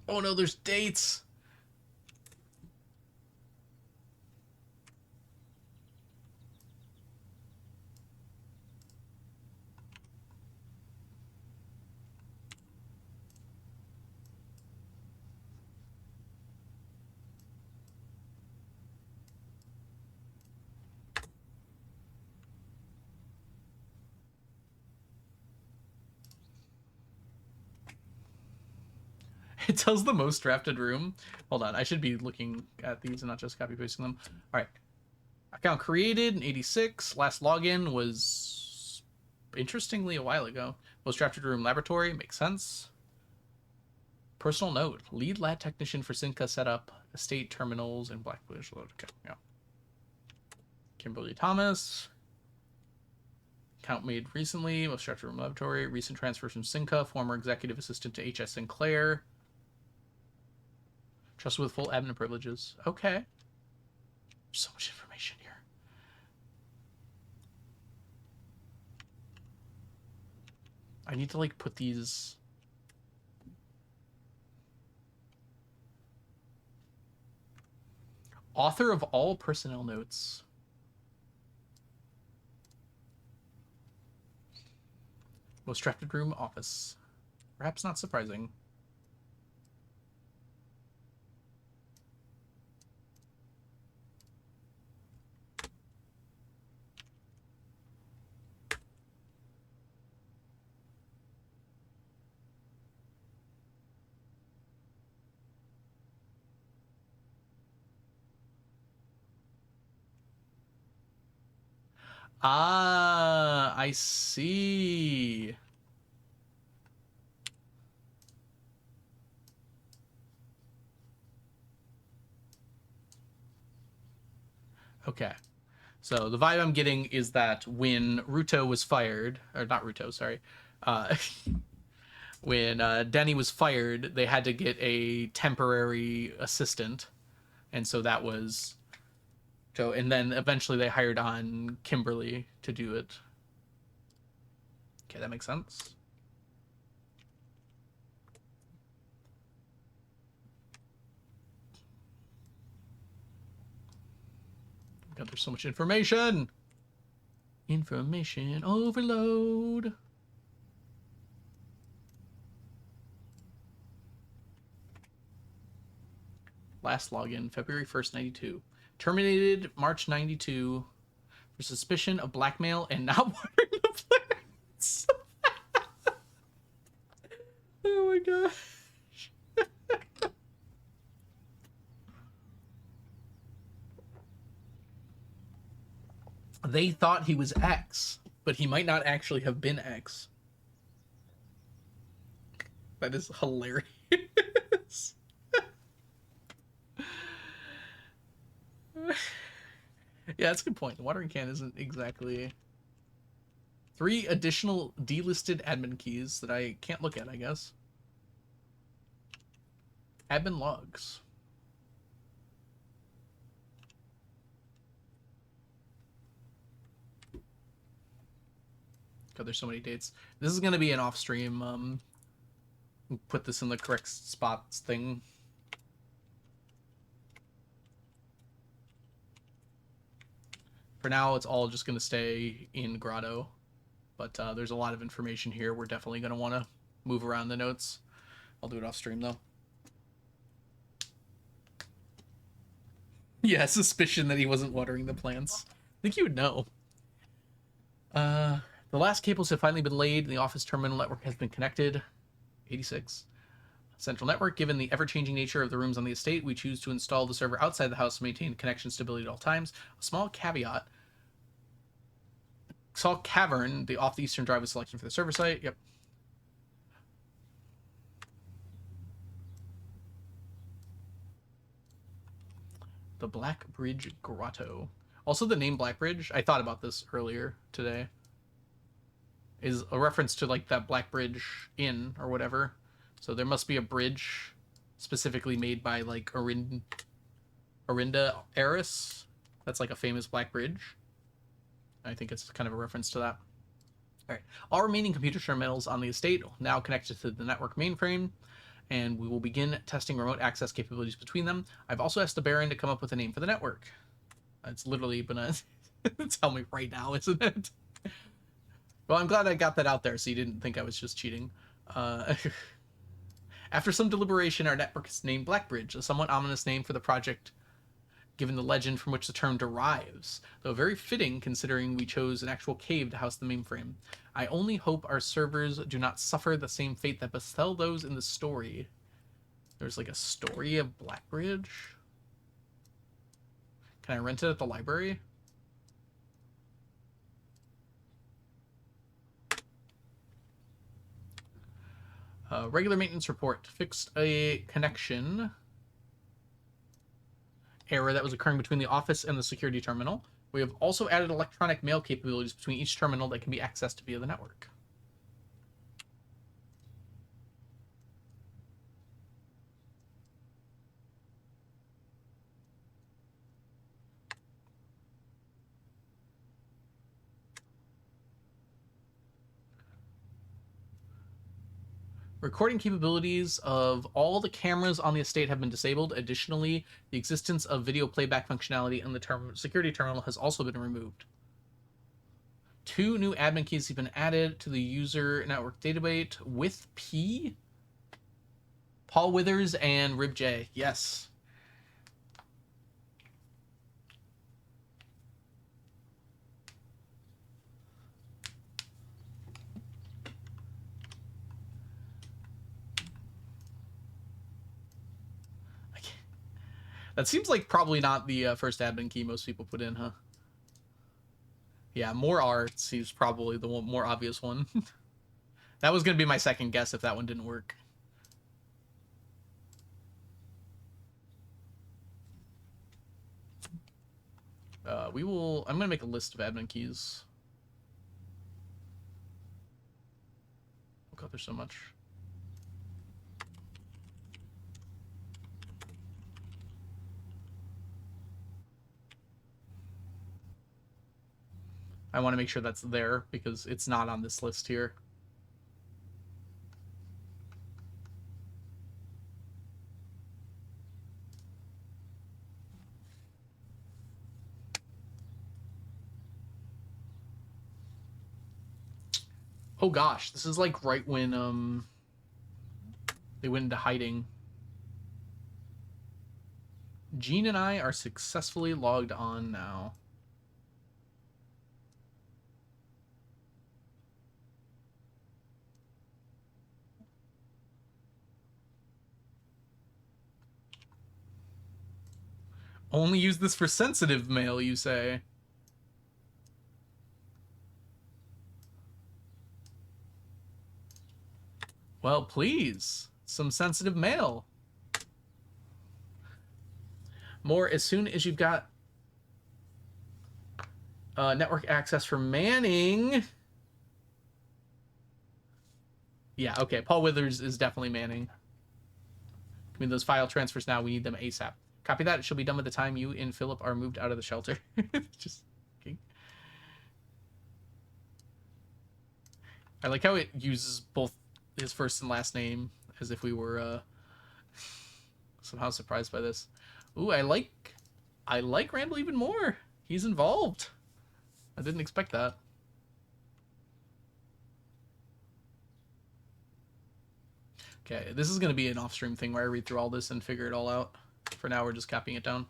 Oh no, there's dates. It tells the most drafted room. Hold on, I should be looking at these and not just copy pasting them. All right. Account created in 86. Last login was interestingly a while ago. Most drafted room laboratory makes sense. Personal note: lead lab technician for Synca setup, estate terminals, and Blackbridge load. Okay, yeah. Kimberly Thomas. Count made recently. Most structured room laboratory. Recent transfer from Sinca. Former executive assistant to H.S. Sinclair. Trusted with full admin privileges. Okay. So much information here. I need to, like, put these... Author of all personnel notes. Most trusted room office. Perhaps not surprising. Ah, I see. Okay. So the vibe I'm getting is that when Ruto was fired, or not Ruto, sorry, uh, when Denny was fired, they had to get a temporary assistant, and so that was so. And then eventually they hired on Kimberly to do it. Okay, that makes sense. God, there's so much information. Information overload. Last login, February 1st, 92. Terminated March 92 for suspicion of blackmail and not watering the plants. Oh my gosh. They thought he was X, but he might not actually have been X. That is hilarious. Yeah, that's a good point. The watering can isn't exactly... 3 additional delisted admin keys that I can't look at, I guess. Admin logs. God, there's so many dates. This is going to be an off-stream, put this in the correct spots thing. For now, it's all just going to stay in Grotto. But there's a lot of information here. We're definitely going to want to move around the notes. I'll do it off stream, though. Yeah, suspicion that he wasn't watering the plants. I think you would know. The last cables have finally been laid. The office terminal network has been connected. 86. Central network. Given the ever-changing nature of the rooms on the estate, we choose to install the server outside the house to maintain connection stability at all times. A small caveat. Salt Cavern, the off the eastern drive, is selection for the server site. Yep. The Black Bridge Grotto. Also, the name Black Bridge, I thought about this earlier today, is a reference to, like, that Black Bridge Inn or whatever. So there must be a bridge specifically made by, like, Orinda Eris. That's, like, a famous Black Bridge. I think it's kind of a reference to that. All right. All remaining computer terminals on the estate now connected to the network mainframe, and we will begin testing remote access capabilities between them. I've also asked the Baron to come up with a name for the network. It's literally gonna tell me right now, isn't it? Well, I'm glad I got that out there so you didn't think I was just cheating. After some deliberation, our network is named Blackbridge, a somewhat ominous name for the project given the legend from which the term derives, though very fitting considering we chose an actual cave to house the mainframe. I only hope our servers do not suffer the same fate that befell those in the story. There's like a story of Blackbridge? Can I rent it at the library? Regular maintenance report. Fixed a connection error that was occurring between the office and the security terminal. We have also added electronic mail capabilities between each terminal that can be accessed via the network. Recording capabilities of all the cameras on the estate have been disabled. Additionally, the existence of video playback functionality in the security terminal has also been removed. 2 new admin keys have been added to the user network database with P. Paul Withers and Rib J. Yes. That seems like probably not the first admin key most people put in, huh? Yeah, more art seems probably the more obvious one. That was going to be my second guess if that one didn't work. I'm going to make a list of admin keys. Oh god, there's so much. I want to make sure that's there because it's not on this list here. Oh gosh, this is like right when they went into hiding. Gene and I are successfully logged on now. Only use this for sensitive mail, you say? Well, please. Some sensitive mail. More as soon as you've got network access for Manning. Yeah, okay. Paul Withers is definitely Manning. I mean, those file transfers now, we need them ASAP. Copy that. It should be done by the time you and Philip are moved out of the shelter. Just kidding. I like how it uses both his first and last name as if we were somehow surprised by this. Ooh, I like Randall even more. He's involved. I didn't expect that. Okay, this is going to be an off-stream thing where I read through all this and figure it all out. For now, we're just copying it down.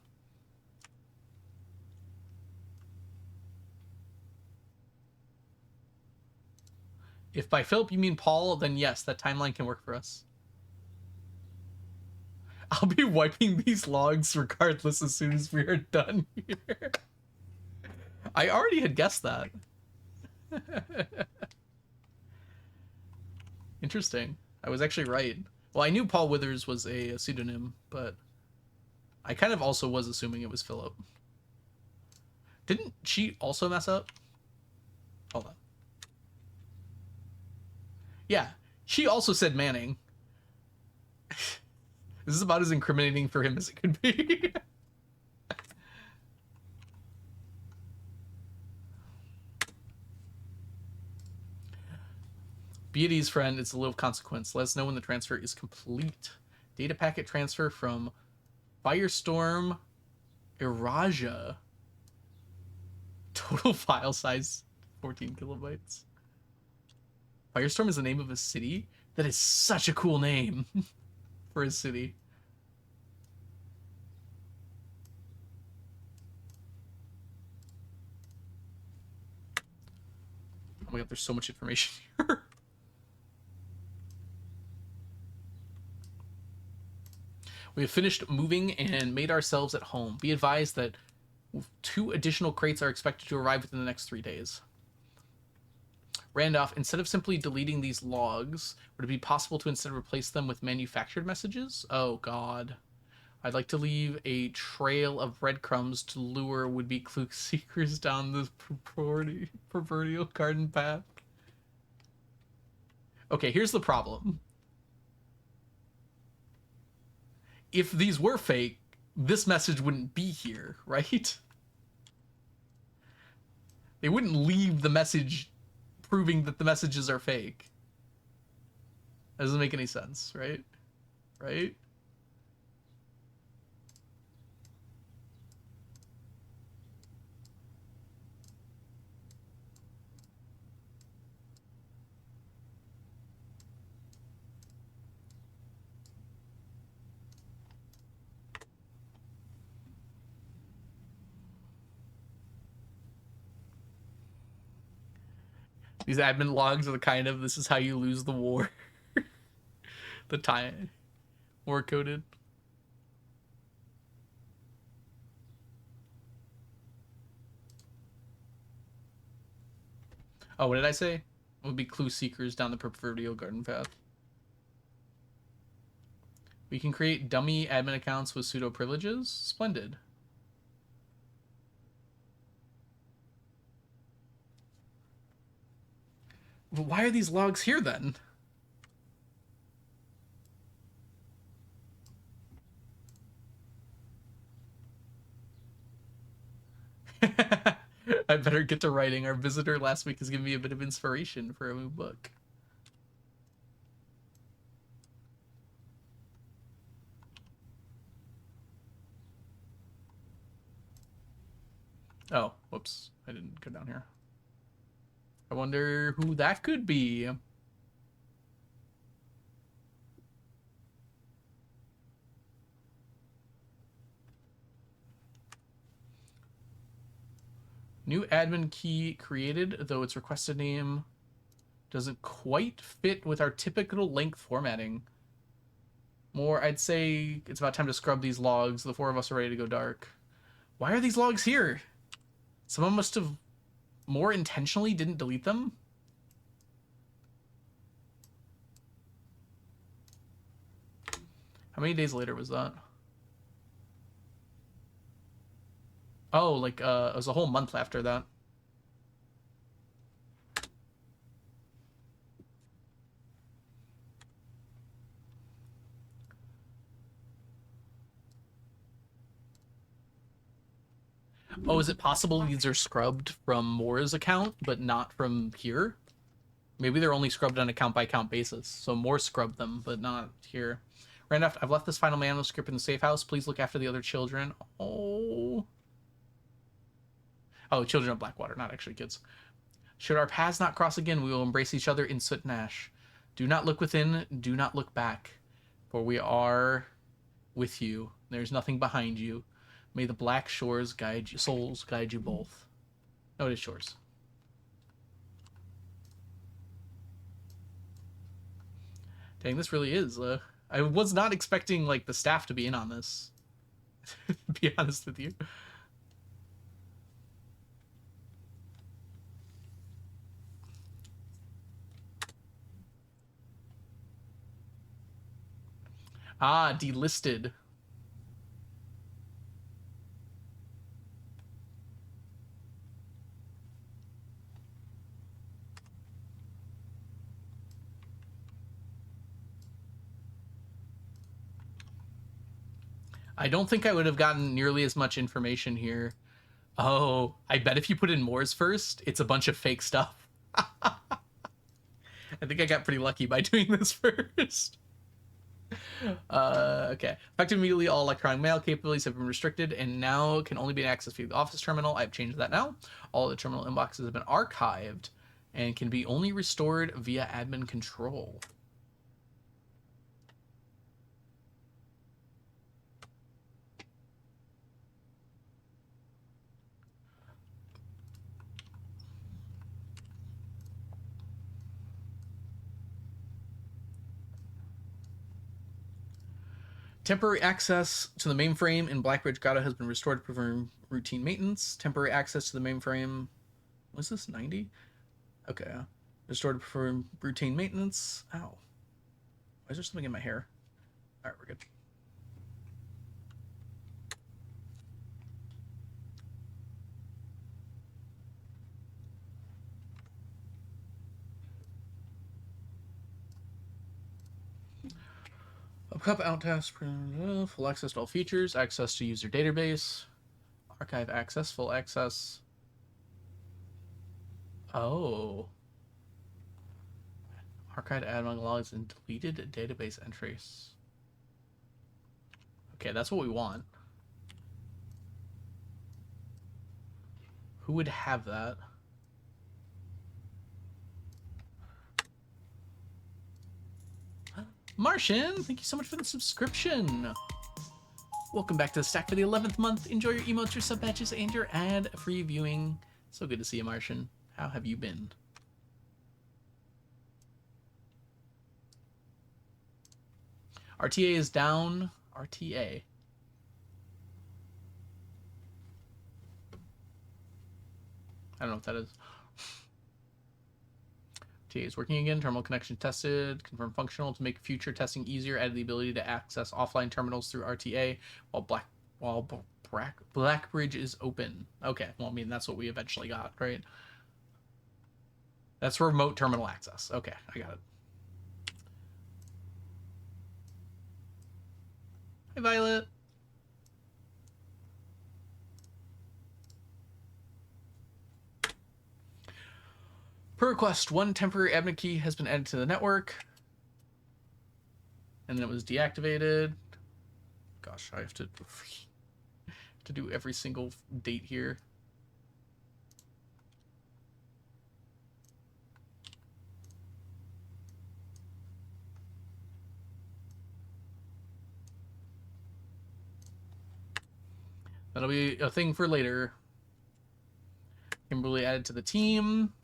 If by Philip you mean Paul, then yes, that timeline can work for us. I'll be wiping these logs regardless as soon as we are done here. I already had guessed that. Interesting. I was actually right. Well, I knew Paul Withers was a pseudonym, but I kind of also was assuming it was Philip. Didn't she also mess up? Hold on. Yeah, she also said Manning. This is about as incriminating for him as it could be. Be at ease, friend. It's a little consequence. Let us know when the transfer is complete. Data packet transfer from Firestorm Iraja. Total file size 14 kilobytes. Firestorm is the name of a city? That is such a cool name for a city. Oh my god, there's so much information here. We have finished moving and made ourselves at home. Be advised that 2 additional crates are expected to arrive within the next 3 days. Randolph, instead of simply deleting these logs, would it be possible to instead replace them with manufactured messages? Oh, God. I'd like to leave a trail of breadcrumbs to lure would-be clue seekers down this proverbial garden path. Okay, here's the problem. If these were fake, this message wouldn't be here, right? They wouldn't leave the message proving that the messages are fake. That doesn't make any sense, right? Right? These admin logs are the kind of this is how you lose the war. The time war coded. Oh, what did I say? It would be clue seekers down the proverbial garden path. We can create dummy admin accounts with pseudo privileges. Splendid. But why are these logs here then? I better get to writing. Our visitor last week has given me a bit of inspiration for a new book. Oh, whoops. I didn't go down here. I wonder who that could be. New admin key created, though its requested name doesn't quite fit with our typical link formatting. More, I'd say it's about time to scrub these logs. The four of us are ready to go dark. Why are these logs here? Someone must have more intentionally didn't delete them. How many days later was that? Oh, like it was a whole month after that. Oh, is it possible these are scrubbed from Moore's account, but not from here? Maybe they're only scrubbed on account by account basis. So Moore scrubbed them, but not here. Randolph, I've left this final manuscript in the safe house. Please look after the other children. Oh. Oh, children of Blackwater, not actually kids. Should our paths not cross again, we will embrace each other in soot and ash. Do not look within, do not look back, for we are with you. There's nothing behind you. May the black shores guide you, souls guide you both. No, it is shores. Dang, this really is. I was not expecting like the staff to be in on this. To be honest with you. Ah, delisted. I don't think I would have gotten nearly as much information here. Oh, I bet if you put in Moore's first, it's a bunch of fake stuff. I think I got pretty lucky by doing this first. Okay. Effective immediately, all electronic mail capabilities have been restricted and now can only be accessed via the office terminal. I've changed that now. All the terminal inboxes have been archived and can be only restored via admin control. Temporary access to the mainframe in Blackbridge Grotto has been restored to perform routine maintenance. Temporary access to the mainframe. Was this 90? Okay. Restored to perform routine maintenance. Ow. Why is there something in my hair? Alright, we're good. Cup out task, full access to all features, access to user database, archive access, full access. Oh. Archived admin logs and deleted database entries. Okay, that's what we want. Who would have that? Martian, thank you so much for the subscription. Welcome back to the stack for the 11th month. Enjoy your emotes, your sub badges, and your ad-free viewing. So good to see you, Martian. How have you been? RTA is down. RTA. I don't know what that is. RTA is working again. Terminal connection tested. Confirm functional to make future testing easier. Added the ability to access offline terminals through RTA while Blackbridge is open. Okay, well, I mean, that's what we eventually got, right? That's remote terminal access. Okay, I got it. Hi, Violet. Per request, one temporary admin key has been added to the network. And then it was deactivated. Gosh, I have to do every single date here. That'll be a thing for later. Kimberly added to the team.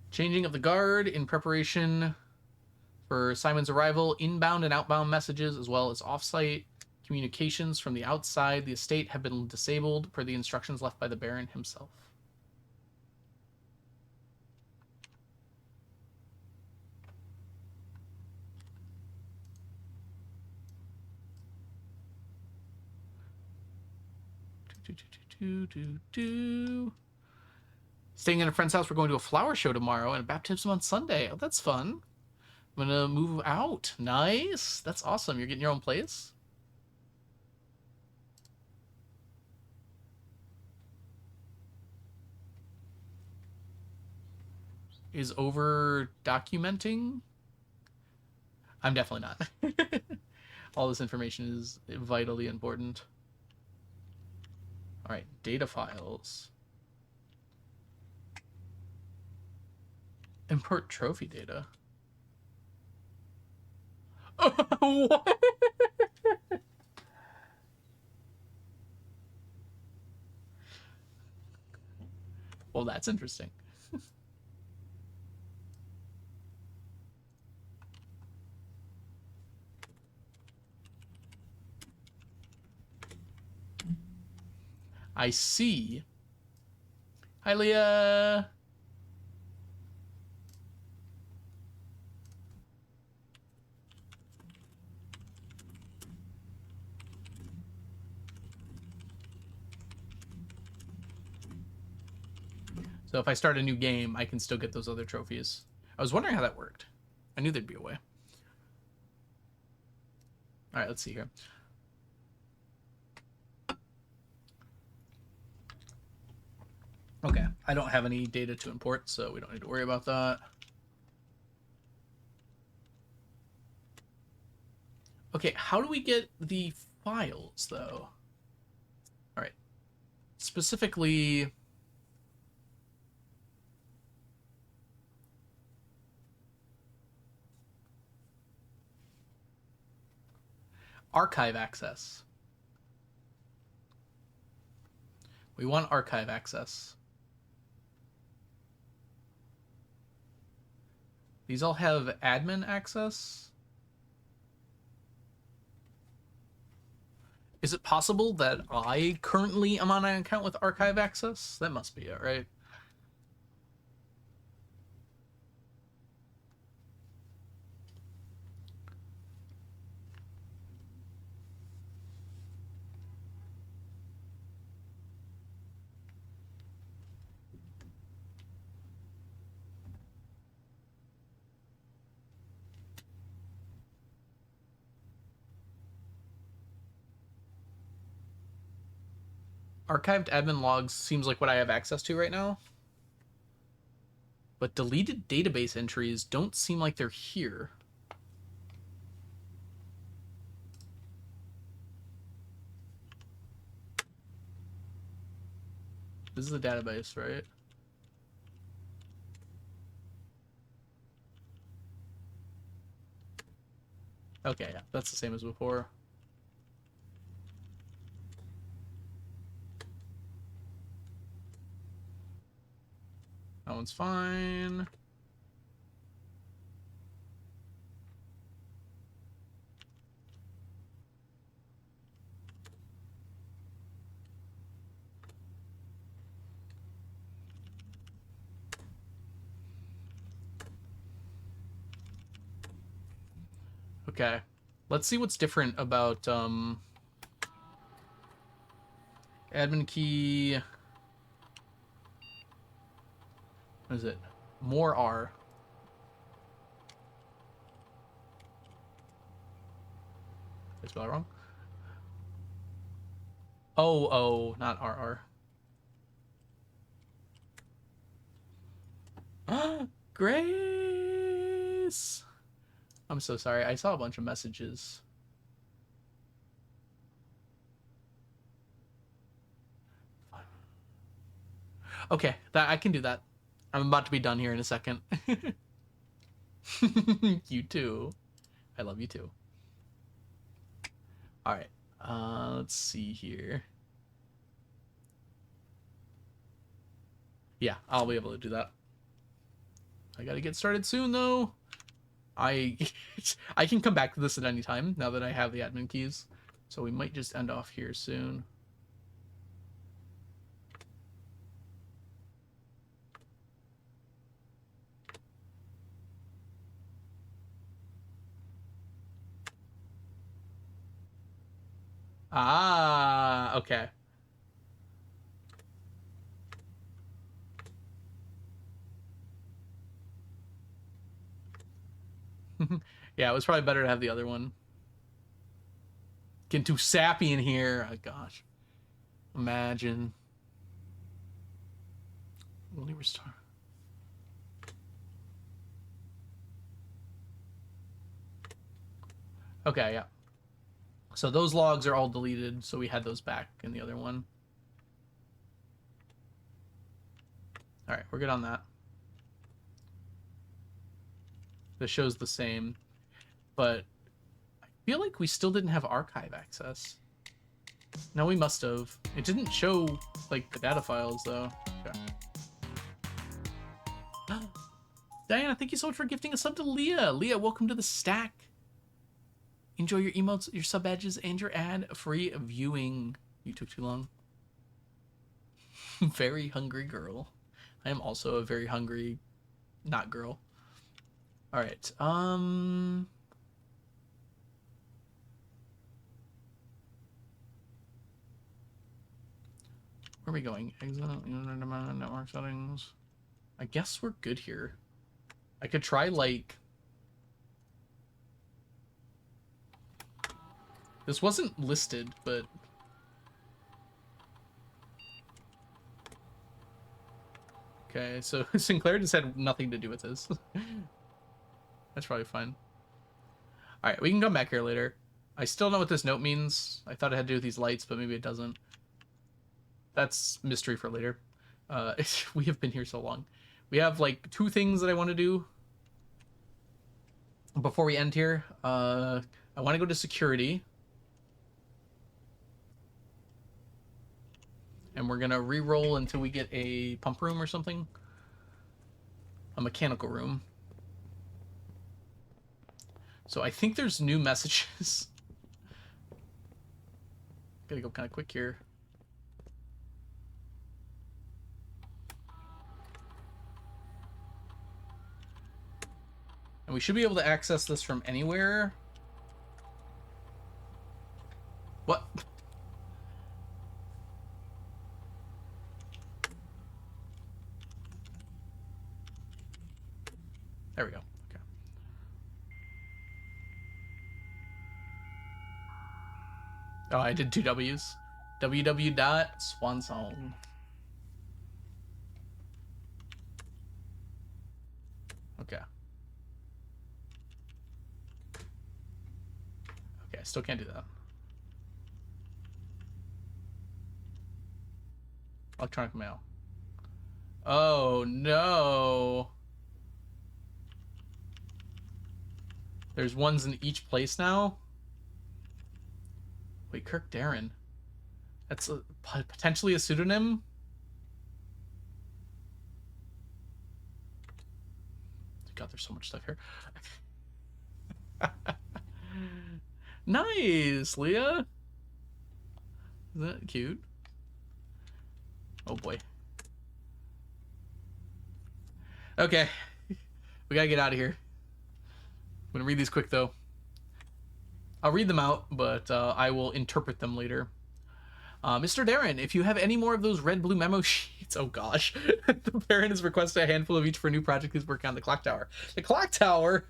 Changing of the guard in preparation for Simon's arrival. Inbound and outbound messages, as well as off-site communications from the outside the estate, have been disabled per the instructions left by the Baron himself. Staying in a friend's house. We're going to a flower show tomorrow and a baptism on Sunday. Oh, that's fun. I'm gonna move out. Nice. That's awesome. You're getting your own place? Is over documenting? I'm definitely not. All this information is vitally important. All right, data files. Import trophy data. What? Well, that's interesting. I see. Hi, Leah. So if I start a new game, I can still get those other trophies. I was wondering how that worked. I knew there'd be a way. All right, let's see here. Okay, I don't have any data to import, so we don't need to worry about that. Okay, how do we get the files, though? All right. Specifically... archive access. We want archive access. These all have admin access. Is it possible that I currently am on an account with archive access? That must be it, right? Archived admin logs seems like what I have access to right now. But deleted database entries don't seem like they're here. This is the database, right? Okay, yeah, that's the same as before. That one's fine. Okay. Let's see what's different about admin key. What is it? More R. Did I spell it wrong? Oh, not RR. Grace! I'm so sorry. I saw a bunch of messages. Okay, that I can do that. I'm about to be done here in a second. You too. I love you too. All right. Let's see here. Yeah, I'll be able to do that. I gotta get started soon though. I I can come back to this at any time now that I have the admin keys. So we might just end off here soon. Ah, okay. Yeah, it was probably better to have the other one. Getting too sappy in here. Oh, gosh. Imagine. Only restore. Okay, yeah. So those logs are all deleted, so we had those back in the other one. All right, we're good on that. This shows the same, but I feel like we still didn't have archive access. No, we must have. It didn't show, like, the data files, though. Okay. Diana, thank you so much for gifting a sub to Leah. Leah, welcome to the stack. Enjoy your emotes, your sub badges, and your ad-free viewing. You took too long. Very hungry girl. I am also a very hungry, not girl. All right. Where are we going? Exit network settings. I guess we're good here. I could try, like... This wasn't listed, but... Okay, so Sinclair just had nothing to do with this. That's probably fine. Alright, we can come back here later. I still know what this note means. I thought it had to do with these lights, but maybe it doesn't. That's mystery for later. We have been here so long. We have, like, 2 things that I want to do before we end here. I want to go to security. And we're gonna re-roll until we get a pump room or something. A mechanical room. So I think there's new messages. Gotta go kind of quick here. And we should be able to access this from anywhere. What? There we go. Okay. Oh, I did 2 W's. www.swansong. Okay. Okay, I still can't do that. Electronic mail. Oh, no. There's ones in each place now? Wait, Kirk Darren. That's potentially a pseudonym? God, there's so much stuff here. Nice, Leah. Isn't that cute? Oh boy. Okay. We gotta get out of here. I'm gonna read these quick though. I'll read them out, but I will interpret them later. Mr. Darren, if you have any more of those red-blue memo sheets, oh gosh, the Baron has requested a handful of each for a new project he's working on, the clock tower. The clock tower.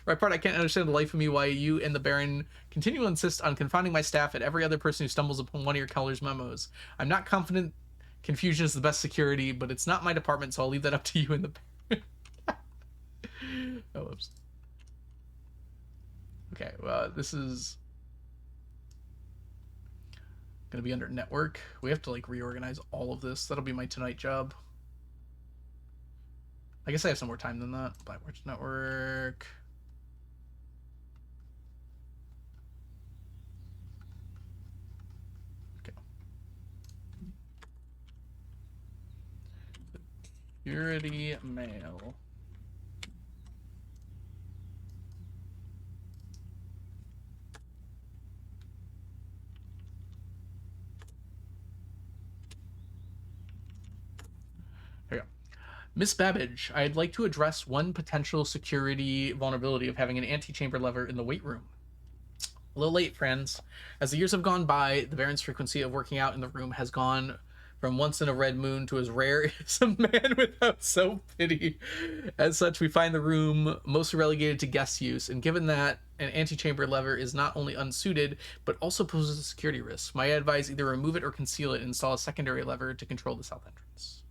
Right part, I can't understand the life of me why you and the Baron continue to insist on confounding my staff and every other person who stumbles upon one of your color's memos. I'm not confident confusion is the best security, but it's not my department, so I'll leave that up to you and the Baron. Oh, oops. Okay, well, this is gonna be under network. We have to like reorganize all of this. That'll be my tonight job. I guess I have some more time than that. Blackboard's network. Okay. Security mail. There you go. Miss Babbage, I'd like to address one potential security vulnerability of having an antechamber lever in the weight room. A little late, friends. As the years have gone by, the Baron's frequency of working out in the room has gone from once in a red moon to as rare as a man without soap pity. As such, we find the room mostly relegated to guest use, and given that an antechamber lever is not only unsuited, but also poses a security risk, my advice either remove it or conceal it and install a secondary lever to control the south entrance.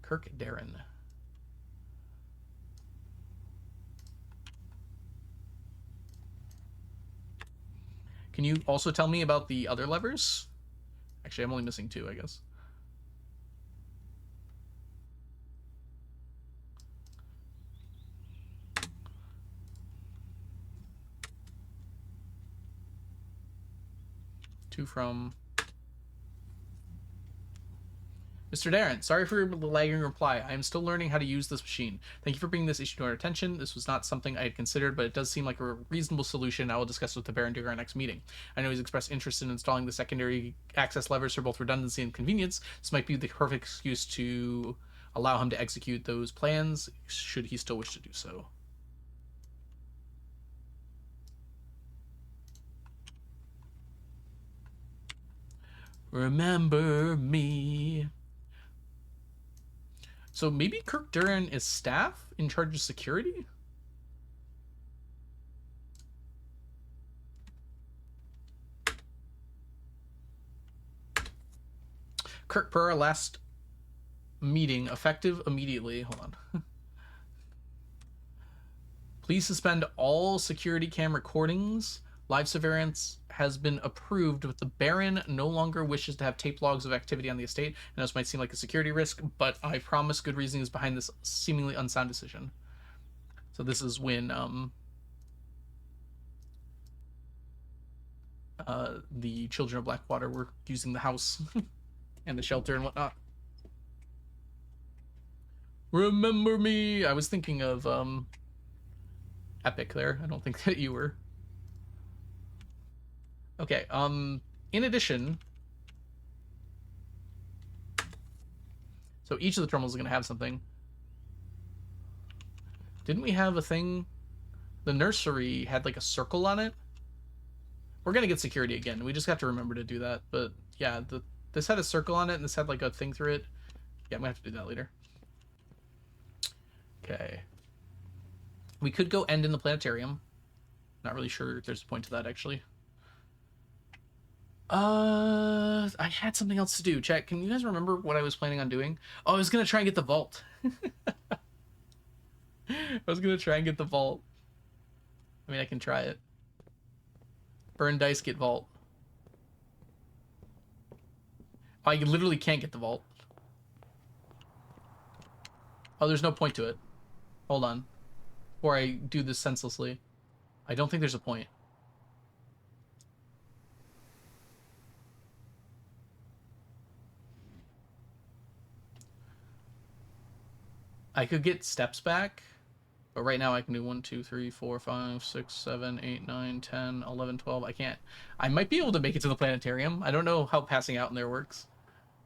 Kirk Darren. Can you also tell me about the other levers? Actually, I'm only missing two, I guess. Two from Mr. Darren, sorry for the lagging reply. I am still learning how to use this machine. Thank you for bringing this issue to our attention. This was not something I had considered, but it does seem like a reasonable solution. I will discuss with the Baron during our next meeting. I know he's expressed interest in installing the secondary access levers for both redundancy and convenience. This might be the perfect excuse to allow him to execute those plans, should he still wish to do so. Remember me. So maybe Kirk Duran is staff in charge of security? Kirk, per our last meeting, effective immediately. Hold on. Please suspend all security cam recordings. Live surveillance has been approved, but the Baron no longer wishes to have tape logs of activity on the estate. And this might seem like a security risk, but I promise good reasoning is behind this seemingly unsound decision. So this is when the children of Blackwater were using the house and the shelter and whatnot. Remember me. I was thinking of Epic there. I don't think that you were. Okay, in addition, so each of the terminals is going to have something. Didn't we have a thing? The nursery had like a circle on it. We're going to get security again. We just have to remember to do that. But yeah, this had a circle on it and this had like a thing through it. Yeah, I'm going to have to do that later. Okay. We could go end in the planetarium. Not really sure if there's a point to that, actually. I had something else to do. Chat, can you guys remember what I was planning on doing? Oh, I was gonna try and get the vault. I was gonna try and get the vault. I mean, I can try it. Burn dice, get vault. I literally can't get the vault. Oh, there's no point to it. Hold on. Or I do this senselessly. I don't think there's a point. I could get steps back, but right now I can do 1, 2, 3, 4, 5, 6, 7, 8, 9, 10, 11, 12. I can't. I might be able to make it to the planetarium. I don't know how passing out in there works.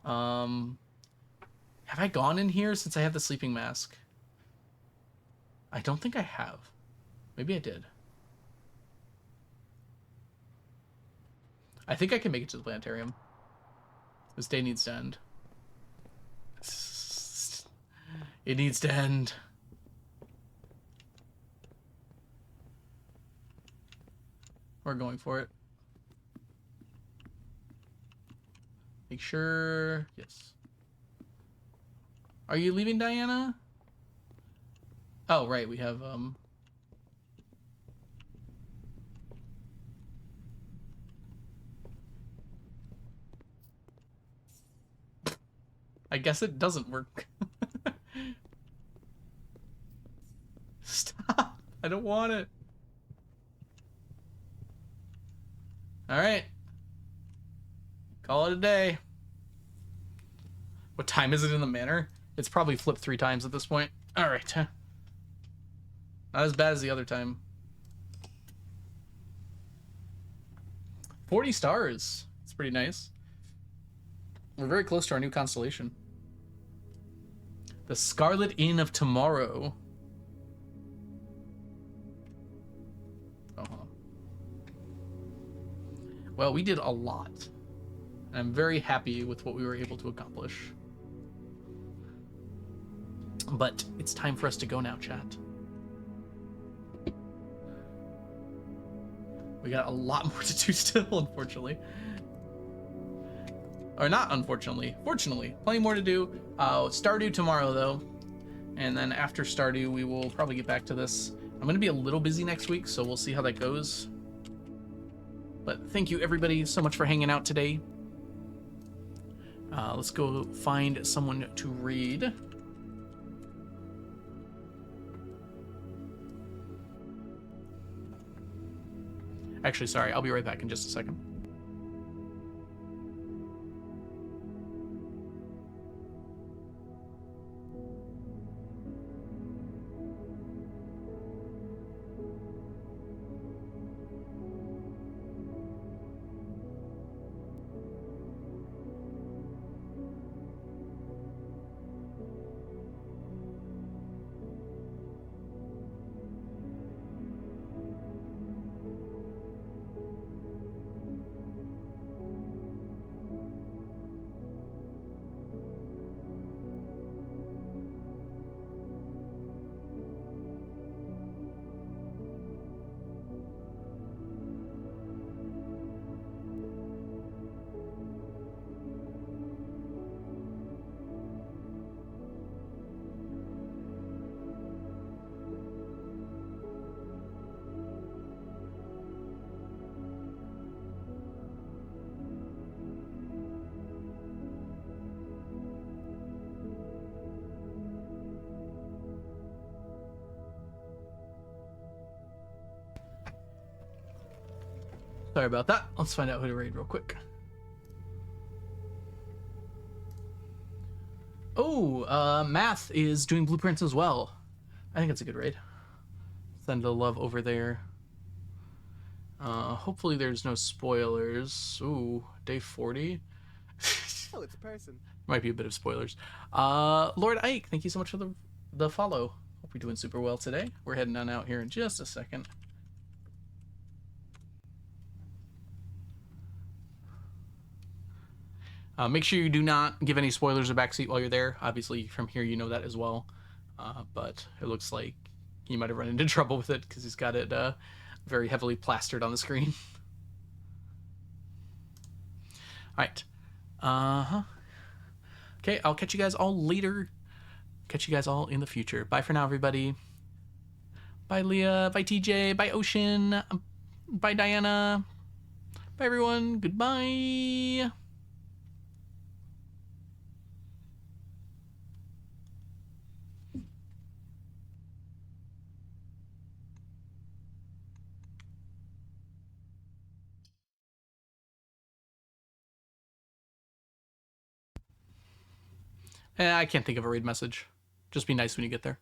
Have I gone in here since I had the sleeping mask? I don't think I have. Maybe I did. I think I can make it to the planetarium. This day needs to end. It needs to end. We're going for it. Make sure... Yes. Are you leaving, Diana? Oh, right. We have... I guess it doesn't work. Stop. I don't want it. Alright. Call it a day. What time is it in the manor? It's probably flipped 3 times at this point. Alright. Not as bad as the other time. 40 stars. It's pretty nice. We're very close to our new constellation. The Scarlet Inn of Tomorrow. Oh. Well, we did a lot. I'm very happy with what we were able to accomplish. But it's time for us to go now, chat. We got a lot more to do still, unfortunately. Or not unfortunately. Fortunately. Plenty more to do. Stardew tomorrow, though. And then after Stardew, we will probably get back to this. I'm going to be a little busy next week, so we'll see how that goes. But thank you, everybody, so much for hanging out today. Let's go find someone to read. Actually, sorry, I'll be right back in just a second. Sorry about that. Let's find out who to raid real quick. Oh, Math is doing blueprints as well. I think it's a good raid. Send the love over there. Hopefully there's no spoilers. Ooh, day 40. Oh, it's a person. Might be a bit of spoilers. Lord Ike, thank you so much for the follow. Hope you're doing super well today. We're heading on out here in just a second. Make sure you do not give any spoilers or backseat while you're there. Obviously, from here, you know that as well. But it looks like he might have run into trouble with it because he's got it very heavily plastered on the screen. right. Uh-huh. Okay, I'll catch you guys all later. Catch you guys all in the future. Bye for now, everybody. Bye, Leah. Bye, TJ. Bye, Ocean. Bye, Diana. Bye, everyone. Goodbye. I can't think of a raid message. Just be nice when you get there.